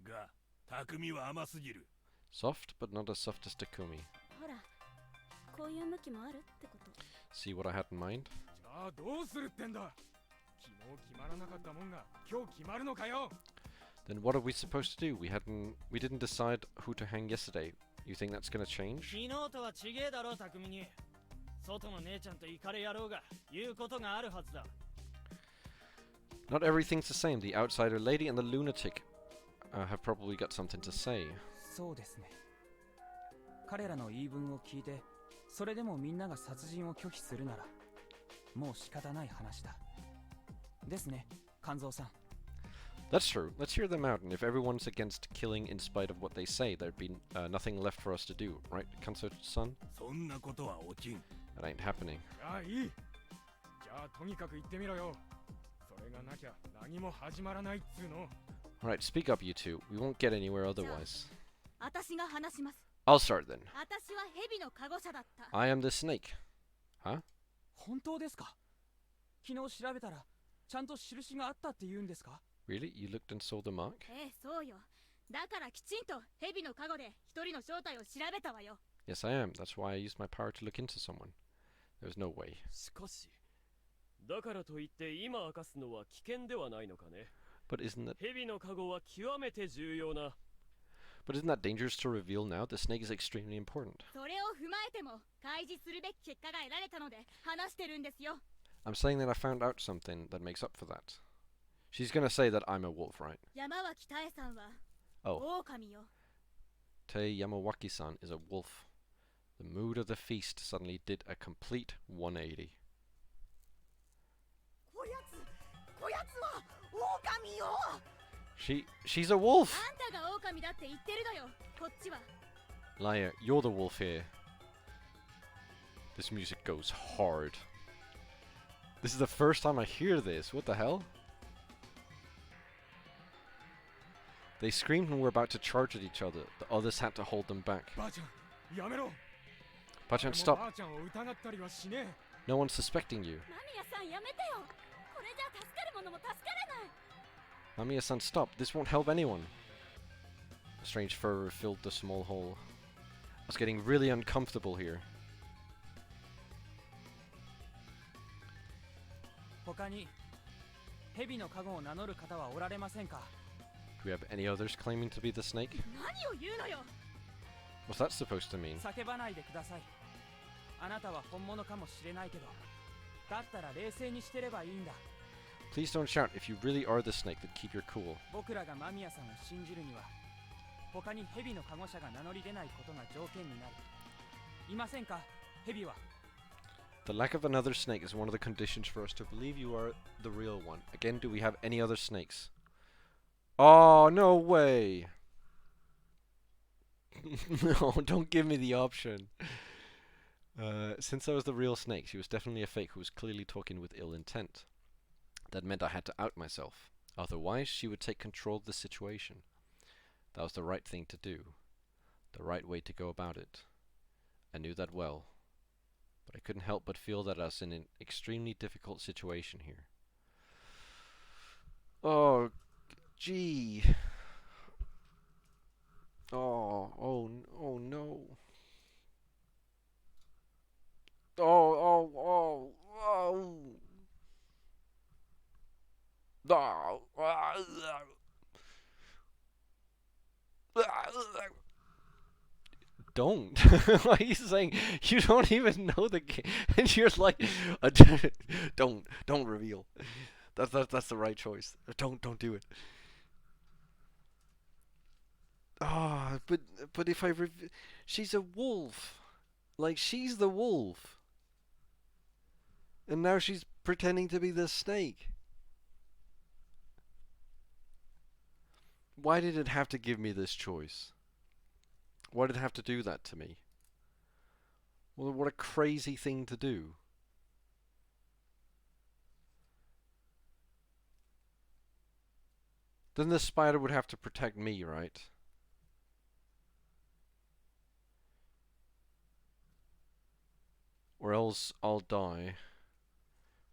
が匠は甘すぎる。 Soft, but not as soft as Takumi. ほら、こういう向きもあるってこと。 See what I had in mind? じゃあどうするってんだ。昨日決まらなかったもんが今日決まるのかよ。 Then what are we supposed to do? We didn't decide who to hang yesterday. You think that's gonna change? 昨日とは違えだろ、匠に。外の姉ちゃんとイカレ野郎が言うことがあるはずだ。 Not everything's the same. The outsider lady and the lunatic have probably got something to say. そうですね。彼らの言い分を聞いて、それでもみんなが殺人を拒否するなら、もう仕方ない話だ。ですね、肝臓さん。That's true. Let's hear them out, and if everyone's against killing in spite of what they say, there'd be nothing left for us to do, right, Kanso-san? そんなことは起きん。 That ain't happening. じゃあいい。じゃあとにかく言ってみろよ。それがなきゃ何も始まらないっつうの。 Alright, speak up, you two. We won't get anywhere otherwise. 私が話します。 I'll start then. 私は蛇のカゴ車だった。 I am the snake. Huh? 本当ですか？昨日調べたら、ちゃんと印があったって言うんですか？ Really? You looked and saw the mark? ええ、そうよ。だからきちんと蛇のカゴで一人の正体を調べたわよ。 Yes, I am. That's why I used my power to look into someone. There's no way. しかし、だからといって今明かすのは危険ではないのかね。 But isn't that 蛇のカゴは極めて重要な。 But isn't that dangerous to reveal now? The snake is extremely important. それを踏まえても開示するべき結果が得られたので話してるんですよ。 I'm saying that I found out something that makes up for that. She's gonna say that I'm a wolf, right? 山脇多江さんは Oh. 狼よ。 Tei Yamawaki-san is a wolf. The mood of the feast suddenly did a complete 180. こやつは狼よ。 She's a wolf! あんたが狼だって言ってるのよ。こっちは。 Liar, you're the wolf here. This music goes hard. This is the first time I hear this. What the hell? They screamed and were about to charge at each other. The others had to hold them back. ばあちゃんやめろ。 Bachan, ば stop. あちゃんを疑ったりはしねえ。 No one's suspecting you. 間宮さんやめてよ。これじゃ助かる者も助かれない。 Mamiya-san, stop. This won't help anyone. A strange fervor filled the small hall. I was getting really uncomfortable here. 他に蛇の加護を名乗る方はおられませんか？ Do we have any others claiming to be the snake? 何を言うのよ。 What's that supposed to mean? 叫ばないでください。あなたは本物かもしれないけど、だったら冷静にしてればいいんだ。 Please don't shout. If you really are the snake, then keep your cool. 僕らが間宮さんを信じるには、他に蛇の加護者が名乗り出ないことが条件になる。いませんか、蛇は。 The lack of another snake is one of the conditions for us to believe you are the real one. Again, do we have any other snakes? Oh, no way! No, don't give me the option. Since I was the real snake, she was definitely a fake who was clearly talking with ill intent. That meant I had to out myself. Otherwise, she would take control of the situation. That was the right thing to do. The right way to go about it. I knew that well. But I couldn't help but feel that I was in an extremely difficult situation here. Oh, gee. Oh no. Don't. Why are you saying you don't even know the game? And you're like, don't reveal. That's the right choice. Don't do it. Ah, but if I she's a wolf. Like, she's the wolf. And now she's pretending to be the snake. Why did it have to give me this choice? Why did it have to do that to me? Well, what a crazy thing to do. Then the spider would have to protect me, right? Or else I'll die.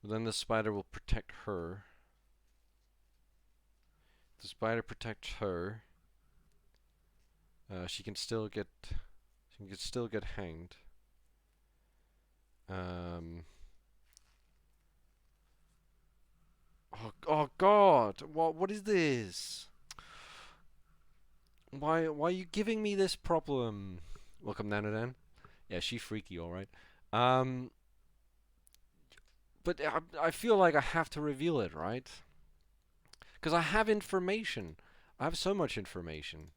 But then the spider will protect her. The spider protects her. She can still get hanged. Oh God! What is this? Why are you giving me this problem? Welcome, Nanodan. Yeah, she freaky, all right. But I feel like I have to reveal it, right? Because I have information. I have so much information.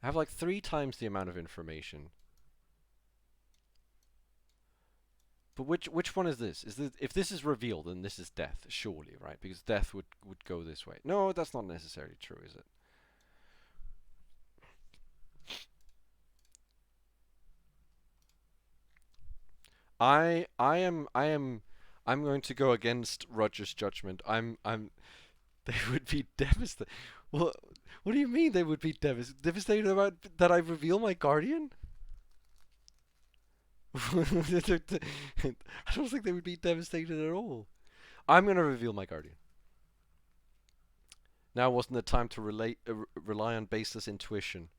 I have like 3 times the amount of information. But which one is this? If this is revealed, then this is death, surely, right? Because death would go this way. No, that's not necessarily true, is it? I'm going to go against Roger's judgment. They would be devastated. Well, what do you mean they would be devastated about that I reveal my guardian? I don't think they would be devastated at all. I'm going to reveal my guardian. Now wasn't the time to rely on baseless intuition.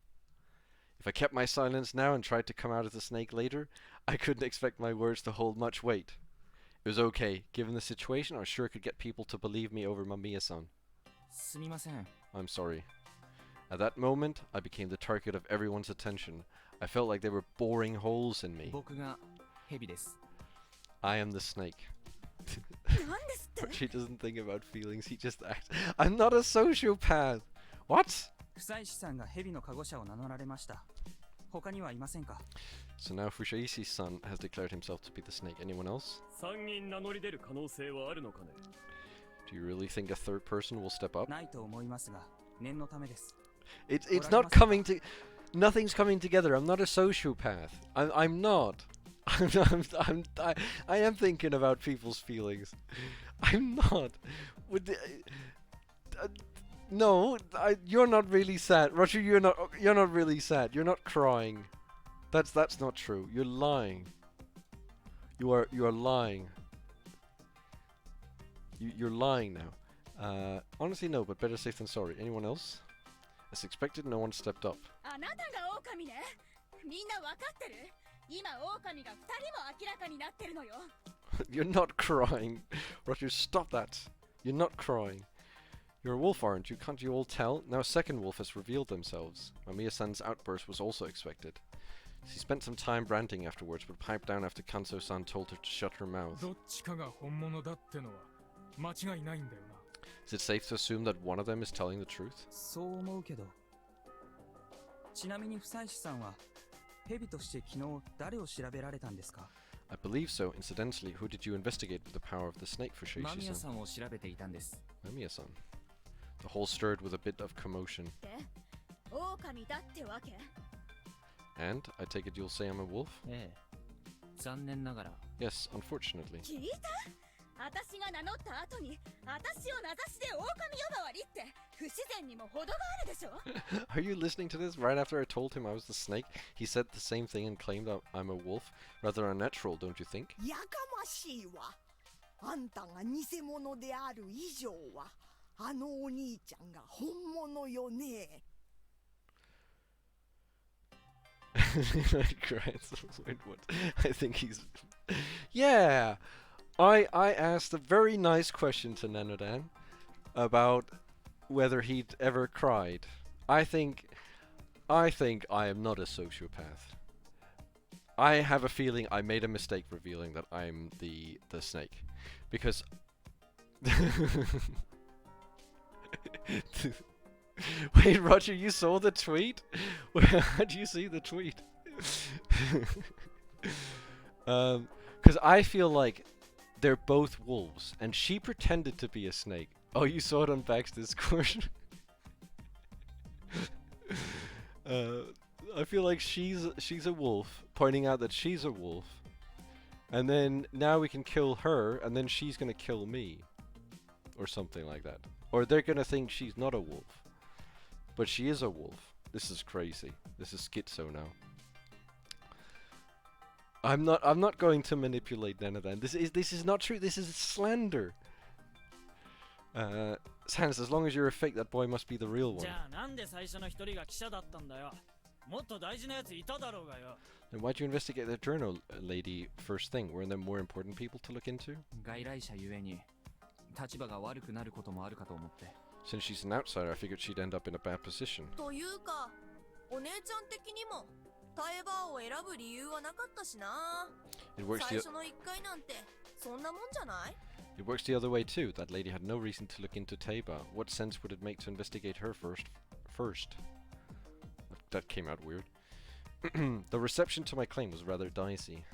If I kept my silence now and tried to come out as a snake later, I couldn't expect my words to hold much weight. It was okay. Given the situation, I was sure I could get people to believe me over Mamiya-san. すみません。 I'm sorry. At that moment, I became the target of everyone's attention. I felt like they were boring holes in me. 僕が蛇です。 I am the snake. なんですって？ But she doesn't think about feelings, he just acts. I'm not a sociopath! What? 不妻子さんが蛇の加護者を名乗られました。他にはいませんか？ So now Fushaishi's son has declared himself to be the snake. Anyone else? 3人名乗り出る可能性はあるのかね。 Do you really think a third person will step up? ないと思いますが、念のためです。 It's not coming to... Nothing's coming together. I'm not a sociopath. I'm not. I am thinking about people's feelings. I'm not. No, you're not really sad. Roger, you're not really sad. You're not crying. That's not true. You're lying. You are lying. You're lying now. Honestly, no, but better safe than sorry. Anyone else? As expected, no one stepped up. あなたが狼ね。みんなわかってる？今狼が2人も明らかになってるのよ。You're not crying. Roger, stop that. You're not crying. You're a wolf, aren't you? Can't you all tell? Now a second wolf has revealed themselves. Mamiya-san's outburst was also expected. She spent some time ranting afterwards, but piped down after Kanso-san told her to shut her mouth. どっちかが本物だってのは間違いないんだよな。 Is it safe to assume that one of them is telling the truth? そう思うけど。ちなみに不妻子さんは蛇として昨日誰を調べられたんですか？ I believe so. Incidentally, who did you investigate with the power of the snake for 間宮 Sheishi-san? さんを調べていたんです。 Mamiya-san. The hall stirred with a bit of commotion. で、狼だってわけ？ And, I take it you'll say I'm a wolf? ええ。残念ながら。 Yes, unfortunately. 聞いた？私が名乗った後に私を名指しで狼呼ばわりって不自然にも程があるでしょ？ Are you listening to this? Right after I told him I was the snake, he said the same thing and claimed that I'm a wolf. Rather unnatural, don't you think? やかましいわ。あんたが偽物である以上はあのお兄ちゃんが本物よね。Wait, what? I think he's... Yeah! I asked a very nice question to Nanodan about whether he'd ever cried. I think I am not a sociopath. I have a feeling I made a mistake revealing that I'm the snake. Because... Wait, Roger, you saw the tweet? How did you see the tweet? Because I feel like they're both wolves, and she pretended to be a snake. Oh, you saw it on Back's Discord? I feel like she's a wolf, pointing out that she's a wolf. And then now we can kill her, and then she's gonna kill me. Or something like that. Or they're gonna think she's not a wolf. But she is a wolf. This is crazy. This is schizo now. I'm not going to manipulate Nanodan. This is not true. This is slander. Sans, as long as you're a fake, that boy must be the real one. じゃあなんで最初の一人が記者だったんだよ。もっと大事なやついただろうがよ。 Then why'd you investigate the journal lady first thing? Weren't there more important people to look into? 外来者ゆえに立場が悪くなることもあるかと思って。 Since she's an outsider, I figured she'd end up in a bad position. というかお姉ちゃん的にもタエバーを選ぶ理由はなかったしな。 It works 最 the 初の一回なんてそんなもんじゃない？ It works the other way too. That lady had no reason to look into Teiba. What sense would it make to investigate her first? That came out weird. The reception to my claim was rather dicey.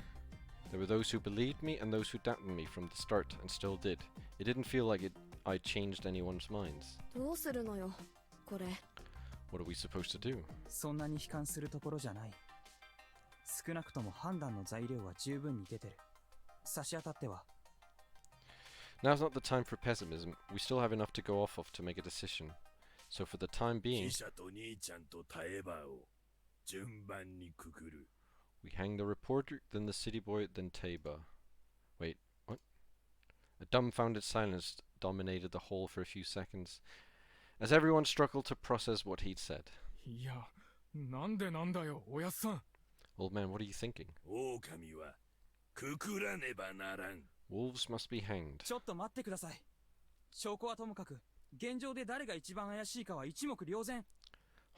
There were those who believed me and those who doubted me from the start, and still did. It didn't feel like I changed anyone's minds. どうするのよこれ。 What are we supposed to do? そんなに悲観するところじゃない。少なくとも判断の材料は十分に出てる。差し当たっては。 Now's not the time for pessimism. We still have enough to go off of to make a decision. So for the time being, 記者と兄ちゃんとタエバーを順番にくくる。 we hang the reporter, then the city boy, then Teiba. Wait, what? A dumbfounded silence dominated the hall for a few seconds, as everyone struggled to process what he'd said. いや、なんでなんだよ、おやっさん。 Old man, what are you thinking? 狼はくくらねばならん。 Wolves must be hanged. ちょっと待ってください。証拠はともかく、現状で誰が一番怪しいかは一目瞭然。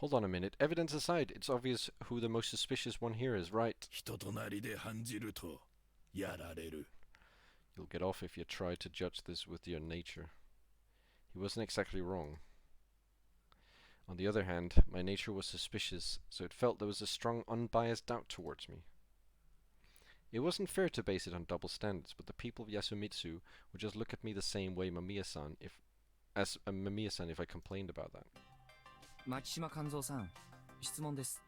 Hold on a minute. Evidence aside, it's obvious who the most suspicious one here is, right? 人となりで判じるとやられる。 You'll get off if you try to judge this with your nature. He wasn't exactly wrong. On the other hand, my nature was suspicious, so it felt there was a strong unbiased doubt towards me. It wasn't fair to base it on double standards, but the people of Yasumitsu would just look at me the same way Mamiya-san as Mamiya-san if I complained about that. 牧島勘三さん、質問です。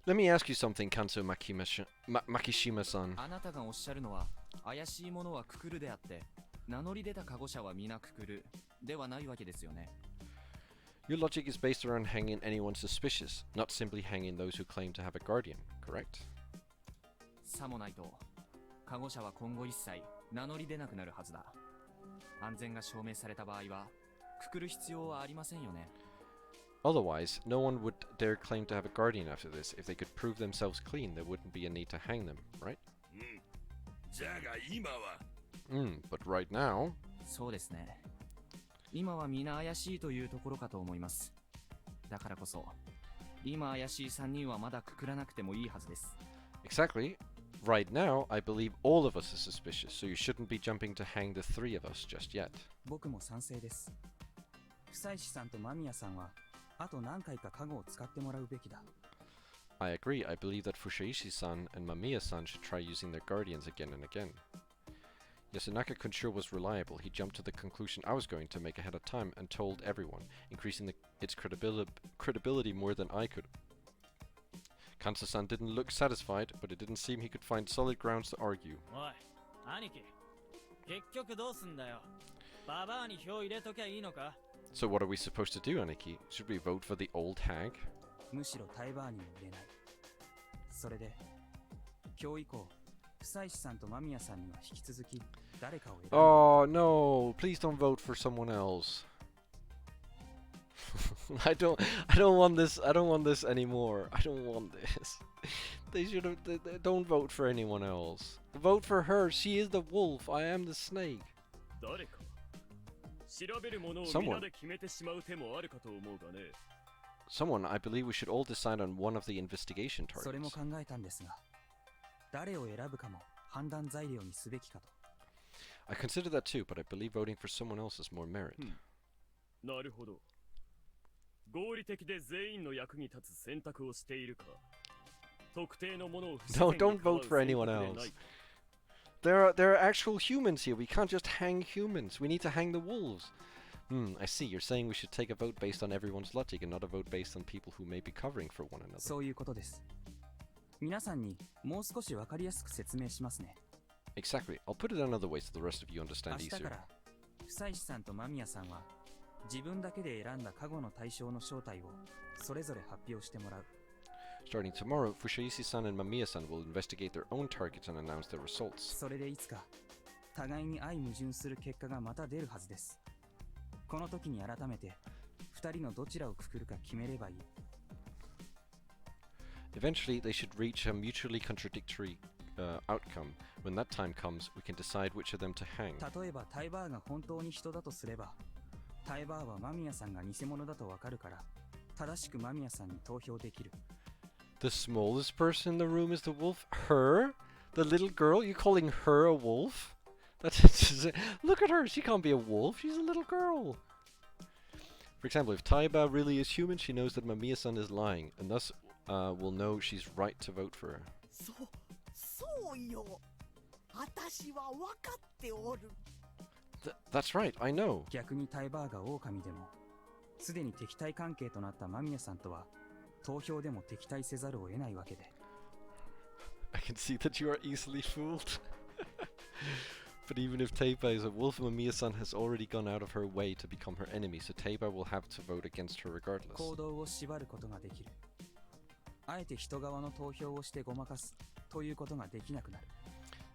Let me ask you something, Kanzo Makishima-san. あなたがおっしゃるのは、怪しいものはくくるであって、名乗り出たカゴ者は皆くくるではないわけですよね。Your logic is based around hanging anyone suspicious, not simply hanging those who claim to have a guardian, correct? さもないと、カゴ者は今後一切名乗り出なくなるはずだ。安全が証明された場合は、くくる必要はありませんよね。Otherwise, no one would dare claim to have a guardian after this. If they could prove themselves clean, there wouldn't be a need to hang them, right? じゃが今は but right now... そうですね。今は皆怪しいというところかと思います。だからこそ、今怪しい3人はまだくくらなくてもいいはずです。Exactly. Right now, I believe all of us are suspicious, so you shouldn't be jumping to hang the three of us just yet. 僕も賛成です。久石さんと間宮さんはあと何回かカゴを使ってもらうべきだ。I agree. I believe that Fushaishi-san and Mamiya-san should try using their guardians again and again. Yasunaka Kunshiro was reliable. He jumped to the conclusion I was going to make ahead of time and told everyone, increasing its credibility more than I could. Kansa-san didn't look satisfied, but it didn't seem he could find solid grounds to argue. おい、兄貴、結局どうすんだよ。ババアに票入れときゃいいのか？ So what are we supposed to do, Aniki? Should we vote for the old hag? むしろタイバーにも入れない。それで、今日以降、久石さんと間宮さんには引き続き誰かを選ぶ。Oh no! Please don't vote for someone else. I don't want this. I don't want this anymore. I don't want this. They should have. They don't vote for anyone else. Vote for her. She is the wolf. I am the snake. 誰か調べるものをみんなで決めてしまう手もあるかと思うがね。Someone, I believe we should all decide on one of the investigation targets. それも考えたんですが、誰を選ぶかも判断材料にすべきかと。I consider that too, but I believe voting for someone else is more merit. なるほど。合理的で全員の役に立つ選択をしているか。特定のものを不自然に No, don't vote for anyone else. There are actual humans here. We can't just hang humans. We need to hang the wolves. I see. You're saying we should take a vote based on everyone's logic and not a vote based on people who may be covering for one another. そういうことです。皆さんにもう少しわかりやすく説明しますね。Exactly. I'll put it another way so the rest of you 明 understand 日か easier. ら、久石さんと間宮さんは自分だけで選んだカゴの対象の正体をそれぞれ発表してもらう。Starting tomorrow, Fushaishi-san and Mamiya-san will investigate their own targets and announce their results. それでいつか互いに相矛盾する結果がまた出るはずです。この時に改めて2人のどちらをくくるか決めればいい。Eventually, they should reach a mutually contradictory outcome. When that time comes, we can decide which of them to hang. 例えばタイバーが本当に人だとすれば、タイバーは間宮さんが偽物だとわかるから、正しく間宮さんに投票できる。The smallest person in the room is the wolf? Her? The little girl? You calling her a wolf? That's look at her. She can't be a wolf. She's a little girl. For example, if Taiba really is human, she knows that Mamiya-san is lying, and thus will know she's right to vote for her. そうよ。私は分かっておる。That's right. I know. 逆にタイバーが狼でも、すでに敵対関係となった間宮さんとは投票でも敵対せざるを得ないわけで。I can see that you are easily fooled. But even if Teiba is a wolf, Mamiya-san has already gone out of her way to become her enemy, so Teiba will have to vote against her regardless. 行動を縛ることができる。あえて人側の投票をしてごまかすということができなくなる。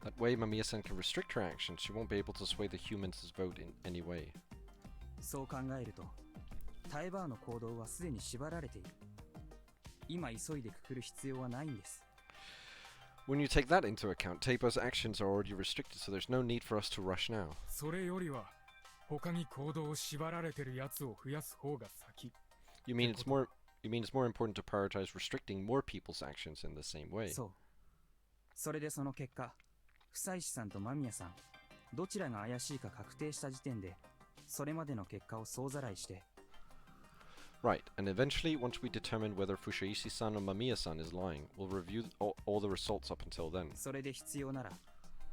That way, Mamiya-san can restrict her actions. She won't be able to sway the humans' vote in any way. そう考えると、タイバーの行動はすでに縛られている。今急いでくくる必要はないんです。When you take that into account, Teiba's actions are already restricted, so there's no need for us to rush now. それよりは他に行動を縛られてるやつを増やす方が先。You mean it's more important to prioritize restricting more people's actions in the same way? そう。それでその結果、久石さんと間宮さん、どちらが怪しいか確定した時点で、それまでの結果を総ざらいして、Right, and eventually, once we determine whether Fushaishi-san or Mamiya-san is lying, we'll review all the results up until then. それで必要なら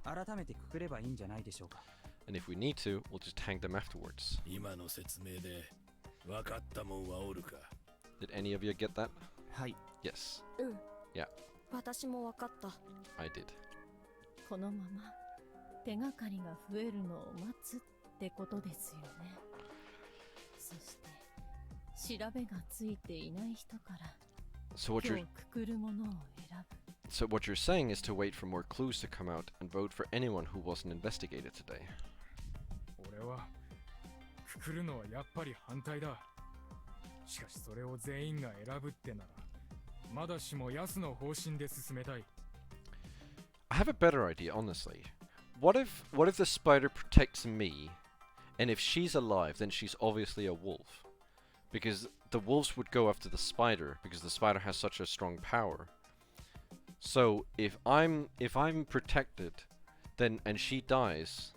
改めてくくればいいんじゃないでしょうか。 And if we need to, we'll just hang them afterwards. 今の説明で分かったもんはおるか。 Did any of you get that? はい。 Yes. うん。 Yeah. 私も分かった。 I did. このまま手がかりが増えるのを待つってことですよね。そして調べがついていない人から So what 今 you're 日くくるものを選ぶ。 so what you're saying is to wait for more clues to come out and vote for anyone who wasn't investigated today. 俺はくくるのはやっぱり反対だ。しかしそれを全員が選ぶってならまだしもヤスの方針で進めたい。 I have a better idea, honestly. What if the spider protects me, and if she's alive, then she's obviously a wolf, because the wolves would go after the spider because the spider has such a strong power. So if I'm protected, then and she dies,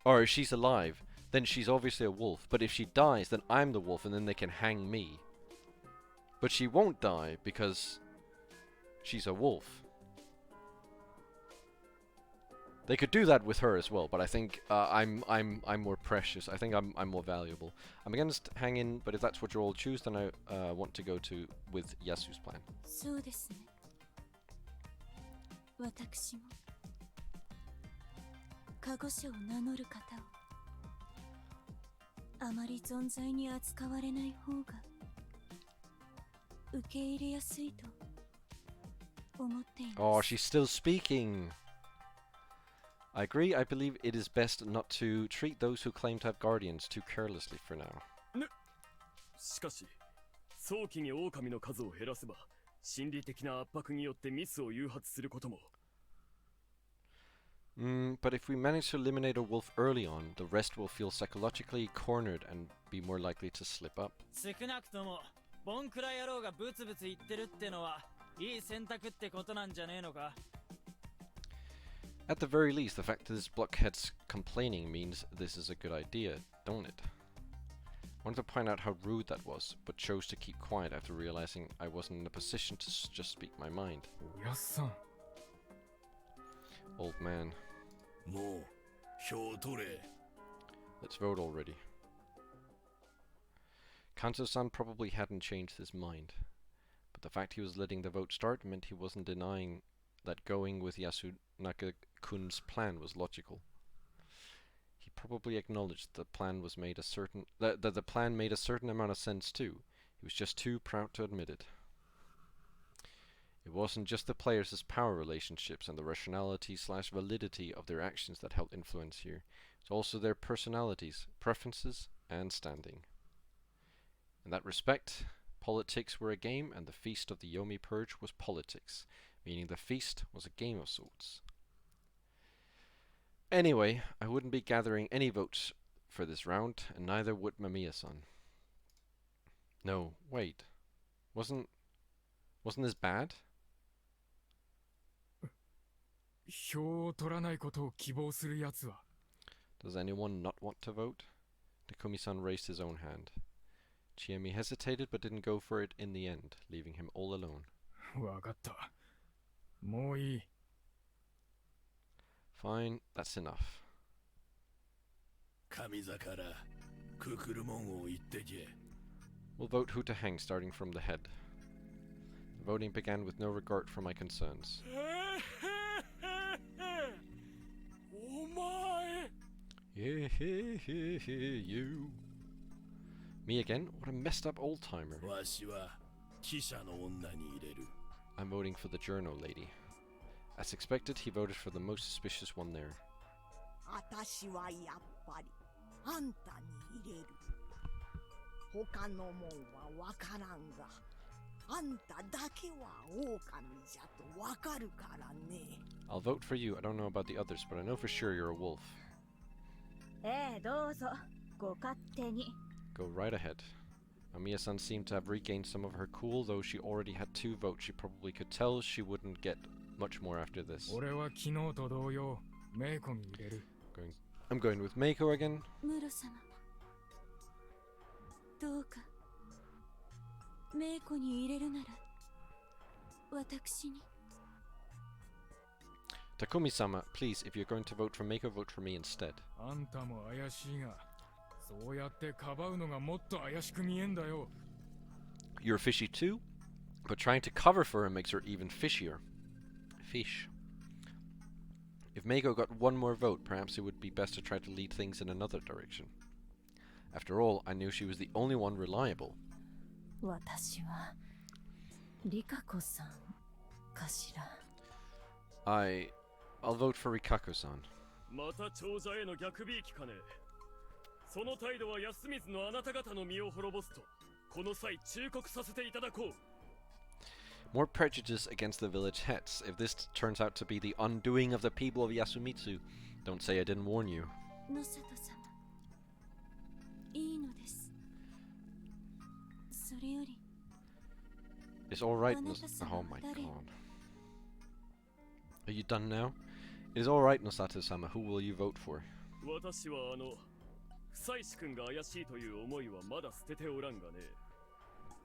or if she's alive, then she's obviously a wolf. But if she dies, then I'm the wolf, and then they can hang me. But she won't die because she's a wolf. They could do that with her as well, but I think I'm more precious. I think I'm more valuable. I'm against hanging, but if that's what you all choose, then I want to go to with Yasu's plan. そうですね。私もカゴシャを名乗る方をあまり存在に扱われない方が受け入れやすいと思っています。 Oh, she's still speaking. I agree. I believe it is best not to treat those who claim to have guardians too carelessly for now. しかし早期に狼の数を減らせば心理的な圧迫によってミスを誘発することも。 But if we manage to eliminate a wolf early on, the rest will feel psychologically cornered and be more likely to slip up. 少なくともボンクラ野郎がブツブツ言ってるってのはいい選択ってことなんじゃねえのか。 At the very least, the fact that this blockhead's complaining means this is a good idea, don't it? I wanted to point out how rude that was, but chose to keep quiet after realizing I wasn't in a position to just speak my mind. ヤスさん。 Old man. もう票を取れ。 Let's vote already. Kanto-san probably hadn't changed his mind, but the fact he was letting the vote start meant he wasn't denying that going with Yasunaka-kun's plan was logical. He probably acknowledged the plan was made that the plan made a certain amount of sense too. He was just too proud to admit it. It wasn't just the players' power relationships and the rationality/validity of their actions that helped influence here. It's also their personalities, preferences, and standing. In that respect, politics were a game, and the feast of the Yomi Purge was politics, meaning the feast was a game of sorts. Anyway, I wouldn't be gathering any votes for this round, and neither would Mamiya-san. No, wait. Wasn't this bad? 票を取らないことを希望するやつは。 Does anyone not want to vote? Takumi-san raised his own hand. Chiemi hesitated but didn't go for it in the end, leaving him all alone. わかった。もういい。 Fine, that's enough. 神座からくくるもんを言ってけ。 We'll vote who to hang starting from the head. The voting began with no regard for my concerns. お前 You. Me again? What a messed up old-timer. わしは記者の女に入れる。 I'm voting for the journal lady. As expected, he voted for the most suspicious one there. 私はやっぱりあんたに入れる。他のもんはわからんが、あんただけは狼じゃとわかるからね。I'll vote for you. I don't know about the others, but I know for sure you're a wolf. ええ、どうぞご勝手に。 Go right ahead. Mamiya-san seemed to have regained some of her cool, though she already had 2 votes. She probably could tell she wouldn't get much more after this. 俺は昨日と同様、メイコに入れる。I'm going with Meiko again. ムロ様、どうかメイコに入れるなら私に。 Takumi-sama, please, if you're going to vote for Meiko, vote for me instead. あんたも怪しいが、そうやってかばうのがもっと怪しく見えんだよ。 You're fishy too, but trying to cover for her makes her even fishier. Fish. If Meiko got one more vote, perhaps it would be best to try to lead things in another direction. After all, I knew she was the only one reliable. 私はリカコさんかしら。 I'll vote for Rikako-san. また長者への逆びいきかね。その態度は安水のあなた方の身を滅ぼすとこの際忠告させていただこう。 More prejudice against the village heads. If this turns out to be the undoing of the people of Yasumitsu, don't say I didn't warn you. ノサト様、いいのです。それより It's alright, Anata-sama oh my wa god. Are you done now? It is alright, Nosato-sama. Who will you vote for? 私は久石君が怪しいという思いはまだ捨てておらんがね。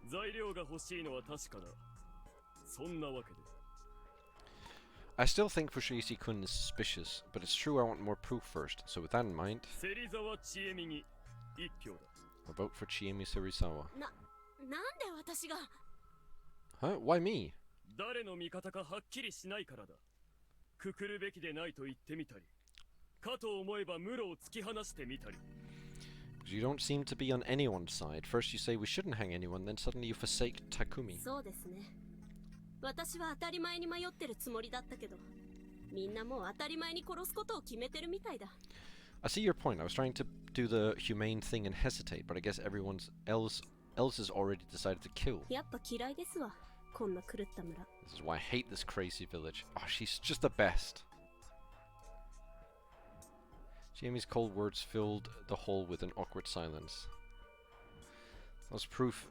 材料が欲しいのは確かだ。そんなわけで。I still think Fushigi-kun is suspicious, but it's true I want more proof first, so with that in mind, 芹沢千恵美に一票だ。 I'll vote for Chiemi Serizawa. なんで私が。 Huh? Why me? 誰の味方かはっきりしないからだ。くくるべきでないと言ってみたり、かと思えばムロを突き放してみたり。 You don't seem to be on anyone's side. First you say we shouldn't hang anyone, then suddenly you forsake Takumi. そうですね。私は当たり前に迷ってるつもりだったけど、みんなもう当たり前に殺すことを決めてるみたいだ。 I see your point. I was trying to do the humane thing and hesitate, but I guess everyone else has already decided to kill. やっぱ嫌いですわ、こんな狂った村。 This is why I hate this crazy village. Oh, she's just the best. Jamie's cold words filled the hall with an awkward silence. That was proof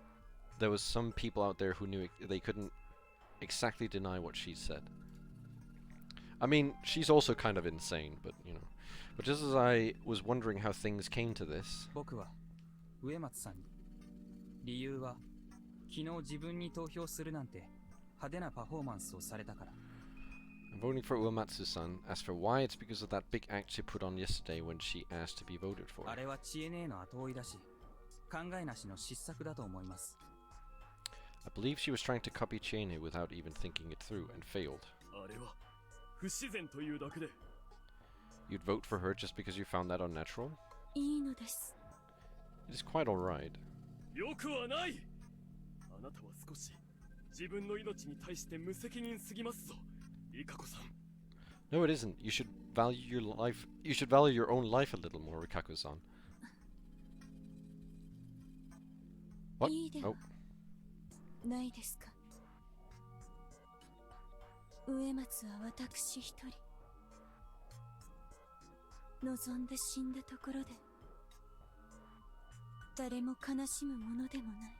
there was some people out there who knew they couldn't exactly deny what she said. I mean, she's also kind of insane, but you know. But just as I was wondering how things came to this, 僕は植松さんに。理由は昨日自分に投票するなんて派手なパフォーマンスをされたから。 I'm voting for Uematsu-san. As for why, it's because of that big act she put on yesterday when she asked to be voted for. あれは知恵ねえの後追いだし、考えなしの失策だと思います。 I believe she was trying to copy Chiene without even thinking it through and failed. あれは不自然というだけで。 You'd vote for her just because you found that unnatural? いいのです。 It is quite alright. よくはない。あなたは少し自分の命に対して無責任すぎますぞ、リカコさん。 No, it isn't. You should value your life. You should value your own life a little more, Rikako-san. What? いいでは Oh, ないですか。植松は私一人。望んで死んだところで誰も悲しむものでもない。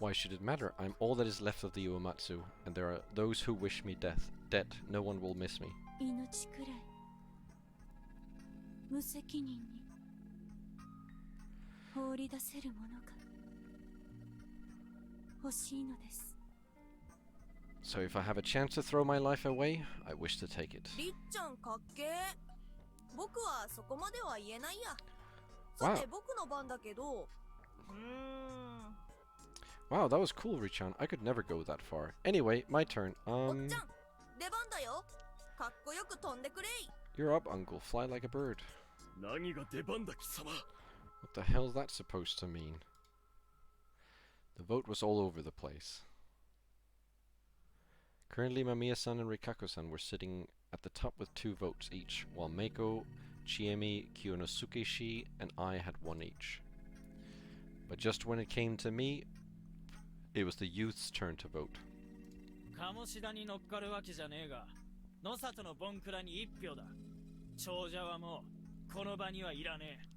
why should it matter? I'm all that is left of the Uematsu, and there are those who wish me death. Dead, no one will miss me. 命くらい無責任に放り出せるものが欲しいのです。 So if I have a chance to throw my life away, I wish to take it. りっちゃんかっけー。僕はそこまでは言えないや。 Wow. さて僕の番だけど。Wow, that was cool, Richan. I could never go that far. Anyway, my turn. おっちゃん、出番だよ。かっこよく飛んでくれい。 You're up, uncle. Fly like a bird. 何が出番だ貴様。 What the hell's that supposed to mean? The vote was all over the place. Currently, Mamiya-san and Rikako-san were sitting at the top with 2 votes each, while Meiko, Chiemi, Kiyonosuke-shi, and I had 1 each. But just when it came to me, it was the youth's turn to vote. 鴨志田に乗っかるわけじゃねえが、野里のボンクラに一票だ。長者はもうこの場にはいらねえ。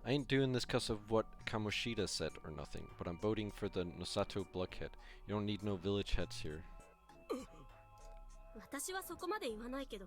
I ain't doing this 'cause of what Kamoshida said or nothing, but I'm voting for the Nosato Blockhead. You don't need no village heads here. 私はそこまで言わないけど、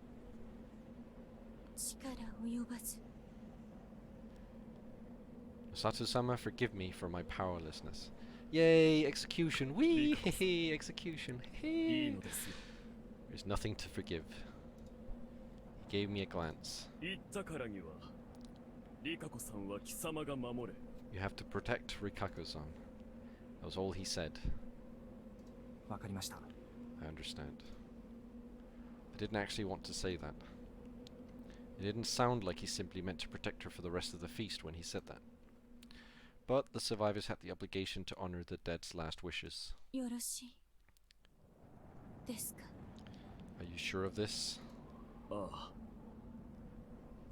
力及ばず。 Sato-sama, forgive me for my powerlessness. Yay, execution! Wee! Hehe, execution! いい Hehe. のですよ。 There's nothing to forgive. He gave me a glance. 言ったからには、リカコさんは貴様が守れ。 You have to protect Rikako-san. That was all he said. わかりました。 I understand. I didn't actually want to say that. It didn't sound like he simply meant to protect her for the rest of the feast when he said that. But the survivors had the obligation to honor the dead's last wishes. よろしいですか。 Are you sure of this? あ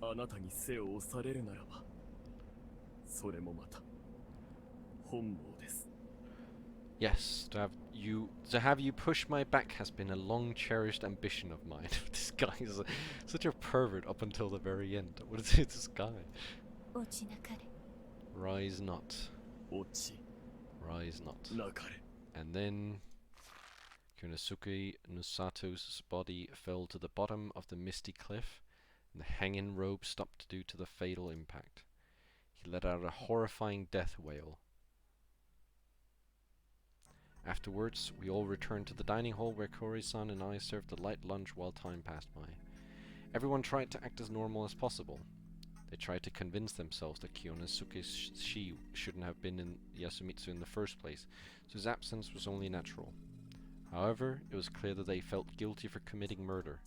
あ。あなたに背を押されるならば、それもまた本望です。 Yes, to have you push my back has been a long cherished ambition of mine. This guy is such a pervert up until the very end. What is this guy? 落ちなかれ。 Rise not. 落ち Rise not. なかれ。 And then Kurenosuke Nusato's body fell to the bottom of the misty cliff, and the hanging rope stopped due to the fatal impact. He let out a horrifying death wail. Afterwards, we all returned to the dining hall where Kori-san and I served a light lunch while time passed by. Everyone tried to act as normal as possible. They tried to convince themselves that Kurenosuke Shi shouldn't have been in Yasumitsu in the first place, so his absence was only natural. However, it was clear that they felt guilty for committing murder.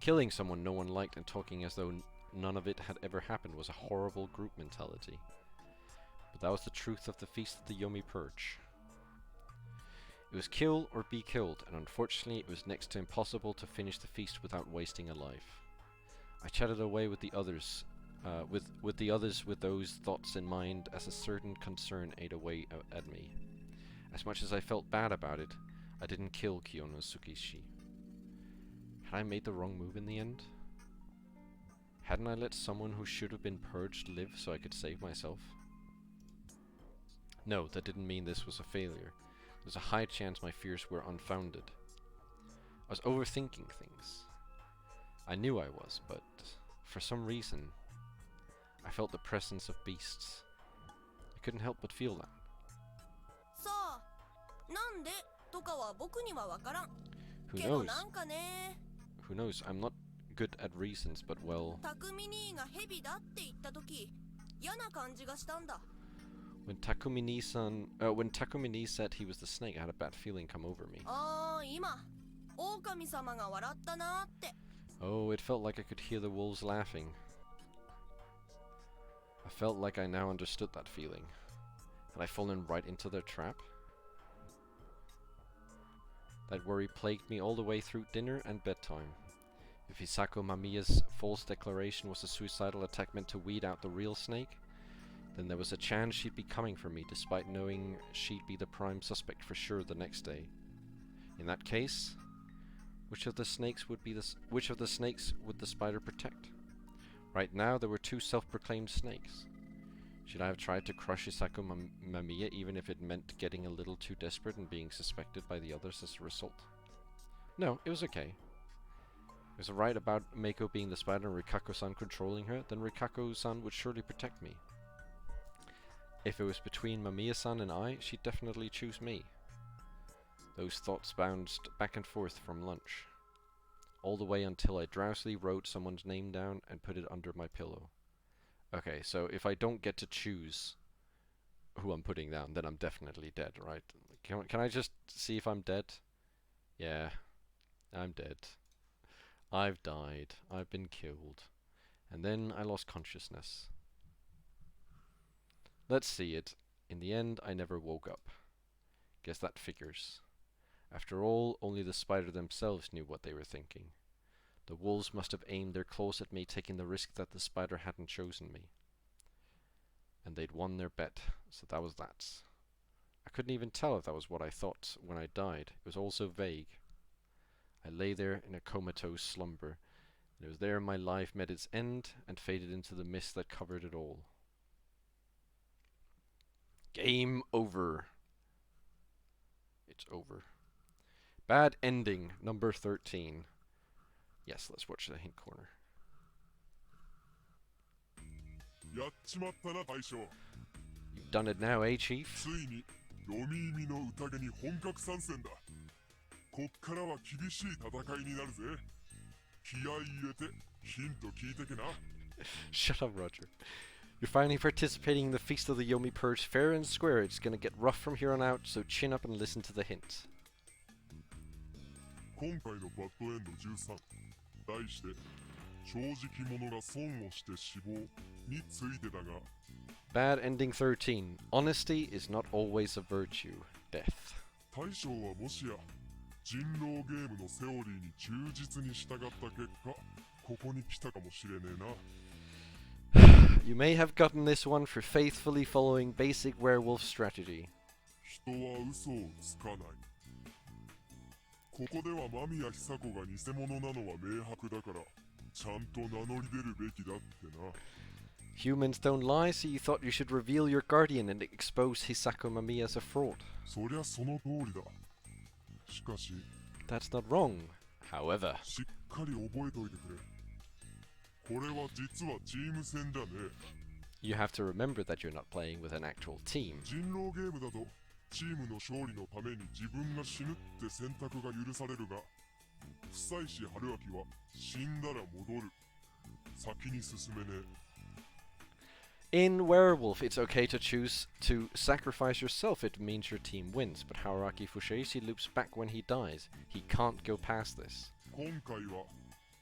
Killing someone no one liked and talking as though none of it had ever happened was a horrible group mentality. But that was the truth of the Feast of the Yomi Purge. It was kill or be killed, and unfortunately it was next to impossible to finish the feast without wasting a life. I chatted away with the others, with those thoughts in mind as a certain concern ate away at me. As much as I felt bad about it, I didn't kill Kurenosuke Shi. Had I made the wrong move in the end? Hadn't I let someone who should have been purged live so I could save myself? No, that didn't mean this was a failure. There's a high chance my fears were unfounded. I was overthinking things. I knew I was, but for some reason, I felt the presence of beasts. I couldn't help but feel that. さあ、なんでとかは僕にはわからん。 Who けど knows? なんかね、 Who knows? I'm not good at reasons, but well, 匠兄がヘビだって言った時、嫌な感じがしたんだ。 when Takumi said he was the snake, I had a bad feeling come over me. ああ、今、狼様が笑ったなーって。 Oh, it felt like I could hear the wolves laughing. I felt like I now understood that feeling. Had I fallen right into their trap? That worry plagued me all the way through dinner and bedtime. If Hisako Mamiya's false declaration was a suicidal attack meant to weed out the real snake, then there was a chance she'd be coming for me despite knowing she'd be the prime suspect for sure the next day. In that case, which of the snakes would the spider protect? Right now there were two self-proclaimed snakes. Should I have tried to crush Hisako Mamiya even if it meant getting a little too desperate and being suspected by the others as a result? No, it was okay. It was right about Meiko being the spider and Rikako-san controlling her, then Rikako-san would surely protect me. If it was between Mamiya-san and I, she'd definitely choose me. Those thoughts bounced back and forth from lunch, all the way until I drowsily wrote someone's name down and put it under my pillow. Okay, so if I don't get to choose who I'm putting down, then I'm definitely dead, right? Can I just see if I'm dead? Yeah, I'm dead. I've died. I've been killed. And then I lost consciousness. Let's see it. In the end, I never woke up. Guess that figures. After all, only the spider themselves knew what they were thinking. The wolves must have aimed their claws at me, taking the risk that the spider hadn't chosen me. And they'd won their bet, so that was that. I couldn't even tell if that was what I thought when I died. It was all so vague. I lay there in a comatose slumber, and it was there my life met its end and faded into the mist that covered it all. Game over. It's over. Bad ending, number 13. Yes, let's watch the hint corner. やっちまったな大将。 You've done it now, eh, Chief? ついにロミーミの宴に本格参戦だ。こっからは厳しい戦いになるぜ。気合い入れてヒント聞いてけな。 Shut up, Roger. You're finally participating in the Feast of the Yomi Purge fair and square. It's gonna get rough from here on out, so chin up and listen to the hint. 今回のバッドエンド13、題して正直者が損をして死亡についてだが、 Bad ending 13. Honesty is not always a virtue. Death. 大将はもしや人狼ゲームのセオリーに忠実に従った結果、ここに来たかもしれねえな。 You may have gotten this one for faithfully following basic werewolf strategy. 人は嘘をつかない。ここでは間宮久子が偽物なのは明白だから、ちゃんと名乗り出るべきだってな。 Humans don't lie, so you thought you should reveal your guardian and expose Hisako Mamiya as a fraud. そりゃその通りだ。しかし、 That's not wrong. However, しっかり覚えておいてくれ。これは実はチーム戦じゃねえ。 you have to remember that you're not playing with an actual team. 人狼ゲームだとチームの勝利のために自分が死ぬって選択が許されるが、久石春明は死んだら戻る。先に進めねえ。 In Werewolf, it's okay to choose to sacrifice yourself if it means your team wins, but Haruaki Fushaishi loops back when he dies. He can't go past this. 今回は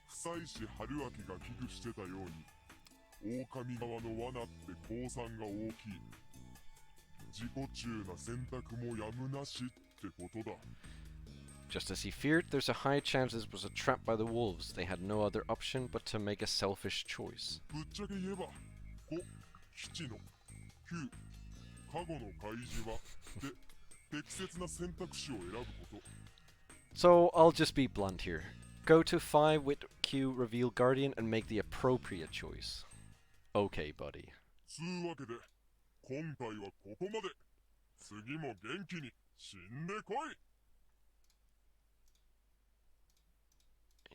久石春明が危惧してたように、狼側の罠って降参が大きい。自己中な選択もやむなしってことだ。 Just as he feared, there's a high chance this was a trap by the wolves. They had no other option but to make a selfish choice. ぶっちゃけ言えば、基地の9、過去の開示はで適切な選択肢を選ぶこと。 So I'll just be blunt here. Go to 5 with Q reveal guardian and make the appropriate choice. Okay, buddy. つうわけで、今回はここまで。次も元気に死んでこい。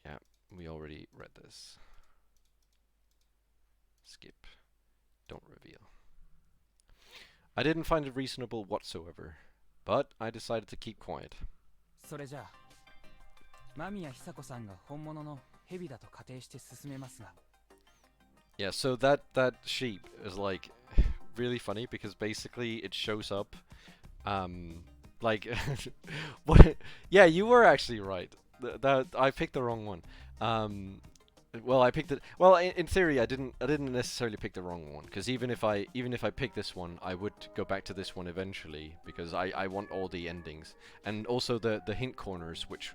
Yeah, we already read this. Skip. Don't reveal. I didn't find it reasonable whatsoever, but I decided to keep quiet. それじゃあ間宮久子さんが本物の蛇だと仮定して進めますが。 Yeah, so that sheep is like really funny because basically it shows up like what yeah, you were actually right. That I picked the wrong one. Well, I picked it. Well, in theory, I didn't necessarily pick the wrong one because even if I pick this one, I would go back to this one eventually because I want all the endings and also the hint corners, which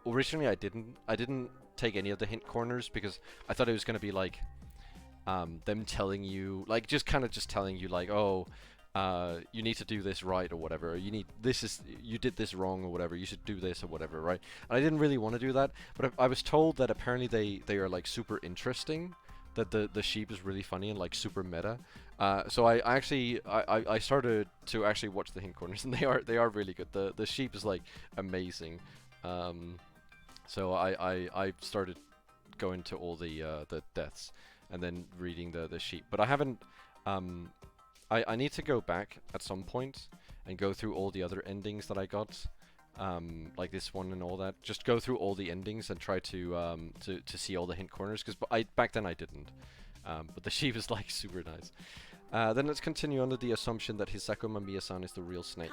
originally I didn't take any of the hint corners because I thought it was gonna be like them telling you like just telling you like, oh, you need to do this right or whatever, or you did this wrong or whatever, you should do this or whatever, right? And I didn't really want to do that, but I was told that apparently they are like super interesting, that the sheep is really funny and like super meta. So I started to actually watch the hint corners and they are really good. The sheep is like amazing. So I started going to all the deaths and then reading the sheep, but I haven't I need to go back at some point and go through all the other endings that I got, like this one and all that. Just go through all the endings and try to see all the hint corners, because back then I didn't. But the sheep is like super nice. Then let's continue under the assumption that Hisako Mamiya-san is the real snake.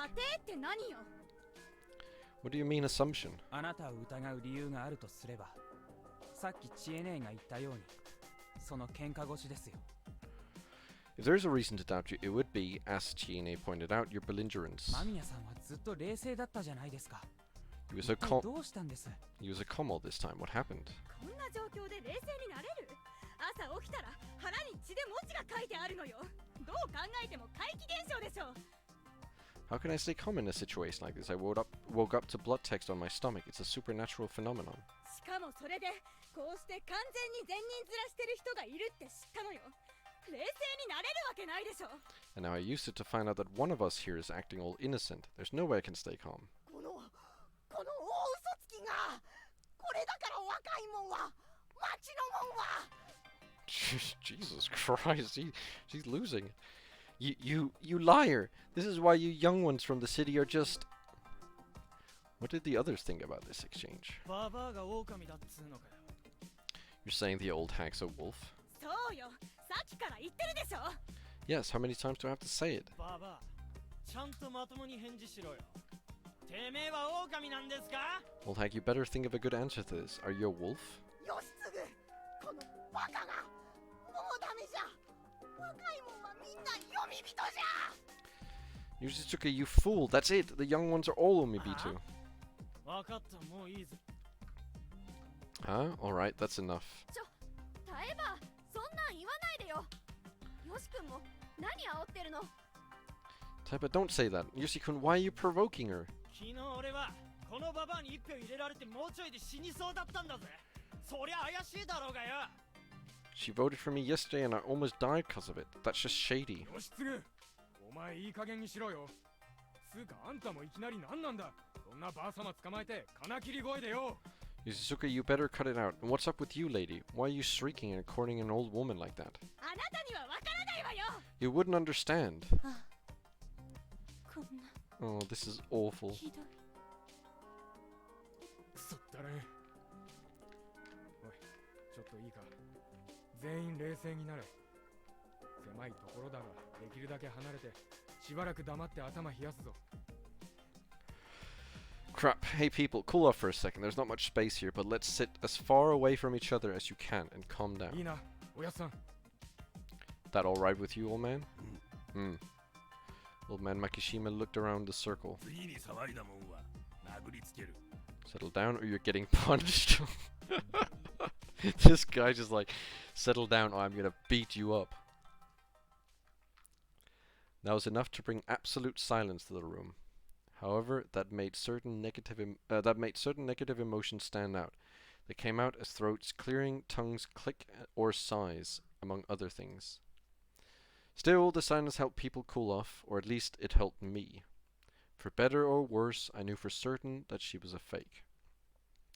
What do you mean assumption? あなたを疑う理由があるとすれば、さっきチエネーが言ったように、その喧嘩腰ですよ。 If there's a reason to doubt you, it would be, as Chiene pointed out, your belligerence. 間宮さんはずっと冷静だったじゃないですか。 He was a calm. どうしたんです？ He was a calm all this time. What happened? こんな状況で冷静になれる？朝起きたら腹に血で文字が書いてあるのよ。どう考えても怪奇現象でしょ。 How can I stay calm in a situation like this? I woke up to blood text on my stomach. It's a supernatural phenomenon. しかもそれでこうして完全に善人面してる人がいるって知ったのよ。 冷静になれるわけないでしょ。 And now I used it to find out that one of us here is acting all innocent. There's no way I can stay calm. この大嘘つきがこれだから若いもんは町のもんは Jesus Christ, she's losing. You liar! This is why you young ones from the city are just... What did the others think about this exchange? ババアが狼だっつうのかよ。 You're saying the old hag's a wolf? そうよ、さっきから言ってるでしょ。 Yes, how many times do I have to say it? ババア、ちゃんとまともに返事しろよ。てめえは狼なんですか？ Old hag, you better think of a good answer to this. Are you a wolf? 義継、このバカがもうダメじゃ。若いもんはみんな読み人じゃ。 Yoshizuka, you fool! That's it! The young ones are all Omibito. わかった、もういいぞ。 Huh? Alright, that's enough. タエバ、そんなん言わないでよ。よし君も何煽ってるの？ Taiba, don't say that. Yoshi-kun, why are you provoking her? 昨日俺はこのババアに一票入れられてもうちょいで死にそうだったんだぜ。そりゃ怪しいだろうがよ。 She voted for me yesterday and I almost died because of it. That's just shady. 義継、お前いい加減にしろよ。つうかあんたもいきなり何なんだ。そんなばあさま捕まえて金切り声でよ。 Yoshizuka, you better cut it out. And what's up with you, lady? Why are you shrieking and courting an old woman like that? あなたにはわからないわよ。 You wouldn't understand. こんな Oh, this is awful. ひどい。くそったれ。おい、ちょっといいか。全員冷静になれ。狭いところだが、できるだけ離れて、しばらく黙って頭冷やすぞ。 Crap. Hey people, cool off for a second. There's not much space here, but let's sit as far away from each other as you can and calm いい down. な、おやっさん。 That alright with you, old man? Hmm. Old man Makishima looked around the circle. 次に騒いだもんは殴りつける。 Settle down or you're getting punched. This guy just like, settle down or I'm gonna beat you up. That was enough to bring absolute silence to the room. However, that made certain negative emotions stand out. They came out as throats clearing, tongues click, or sighs, among other things. Still, the silence helped people cool off, or at least it helped me. For better or worse, I knew for certain that she was a fake.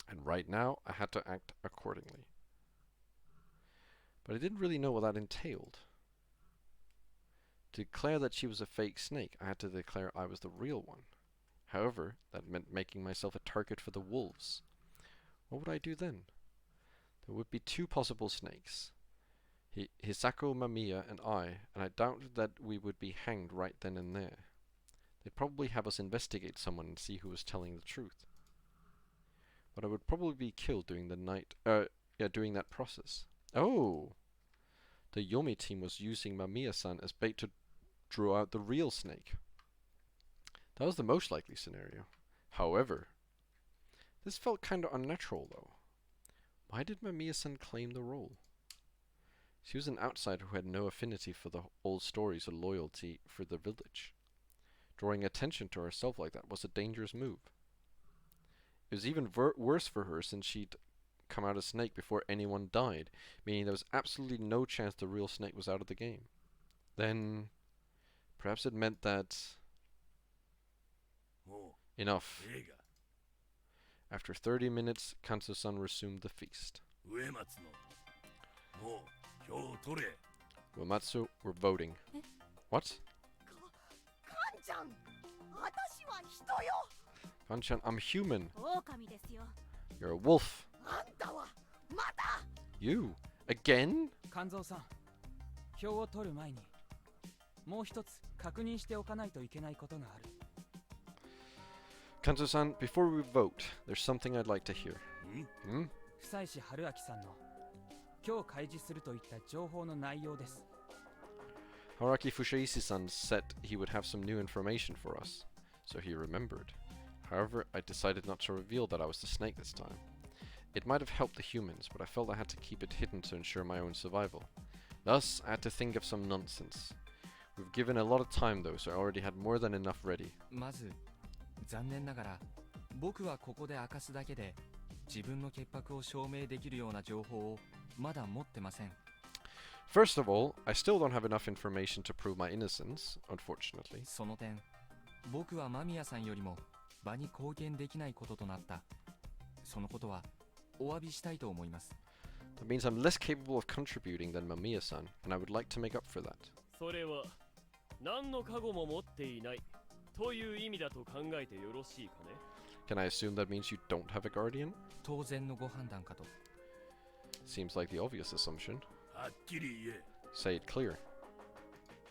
And right now, I had to act accordingly. But I didn't really know what that entailed. To declare that she was a fake snake, I had to declare I was the real one. However, that meant making myself a target for the wolves. What would I do then? There would be two possible snakes. Hisako Mamiya and I doubted that we would be hanged right then and there. They'd probably have us investigate someone and see who was telling the truth. But I would probably be killed during that process. Oh! The Yomi team was using Mamiya-san as bait to draw out the real snake. That was the most likely scenario. However, this felt kinda unnatural though. Why did Mamiya-san claim the role? She was an outsider who had no affinity for the old stories or loyalty for the village. Drawing attention to herself like that was a dangerous move. It was even worse for her since she'd come out a snake before anyone died, meaning there was absolutely no chance the real snake was out of the game. Then, perhaps it meant that... Enough. After 30 minutes, Kanzo-san resumed the feast. Uematsu were voting. What? Kanchan, I'm human. 狼ですよ。 You're a wolf. You? Again? 肝臓さん、票を取る前にもう一つ確認しておかないといけないことがある。 Kanzo-san, before we vote, there's something I'd like to hear. Hmm? 久石春明さんの今日開示するといった情報の内容です。 Haraki Fushaishi-san said he would have some new information for us, so he remembered. However, I decided not to reveal that I was the snake this time. It might have helped the humans, but I felt I had to keep it hidden to ensure my own survival. Thus, I had to think of some nonsense. We've given a lot of time though, so I already had more than enough ready. まず残念ながら僕はここで明かすだけで自分の潔白を証明できるような情報をまだ持ってません。 First of all, I still don't have enough information to prove my innocence, unfortunately. その点、僕は間宮さんよりも場に貢献できないこととなった。そのことはお詫びしたいと思います。That means I'm less capable of contributing than Mamiya-san, and I would like to make up for that. それは何の過去も持っていないという意味だと考えてよろしいかね。 Can I assume that means you don't have a guardian? 当然のご判断かと。 Seems like the obvious assumption. はっきり言え。 Say it clear.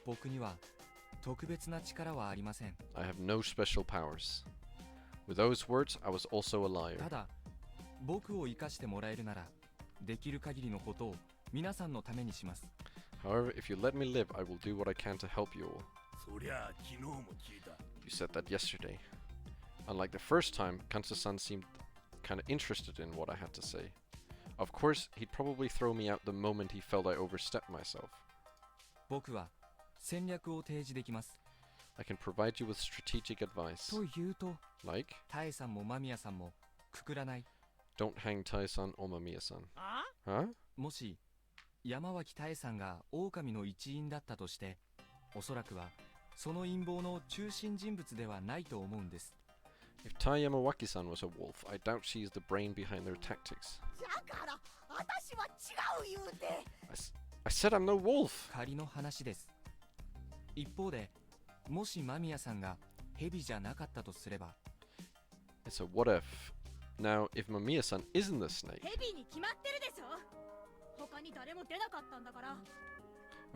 僕には特別な力はありません。 I have no special powers. With those words, I was also a liar. ただ、僕を生かしてもらえるなら、できる限りのことを皆さんのためにします。 However, if you let me live, I will do what I can to help you all. そりゃあ昨日も聞いた。 You said that yesterday. Unlike the first time, Kansa-san seemed kind of interested in what I had to say. Of course, he'd probably throw me out the moment he felt I overstepped myself. 僕は戦略を提示できます。 I can provide you with strategic advice. というと、 Like? タエさんも間宮さんもくくらない。 Don't hang Tai-san or Mamiya-san. あ Huh? もし山脇タエさんが狼の一員だったとして、おそらくはその陰謀の中心人物ではないと思うんです。 If Tai Yamawaki-san was a wolf, I doubt she's the brain behind their tactics. だから私は違う言うて。 I said I'm no wolf! 仮の話です。一方で、もし間宮さんが蛇じゃなかったとすれば、 It's a what if. Now, if Mamiya-san isn't the snake, ヘビに決まってるでしょ。他に誰も出なかったんだから。 of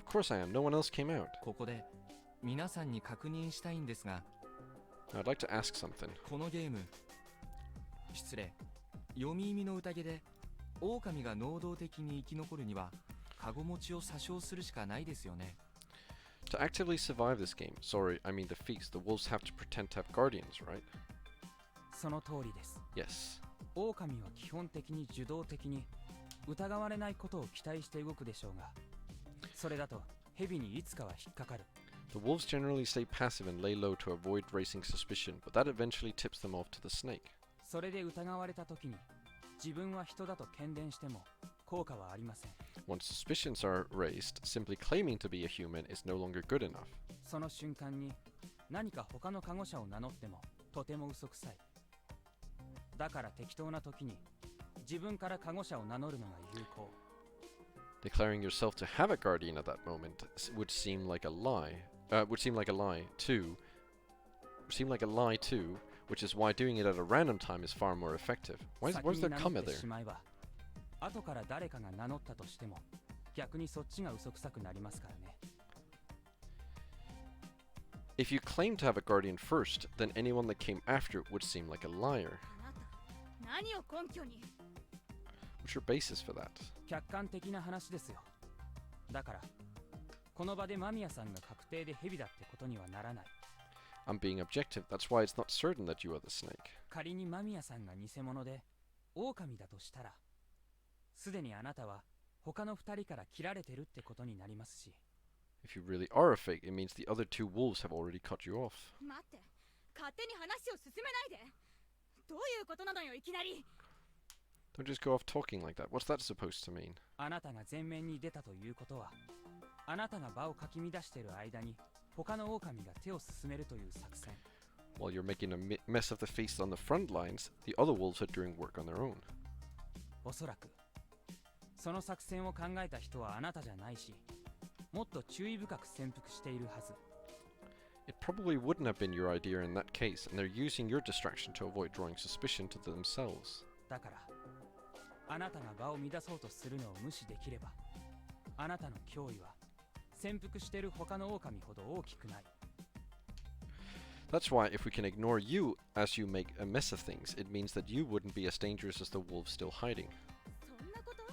course I am. No one else came out. ここで皆さんに確認したいんですが、 I'd like to ask something. このゲーム、失礼、読み意味の宴で狼が能動的に生き残るにはカゴ持ちを詐称するしかないですよね。 To actively survive this game, sorry, I mean the feast, the wolves have to pretend to have guardians, right? その通りです。 Yes. 狼は基本的に受動的に疑われないことを期待して動くでしょうが、それだと蛇にいつかは引っかかる。 The wolves generally stay passive and lay low to avoid raising suspicion, but that eventually tips them off to the snake. それで疑われた時に自分は人だと喧伝しても効果はありません。 Once suspicions are raised, simply claiming to be a human is no longer good enough. その瞬間に何か他の看護者を名乗ってもとても嘘くさい。だから適当な時に自分から看護者を名乗るのが有効。 Declaring yourself to have a guardian at that moment would seem like a lie. Would seem like a lie too. Which is why doing it at a random time is far more effective. Where's there comma there? しまえば後から誰かが名乗ったとしても逆にそっちが嘘くさくなりますからね。 If you claim to have a guardian first, then anyone that came after would seem like a liar. あなた、何を根拠に？ What's your basis for that? 客観的な話ですよ。だからこの場で間宮さんが確定で蛇だってことにはならない。 I'm being objective, that's why it's not certain that you are the snake. 仮に間宮さんが偽物で狼だとしたら、すでにあなたは他の二人から切られてるってことになりますし。 If you really are a fake, it means the other two wolves have already cut you off. 待って、勝手に話を進めないで。どういうことなのよ、いきなり。 Don't just go off talking like that. What's that supposed to mean? あなたが前面に出たということは、あなたが場をかき乱している間に他の狼が手を進めるという作戦。 While you're making a mess of the feast on the front lines, the other wolves are doing work on their own. おそらくその作戦を考えた人はあなたじゃないし、もっと注意深く潜伏しているはず。 It probably wouldn't have been your idea in that case, and they're using your distraction to avoid drawing suspicion to themselves. だからあなたが場を乱そうとするのを無視できれば、あなたの脅威は潜伏している他の狼ほど大きくない。 That's why if we can ignore you as you make a mess of things, it means that you wouldn't be as dangerous as the wolves still hiding. そんなこと？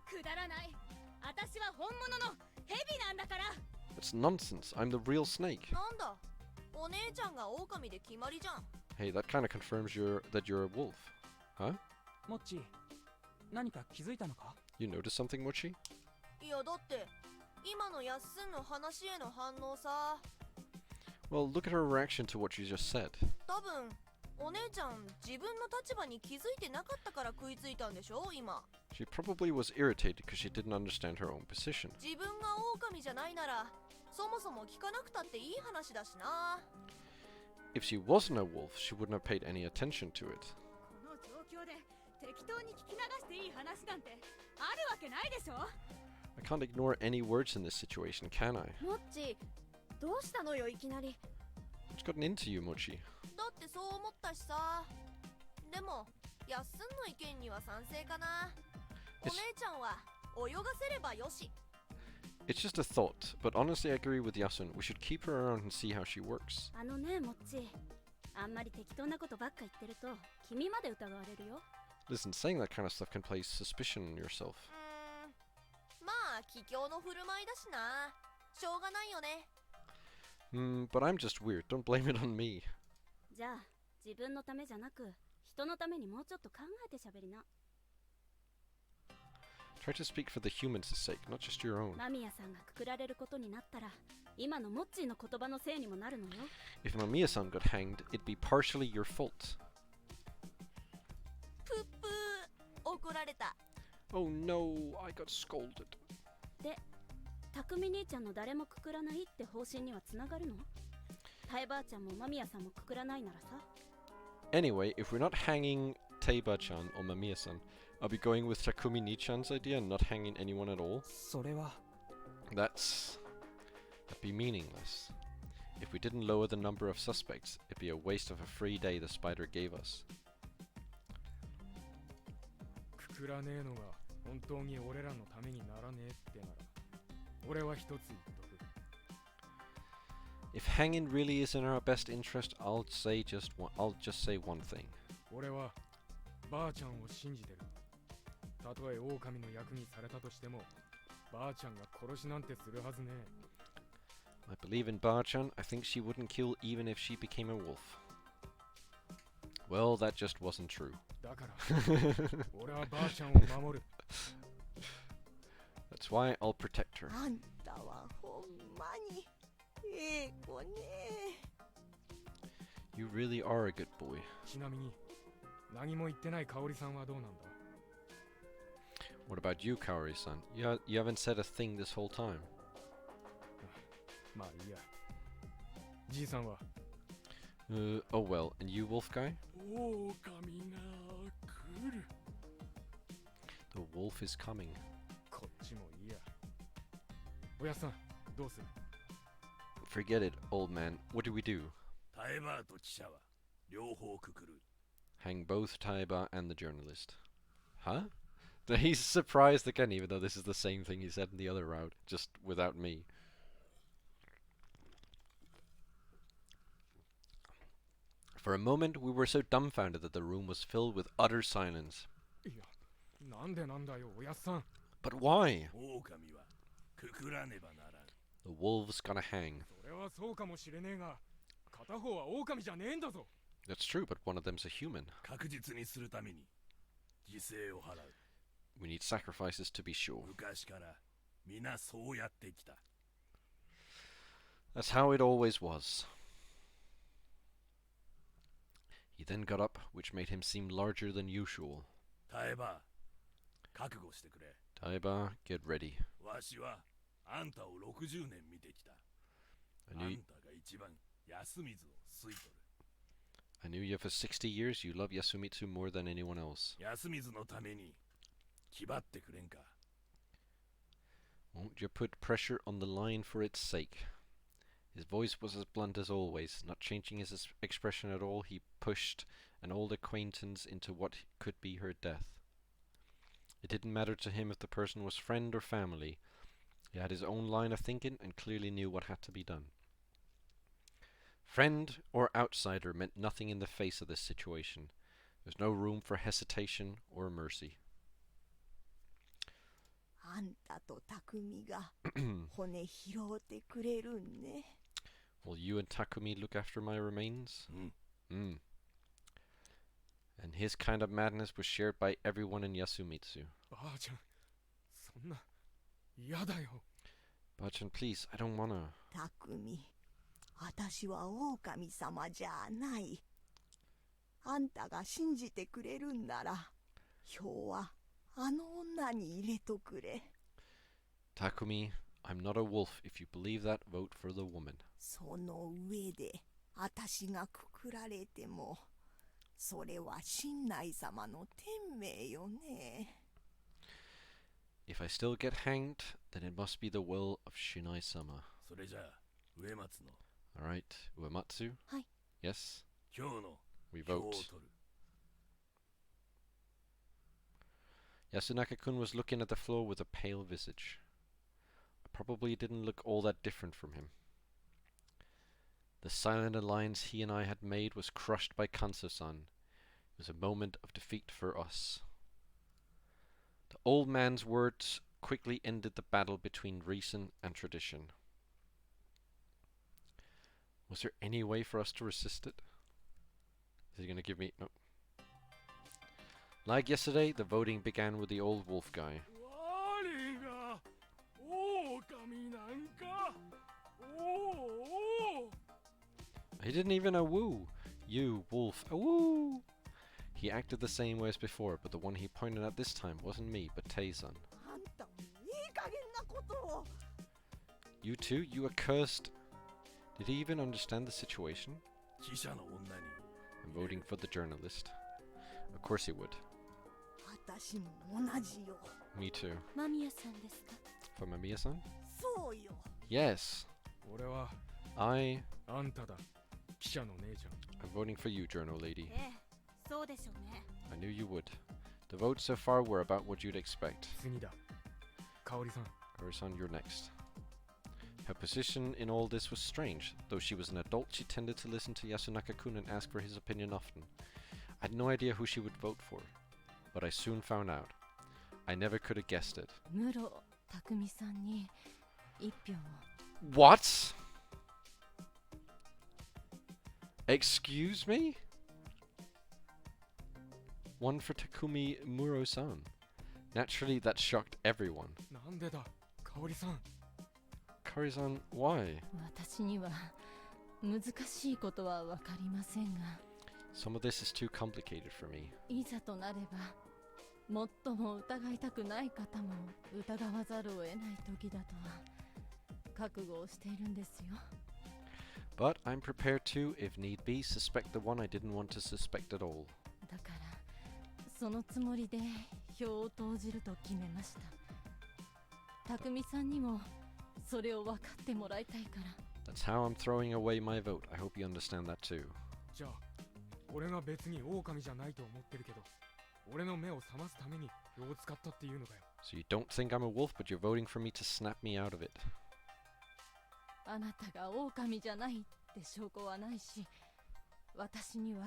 くだらない。私は本物の蛇なんだから。 That's nonsense. I'm the real snake. なんだ、お姉ちゃんが狼で決まりじゃん。 Hey, that kind of confirms that you're a wolf. Huh? モッチ、何か気づいたのか？ You noticed something, Mochi? いやだって今のやっすんの話への反応さ。 Well, look at her reaction to what you just said. 多分お姉ちゃん自分の立場に気づいてなかったから食いついたんでしょ今。 She probably was irritated because she didn't understand her own position. 自分が狼じゃないならそもそも聞かなくたっていい話だしな。 If she wasn't a wolf, she wouldn't have paid any attention to it. この状況で適当に聞き流していい話なんてあるわけないでしょ。 I can't ignore any words in this situation, can I? モッチどうしたのよいきなり。 What's gotten into you, Mochi? だってそう思ったしさ。でもやっすんの意見には賛成かな。お姉ちゃんは泳がせればよし。 It's just a thought, but honestly I agree with Yasun. We should keep her around and see how she works. あのねモッチ、あんまり適当なことばっか言ってると君まで疑われるよ。 Listen, saying that kind of stuff can place suspicion on yourself. まあ桔梗の振る舞いだしな。しょうがないよね。But I'm just weird. Don't blame it on me. じゃあ自分のためじゃなく人のためにもうちょっと考えて喋りな。 Try to speak for the humans' sake, not just your own. 間宮さんがくくられることになったら今のモッチーの言葉のせいにもなるのよ。 If Mamiya-san got hanged, it'd be partially your fault. プップー怒られた。 Oh no, I got scolded. で、匠兄ちゃんの誰もくくらないって方針にはつながるの？タイばあちゃんも間宮さんもくくらないならさ。 Anyway, if we're not hanging Teiba-chan or Mamiya-san, I'll be going with Takumi Ni-chan's idea and not hanging anyone at all. それは That'd be meaningless. If we didn't lower the number of suspects, it'd be a waste of a free day the spider gave us. くくらねえのが本当に俺らのためにならねえってなら俺は一つ言っとく。 If hanging really is in our best interest, I'll just say one thing. 俺はばあちゃんを信じてる。たとえ狼の役にされたとしてもばあちゃんが殺しなんてするはずねえ。 I believe in Ba-chan. I think she wouldn't kill even if she became a wolf. Well, that just wasn't true. だから俺はばあちゃんを守る。 That's why I'll protect her. あんたはほんまにええ子ね。 You really are a good boy. ちなみに何も言ってない香織さんはどうなんだ？ What about you, Kaori-san? You haven't said a thing this whole time. まあいいや。じいさんは Oh well. And you, wolf guy? 狼が来る。 The wolf is coming. こっちもいいや。おやっさん、どうする？ Forget it, old man. What do we do? タイバーと記者は両方くくる。 Hang both Taiba and the journalist. Huh? He's surprised again, even though this is the same thing he said in the other route, just without me. For a moment, we were so dumbfounded that the room was filled with utter silence. いや、なんでなんだよ、おやっさん。 But why? 狼はくくらねばならん。 The wolves gonna hang. それはそうかもしれねえが、片方は狼じゃねえんだぞ。 That's true, but one of them's a human. 確実にするために犠牲を払う。 We need sacrifices to be sure. 昔から皆そうやってきた。 That's how it always was. He then got up, which made him seem larger than usual. タイバー、覚悟してくれ。 Taiba, get ready. わしはあんたを60年見てきた。 I あ knew, んたが一番安水を吸い取る。 I knew you for 60 years. You love Yasumitsu more than anyone else. 安水のために気張ってくれんか。 Won't you put pressure on the line for its sake? His voice was as blunt as always. Not changing his expression at all, he pushed an old acquaintance into what could be her death. It didn't matter to him if the person was friend or family. He had his own line of thinking and clearly knew what had to be done. Friend or outsider meant nothing in the face of this situation. There's no room for hesitation or mercy. あんたと匠が骨拾うてくれるんね。 Will you and Takumi look after my remains? And his kind of madness was shared by everyone in Yasumitsu. ばあちゃん、そんな嫌だよ。 Bachan, please, I don't wanna. 匠、私は狼様じゃない。あんたが信じてくれるんなら、票はあの女に入れとくれ。 Takumi, I'm not a wolf. If you believe that, vote for the woman. その上で、私がくくられても、それは神内様の天命よね。 If I still get hanged, then it must be the will of Shinai-sama. それじゃあ植松の Alright, Uematsu? はい。 Yes? 今日の We 票を vote. 取る。 Yasunaka-kun was looking at the floor with a pale visage. I probably didn't look all that different from him. The silent alliance he and I had made was crushed by Kanso-san. It was a moment of defeat for us. The old man's words quickly ended the battle between reason and tradition. Was there any way for us to resist it? Is he going to give me... No. Like yesterday, the voting began with the old wolf guy. 我が狼なんか。おお。 He didn't even awoo. You, wolf, awoo. He acted the same way as before, but the one he pointed at this time wasn't me, but Tei-san. あんたもいい加減なことを。 You too? You accursed... Did he even understand the situation? 記者の女に I'm voting for the journalist. Of course he would. 私も同じよ。 Me too. 間宮さんですか？ For Mamiya-san? そうよ。 Yes. 俺は I... あんただ。記者の姉ちゃん。 I'm voting for you, journal lady. ええ、そうでしょうね。 I knew you would. The votes so far were about what you'd expect. 次だ。香織さん。 Kori-san, you're next. Her position in all this was strange. Though she was an adult, she tended to listen to Yasunaka-kun and ask for his opinion often. I had no idea who she would vote for, but I soon found out. I never could have guessed it. 室匠さんに一票を。 What? Excuse me? One for Takumi Muro-san. Naturally, that shocked everyone. なんでだ、香織さん。 Kari-san, why? 私には難しいことはわかりませんが、 Some of this is too complicated for me. いざとなれば最も疑いたくない方も疑わざるを得ない時だとは覚悟をしているんですよ。 But I'm prepared to, if need be, suspect the one I didn't want to suspect at all. だからそのつもりで票を投じると決めました。匠さんにもそれを分かってもらいたいから。 That's how I'm throwing away my vote. I hope you understand that too. じゃあ、俺が別に狼じゃないと思ってるけど、俺の目を覚ますために票を使ったっていうのかよ。 So you don't think I'm a wolf, but you're voting for me to snap me out of it. あなたが狼じゃないって証拠はないし、私には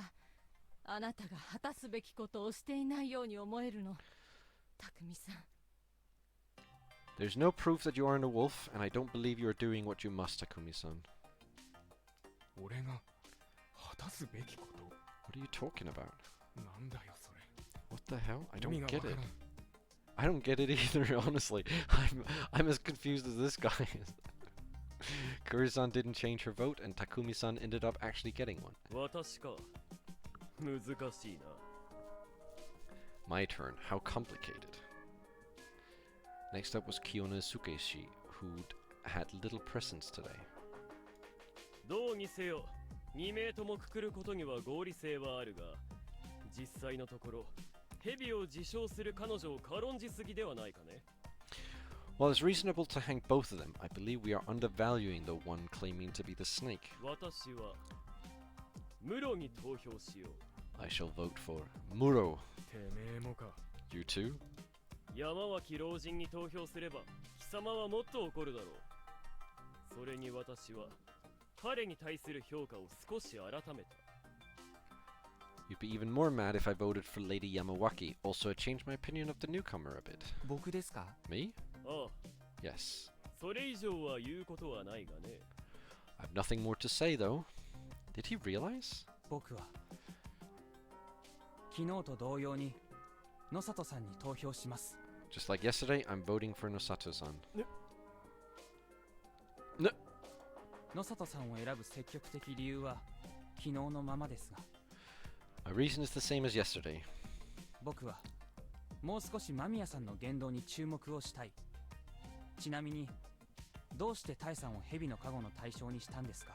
あなたが果たすべきことをしていないように思えるの。匠さん。 There's no proof that you aren't a wolf, and I don't believe you are doing what you must, Takumi-san. 俺が果たすべきこと。 What are you talking about? なんだよそれ。 What the hell? I 意 don't 味が get わから it. ん。 I don't get it either, honestly. I'm as confused as this guy is. Kuri-san didn't change her vote, and Takumi-san ended up actually getting one. 私か。難しいな。 My turn. How complicated. Next up was Kiona Sukeshi, who'd had little presence today. どうにせよ、2名ともくくることには合理性はあるが、実際のところ、蛇を自称する彼女を軽んじすぎではないかね。 While it's reasonable to hang both of them, I believe we are undervaluing the one claiming to be the snake. 私は、室に投票しよう。 I shall vote for Muro. てめえもか。 You too? 山脇老人に投票すれば貴様はもっと怒るだろう。それに私は彼に対する評価を少し改めた。 You'd be even more mad if I voted for Lady Yamawaki. Also, I changed my opinion of the newcomer a bit. 僕ですか？ Me? ああ、 Yes. それ以上は言うことはないがね。 I've nothing more to say though. Did he realize? 僕は昨日と同様に野里さんに投票します。 Just like yesterday, I'm voting for Nosato-san. 野里さんを選ぶ積極的理由は昨日のままですが、 My reason is the same as yesterday. 僕はもう少し間宮さんの言動に注目をしたい。ちなみにどうしてタイさんを蛇の加護の対象にしたんですか？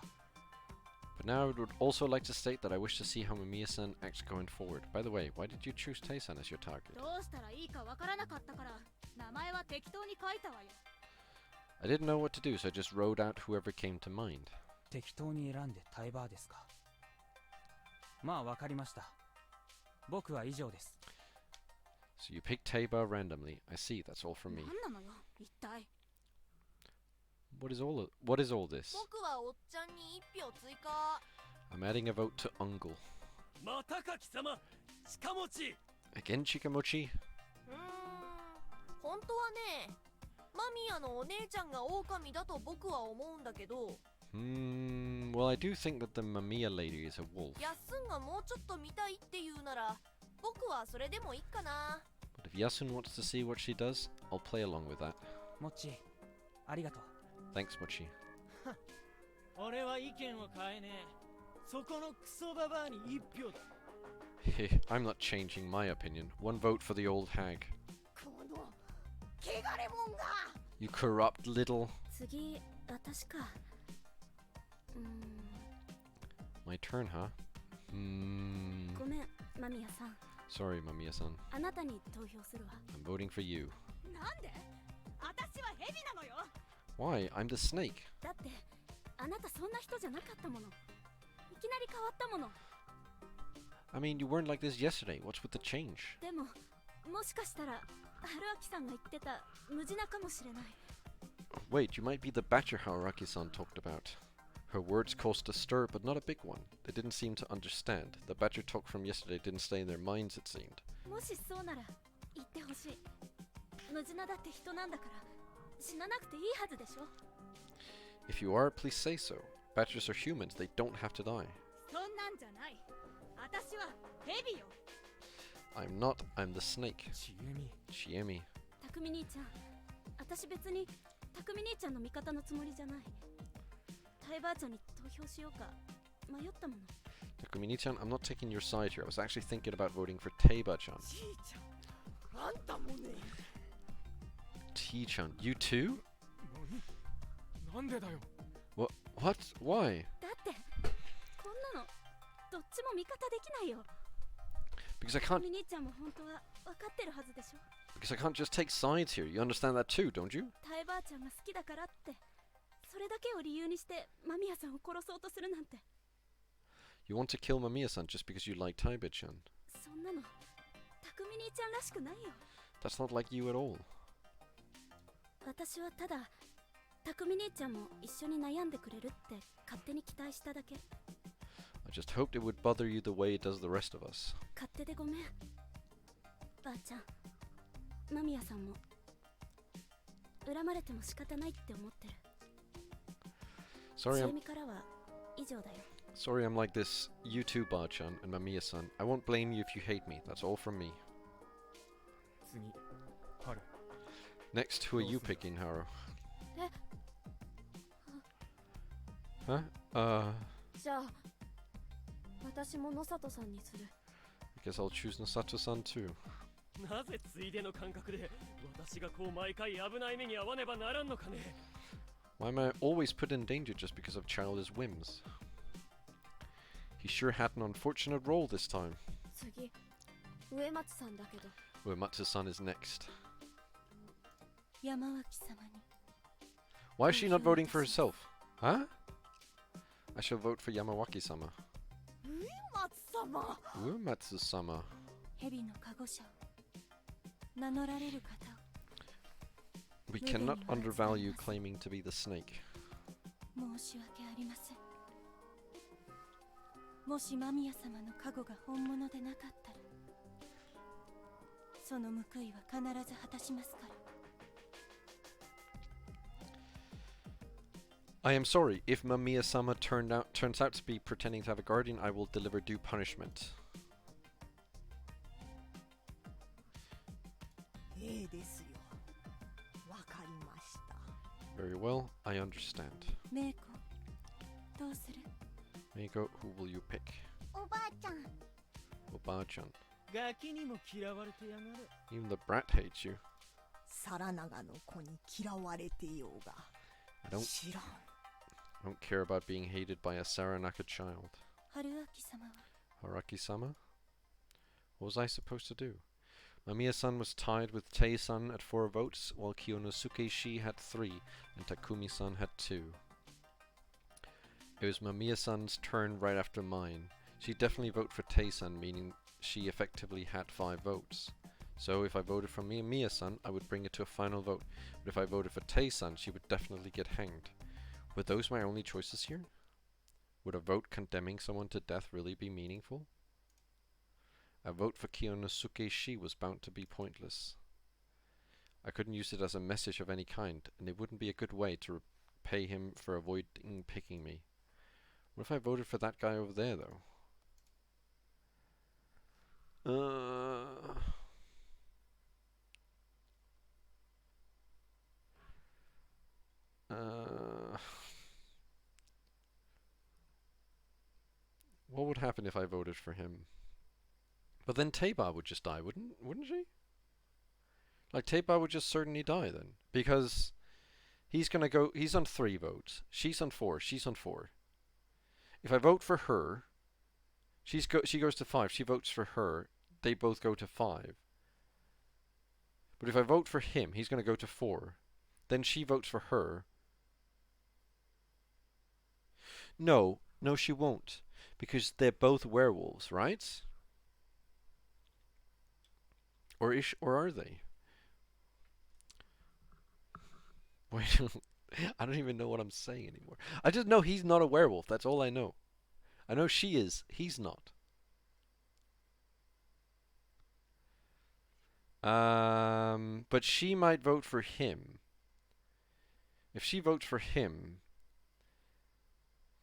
But now I would also like to state that I wish to see how Mamiya-san acts going forward. By the way, why did you choose Tei-san as your target? どうしたらいいかわからなかったから名前は適当に書いたわよ。 I didn't know what to do, so I just wrote out whoever came to mind. 適当に選んでタイバーですか。まあわかりました。僕は以上です。 So you picked Teiba randomly. I see, that's all from me. 何なのよ一体。 What is all this? 僕はおっちゃんに1票追加。 I'm adding a vote to Ungle. またか貴様、近持ち。 Again, Chikamochi? 本当はね、マミヤのお姉ちゃんが狼だと僕は思うんだけど。Well, I do think that the Mamiya lady is a wolf. やっすんがもうちょっと見たいって言うなら、僕はそれでもいいかな。 But if Yasun wants to see what she does, I'll play along with that. もっち、ありがとう。 Thanks, Mochi. 俺は意見を変えねえ。そこのクソババアに1票だ。I'm not changing my opinion. One vote for the old hag. この汚れもんが。 You corrupt little. 次、私か。My turn, huh? ごめん、間宮さん。 Sorry, Mamiya-san. あなたに投票するわ。 I'm voting for you. なんで？私はヘビなのよ。 Why? I'm the snake. だってあなたそんな人じゃなかったもの。いきなり変わったもの。 I mean, you weren't like this yesterday. What's with the change? でももしかしたら春明さんが言ってた無地なかもしれない。 Wait, you might be the Batcher Haruaki-san talked about. Her words caused a stir, but not a big one. They didn't seem to understand. The Batcher talk from yesterday didn't stay in their minds, it seemed. もしそうなら言ってほしい。無地なだって人なんだから死ななくていいはずでしょ。 If you are, please say so. Batchers are humans. They don't have to die. そんなんじゃない。私はヘビよ。 I'm not. I'm the snake. ちえみ。 Chiemi. たくみ兄ちゃん、私別にたくみ兄ちゃんの味方のつもりじゃない。タイばあちゃんに投票しようか迷ったもの。 Takumini-chan, I'm not taking your side here. I was actually thinking about voting for Teiba-chan. じいちゃん、あんたもね。 T-chan, you too? なんでだよ。 What? Why? だってこんなのどっちも味方できないよ。 Because I たく can't. み兄ちゃんも本当は分かってるはずでしょ。 Because I can't just take sides here. You understand that too, don't you? タイばあちゃんが好きだからってそれだけを理由にして間宮さんを殺そうとするなんて。 You want to kill Mamiya-san just because you like Taiba-chan. そんなのたくみ兄ちゃんらしくないよ。 That's not like you at all. 私はただたくみ兄ちゃんも一緒に悩んでくれるって勝手に期待しただけ。 I just hoped it would bother you the way it does the rest of us. 勝手でごめんばあちゃん。間宮さんも恨まれても仕方ないって思ってる。 Sorry, ちえ I'm みからは以上だよ。 sorry I'm like this. You too, Ba-chan and Mamiya-san. I won't blame you if you hate me. That's all from me. 次、春。 Next, who are you picking, Haro? え Huh? じゃあ私も野里さんにする。 I guess I'll choose Nosato-san too. なぜついでの感覚で私がこう毎回危ない目に遭わねばならんのかね。 Why am I always put in danger just because of childish whims? He sure had an unfortunate role this time. 次上松さんだけど Uematsu-san is next. 山脇様に。 Why is she not voting for herself? Huh? I shall vote for Yamawaki-sama. 上松様。 Uematsu-sama. 蛇の加護者を名乗られる方を。 We cannot undervalue claiming to be the snake. 申し訳ありません。もし間宮様の加護が本物でなかったらその報いは必ず果たしますから。 I am sorry. If Mamiya-sama turns out to be pretending to have a guardian, I will deliver due punishment. ですよ。わかりました。 Very well, I understand. メイコどうする？ Meiko, who will you pick? おばあちゃん。 Oba-chan. ガキにも嫌われてやがる。 Even the brat hates you. サラナガの子に嫌われてようが。 I don't. 知らん。I don't care about being hated by a Saranaka child. 春明様は Haraki-sama? What was I supposed to do? Mamiya-san was tied with Tei-san at 4 votes, while Kiyonosuke-shi had 3, and Takumi-san had 2. It was Mamiya-san's turn right after mine. She definitely voted for Tei-san, meaning she effectively had 5 votes. So if I voted for Mamiya-san, I would bring it to a final vote. But if I voted for Tei-san, she would definitely get hanged. Were those my only choices here? Would a vote condemning someone to death really be meaningful? A vote for Kiyonosuke-shi was bound to be pointless. I couldn't use it as a message of any kind, and it wouldn't be a good way to repay him for avoiding picking me. What if I voted for that guy over there, though? What would happen if I voted for him? But then Teiba would just die, wouldn't she? Like, Teiba would just certainly die then. Because he's on 3 votes. She's on 4. She's on 4. If I vote for her, she goes to 5. She votes for her. They both go to 5. But if I vote for him, he's going to go to 4. Then she votes for her. No, she won't. Because they're both werewolves, right? Or are they? Wait, I don't even know what I'm saying anymore. I just know he's not a werewolf. That's all I know. I know she is. He's not. But she might vote for him. If she votes for him,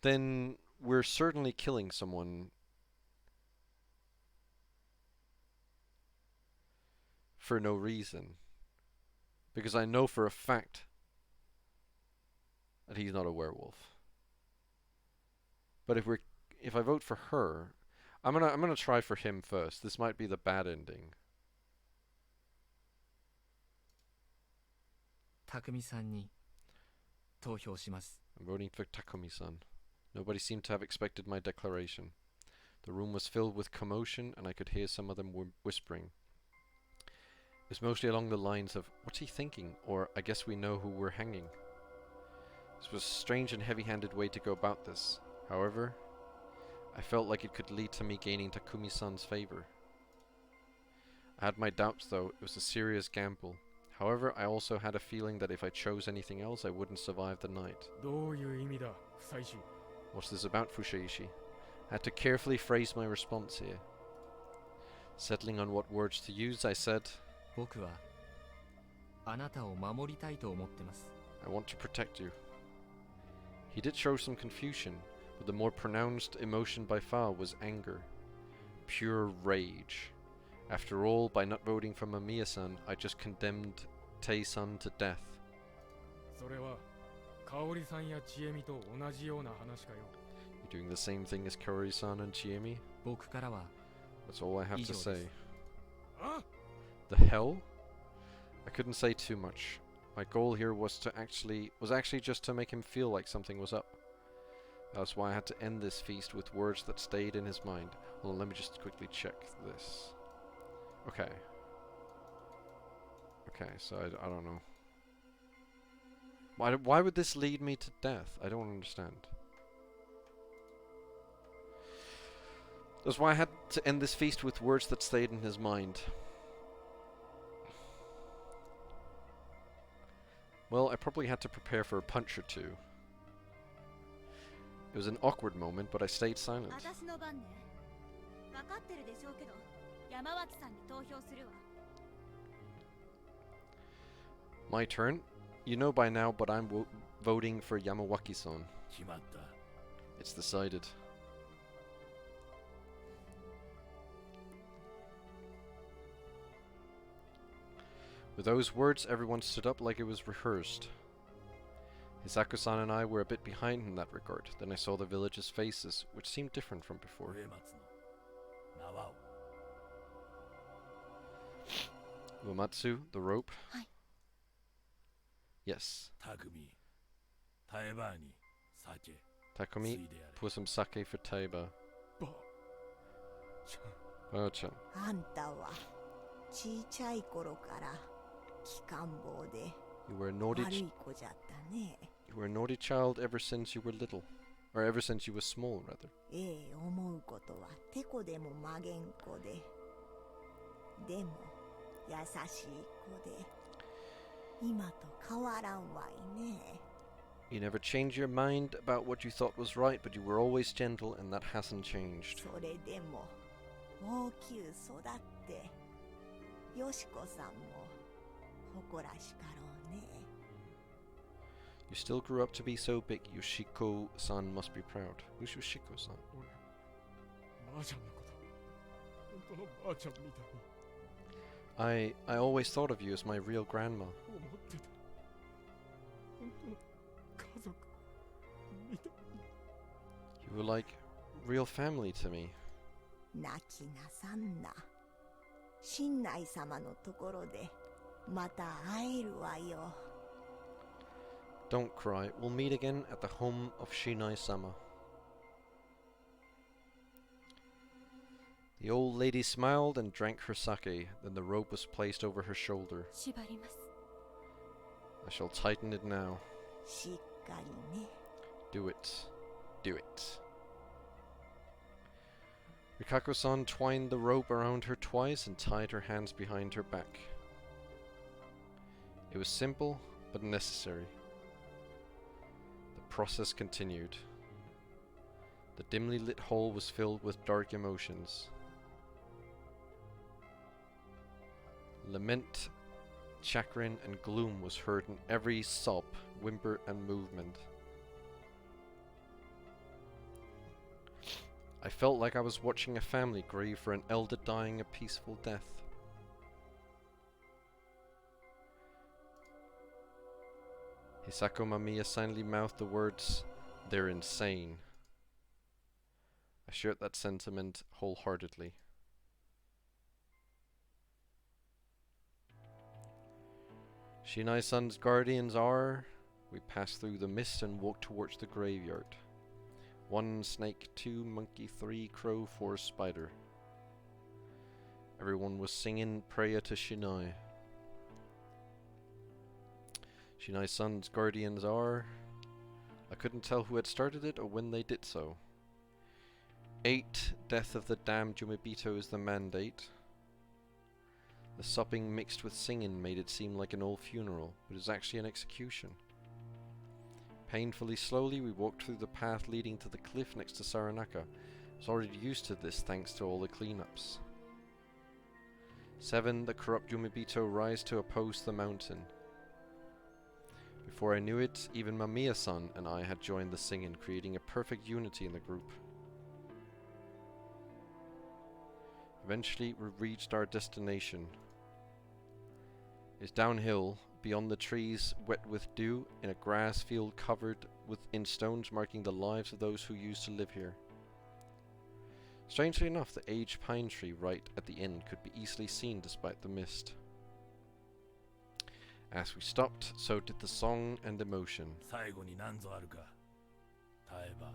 then we're certainly killing someone for no reason. Because I know for a fact that he's not a werewolf. But if I vote for her, I'm gonna try for him first. This might be the bad ending. Takumi-sanに投票します。 I'm voting for Takumi-san. Nobody seemed to have expected my declaration. The room was filled with commotion, and I could hear some of them whispering. It was mostly along the lines of, "What's he thinking?" or, "I guess we know who we're hanging." This was a strange and heavy-handed way to go about this. However, I felt like it could lead to me gaining Takumi-san's favor. I had my doubts, though. It was a serious gamble. However, I also had a feeling that if I chose anything else, I wouldn't survive the night. どういう意味だ、最終。 What's this about, Fushaishi? I had to carefully phrase my response here. Settling on what words to use, I said, 僕はあなたを守りたいと思ってます。 I want to protect you. He did show some confusion, but the more pronounced emotion by far was anger. Pure rage. After all, by not voting for Mamiya-san, I just condemned Tei-san to death. それは香織さんや千恵美と同じような話かよ。 You're doing the same thing as Kaori-san and Chiemi? 僕からは That's all I have 以上 to です。 say. あ The hell? I couldn't say too much. My goal here was actually just to make him feel like something was up. That's why I had to end this feast with words that stayed in his mind. Hold on, let me just quickly check this. Okay. Okay, so I don't know. Why would this lead me to death? I don't understand. That's why I had to end this feast with words that stayed in his mind. Well, I probably had to prepare for a punch or two. It was an awkward moment, but I stayed silent. 私の番ね。分かってるでしょうけど、山脇さんに投票するわ。 My turn? You know by now, but I'm voting for Yamawaki-san. 決まった。 It's decided. With those words, everyone stood up like it was rehearsed. Hisako-san and I were a bit behind in that regard. Then I saw the villagers' faces, which seemed different from before. 植松の縄を。 Uematsu, the rope? はい。 Yes. 匠、タエバーに酒 Takumi, ついでやれ pour some sake for Taiba. ば Ba-chan. あんたはちいちゃい頃から機関棒で You were a naughty 悪い子じゃったね。 you were a naughty child ever since you were little. Or ever since you were small, rather. ええ思うことはてこでもまげんこで、でも優しい子で、今と変わらんわいね。 You never changed your mind about what you thought was right, but you were always gentle, and that hasn't changed. それでも大きゅう育ってよしこさんも誇らしかろうね。 You still grew up to be so big, Yoshiko-san must be proud. Who's Yoshiko-san? ばあちゃんのこと本当のばあちゃんみたいに I always thought of you as my real grandma. 思ってた。本当の家族みたいに。 You were like real family to me. 泣きなさんな。新内様のところでまた会えるわよ。 Don't cry. We'll meet again at the home of Shinai-sama. The old lady smiled and drank her sake. Then the rope was placed over her shoulder. 縛ります。 I shall tighten it now. しっかりね。 Do it. Do it. Rikako-san twined the rope around her twice and tied her hands behind her back. It was simple, but necessary. The process continued. The dimly lit hall was filled with dark emotions. Lament, chagrin, and gloom was heard in every sob, whimper, and movement. I felt like I was watching a family grieve for an elder dying a peaceful death. Hisako Mamiya silently mouthed the words, "They're insane." I shared that sentiment wholeheartedly. Shinai-san's guardians are... We passed through the mist and walked towards the graveyard. 1 snake, 2 monkey, 3 crow, 4 spider. Everyone was singing prayer to Shinai. Shinai-san's guardians are... I couldn't tell who had started it or when they did so. 8, death of the damned Yumibito is the mandate. The sobbing mixed with singing made it seem like an old funeral, but it was actually an execution. Painfully slowly we walked through the path leading to the cliff next to Saranaka. I was already used to this thanks to all the cleanups. 7, the corrupt Yumibito rise to oppose the mountain. Before I knew it, even Mamiya-san and I had joined the singing, creating a perfect unity in the group. Eventually we reached our destination. It's downhill, beyond the trees wet with dew, in a grass field covered in stones marking the lives of those who used to live here. Strangely enough, the aged pine tree right at the end could be easily seen despite the mist. As we stopped, so did the song and emotion. 最後に何ぞあるか、タエバ。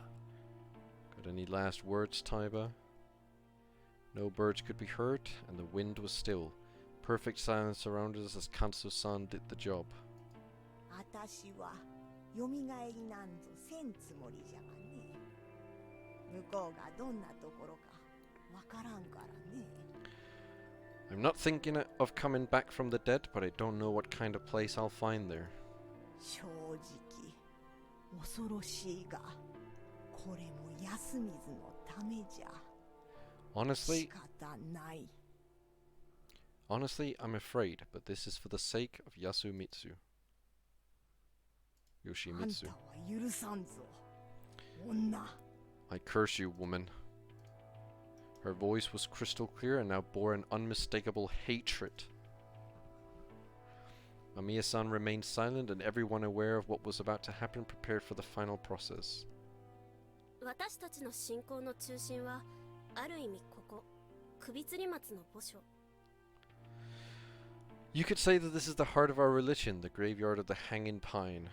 Got any last words, Taiba? No birds could be heard, and the wind was still. Perfect silence surrounded us as Kanso-san did the job. あたしはよみがえりなんぞせんつもりじゃがね。向こうがどんなところかわからんからね。 I'm not thinking of coming back from the dead, but I don't know what kind of place I'll find there. 正直恐ろしいが、これも安水のためじゃ。 Honestly, 仕方ない。 Honestly, I'm afraid, but this is for the sake of Yasumitsu. あん Yoshimitsu. たは許さんぞ。女。 I curse you, woman. Her voice was crystal clear and now bore an unmistakable hatred. Mamiya-san remained silent, and everyone aware of what was about to happen prepared for the final process. 私たちの信仰の中心はある意味ここ首吊り松の墓所。 You could say that this is the heart of our religion, the graveyard of the hanging pine.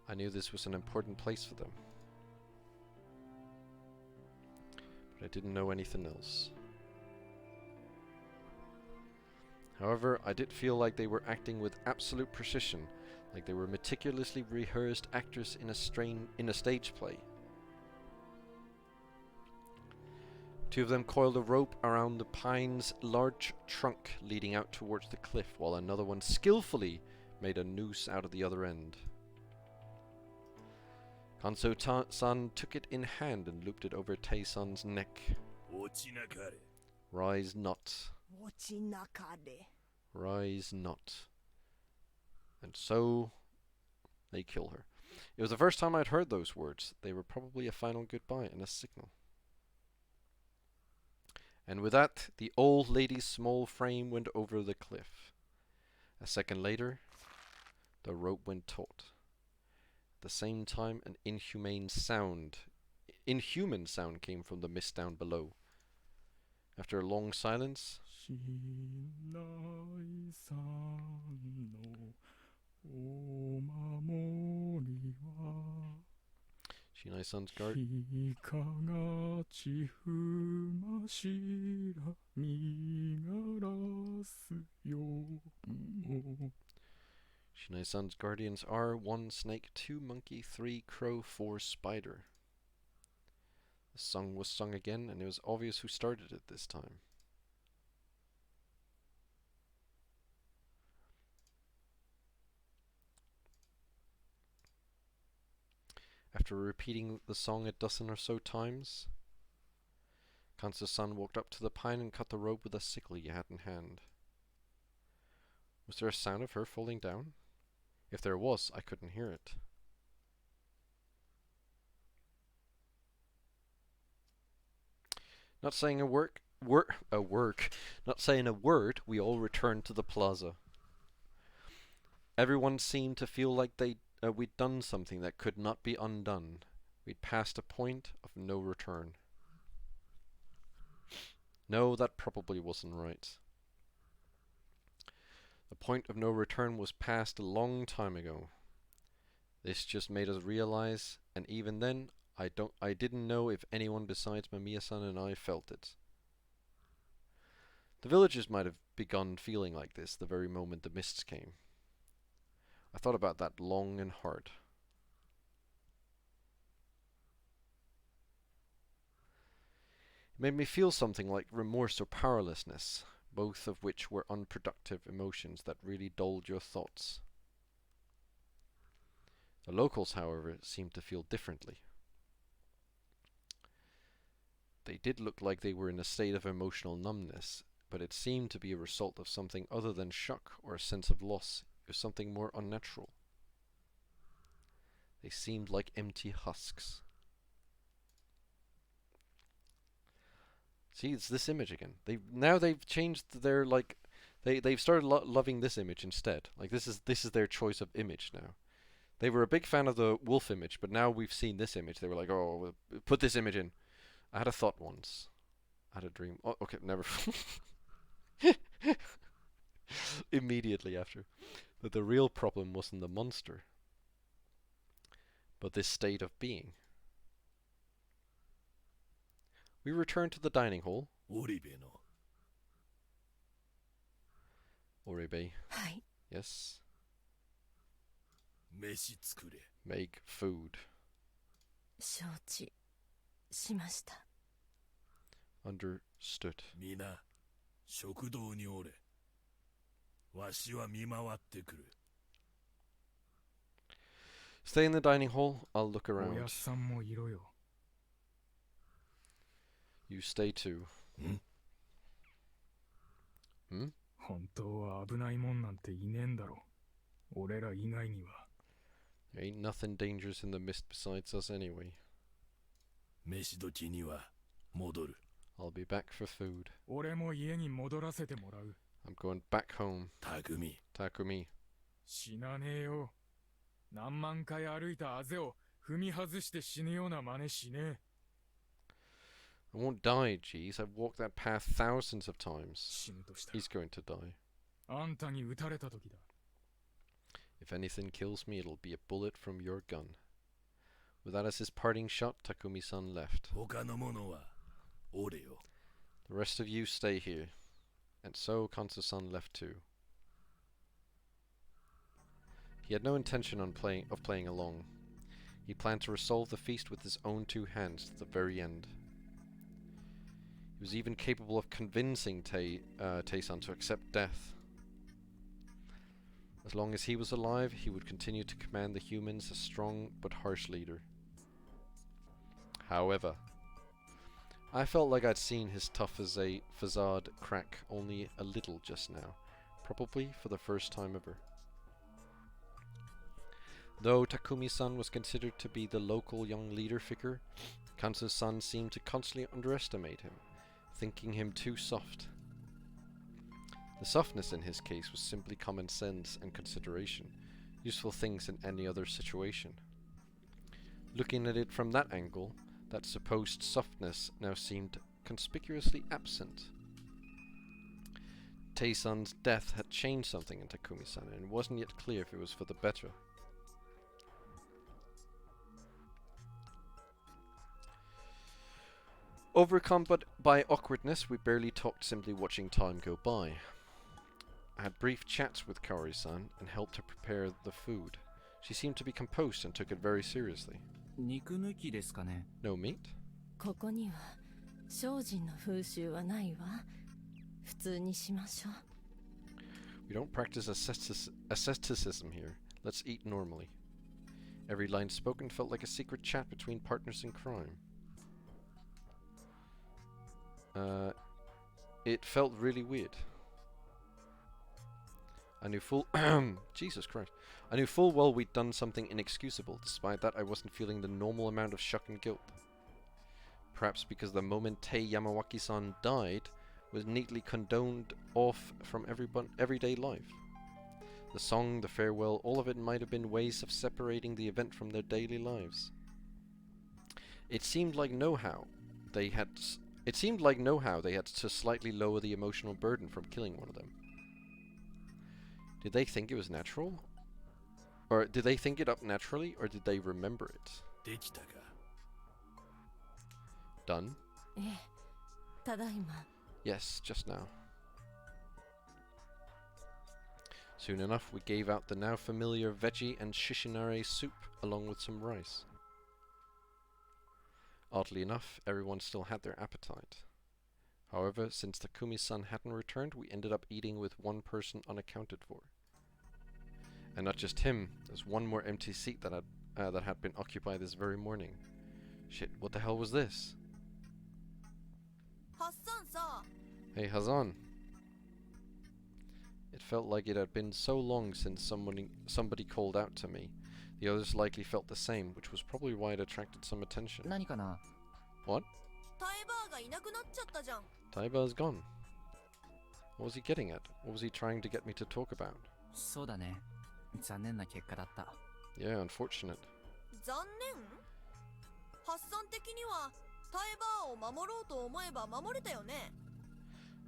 I knew this was an important place for them. But I didn't know anything else. However, I did feel like they were acting with absolute precision, like they were meticulously rehearsed actors in a stage play. Two of them coiled a rope around the pine's large trunk leading out towards the cliff, while another one skillfully made a noose out of the other end. Kanso-san took it in hand and looped it over Tae-san's neck. Rise not. Rise not. And so they kill her. It was the first time I'd heard those words. They were probably a final goodbye and a signal. And with that, the old lady's small frame went over the cliff. A second later, the rope went taut. At the same time, an inhuman sound came from the mist down below. After a long silence, Shinai-san's guard. Shinai-san's guardians are 1 snake, 2 monkey, 3 crow, 4 spider. The song was sung again, and it was obvious who started it this time. After repeating the song a dozen or so times, Kanso-san walked up to the pine and cut the rope with a sickle he had in hand. Was there a sound of her falling down? If there was, I couldn't hear it. Not saying a word, we all returned to the plaza. Everyone seemed to feel like we'd done something that could not be undone. We'd passed a point of no return. No, that probably wasn't right. The point of no return was passed a long time ago. This just made us realize, and even then, I didn't know if anyone besides Mamiya-san and I felt it. The villagers might have begun feeling like this the very moment the mists came. I thought about that long and hard. It made me feel something like remorse or powerlessness, both of which were unproductive emotions that really dulled your thoughts. The locals, however, seemed to feel differently. They did look like they were in a state of emotional numbness, but it seemed to be a result of something other than shock or a sense of loss. It was something more unnatural. They seemed like empty husks. See, it's this image again. They've changed their they've started loving this image instead. Like this is their choice of image now. They were a big fan of the wolf image, but now we've seen this image. They were like, oh, put this image in. I had a thought once. I had a dream. Oh, okay, never. Immediately after. That the real problem wasn't the monster, but this state of being. We returned to the dining hall. Oribe. Hi. Yes. Make food. 承知しました。 Understood. みな、食堂におれ。わしは見回ってくる。 Stay in the dining hall. I'll look around. おやっさんもいろよ。 You stay too. ん？ 本当は危ないもんなんていねえんだろ。俺ら以外には。 There ain't nothing dangerous in the mist besides us anyway. 飯時には戻る。 I'll be back for food. 俺も家に戻らせてもらう。 I'm going back home. 匠。 Takumi. 死なねえよ。何万回歩いたあぜを踏み外して死ぬような真似しねえ。 I won't die, jeez. I've walked that path thousands of times. He's going to die. あんたに撃たれた時だ。If anything kills me, it'll be a bullet from your gun. With that as his parting shot, Takumi-san left. 他のものは俺よ。 The rest of you stay here. And so Kansu-san left too. He had no intention of playing along. He planned to resolve the feast with his own two hands to the very end. He was even capable of convincing Tei-san to accept death. As long as he was alive, he would continue to command the humans, a strong but harsh leader. However, I felt like I'd seen his tough as a facade crack only a little just now, probably for the first time ever. Though Takumi-san was considered to be the local young leader figure, Kansu-san seemed to constantly underestimate him, thinking him too soft. The softness in his case was simply common sense and consideration, useful things in any other situation. Looking at it from that angle, that supposed softness now seemed conspicuously absent. Tei-san's death had changed something in Takumi-san, and it wasn't yet clear if it was for the better. Overcome by awkwardness, we barely talked, simply watching time go by. I had brief chats with Kaori-san and helped her prepare the food. She seemed to be composed and took it very seriously. 肉抜きですかね? No meat? ここには精進の風習はないわ。普通にしましょう。We don't practice asceticism here. Let's eat normally. Every line spoken felt like a secret chat between partners in crime. It felt really weird. I knew Jesus Christ. I knew full well we'd done something inexcusable. Despite that, I wasn't feeling the normal amount of shock and guilt. Perhaps because the moment Tei Yamawaki-san died was neatly condoned off from everyday life. The song, the farewell, all of it might have been ways of separating the event from their daily lives. It seemed like no-how they had to slightly lower the emotional burden from killing one of them. Did they think it was natural? Or did they think it up naturally, or did they remember it? できたか? Done? ええ、ただいま。 Yes, just now. Soon enough, we gave out the now familiar veggie and shishinare soup, along with some rice. Oddly enough, everyone still had their appetite. However, since Takumi-san hadn't returned, we ended up eating with one person unaccounted for. And not just him, there's one more empty seat that had been occupied this very morning. Shit, what the hell was this? Hey, Hazan. It felt like it had been so long since somebody called out to me. The others likely felt the same, which was probably why it attracted some attention. 何かな? What? タイバーがいなくなっちゃったじゃん。 Taiba's gone. What was he getting at? What was he trying to get me to talk about? そうだね。残念な結果だった。 Yeah, unfortunate. 残念？発散的にはタイバーを守ろうと思えば守れたよね。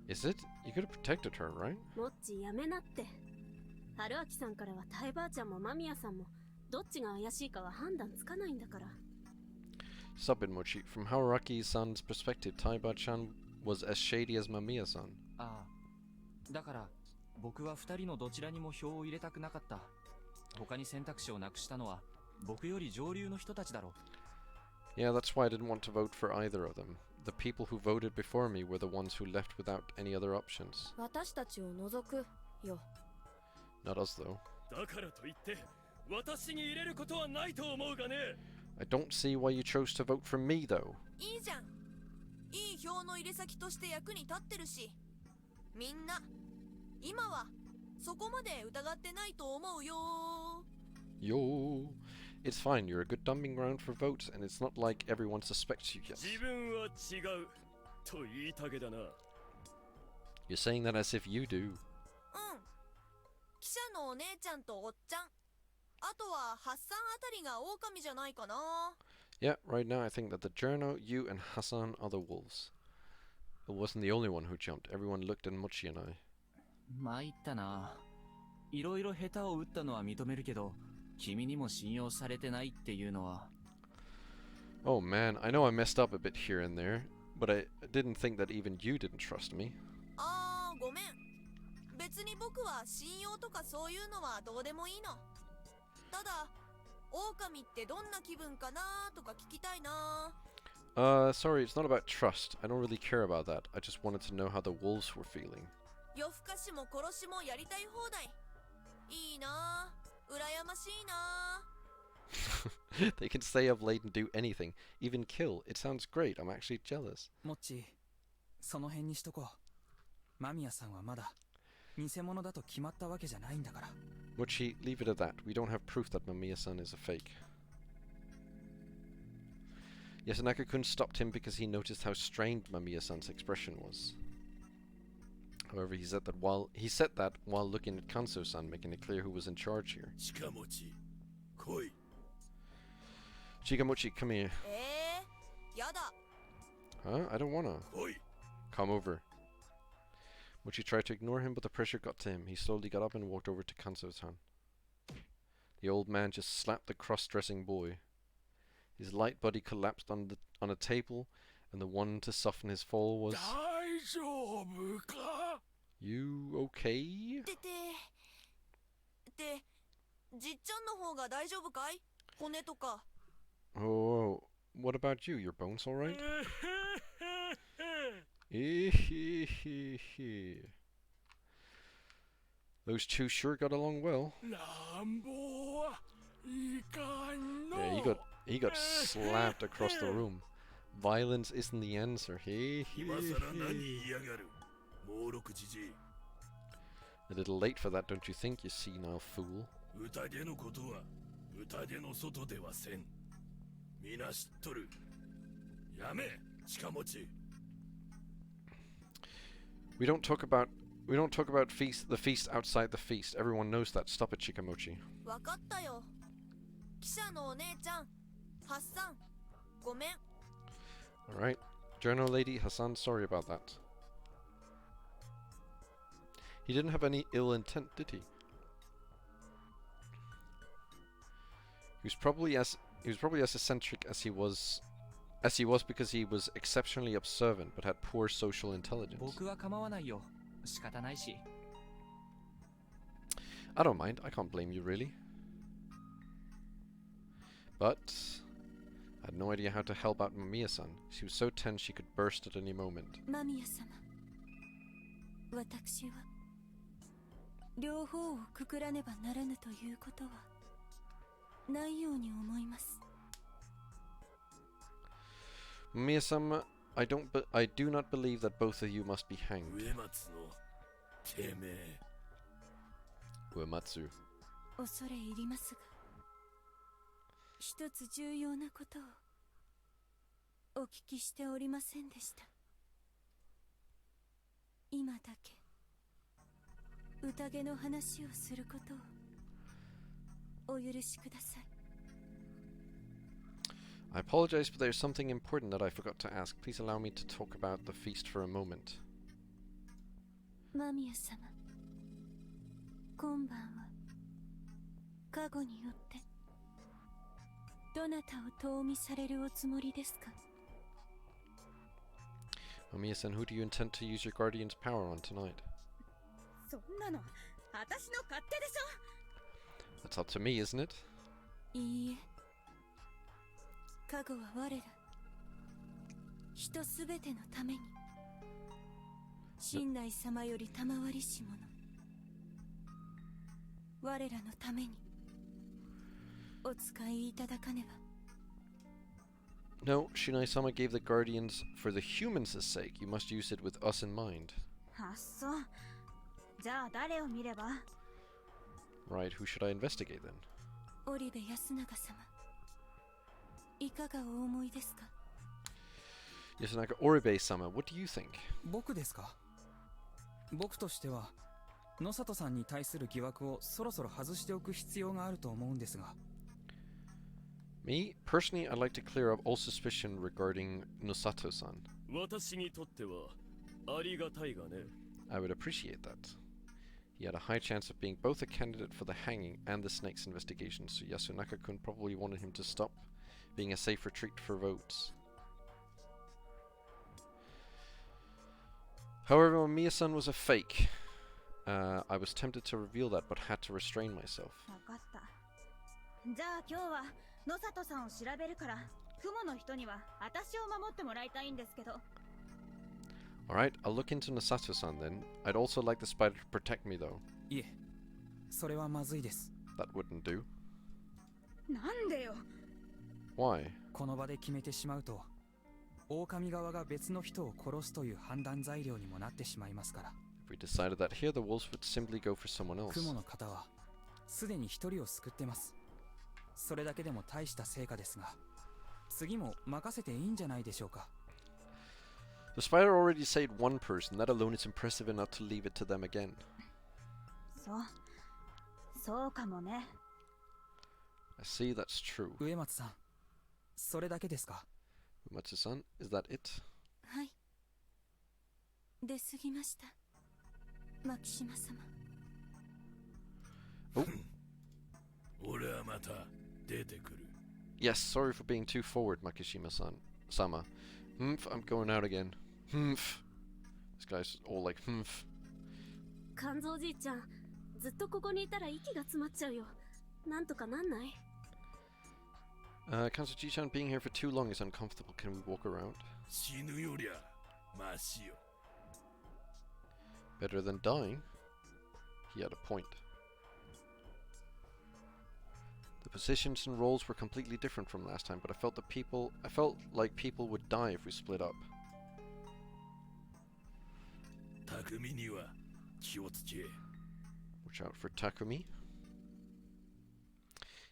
Is it? You could have protected her, right? もっちやめなって。春明さんからはタイバーちゃんも間宮さんもどっちが怪しいかは判断つかないんだから。 Stop it, Mochi. From Haruaki-san's perspective, Taiba-chan was as shady as Mamiya-san. ああ。だから、僕は二人のどちらにも票を入れたくなかった。他に選択肢をなくしたのは、僕より上流の人たちだろう。Yeah, that's why I didn't want to vote for either of them. The people who voted before me were the ones who left without any other options. 私たちを除くよ。 Not us, though. だからといって私に入れることはないと思うがね。 I don't see why you chose to vote for me, though. いいじゃん。いい票の入れ先として役に立ってるし、みんな今はそこまで疑ってないと思うよ。 Yo, it's fine. You're a good dumping ground for votes, and it's not like everyone suspects you yet. 自分は違うと言いたげだな。 You're saying that as if you do. うん。記者のお姉ちゃんとおっちゃん。あとはハッサンあたりが狼じゃないかな。 Yeah, right now I think that the journo, you, and Hassan are the wolves. It wasn't the only one who jumped. Everyone looked at Mochi and I. 参ったな。いろいろ下手を打ったのは認めるけど、君にも信用されてないっていうのは。Oh man, I know I messed up a bit here and there, but I didn't think that even you didn't trust me. あーごめん。別に僕は信用とかそういうのはどうでもいいの。ただ狼ってどんな気分かなとか聞きたいな。Sorry, it's not about trust. I don't really care about that. I just wanted to know how the wolves were feeling. 夜更かしも殺しもやりたい放題。いいな、羨ましいな。They can stay up late and do anything, even kill. It sounds great. I'm actually jealous. モッチ、その辺にしとこう。間宮さんはまだ偽物だと決まったわけじゃないんだから。Mochi, leave it at that. We don't have proof that Mamiya-san is a fake. Yasunaka-kun stopped him because he noticed how strained Mamiya-san's expression was. However, he said that while looking at Kanso-san, making it clear who was in charge here. Chikamochi, koi. Chikamochi, come here. やだ。 Huh? I don't wanna. Koi. Come over. Mochi tried to ignore him, but the pressure got to him. He slowly got up and walked over to Kanso-san. The old man just slapped the cross-dressing boy. His light body collapsed on a table, and the one to soften his fall was... You okay? で、じっちゃんの方が大丈夫かい？骨とか。 Oh, what about you? Your bones alright? Those two sure got along well. Yeah, he got slapped across the room. Violence isn't the answer. A little late for that, don't you think, you senile fool? We don't talk about the feast outside the feast. Everyone knows that. Stop it, Chikamochi. わかったよ。記者のお姉ちゃん、ハッサン、ごめん。 Alright. Journal lady Hassan, sorry about that. He didn't have any ill intent, did he? He was probably as eccentric as he was because he was exceptionally observant but had poor social intelligence. 僕は構わないよ。仕方ないし。I don't mind. I can't blame you, really. But I had no idea how to help out Mamiya-san. She was so tense she could burst at any moment. 間宮様、私は両方をくくらねばならぬということはないように思います。 Mamiya-san, I do not believe that both of you must be hanged. Uematsu. 恐れ入りますが、一つ重要なことをお聞きしておりませんでした。今だけ宴の話をすることをお許しください。 I apologize, but there's something important that I forgot to ask. Please allow me to talk about the feast for a moment. 間宮様、今晩は加護によってどなたを遠見されるおつもりですか？ Mamiya-san, who do you intend to use your guardian's power on tonight? そんなの私の勝手でしょ。 That's up to me, isn't it? いいえ、加護は我ら人すべてのために親内様より賜りし者、我らのためにお使いいただかねば。 No, Shinai-sama gave the guardians for the humans' sake. You must use it with us in mind. あっそう。じゃあ誰を見れば？ Right, who should I investigate then? 織部安永様、いかがお思いですか？ Yasunaka Oribe-sama, what do you think? 僕ですか？僕としては野里さんに対する疑惑をそろそろ外しておく必要があると思うんですが。 Me, personally, I'd like to clear up all suspicion regarding Nosato-san. 私にとってはありがたいがね。 I would appreciate that. He had a high chance of being both a candidate for the hanging and the snake's investigation, so Yasunaka-kun probably wanted him to stop, being a safe retreat for votes. However, Mamiya-san was a fake. I was tempted to reveal that, but had to restrain myself. わかった。じゃあ今日は野里さんを調べるから、雲の人には私を守ってもらいたいんですけど。Alright, I'll look into Nosato-san then. I'd also like the spider to protect me though. いえ、それはまずいです。That wouldn't do. なんでよ。Why? この場で決めてしまうと、狼側が別の人を殺すという判断材料にもなってしまいますから。If we decided that here, the wolves would simply go for someone else. 雲の方はすでに一人を救ってます。それだけでも大した成果ですが、次も任せていいんじゃないでしょうか。The spider already saved one person. That alone is impressive enough to leave it to them again. そうかもね。I see, that's true. 植松さん、それだけですか。Uematsu-san, is that it? はい。出過ぎました。牧島様。Oh. 俺はまた出てくる。Yes, sorry for being too forward, Makishima-san. Sama. Humph, I'm going out again. Humph. This guy's all like, humph. 肝臓じいちゃん、ずっとここにいたら息が詰まっちゃうよ。なんとかなんない？ Kansuji-chan, being here for too long is uncomfortable. Can we walk around? 死ぬよりゃマシよ。Better than dying? He had a point. The positions and roles were completely different from last time, but I felt like people would die if we split up. 匠には気をつけ。Watch out for Takumi.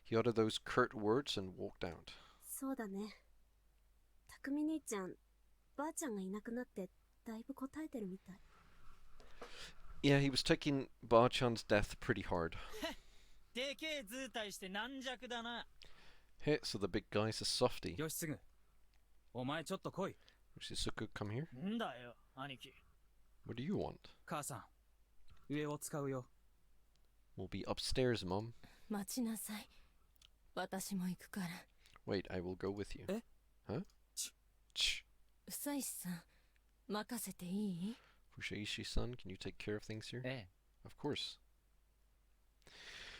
He uttered those curt words and walked out. そうだね。匠兄ちゃん、ばあちゃんがいなくなってだいぶ答えてるみたい。Yeah, he was taking Ba-chan's death pretty hard. でけえ図体して軟弱だな。 Hey, so the big guy's a softie. よしすぐ。お前ちょっと来い。Shizuku, come here. んだよ、兄貴。What do you want? 母さん、上を使うよ。We'll be upstairs, Mom. 待ちなさい。私も行くから。Wait, I will go with you. え Huh? ち。うさいしさん、任せていい？ Fushaishi-san, can you take care of things here? ええ。Of course.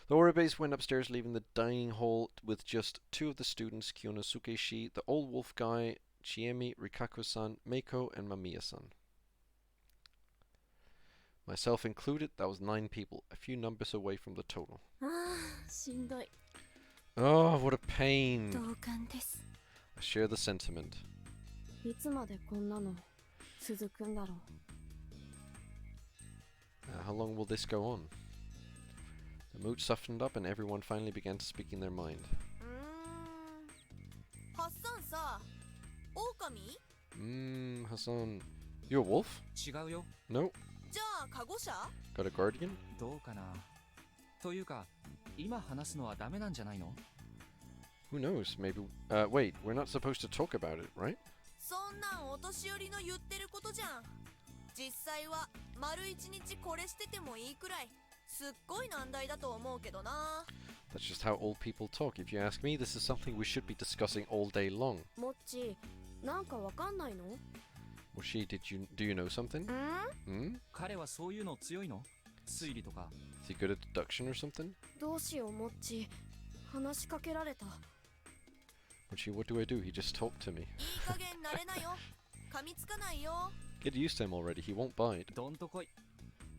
The Oribes went upstairs, leaving the dining hall with just two of the students, Kyonosuke-shi, the old wolf guy, Chiemi, Rikaku-san, Meiko, and Mamiya-san. Myself included, that was 9 people, a few numbers away from the total. ああ、しんどい。 Oh, what a pain. 同感です。 I share the sentiment. いつまでこんなの続くんだろう。How long will this go on? The mood softened up and everyone finally began to speak in their mind. ハッサンさ、狼？ Hassan, you a wolf? 違うよ。 No. じゃあカゴ車？ Got a guardian? どうかな。というか、今話すのはダメなんじゃないの？ Who knows? Maybe. Wait, we're not supposed to talk about it, right? そんなんお年寄りの言ってることじゃん。実際は丸一日これしててもいいくらいすっごい難題だと思うけどな。 That's just how old people talk. If you ask me, this is something we should be discussing all day long. もっち、なんかわかんないの？ Moshi, do you know something? Hmm? 彼はそういうの強いの？推理とか。Is he good at deduction or something? どうしよう、もっち。話しかけられた。Mochi, what do I do? He just talked to me. いい加減慣れなよ。噛みつかないよ。 Get used to him already. He won't bite. どんとこい。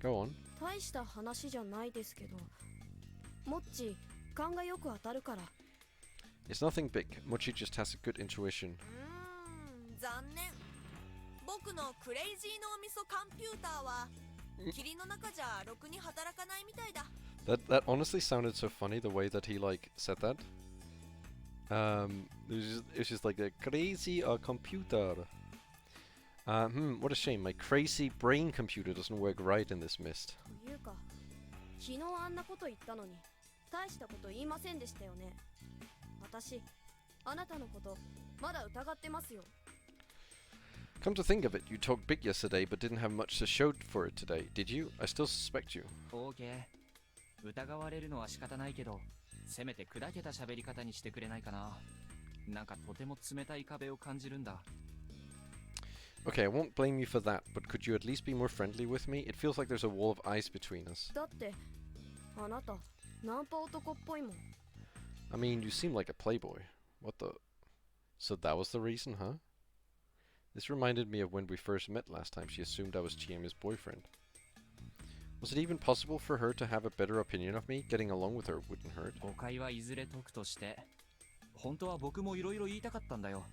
Go on. 大した話じゃないですけど、もっち、勘がよく当たるから。It's nothing big. Mochi just has a good intuition. 残念。僕のクレイジー脳みそコンピューターは霧の中じゃろくに働かないみたいだ。That honestly sounded so funny the way that he like said that. It was just like a crazy computer. What a shame. My crazy brain computer doesn't work right in this mist. というか、昨日あんなこと言ったのに大したこと言いませんでしたよね。私、あなたのことまだ疑ってますよ。Come to think of it, you talked big yesterday but didn't have much to show for it today, did you? I still suspect you. OK 疑われるのは仕方ないけどせめて砕けた喋り方にしてくれないかな。なんかとても冷たい壁を感じるんだ。 Okay, I won't blame you for that, but could you at least be more friendly with me? It feels like there's a wall of ice between us. だってあなたナンパ男っぽいもん。 I mean, you seem like a playboy. What the... So that was the reason, huh? This reminded me of when we first met last time. She assumed I was Chiemi's boyfriend. Was it even possible for her to have a better opinion of me? Getting along with her wouldn't hurt. 誤解はいずれ解くとして本当は僕もいろいろ言いたかったんだよ。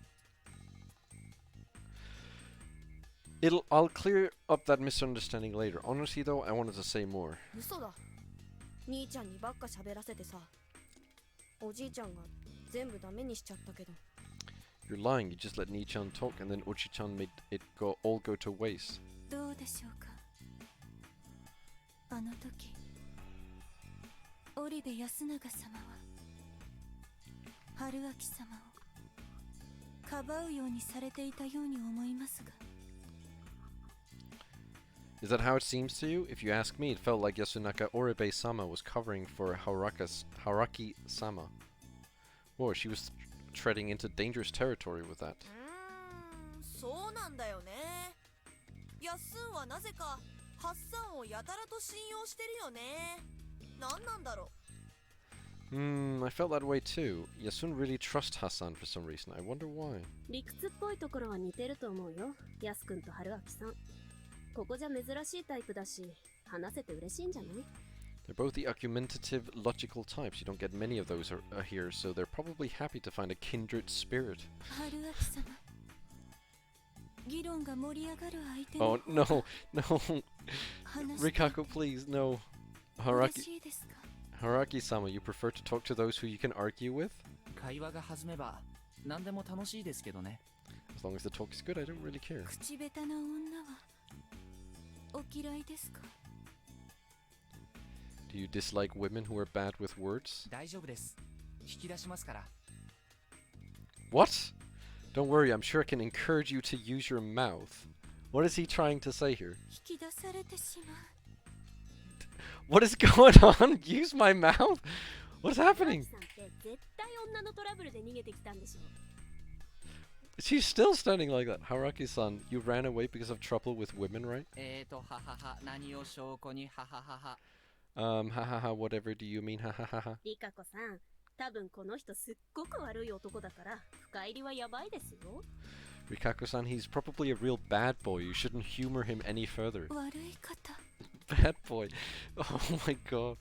I'll clear up that misunderstanding later. Honestly though, I wanted to say more. 嘘だ。兄ちゃんにばっか喋らせてさ。おじいちゃんが全部ダメにしちゃったけど。 You're lying. You just let Nii-chan talk and then Oji-chan made it all go to waste. どうでしょうか。あの時織部安永様は春明様をかばうようにされていたように思いますが。 Is that how it seems to you? If you ask me, it felt like Yasunaka Oribe-sama was covering for Haraki-sama. Or she was treading into dangerous territory with that. そうなんだよね。ヤッスンはなぜかハッサンをやたらと信用してるよね。なんなんだろう。I felt that way too. Yasun really trusts Hassan for some reason. I wonder why. 理屈っぽいところは似てると思うよ。ヤス君と春明さん。ここじゃ珍しいタイプだし、話せて嬉しいんじゃない？ They're both the argumentative, logical types. You don't get many of those here, so they're probably happy to find a kindred spirit. 春明様。議論が盛り上がる相手 Oh, no, no. Rikako, please, no. Haraki-sama, you prefer to talk to those who you can argue with? 会話が弾めば何でも楽しいですけどね。 As long as the talk is good, I don't really care. 口下手な女はお嫌いですか？ Do you dislike women who are bad with words? 大丈夫です。引き出しますから。 What? Don't worry, I'm sure I can encourage you to use your mouth. What is he trying to say here? 引き出されてしまう。 What is going on? Use my mouth? What's happening? さんって絶対女のトラブルで逃げてきたんでしょ。 She's still standing like that. Haraki-san, you ran away because of trouble with women, right? ははは、何を証拠に、はははは。Hahaha, whatever do you mean, hahaha. リカコさん、多分この人すっごく悪い男だから、深入りはやばいですよ。 Rikako-san, he's probably a real bad boy. You shouldn't humor him any further. 悪い方。 Bad boy. Oh my god.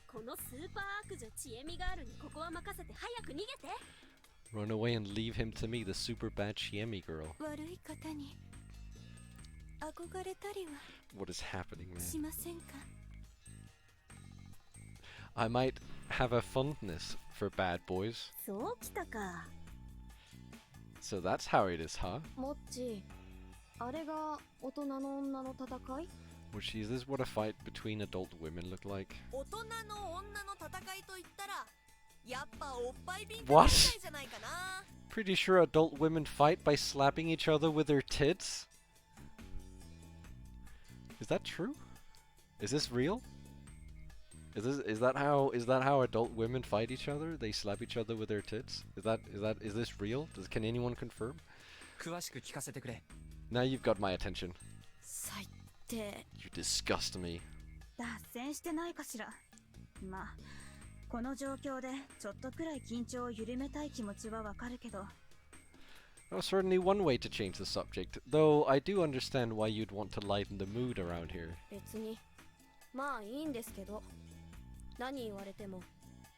このスーパー悪女チエミガールにここは任せて早く逃げて。 Run away and leave him to me, the super bad Chiemi girl. 悪い方に憧れたりは What is happening, man? しませんか？ I might have a fondness for bad boys. そうきたか。 So that's how it is, huh? もっち、あれが大人の女の戦い？ Which is this what a fight between adult women look like? 大人の女の戦いと言ったら、やっぱおっぱいビンタ What? 大会じゃないかな。 Pretty sure adult women fight by slapping each other with their tits? Is that true? Is this real? Is that how adult women fight each other? They slap each other with their tits? Is this real? Can anyone confirm? 詳しく聞かせてくれ。 Now you've got my attention. 最低。 You disgust me. 脱線してないかしら。まあこの状況でちょっとくらい緊張を緩めたい気持ちはわかるけど。 Well, certainly one way to change the subject, though I do understand why you'd want to lighten the mood around here. 別にまあいいんですけど、何言われても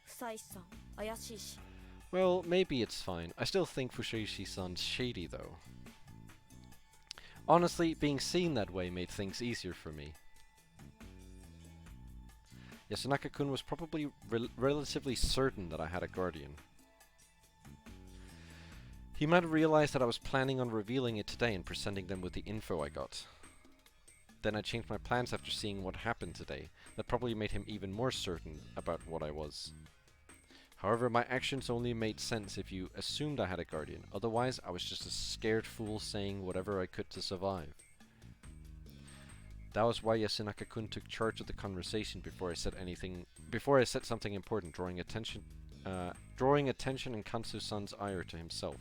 不採さん怪しいし。 Well, maybe it's fine. I still think Fushaishi-san's shady, though. Honestly, being seen that way made things easier for me. Yasunaka-kun was probably relatively certain that I had a guardian. He might have realized that I was planning on revealing it today and presenting them with the info I got. Then I changed my plans after seeing what happened today. That probably made him even more certain about what I was. However, my actions only made sense if you assumed I had a guardian. Otherwise, I was just a scared fool saying whatever I could to survive. That was why Yasunaka-kun took charge of the conversation before I said something important, drawing attention and Kansu-san's ire to himself.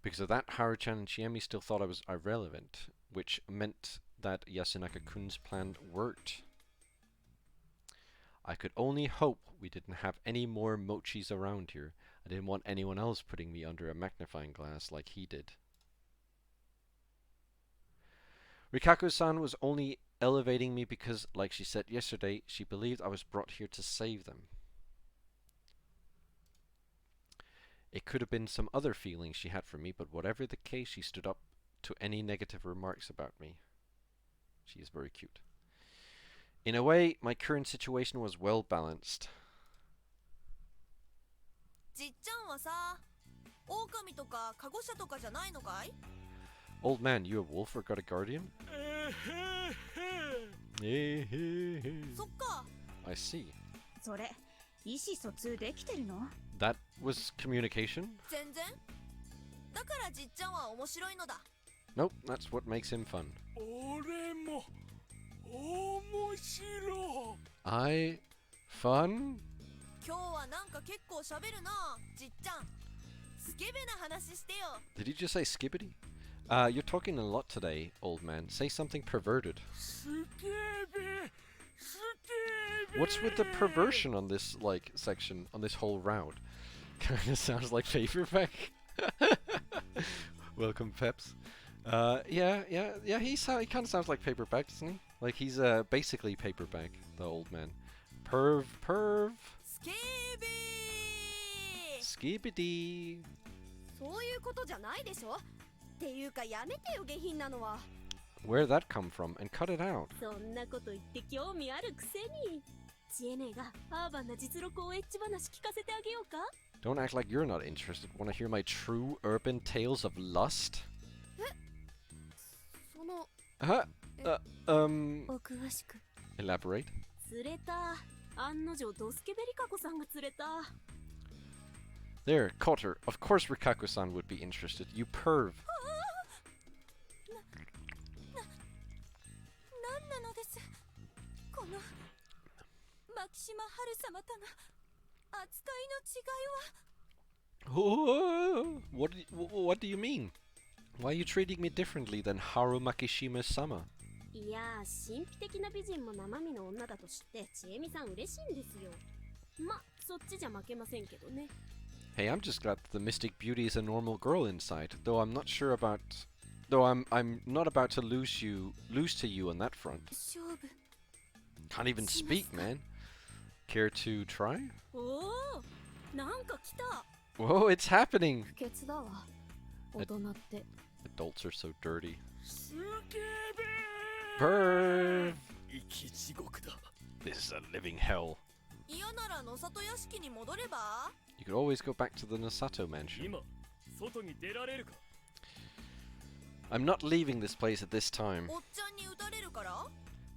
Because of that, Haru-chan and Chiemi still thought I was irrelevant, which meant that Yasunaka-kun's plan worked. I could only hope we didn't have any more mochis around here. I didn't want anyone else putting me under a magnifying glass like he did. Rikaku-san was only elevating me because, like she said yesterday, she believed I was brought here to save them. It could have been some other feelings she had for me, but whatever the case, she stood up to any negative remarks about me. She is very cute. In a way, my current situation was well balanced. じっちゃんはさ、狼とかカゴシャとかじゃないのかい？ Old man, you a wolf or got a guardian? そっか。 I see. それ、意思疎通できてるの？ That was communication? 全然。だからじっちゃんは面白いのだ。 Nope, that's what makes him fun. 俺も面白い。 I... fun? 今日はなんか結構喋るな、じっちゃん。スケベな話してよ。 Did you just say skibbity? You're talking a lot today, old man. Say something perverted. What's with the perversion on this, like, section, on this whole route? Kinda sounds like paperback. Welcome, Peps. Yeah, he kinda sounds like paperback, doesn't he? Like, he's, basically paperback, the old man. Perv. Skibbity. そういうことじゃないでしょ。っていうかやめてよ下品なのは。 Where'd that come from? And cut it out. そんなこと言って興味あるくせに。知恵姉がアーバンな実録をエッチ話聞かせてあげようか。 Don't act like you're not interested. Wanna hear my true urban tales of lust? その Huh? お詳しく。 Elaborate. 釣れた。案の定ドスケベリカコさんが釣れた。 There, caught her. Of course Rikaku-san would be interested. You perv. なんなのです。この牧島春様との扱いの違いは。 What do you mean? Why are you treating me differently than Haru Makishima-sama? いやー、神秘的な美人も生身の女だと知って千恵美さん嬉しいんですよ。ま、そっちじゃ負けませんけどね。 Hey, I'm just glad that the Mystic Beauty is a normal girl inside, though I'm not sure about... Though I'm not about to lose to you on that front. Can't even speak, man. Care to try? おお、なんか来た。 Whoa, it's happening! 不潔だわ。大人って。 Adults are so dirty. スケベ Perv! 生き地獄だ。 This is a living hell. 嫌なら野里屋敷に戻れば？ You could always go back to the Nosato mansion. 今、外に出られるか？ I'm not leaving this place at this time. おっちゃんに撃たれるから？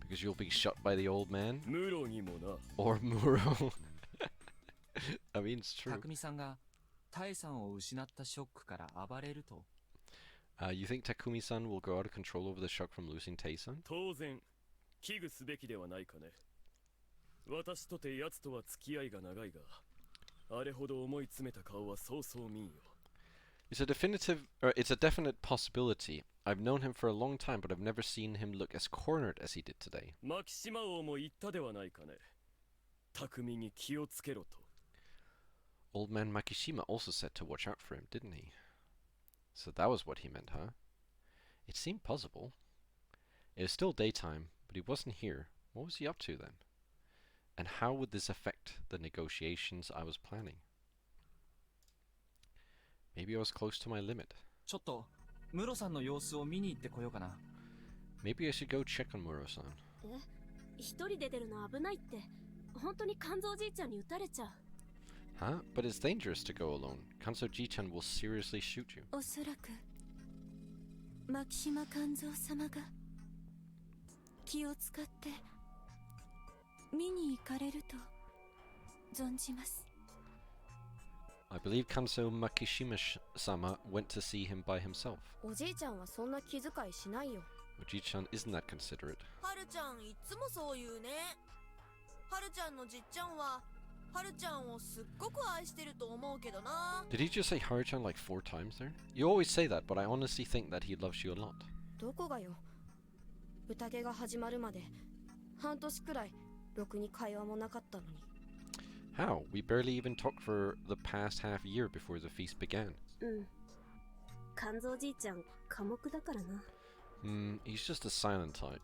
Because you'll be shot by the old man? ムロにもな。 Or Muro. I mean, it's true. 匠さんがタエさんを失ったショックから暴れると。You think Takumi-san will go out of control over the shock from losing Tae-san? 当然、危惧すべきではないかね。私とて奴とは付き合いが長いが、あれほど思い詰めた顔はそうそう見んよ。It's a definite possibility. I've known him for a long time, but I've never seen him look as cornered as he did today. マキシマ王も言ったではないかね。匠に気をつけろと。Old man Makishima also said to watch out for him, didn't he? So that was what he meant, huh? It seemed possible. It was still daytime, but he wasn't here. What was he up to then? And how would this affect the negotiations I was planning? Maybe I was close to my limit. ちょっとムロさんの様子を見に行ってこようかな。 Maybe I should go check on Muro-san. え、一人で出るの危ないって。本当に肝臓じいちゃんに撃たれちゃう。 Huh? But it's dangerous to go alone. Kanso Ji-chan will seriously shoot you. おそらく牧島勘三様が気を使って見に行かれると存じます。 I believe Kanso Makishima-sama went to see him by himself. おじいちゃんはそんな気遣いしないよ。 Oji-chan isn't that considerate. はるちゃんいつもそう言うね。はるちゃんのじっちゃんははるちゃんをすっごく愛してると思うけどな。 Did he just say Haru-chan like 4 times there? You always say that, but I honestly think that he loves you a lot. どこがよ。宴が始まるまで半年くらいろくに会話もなかったのに。 How? We barely even talked for the past half year before the feast began. うん。肝臓じいちゃん寡黙だからな。He's just a silent type.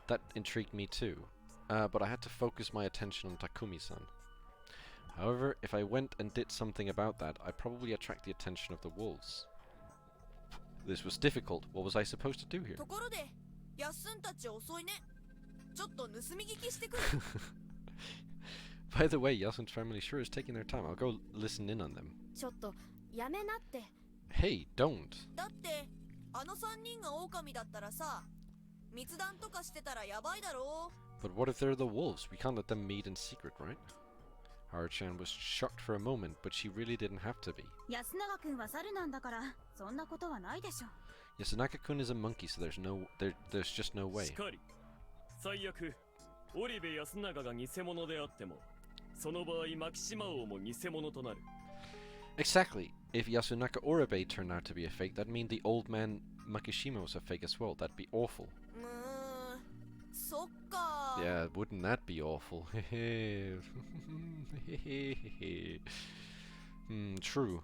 That intrigued me too, but I had to focus my attention on Takumi-san. However, if I went and did something about that, I'd probably attract the attention of the wolves. This was difficult. What was I supposed to do here? ところでやっすんたち遅いね。ちょっと盗み聞きしてくる。 By the way, Yasun's family sure is taking their time. I'll go listen in on them. ちょっとやめなって。 Hey, don't. だってあの3人が狼だったらさ、密談とかしてたらやばいだろう。 But what if they're the wolves? We can't let them meet in secret, right? Haru-chan was shocked for a moment, but she really didn't have to be. 安永くんは猿なんだからそんなことはないでしょ。 Yasunaka-kun is a monkey, so there's just no way. しかり最悪織部安永が偽物であってもその場合マキシマ王も偽物となる。 Exactly. If Yasunaka Oribe turned out to be a fake, that'd mean the old man Makishima was a fake as well. That'd be awful. そっか。 Yeah, wouldn't that be awful? True.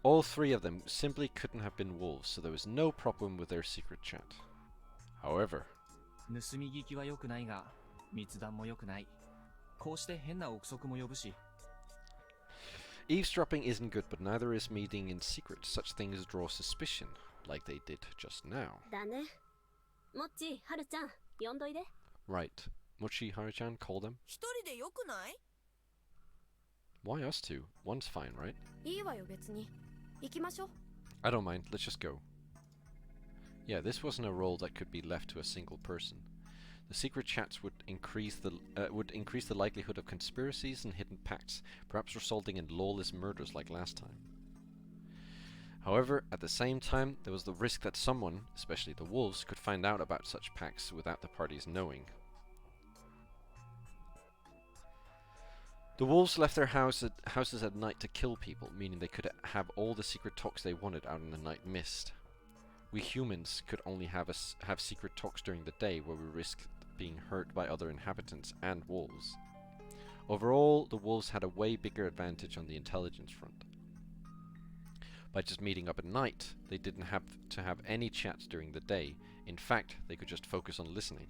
All 3 of them simply couldn't have been wolves, so there was no problem with their secret chat. However, 盗み聞きは良くないが密談も良くない。こうして変な憶測も呼ぶし。 eavesdropping isn't good, but neither is meeting in secret. Such things draw suspicion, like they did just now. だね。もっち、はるちゃん、呼んどいで。 Right. Mochi Haru-chan, call them. 一人でよくない？ Why us two? One's fine, right? いいわよ別に。行きましょう。 I don't mind. Let's just go. Yeah, this wasn't a role that could be left to a single person. The secret chats would increase the likelihood of conspiracies and hidden pacts, perhaps resulting in lawless murders like last time. However, at the same time, there was the risk that someone, especially the wolves, could find out about such pacts without the parties knowing. The wolves left their houses at night to kill people, meaning they could have all the secret talks they wanted out in the night mist. We humans could only have secret talks during the day, where we risked being hurt by other inhabitants and wolves. Overall, the wolves had a way bigger advantage on the intelligence front. By just meeting up at night, they didn't have to have any chats during the day. In fact, they could just focus on listening.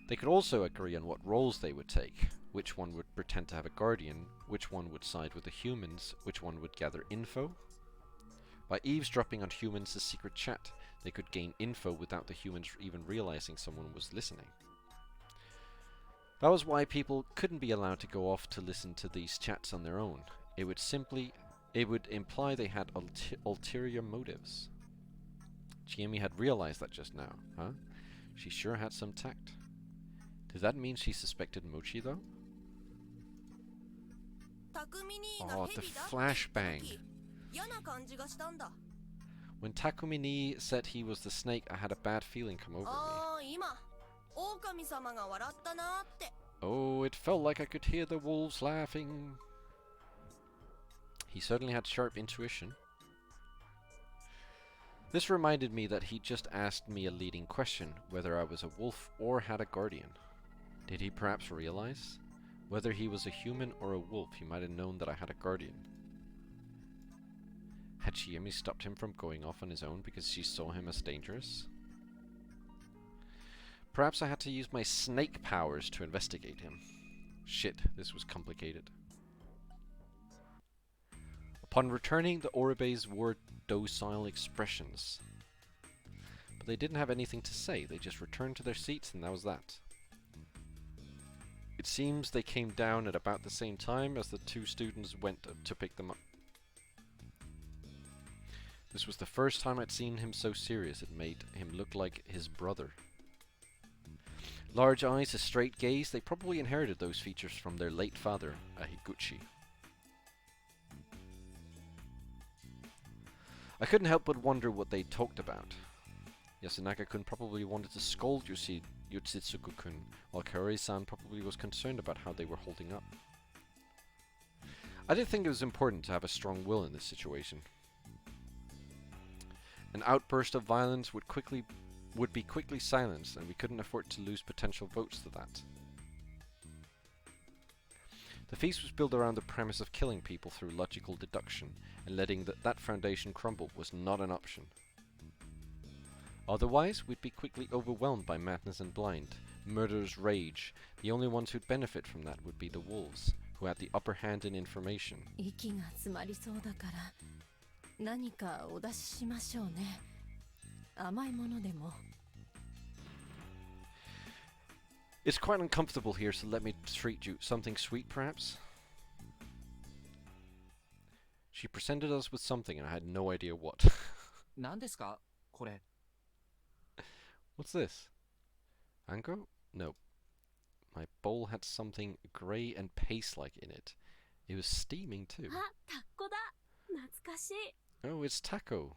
They could also agree on what roles they would take, which one would pretend to have a guardian, which one would side with the humans, which one would gather info. By eavesdropping on humans' secret chat, they could gain info without the humans even realizing someone was listening. That was why people couldn't be allowed to go off to listen to these chats on their own. It would imply they had ulterior motives. Chiemi had realized that just now, huh? She sure had some tact. Does that mean she suspected Mochi, though? Oh, the flashbang. When Takumi said he was the snake, I had a bad feeling come over me. Oh, it felt like I could hear the wolves laughing. He certainly had sharp intuition. This reminded me that he just asked me a leading question, whether I was a wolf or had a guardian. Did he perhaps realize? Whether he was a human or a wolf, he might have known that I had a guardian. Had Chiemi stopped him from going off on his own because she saw him as dangerous? Perhaps I had to use my snake powers to investigate him. Shit, this was complicated. Upon returning, the Oribes wore docile expressions. But they didn't have anything to say, they just returned to their seats and that was that. It seems they came down at about the same time as the 2 students went to pick them up. This was the first time I'd seen him so serious. It made him look like his brother. Large eyes, a straight gaze, they probably inherited those features from their late father, Higuchi. I couldn't help but wonder what they talked about. Yasunaka-kun probably wanted to scold Yoshitsugu-kun, while Kaori-san probably was concerned about how they were holding up. I did think it was important to have a strong will in this situation. An outburst of violence would be quickly silenced, and we couldn't afford to lose potential votes to that. The feast was built around the premise of killing people through logical deduction, and letting that foundation crumble was not an option. Otherwise, we'd be quickly overwhelmed by madness and blind, murderous rage. The only ones who'd benefit from that would be the wolves, who had the upper hand in information. 息が詰まりそうだから、何かお出ししましょうね。甘いものでも。It's quite uncomfortable here, so let me treat you. Something sweet, perhaps? She presented us with something, and I had no idea what. 何ですかこれ。What's this? Anko? No. My bowl had something grey and paste-like in it. It was steaming too. あ、タッコだ。懐かしい。Oh, it's taco.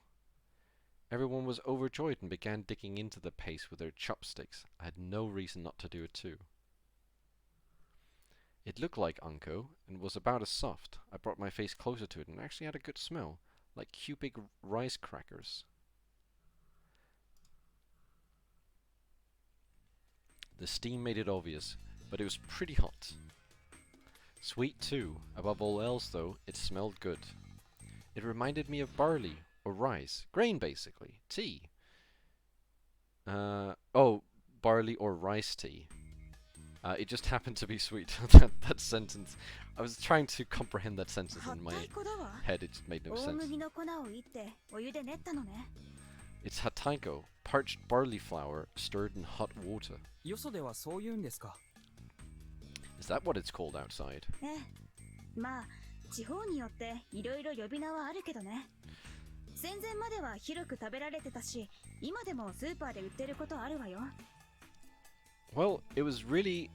Everyone was overjoyed and began digging into the paste with their chopsticks. I had no reason not to do it too. It looked like Anko and was about as soft. I brought my face closer to it and actually had a good smell, like cubic rice crackers. The steam made it obvious, but it was pretty hot. Sweet too. Above all else though, it smelled good. It reminded me of barley or rice. Grain basically. Tea. Oh, barley or rice tea. It just happened to be sweet. that sentence. I was trying to comprehend that sentence in my head. It just made no sense. It's hataiko, parched barley flour stirred in hot water. よそではそう言うんですか Is that what it's called outside? ええ、まあ地方によっていろいろ呼び名はあるけどね。戦前までは広く食べられてたし、今でもスーパーで売ってることあるわよ。Well, it was really...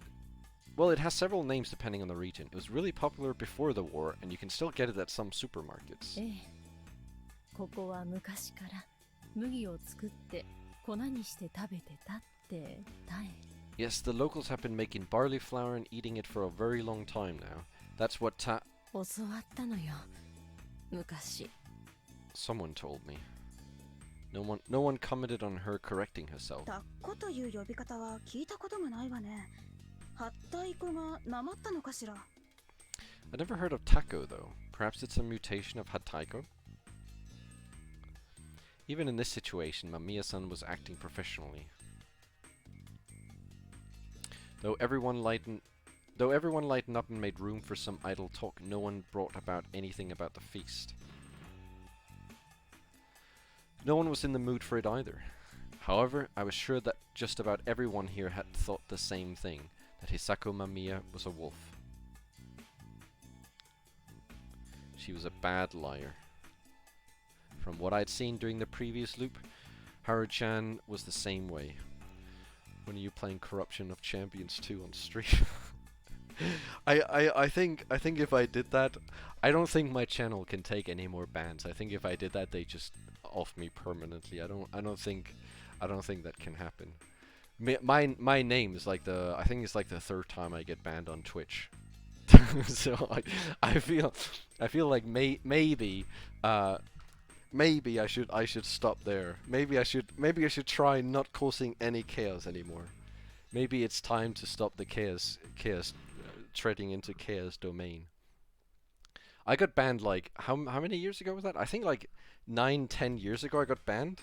Well, it has several names depending on the region. It was really popular before the war, and you can still get it at some supermarkets. ええ、ここは昔から麦を作って粉にして食べてたってたえ。Yes, the locals have been making barley flour and eating it for a very long time now. That's what 教わったのよ、昔。Someone told me. No one commented on her correcting herself. タッコという呼び方は聞いたことがないわね。はったいこがなまったのかしら。I never heard of taco though. Perhaps it's a mutation of hataiko? Even in this situation, Mamiya-san was acting professionally. Though everyone lightened up and made room for some idle talk, no one brought about anything about the feast. No one was in the mood for it either. However, I was sure that just about everyone here had thought the same thing, that Hisako Mamiya was a wolf. She was a bad liar. From what I'd seen during the previous loop, Haru-chan was the same way. When are you playing Corruption of Champions 2 on stream? I think if I did that, I don't think my channel can take any more bans. I think if I did that, they just off me permanently. I don't think that can happen. My name is like I think it's like the third time I get banned on Twitch. So I feel like maybe I should stop there. Maybe I should try not causing any chaos anymore. Maybe it's time to stop the chaos treading into chaos domain. I got banned like how many years ago was that? I think like 9-10 years ago I got banned,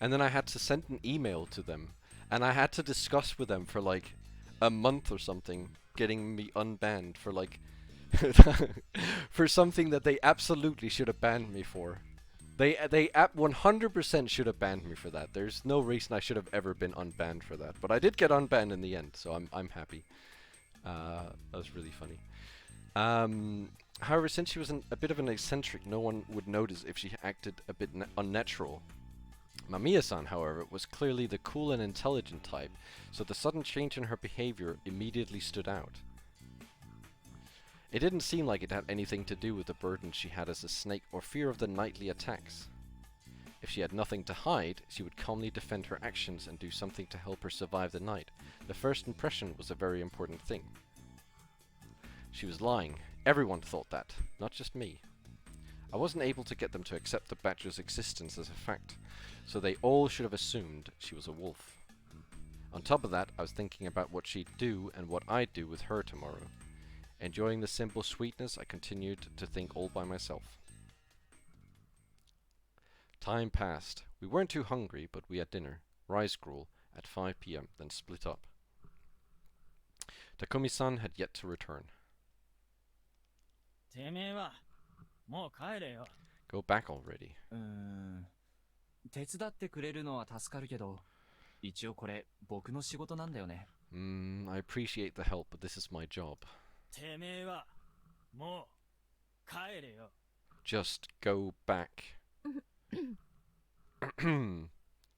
and then I had to send an email to them, and I had to discuss with them for like a month or something, getting me unbanned for like for something that they absolutely should have banned me for. They 100% should have banned me for that. There's no reason I should have ever been unbanned for that. But I did get unbanned in the end, so I'm happy. That was really funny. However, since she was a bit of an eccentric, no one would notice if she acted a bit unnatural. Mamiya-san, however, was clearly the cool and intelligent type, so the sudden change in her behavior immediately stood out. It didn't seem like it had anything to do with the burden she had as a snake or fear of the nightly attacks. If she had nothing to hide, she would calmly defend her actions and do something to help her survive the night. The first impression was a very important thing. She was lying. Everyone thought that, not just me. I wasn't able to get them to accept the badger's existence as a fact, so they all should have assumed she was a wolf. On top of that, I was thinking about what she'd do and what I'd do with her tomorrow. Enjoying the simple sweetness, I continued to think all by myself. Time passed. We weren't too hungry, but we had dinner, rice gruel, at 5 p.m., then split up. Takumi-san had yet to return. てめえはもう帰れよ。 Go back already. 手伝ってくれるのは助かるけど、一応これ僕の仕事なんだよね。I appreciate the help, but this is my job. てめえはもう帰れよ。 Just go back.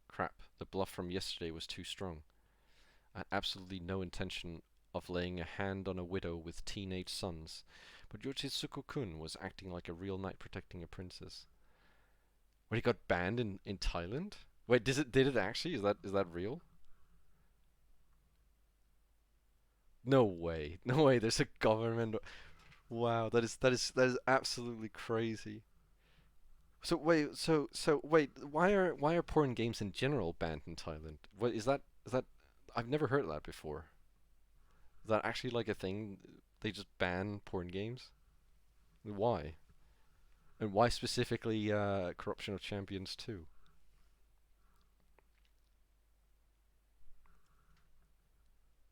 Crap, the bluff from yesterday was too strong. I had absolutely no intention of laying a hand on a widow with teenage sons, but Yoshitsugu-kun was acting like a real knight protecting a princess. What, he got banned in Thailand? Wait, did it actually? Is that real? No way. No way, there's a government. Wow, that is absolutely crazy. So wait, wait, why are porn games in general banned in Thailand? What is that I've never heard of that before. Is that actually like a thing? They just ban porn games? Why? And why specifically Corruption of Champions 2?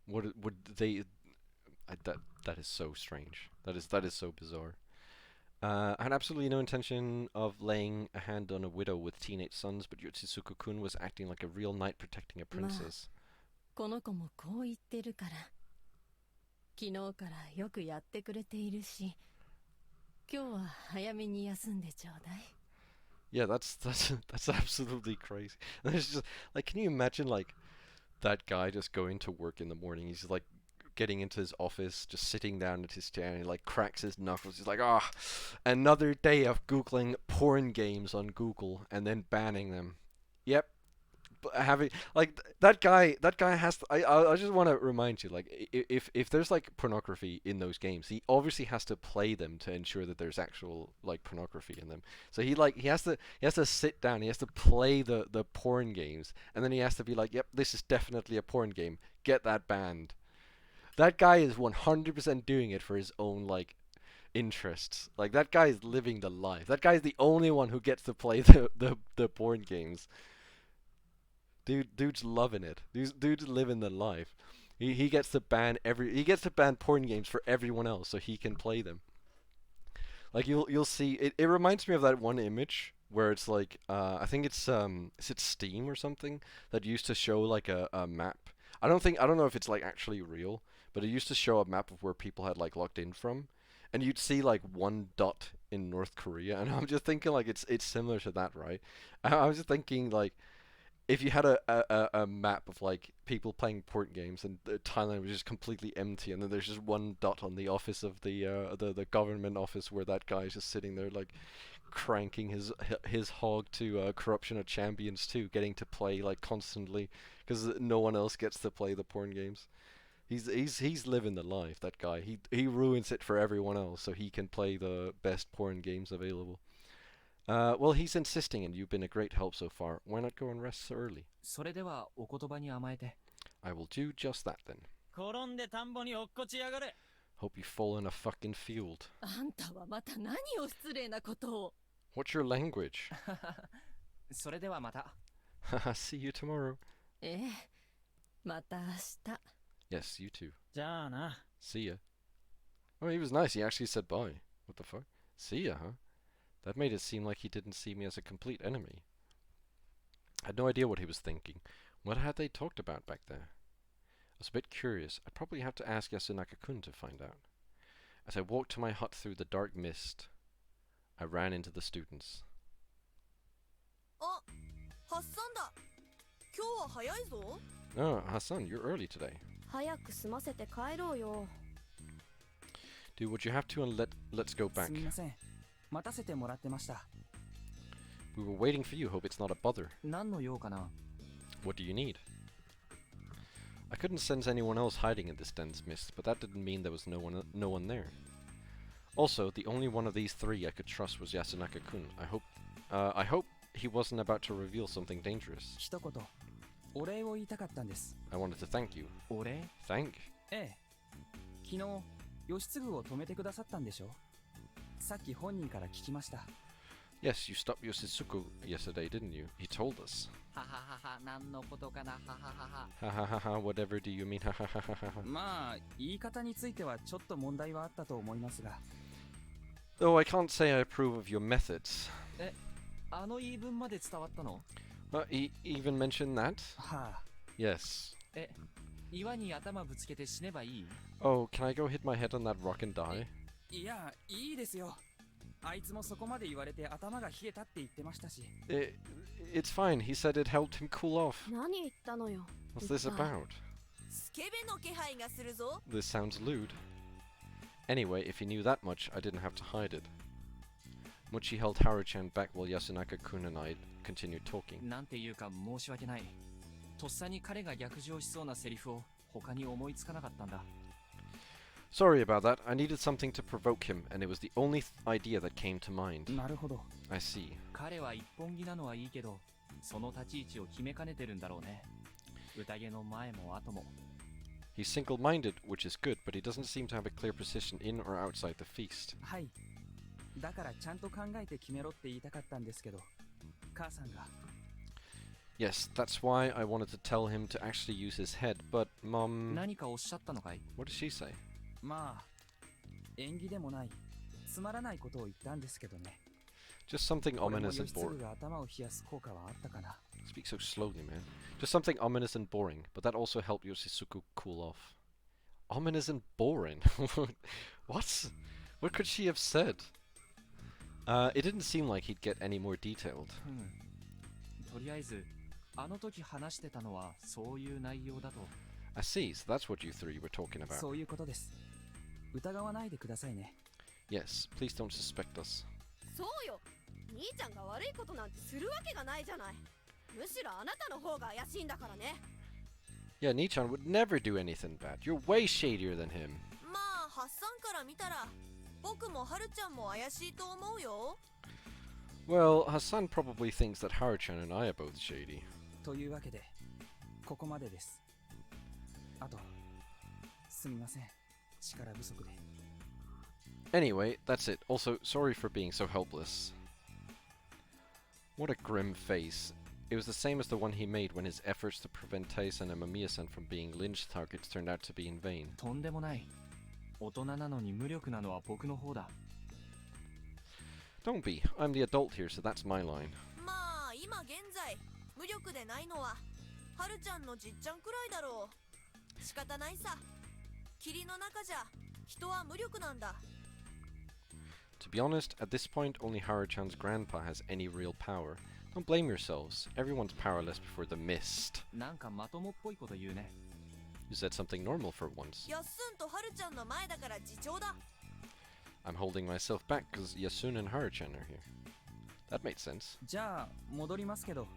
Would they? That is so strange. That is so bizarre. I had absolutely no intention of laying a hand on a widow with teenage sons, but Yoshitsugu-kun was acting like a real knight protecting a princess. この子もこう言ってるから、昨日からよくやってくれているし、今日は早めに休んでちょうだい。Yeah, that's absolutely crazy. And it's just like, can you imagine like that guy just going to work in the morning? He's like getting into his office, just sitting down at his chair, and he like cracks his knuckles. He's like, another day of googling porn games on Google and then banning them. Yep. But having like that guy has to, I just want to remind you, like, if there's like pornography in those games, he obviously has to play them to ensure that there's actual like pornography in them. So he has to sit down, he has to play the porn games, and then he has to be like, yep, this is definitely a porn game, get that banned. That guy is 100% doing it for his own like interests. Like, that guy is living the life. That guy is the only one who gets to play the porn games. Dude's loving it. Dude's living the life. He gets to ban porn games for everyone else so he can play them. Like, you'll see it reminds me of that one image where it's like I think it's is it Steam or something that used to show like a map. I don't know if it's like actually real, but it used to show a map of where people had like logged in from, and you'd see like one dot in North Korea, and I'm just thinking like it's similar to that, right? I was just thinking like, if you had a map of like people playing porn games and Thailand was just completely empty, and then there's just one dot on the office of the government office where that guy's just sitting there like cranking his hog to Corruption of Champions 2, getting to play like constantly because no one else gets to play the porn games. He's living the life, that guy. He ruins it for everyone else so he can play the best porn games available. Well, he's insisting, and you've been a great help so far. Why not go and rest so early? それではお言葉に甘えて。 I will do just that then. 転んで田んぼに落っこちやがれ。 Hope you fall in a fucking field. あんたはまた何を失礼なことを。 What's your language? それではまた。 See you tomorrow. ええ、また明日。 Yes, you too. じゃあな。 See ya. Oh, he was nice. He actually said bye. What the fuck? See ya, huh? That made it seem like he didn't see me as a complete enemy. I had no idea what he was thinking. What had they talked about back there? I was a bit curious. I'd probably have to ask Yasunaka-kun to find out. As I walked to my hut through the dark mist, I ran into the students. あ、ハッサンだ。今日は早いぞ。 Oh, Hassan, you're early today. 早く済ませて帰ろうよ。 Do what you have to and let's go back. すみません。待たせてもらってました。 We were waiting for you. Hope it's not a bother. 何の用かな？ What do you need? I couldn't sense anyone else hiding in this dense mist, but that didn't mean there was no one there. Also, the only one of these three I could trust was Yasunaka-kun. I hope he wasn't about to reveal something dangerous. 一言、お礼を言いたかったんです。 I wanted to thank you. お礼？ Thank? ええ。昨日、義継を止めてくださったんでしょ？さっき本人から聞きました。 Yes, you stopped Yoshitsugu yesterday, didn't you? He told us. はははは、何のことかな、はははは。 Ha ha ha ha, whatever do you mean? Ha ha ha ha ha. まあ、言い方についてはちょっと問題はあったと思いますが。 Though I can't say I approve of your methods. え、あの言い分まで伝わったの？ He even mentioned that? はあ。 Yes. え、岩に頭ぶつけて死ねばいい？ Oh, can I go hit my head on that rock and die? いや、いいですよ。あいつもそこまで言われて頭が冷えたって言ってましたし。It's fine. He said it helped him cool off. 何言ったのよ。 What's this about? スケベの気配がするぞ。 This sounds lewd. Anyway, if he knew that much, I didn't have to hide it. Mochi held Haru-chan back while Yasunaka-kun and I continued talking. なんていうか申し訳ない。とっさに彼が逆上しそうなセリフを他に思いつかなかったんだ。Sorry about that. I needed something to provoke him, and it was the only idea that came to mind. なるほど。I see. 彼は一本気なのはいいけど、その立ち位置を決めかねてるんだろうね。宴の前も後も。He's single-minded, which is good, but he doesn't seem to have a clear position in or outside the feast. はい。だからちゃんと考えて決めろって言いたかったんですけど、母さんが。Yes, that's why I wanted to tell him to actually use his head, but Mom... 何かおっしゃったのかい？ What did she say? まあ、縁起でもない、つまらないことを言ったんですけどね。 Just something これも ominous 義 and 継 boring. が頭を冷やす効果はあったかな。 Speak so slowly, man. Just something ominous and boring, but that also helped Yoshitsugu cool off. Ominous and boring? What? What could she have said? It didn't seem like he'd get any more detailed. とりあえず、あの時話してたのはそういう内容だと。 I see, so that's what you three were talking about. そういうことです。疑わないでくださいね。 Yes, please don't suspect us. そうよ。兄ちゃんが悪いことなんてするわけがないじゃない。むしろあなたの方が怪しいんだからね。 Yeah, Nichan would never do anything bad. You're way shadier than him. まあ、ハッサンから見たら、僕もハルちゃんも怪しいと思うよ。 Well, Hassan probably thinks that Haru-chan and I are both shady. というわけで、ここまでです。あと、すみません。力不足で。 Anyway, that's it. Also, sorry for being so helpless. What a grim face. It was the same as the one he made when his efforts to prevent Taisen and Mamiya-san from being lynch targets turned out to be in vain. とんでもない。大人なのに無力なのは僕の方だ。Don't be. I'm the adult here, so that's my line. まあ、今現在、無力でないのは、ハルちゃんのじっちゃんくらいだろう。仕方ないさ。霧の中じゃ、人は無力なんだ。 To be honest, at this point, only Haru-chan's grandpa has any real power. Don't blame yourselves. Everyone's powerless before the mist. なんかまともっぽいこと言うね。You said something normal for once. やっすんとハルちゃんの前だから自重だ。 I'm holding myself back because Yasun and Haru-chan are here. That made sense. じゃあ、戻りますけど、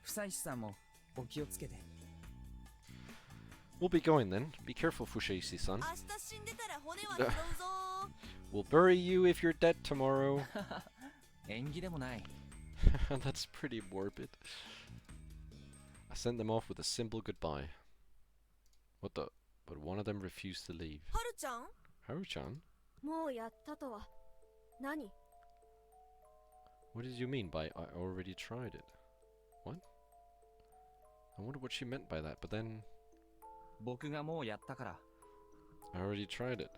夫妻さんもお気をつけて。 We'll be going then. Be careful, Fushaishi-san. 明日死んでたら骨は拾うぞ。 We'll bury you if you're dead tomorrow. 縁起でもない。That's pretty morbid. I sent them off with a simple goodbye. What the? But one of them refused to leave. ハルちゃん Haru-chan? もうやったとは。何？ What did you mean by I already tried it? What? I wonder what she meant by that, but then... 僕がもうやったから。 I already tried it.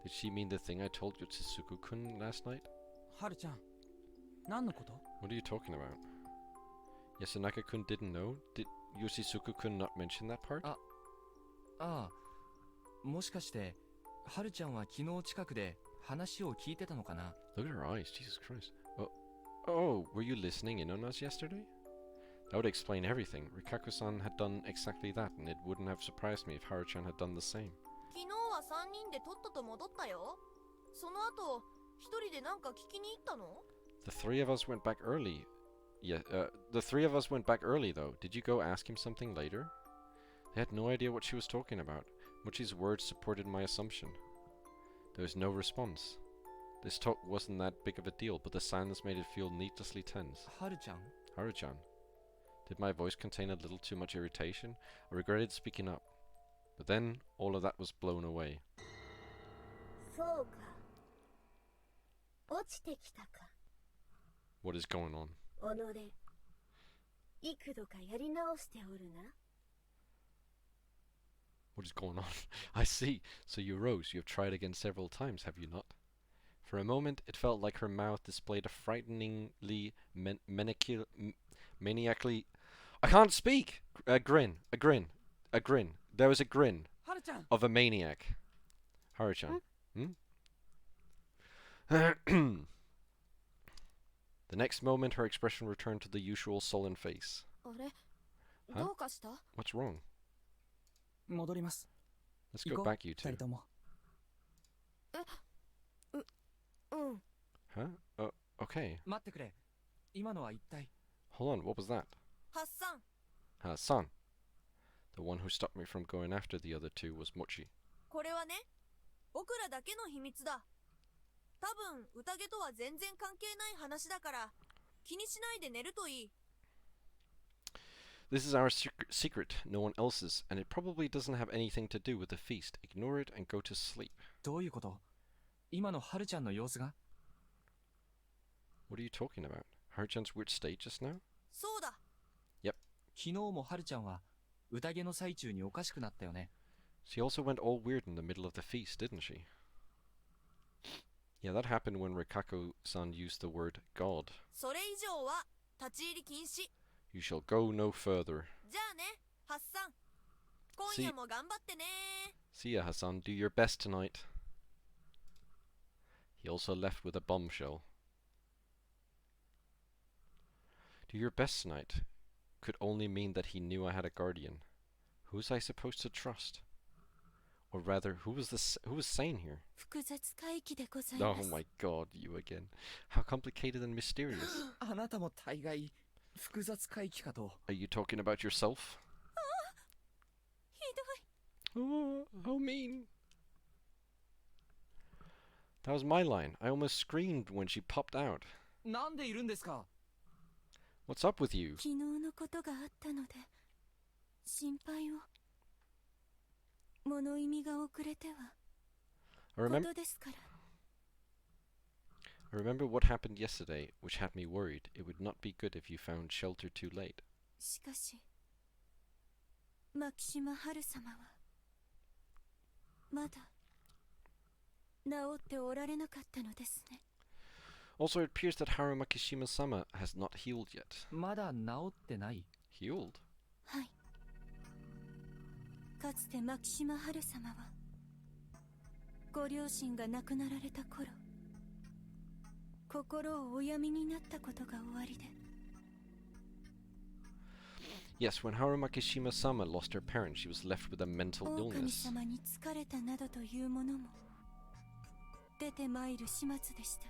Did she mean the thing I told Yoshitsugu-kun last night? はるちゃん、何のこと？ What are you talking about? Yasunaka-kun didn't know? Did Yoshitsugu-kun not mention that part? ああ、もしかして、はるちゃんは昨日近くで話を聞いてたのかな？ Look at her eyes, Jesus Christ. Oh, Oh, were you listening in on us yesterday? That would explain everything. Rikaku-san had done exactly that, and it wouldn't have surprised me if Haru-chan had done the same. 昨日は3人でとっとと戻ったよ。その後、一人でなんか聞きに行ったの？ The three of us went back early. Yeah, the three of us went back early, though. Did you go ask him something later? They had no idea what she was talking about. Mochi's words supported my assumption. There was no response. This talk wasn't that big of a deal, but the silence made it feel needlessly tense. Haru-chan. Haru-chan. Did my voice contain a little too much irritation? I regretted speaking up. But then, all of that was blown away. そうか。落ちてきたか。 What is going on? 己、幾度かやり直しておるな。 What is going on? I see. So you rose. You have tried again several times, have you not? For a moment, it felt like her mouth displayed a frighteningly maniacally... I can't speak! A grin. There was a grin Haru-chan! of a maniac. Haru-chan. The next moment, her expression returned to the usual sullen face. あれ、 Huh? どうかした？ What's wrong? 戻ります。 Let's 行 go こう、 back, you 二 two. 人とも。うん。 Huh? Okay. 待ってくれ。今のは一体。 Hold on, what was that? ハッサン、 San. The one who stopped me from going after the other two was Mochi. これはね、僕らだけの秘密だ。多分、宴とは全然関係ない話だから、気にしないで寝るといい。This is our secret, no one else's, and it probably doesn't have anything to do with the feast. Ignore it and go to sleep. どういうこと？今のハルちゃんの様子が？ What are you talking about? Haru-chan's weird state just now? そうだ。 Yep. 昨日もハルちゃんは宴の最中におかしくなったよね。She also went all weird in the middle of the feast, didn't she? Yeah, that happened when Rikaku-san used the word God. それ以上は立ち入り禁止。 You shall go no further. じゃあね、ハッサン。今夜も頑張ってね。 See ya, Hassan. Do your best tonight. He also left with a bombshell. Do your best tonight could only mean that he knew I had a guardian. Who was I supposed to trust? Or rather, who was sane here? 複雑回帰でございま Oh す。 my god, you again. How complicated and mysterious. あなたも大概複雑回帰かと。 Are you talking about yourself? ひどい。 Oh, how mean. That was my line. I almost screamed when she popped out. なんでいるんですか？ What's up with you? 昨日のことがあったので、心配を。物意味が遅れては。 I こ remember とですから。 I remember what happened yesterday, which had me worried. It would not be good if you found shelter too late. しかし、牧島春様は、まだ、治っておられなかったのですね。 Also, it appears that Haru Makishima-sama has not healed yet. まだ治ってない？ Healed? はい。かつて牧島春様は、ご両親が亡くなられた頃、心をお病みになったことがおありで。 Yes, when Haru Makishima-sama lost her parents, she was left with a mental 狼 illness. 様に疲れたなどというものも、出てまいる始末でした。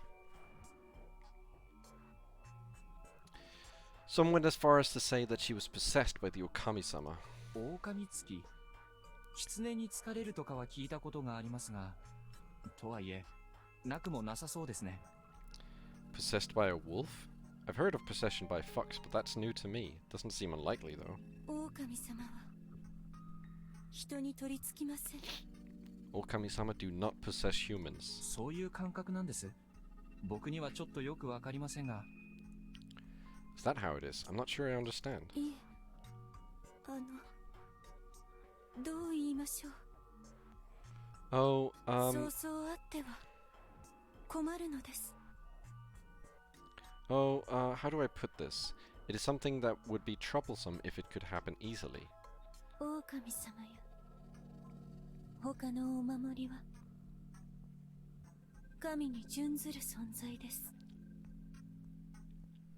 Some went as far as to say that she was possessed by the Okami-sama. 狼つき。狐に疲れるとかは聞いたことがありますが、とはいえ、なくもなさそうですね。 Possessed by a wolf? I've heard of possession by fox, but that's new to me. Doesn't seem unlikely, though. 狼様は、人に取り付きません。 Okami-sama do not possess humans. そういう感覚なんです。僕にはちょっとよくわかりませんが。 Is that how it is? I'm not sure I understand. いえ、どう言いましょう。 Oh, そうそうあっては困るのです。 Oh, how do I put this? It is something that would be troublesome if it could happen easily. 狼様や他のお守りは神に準ずる存在です。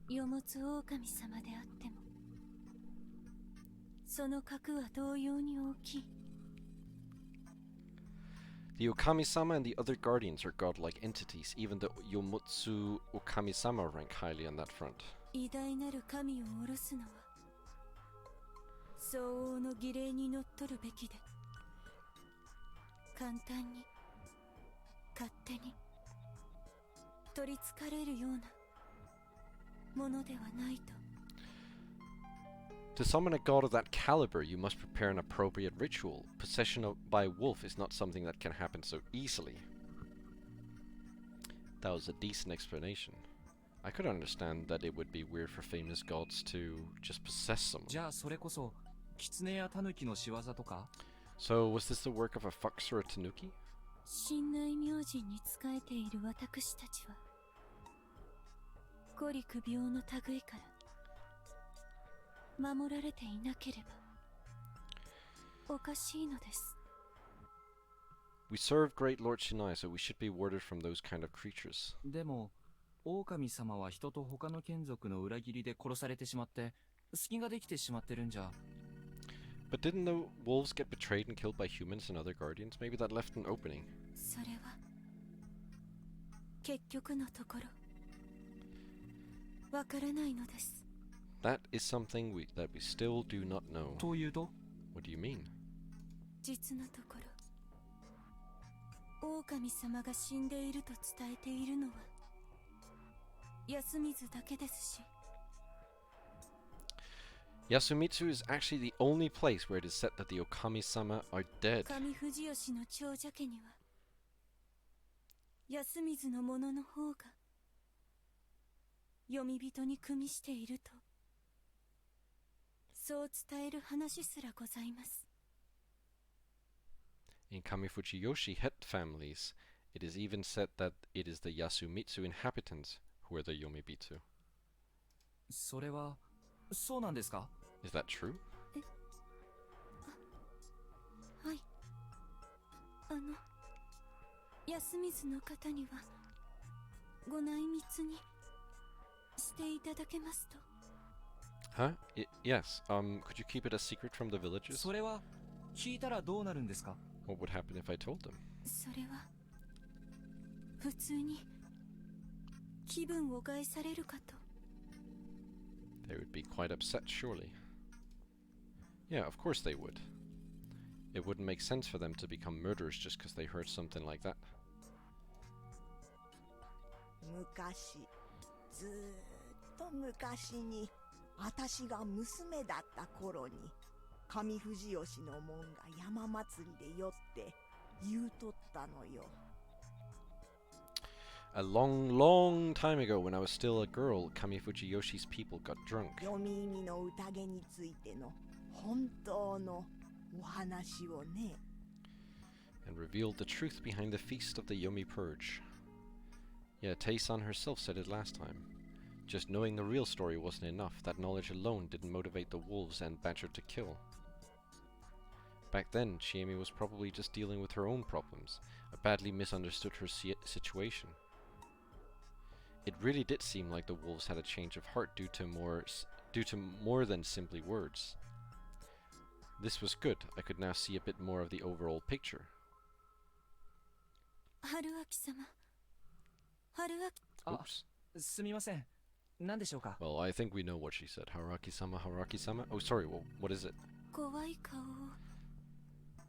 世持つ狼様であってもその格は同様に大きい。 The Okami-sama and the other guardians are godlike entities. Even the Yomotsu Okami-sama rank highly on that front. 偉大なる神を下ろすのは相応の儀礼にのっとるべきで、簡単に勝手に取りつかれるようなものではないと。 To summon a god of that caliber, you must prepare an appropriate ritual. Possession by a wolf is not something that can happen so easily. That was a decent explanation. I could understand that it would be weird for famous gods to just possess someone. じゃあそれこそ狐や狸の仕業とか？ So, was this the work of a fox or a tanuki? 神内明神に仕えている私たちは五陸病の類から守られていなければおかしいのです。 We serve Great Lord Shinai, so we should be warded from those kind of creatures. でも狼様は人と他の眷属の裏切りで殺されてしまって隙ができてしまってるんじゃ。 But didn't the wolves get betrayed and killed by humans and other guardians? Maybe that left an opening. それは結局のところわからないのです。 That is something that we still do not know. というと? What do you mean? 実のところ狼様が死んでいると伝えているのは安水だけですし。 Yasumitsu is actually the only place where it is said that the Okami-sama are dead. 上藤吉の長者家には安水の者の方が読み人に組みしているとそう伝える話すらございます。 In Kamifujiyoshi het families, it is even said that it is the Yasumitsu inhabitants who are the Yomibitsu. それはそうなんですか? Is that true? はい。安水の方にはご内密にしていただけますと。 Huh? Yes. Could you keep it a secret from the villagers? それは聞いたらどうなるんですか? What would happen if I told them? それは普通に気分を害されるかと。 They would be quite upset, surely. Yeah, of course they would. It wouldn't make sense for them to become murderers just because they heard something like that. 昔、ずーっと昔に、私が娘だった頃に、上藤吉の門が山祭りで酔って言うとったのよ。 A long, long time ago, when I was still a girl, Kamifuji-yoshi's people got drunk. 読み意味の宴についての本当のお話をね。 And revealed the truth behind the feast of the Yomi Purge. Yeah, Tei-san herself said it last time. Just knowing the real story wasn't enough. That knowledge alone didn't motivate the wolves and Badger to kill. Back then, Chiemi was probably just dealing with her own problems. I badly misunderstood her situation. It really did seem like the wolves had a change of heart due to more than simply words. This was good. I could now see a bit more of the overall picture. 春秋様。春秋。 Oops. すみません。何でしょうか? Well, I think we know what she said. Haraki-sama, Haraki-sama? Oh, sorry, what is it? 怖い顔を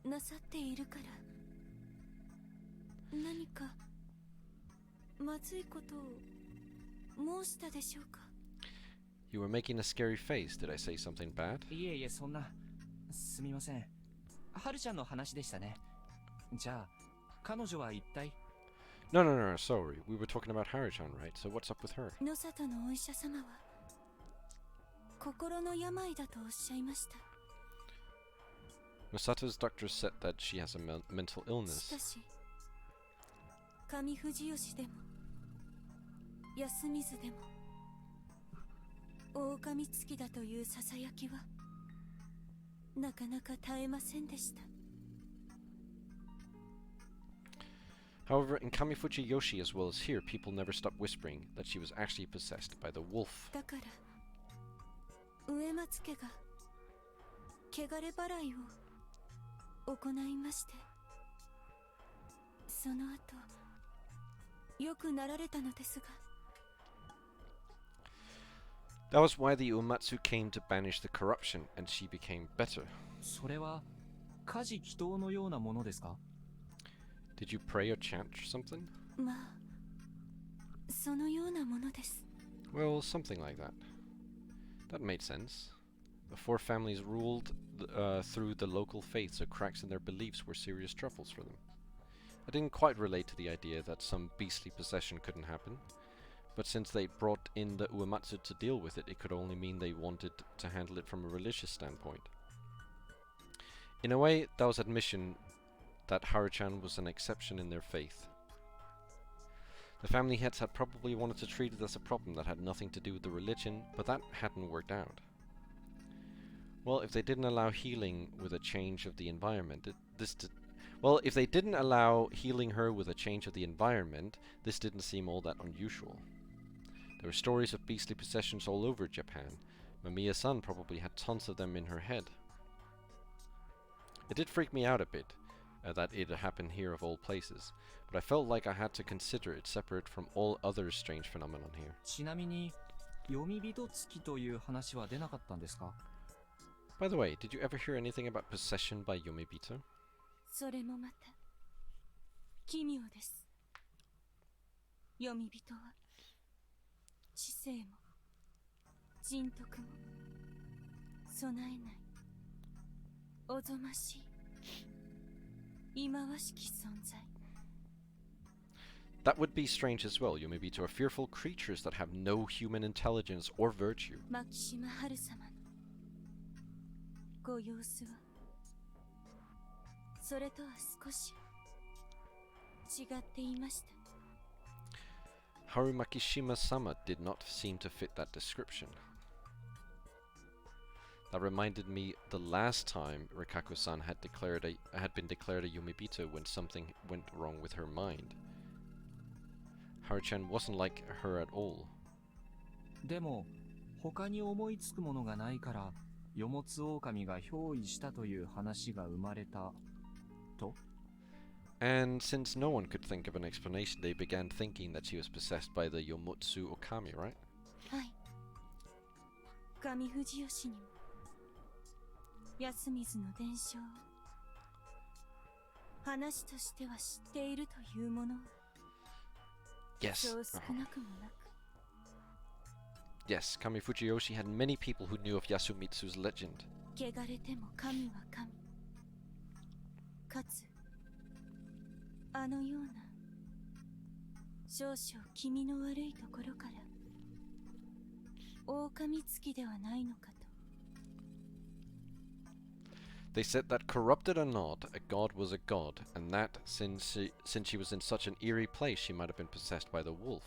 なさっているから何かまずいことを申したでしょうか? You were making a scary face. Did I say something bad? いえいえ、そんな。すみません。春ちゃんの話でしたね。じゃあ、彼女は一体? No, sorry. We were talking about Haru-chan, right? So what's up with her? 野里のお医者様は心の病だとおっしゃいました。 Masato's doctor said that she has a mental illness. しかし、上藤吉でも安水でも狼つきだというささやきはなかなか絶えませんでした。However, in Kamifuji Yoshi as well as here, people never stopped whispering that she was actually possessed by the wolf. だから植松家が汚れ払いを行いまして、その後良くなられたのですが。 That was why the Uematsu came to banish the corruption, and she became better. それは家事祈祷のようなものですか？ Did you pray or chant something? まあ、そのようなものです。 Well, something like that. That made sense. The four families ruled through the local faith, so cracks in their beliefs were serious troubles for them. I didn't quite relate to the idea that some beastly possession couldn't happen, but since they brought in the Uematsu to deal with it, it could only mean they wanted to handle it from a religious standpoint. In a way, that was admission that Haruchan was an exception in their faith. The family heads had probably wanted to treat it as a problem that had nothing to do with the religion, but that hadn't worked out. Well, if they didn't allow healing with a change of the environment, if they didn't allow healing her with a change of the environment, this didn't seem all that unusual. There were stories of beastly possessions all over Japan. Mamiya-san probably had tons of them in her head. It did freak me out a bit, that it happened here of all places, but I felt like I had to consider it separate from all other strange phenomenon here. ちなみに読み人付きという話は出なかったんですか？ By the way, did you ever hear anything about possession by Yomibito? それもまた奇妙です。読み人は知性も人徳も備えないおぞましい忌まわしき存在。 That would be strange as well. Yomibito are fearful creatures that have no human intelligence or virtue. 牧島春様のご様子はそれとは少し違っていました。 Haru Makishima-sama did not seem to fit that description. That reminded me the last time Rikaku-san had been declared a Yomibito when something went wrong with her mind. Haru-chan wasn't like her at all. でも他に思いつくものがないからよもつ狼が憑依したという話が生まれたと。 And since no one could think of an explanation, they began thinking that she was possessed by the Yomotsu Okami, right? はい。上富士吉にも安水の伝承を話としては知っているというものは Yes. そう少なくもなく。 Yes, Kami Fujiyoshi had many people who knew of Yasumitsu's legend. 汚れても神は神。かつあのような少々気味の悪いところから狼つきではないのかと。 They said that corrupted or not, a god was a god, and that since she was in such an eerie place, she might have been possessed by the wolf.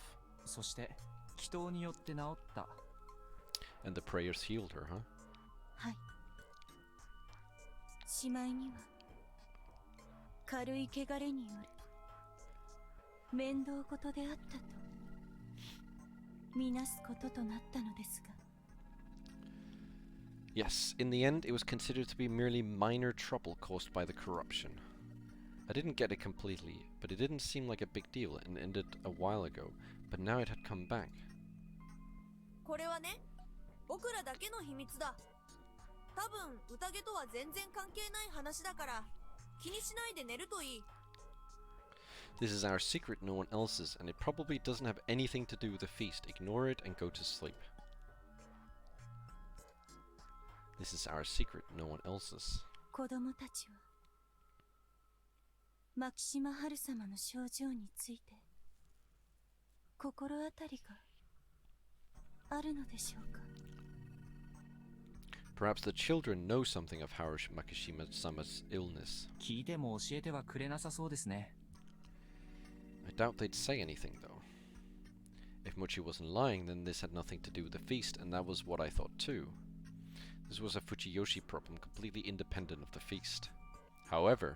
そして祈祷によって治った。 And the prayers healed her, huh? はい。しまいには軽い汚れによる面倒事であったとみなすこととなったのですが。 Yes, in the end, it was considered to be merely minor trouble caused by the corruption. I didn't get it completely, but it didn't seem like a big deal and ended a while ago, but now it had come back. これはね、僕らだけの秘密だ。多分宴とは全然関係ない話だから気にしないで寝るといい。 This is our secret, no one else's, and it probably doesn't have anything to do with the feast. Ignore it and go to sleep. This is our secret, no one else's. 子供たちは牧島春様の症状について心当たりがあるのでしょうか。 Perhaps the children know something of Harush Makishima-sama's illness. 聞いても教えてはくれなさそうですね。 I doubt they'd say anything, though. If Mochi wasn't lying, then this had nothing to do with the feast, and that was what I thought too. This was a Fujiyoshi problem, completely independent of the feast. However...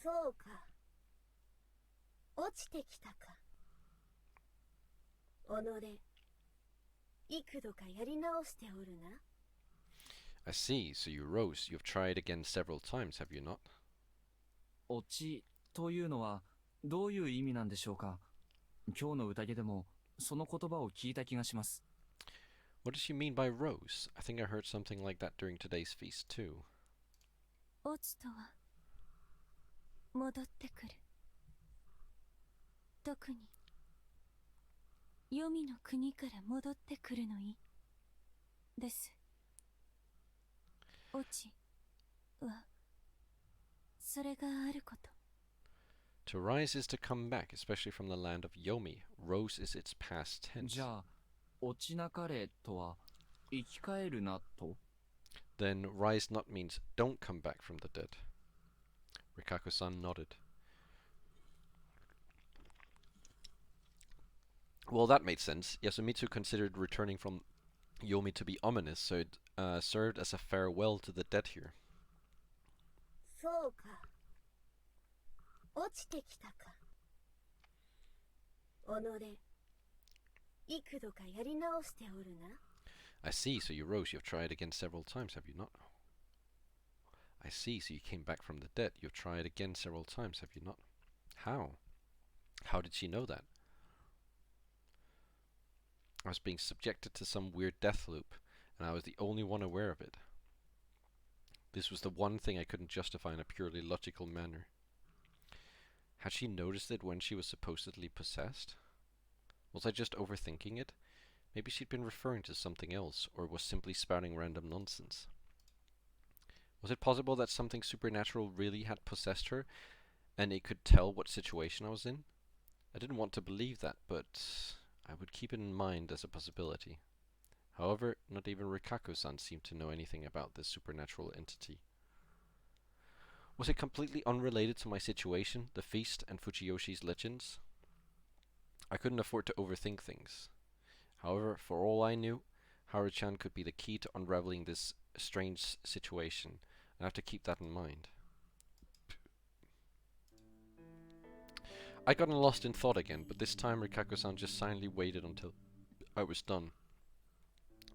そうか。落ちてきたか。己、幾度かやり直しておるな。I see, so you rose. You've tried again several times, have you not? 落ちというのはどういう意味なんでしょうか。今日の宴でもその言葉を聞いた気がします。What does she mean by rose? I think I heard something like that during today's feast too. 落ちとは戻ってくる。特に黄泉の国から戻ってくるのいです。落ちはそれがあること。To rise is to come back, especially from the land of Yomi. Rose is its past tense. じゃあ落ちなかれとは生き返るなと。 Then rise not means don't come back from the dead. Rikako-san nodded. Well, that made sense. Yasumitsu considered returning from Yomi to be ominous, so it served as a farewell to the dead here. そうか。落ちてきたか。己、幾度かやり直しておるな。I see, so you rose. You've tried again several times, have you not? I see, so you came back from the dead. You've tried again several times, have you not? How? How did she know that? I was being subjected to some weird death loop, and I was the only one aware of it. This was the one thing I couldn't justify in a purely logical manner. Had she noticed it when she was supposedly possessed? Was I just overthinking it? Maybe she'd been referring to something else, or was simply spouting random nonsense. Was it possible that something supernatural really had possessed her, and it could tell what situation I was in? I didn't want to believe that, but I would keep it in mind as a possibility. However, not even Rikako-san seemed to know anything about this supernatural entity. Was it completely unrelated to my situation, the feast, and Fujiyoshi's legends? I couldn't afford to overthink things. However, for all I knew, Haru-chan could be the key to unraveling this strange situation, and I have to keep that in mind. I'd gotten lost in thought again, but this time Rikako-san just silently waited until I was done.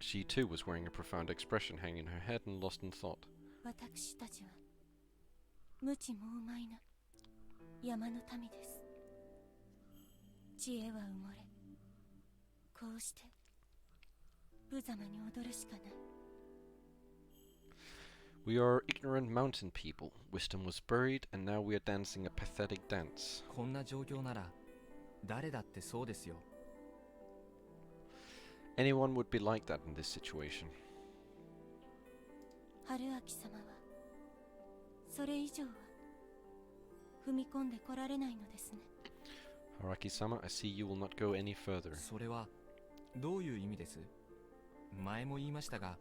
She too was wearing a profound expression, hanging her head and lost in thought. 私たちは無知猛昧な山の民です。知恵は埋もれ、こうして無様に踊るしかない。 We are ignorant mountain people. Wisdom was buried, and now we are dancing a pathetic dance. こんな状況なら誰だってそうですよ。 Anyone would be like that in this situation. 春明様はそれ以上は踏み込んでこられないのですね。 Haraki-sama, I see you will not go any further. それはどういう意味です？前も言いましたが、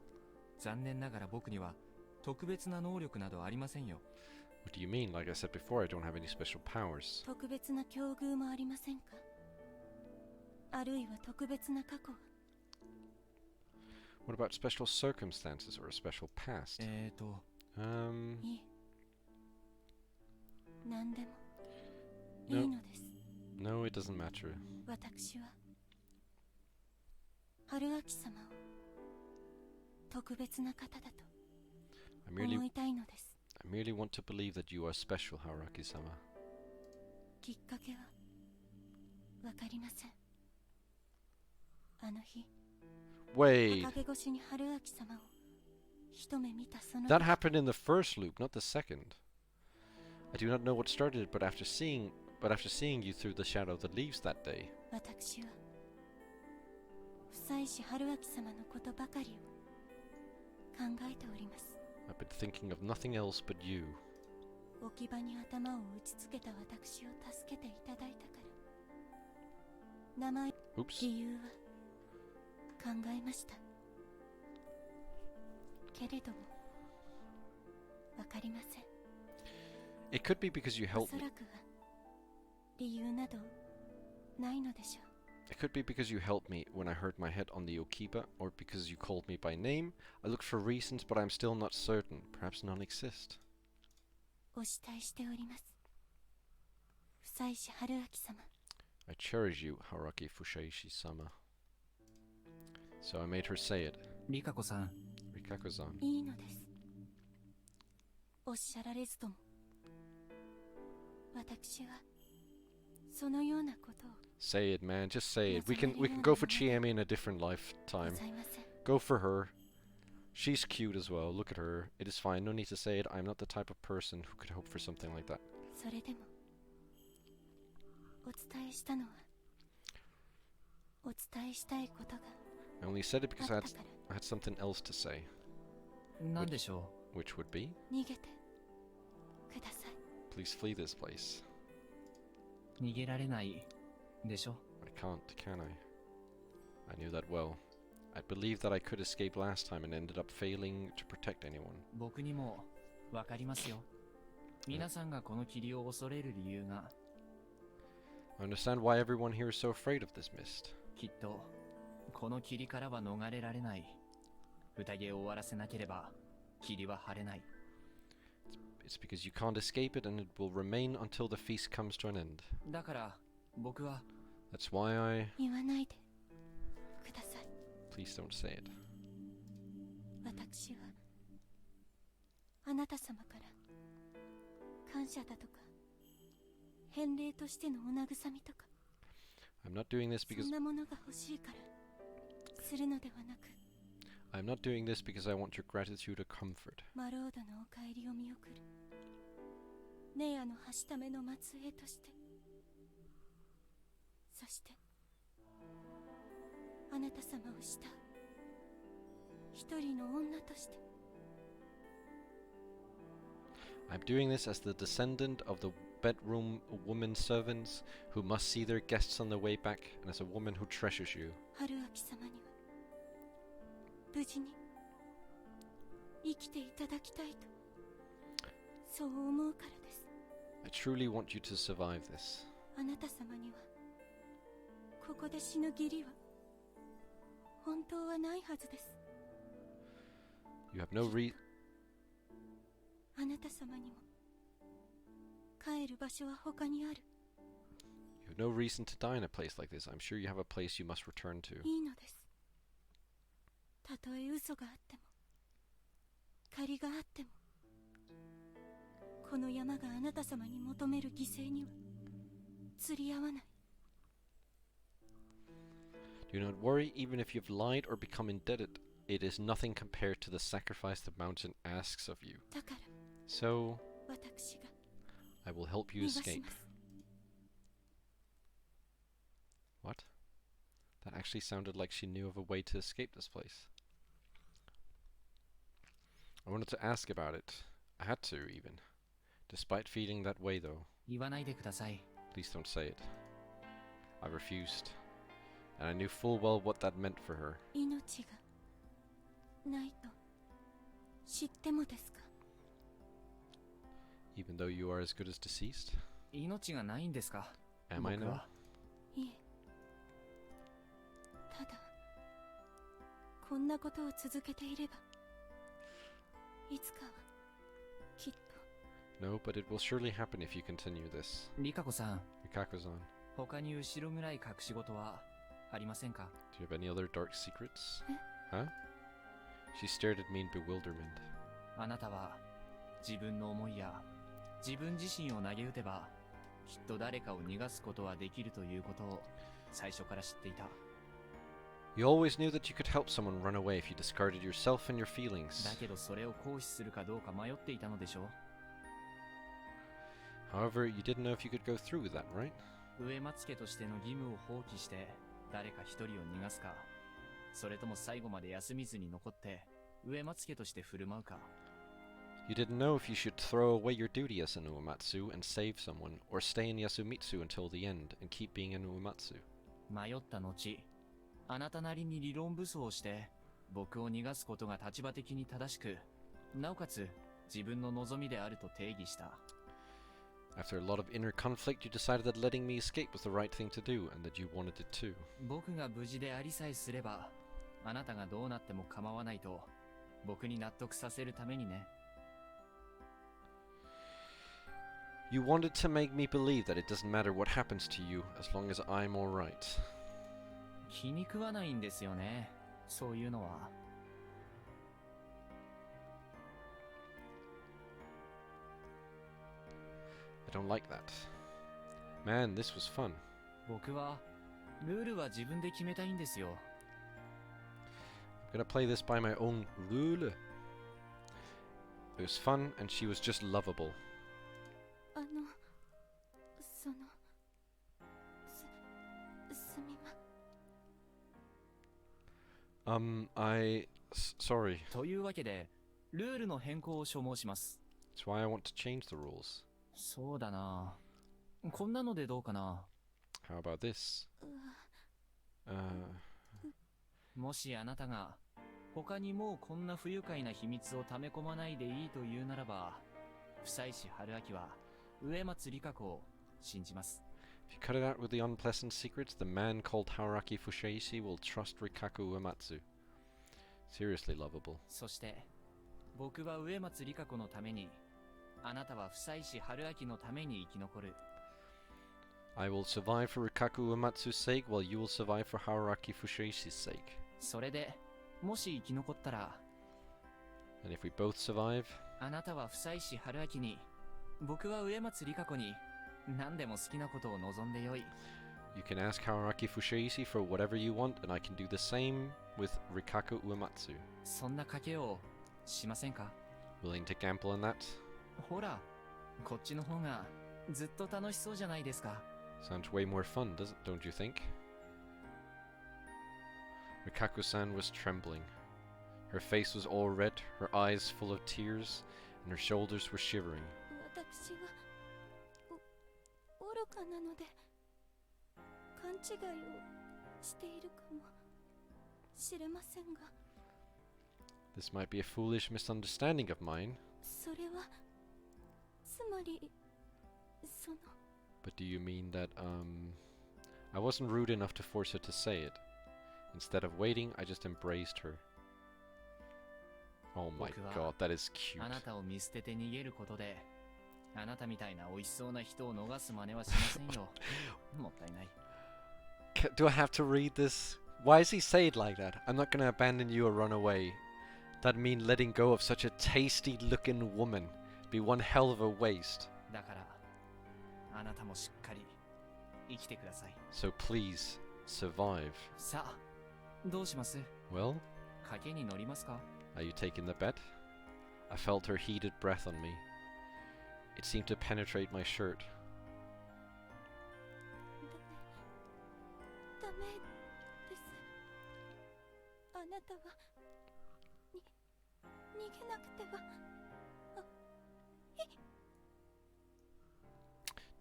残念ながら僕には特別な能力などありませんよ。 What do you mean? Like I said before, I don't have any special powers. 特別な境遇もありませんか？あるいは特別な過去は？ What about special circumstances or a special past? いえ、何でもいいのです。 No, it doesn't matter. 私は春明様を特別な方だと I 思いたいのです。 merely want to believe that you are special, Haraki-sama. きっかけはわかりません。あの日、 Wait. 赤毛越しに春明様を一目見たその That happened in the first loop, not the second. I do not know what started it, but after seeing you through the shadow of the leaves that day, 私は夫妻子春明様のことばかりを考えております。 I've been thinking of nothing else but you. 置き場に頭を打ちつけた私を助けていただいたから、名前、理由は考えました。けれども、わかりません。 It could be because you お helped そ me. らくは理由などないのでしょう。 It could be because you helped me when I hurt my head on the Okiba, or because you called me by name. I looked for reasons, but I'm still not certain. Perhaps none exist. お慕いしております。夫妻子春明様。 I cherish you, Haraki Fushaishi-sama. So I made her say it. リカコさん。Rikako-san. いいのです。おっしゃられずとも。私はそのようなことを。 Say it, man. Just say it. We can go for Chiemi in a different lifetime. Go for her. She's cute as well. Look at her. It is fine. No need to say it. I'm not the type of person who could hope for something like that. それでもお伝えしたのはお伝えしたいことが I only said it because I had something else to say. 何でしょう? Which would be? 逃げてください。 Please flee this place. 逃げられないでしょ I can't, can I? I knew that well. I believed that I could escape last time and ended up failing to protect anyone. 僕にもわかりますよ。皆さんがこの霧を恐れる理由が。I understand why everyone here is so afraid of this mist. きっとこの霧からは逃れられない。宴を終わらせなければ霧は晴れない。It's because you can't escape it and it will remain until the feast comes to an end. だから僕は。That's why I. 言わないでください。 Please don't say it. 私はあなた様から感謝だとか返礼としてのお慰みとか I'm not doing this because そんなものが欲しいからするのではなく I'm not doing this because I want your gratitude or comfort. マロードのお帰りを見送るネアの橋ための末裔としてそしてあなた様を慕う一人の女として I'm doing this as the descendant of the bedroom woman servants who must see their guests on their way back, and as a woman who treasures you. 春明様には無事に生きていただきたいとそう思うからです。 I truly want you to survive this. あなた様にはここで死ぬ義理は本当はないはずです。 You have no reason. あなた様にも帰る場所は他にある。 You have no reason to die in a place like this. I'm sure you have a place you must return to. いいのです。たとえ嘘があっても借りがあってもこの山があなた様に求める犠牲には釣り合わない。 Do not worry, even if you've lied or become indebted, it is nothing compared to the sacrifice the mountain asks of you. だから So, 私が I will help you 逃がし escape. ます。 What? That actually sounded like she knew of a way to escape this place. I wanted to ask about it. I had to, even. Despite feeling that way, though. 言わないでください。 Please don't say it. I refused. And I knew full well what that meant for her. 命がないと知ってもですか？ Even though you are as good as deceased? 命がないんですか？ Am I now? いえ。ただこんなことを続けていればいつかはきっと。 No, but it will surely happen if you continue this. リカコさん。Rikako-san. 他に後ろ暗い隠し事はありませんか？ Do you have any other dark secrets? Huh? She stared at me in bewilderment. あなたは自分の思いや自分自身を投げ打てばきっと誰かを逃がすことはできるということを最初から知っていた。 You always knew that you could help someone run away if you discarded yourself and your feelings. だけどそれを行使するかどうか迷っていたのでしょう。 However, you didn't know if you could go through with that, right? 植松家としての義務を放棄して誰か一人を逃がすか、それとも最後まで休みずに残って植松家として振る舞うか。 You didn't know if you should throw away your duty as an Uematsu and save someone, or stay in Yasumitsu until the end and keep being an Uematsu. 迷った後、あなたなりに理論武装をして僕を逃がすことが立場的に正しく、なおかつ自分の望みであると定義した。 After a lot of inner conflict, you decided that letting me escape was the right thing to do and that you wanted it too. 僕が無事でありさえすれば、あなたがどうなっても構わないと僕に納得させるためにね。You wanted to make me believe that it doesn't matter what happens to you as long as I'm alright. 気に食わないんですよね、そういうのは。I don't like that. Man, this was fun. 僕はルールは自分で決めたいんですよ。I'm gonna play this by my own rule. It was fun and she was just lovable. そのすみま sorry. というわけで、ルールの変更を所申します。That's why I want to change the rules. そうだな。こんなのでどうかな。How about this? もしあなたが他にもうこんな不愉快な秘密を溜め込まないでいいというならば、久石春明は植松里香子を信じます。If you cut it out with the unpleasant secrets, the man called Haruaki Fushaishi will trust Rikaku Uematsu. Seriously lovable. そして僕は植松里香子のために、あなたは久石春明のために生き残る。I will survive for Rikaku Uematsu's sake while you will survive for Haruaki Fushaishi's sake. それでもし生き残ったら、 And if we both survive, あなたは久石春明に、僕は植松里香子に何でも好きなことを望んでよい。 you can ask Haruaki Fushaishi for whatever you want, and I can do the same with Rikaku Uematsu. そんな賭けをしませんか？ Willing to gamble on that? ほら、こっちの方がずっと楽しそうじゃないですか。Sounds way more fun, don't you think? Rikaku-san was trembling. Her face was all red, her eyes full of tears, and her shoulders were shivering. 私は愚かなので勘違いをしているかもしれませんが、 This might be a foolish misunderstanding of mine. それはつまりその But do you mean that, I wasn't rude enough to force her to say it. Instead of waiting, I just embraced her. Oh my god, that is cute. あなたを見捨てて逃げることで、あなたみたいな美味しそうな人を逃す真似はしませんよ。もったいない。Do I have to read this? Why does he say it like that? I'm not gonna abandon you or run away. That'd mean letting go of such a tasty-looking woman. Be one hell of a waste. だからあなたもしっかり生きてください。 So please, survive. さあ、どうします？ Well? 賭けに乗りますか？ Are you taking the bet? I felt her heated breath on me. It seemed to penetrate my shirt. ダメです。あなたは逃げなくては。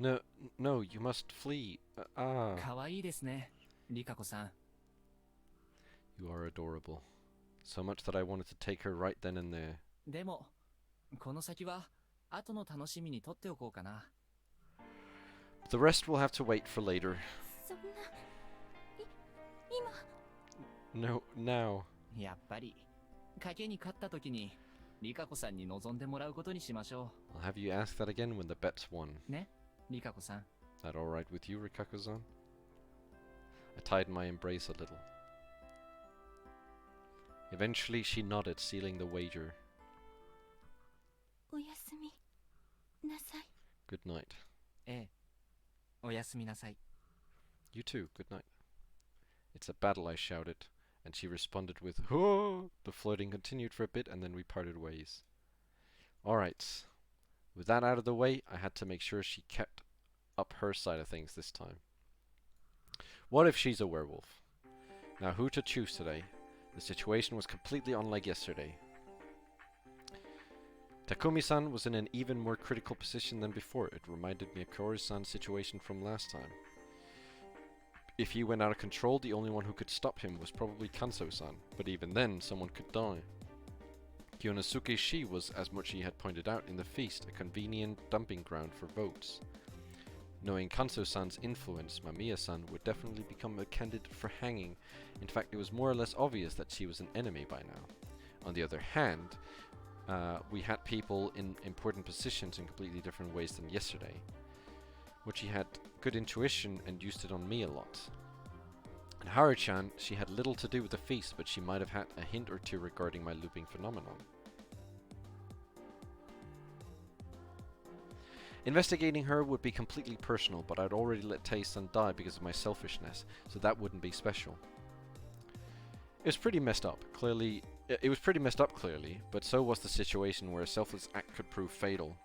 No, no, you must flee. かわいいですね、リカコさん。You are adorable. So much that I wanted to take her right then and there. でも、この先は後の楽しみにとっておこうかな。The rest will have to wait for later. そんな、今。 No, now. やっぱり、賭けに勝った時に、リカコさんに望んでもらうことにしましょI'll have you ask that again when the bet's won. う。ね、リカコさん。That alright with you, Rikaku-san? I tightened my embrace a little. Eventually she nodded, sealing the wager. おやすみなさい。 Good night. ええ、おやすみなさい。 You too, good night. It's a battle, I shouted, and she responded with, "Oh!" The flirting continued for a bit, and then we parted ways. Alright. With that out of the way, I had to make sure she kept up her side of things this time. What if she's a werewolf? Now who to choose today? The situation was completely unlike yesterday. Takumi-san was in an even more critical position than before. It reminded me of Kaoru-san's situation from last time. If he went out of control, the only one who could stop him was probably Kanso-san, but even then, someone could die. Kyonosuke Shi was, as Mochi had pointed out in the feast, a convenient dumping ground for votes. Knowing Kanso-san's influence, Mamiya-san would definitely become a candidate for hanging. In fact, it was more or less obvious that she was an enemy by now. On the other hand, we had people in important positions in completely different ways than yesterday. Mochi had good intuition and used it on me a lot. And Haru-chan, she had little to do with the feast, but she might have had a hint or two regarding my looping phenomenon. Investigating her would be completely personal, but I'd already let Tei-san die because of my selfishness, so that wouldn't be special. It was pretty messed up, clearly. It was pretty messed up, clearly, but so was the situation where a selfless act could prove fatal.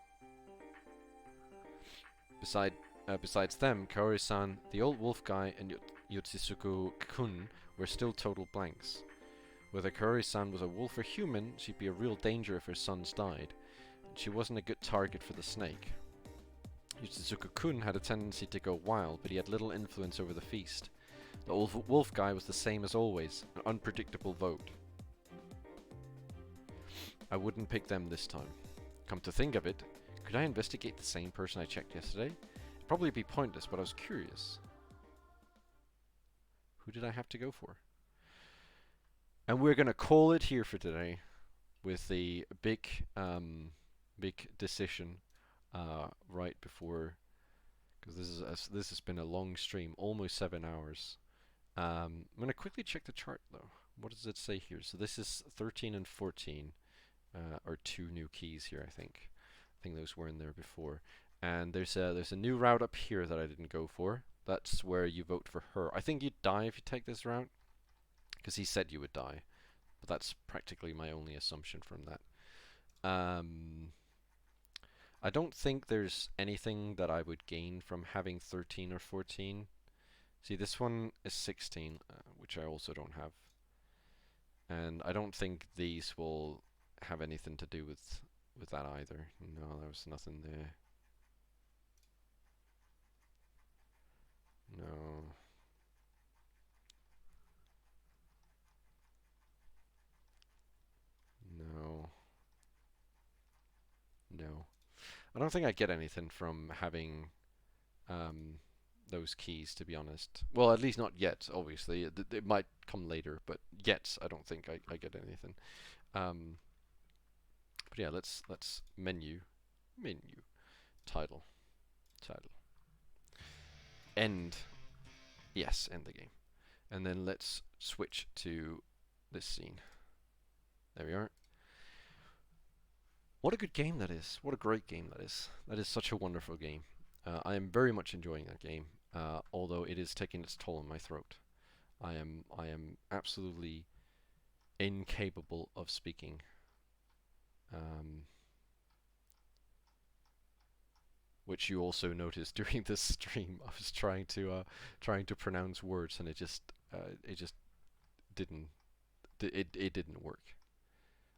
Besides them, Kaori-san, the old wolf guy, and Yotsusuku-kun were still total blanks. Whether Kaori-san was a wolf or human, she'd be a real danger if her sons died. And she wasn't a good target for the snake. Yotsusuku-kun had a tendency to go wild, but he had little influence over the feast. The old wolf guy was the same as always, an unpredictable vote. I wouldn't pick them this time. Come to think of it, could I investigate the same person I checked yesterday? It'd probably be pointless, but I was curious. Who did I have to go for? And we're gonna call it here for today, with the big decision right before, because this has been a long stream, almost 7 hours. I'm gonna quickly check the chart though. What does it say here? So this is 13 and 14, are 2 new keys here. I think those were in there before. And there's a new route up here that I didn't go for. That's where you vote for her. I think you'd die if you take this route, because he said you would die. But that's practically my only assumption from that. I don't think there's anything that I would gain from having 13 or 14. See, this one is 16, which I also don't have. And I don't think these will have anything to do with that either. No, there was nothing there. No. No. No. I don't think I get anything from having those keys, to be honest. Well, at least not yet, obviously. It might come later, but yet I don't think I get anything. But yeah, let's menu, title, end. Yes, end the game. And then let's switch to this scene. There we are. What a good game that is. What a great game that is. That is such a wonderful game. I am very much enjoying that game, although it is taking its toll on my throat. I am absolutely incapable of speaking. Which you also noticed during this stream. I was trying to pronounce words, and it just didn't work.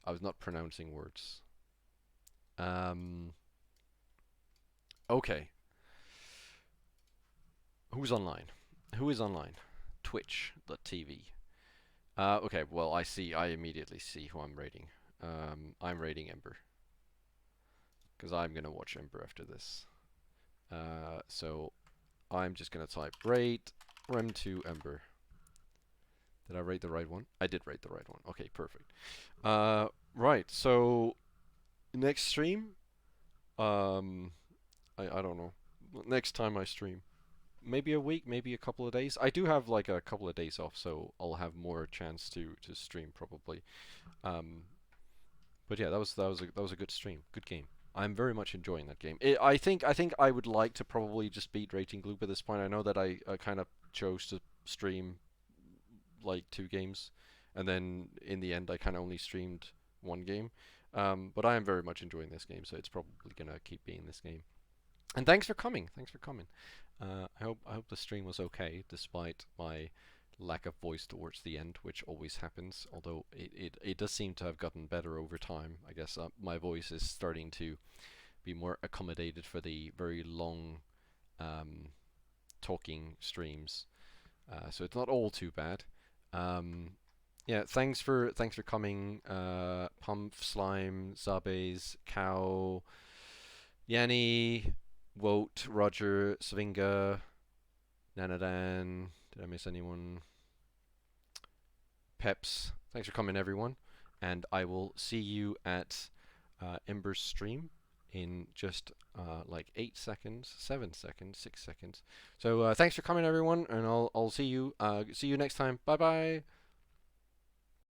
I was not pronouncing words. Okay. Who's online? Who is online? Twitch.tv. Okay, well, I immediately see who I'm rating. I'm rating Ember, because I'm gonna watch Ember after this. So I'm just gonna type rate Rem2 Ember. Did I rate the right one? I did rate the right one. Okay, perfect. Right, so next stream, I don't know. Next time I stream, maybe a week, maybe a couple of days. I do have like a couple of days off, so I'll have more chance to stream probably. But yeah, that was a good stream, good game. I'm very much enjoying that game. I think I would like to probably just beat Raging Gloop at this point. I know that I kind of chose to stream like 2 games, and then in the end I kind of only streamed 1 game. But I am very much enjoying this game, so it's probably gonna keep being this game. And thanks for coming. I hope the stream was okay, despite my lack of voice towards the end, which always happens. Although it does seem to have gotten better over time. I guess my voice is starting to be more accommodated for the very long talking streams. So it's not all too bad. Yeah, thanks for coming, Pump, Slime, Zabes, Cow, Yanni, Wote, Roger, Svinga, Nanadan. Did I miss anyone? Peps. Thanks for coming, everyone. And I will see you at Ember's stream in just like 8 seconds, 7 seconds, 6 seconds. So thanks for coming, everyone, and I'll see you next time. Bye bye.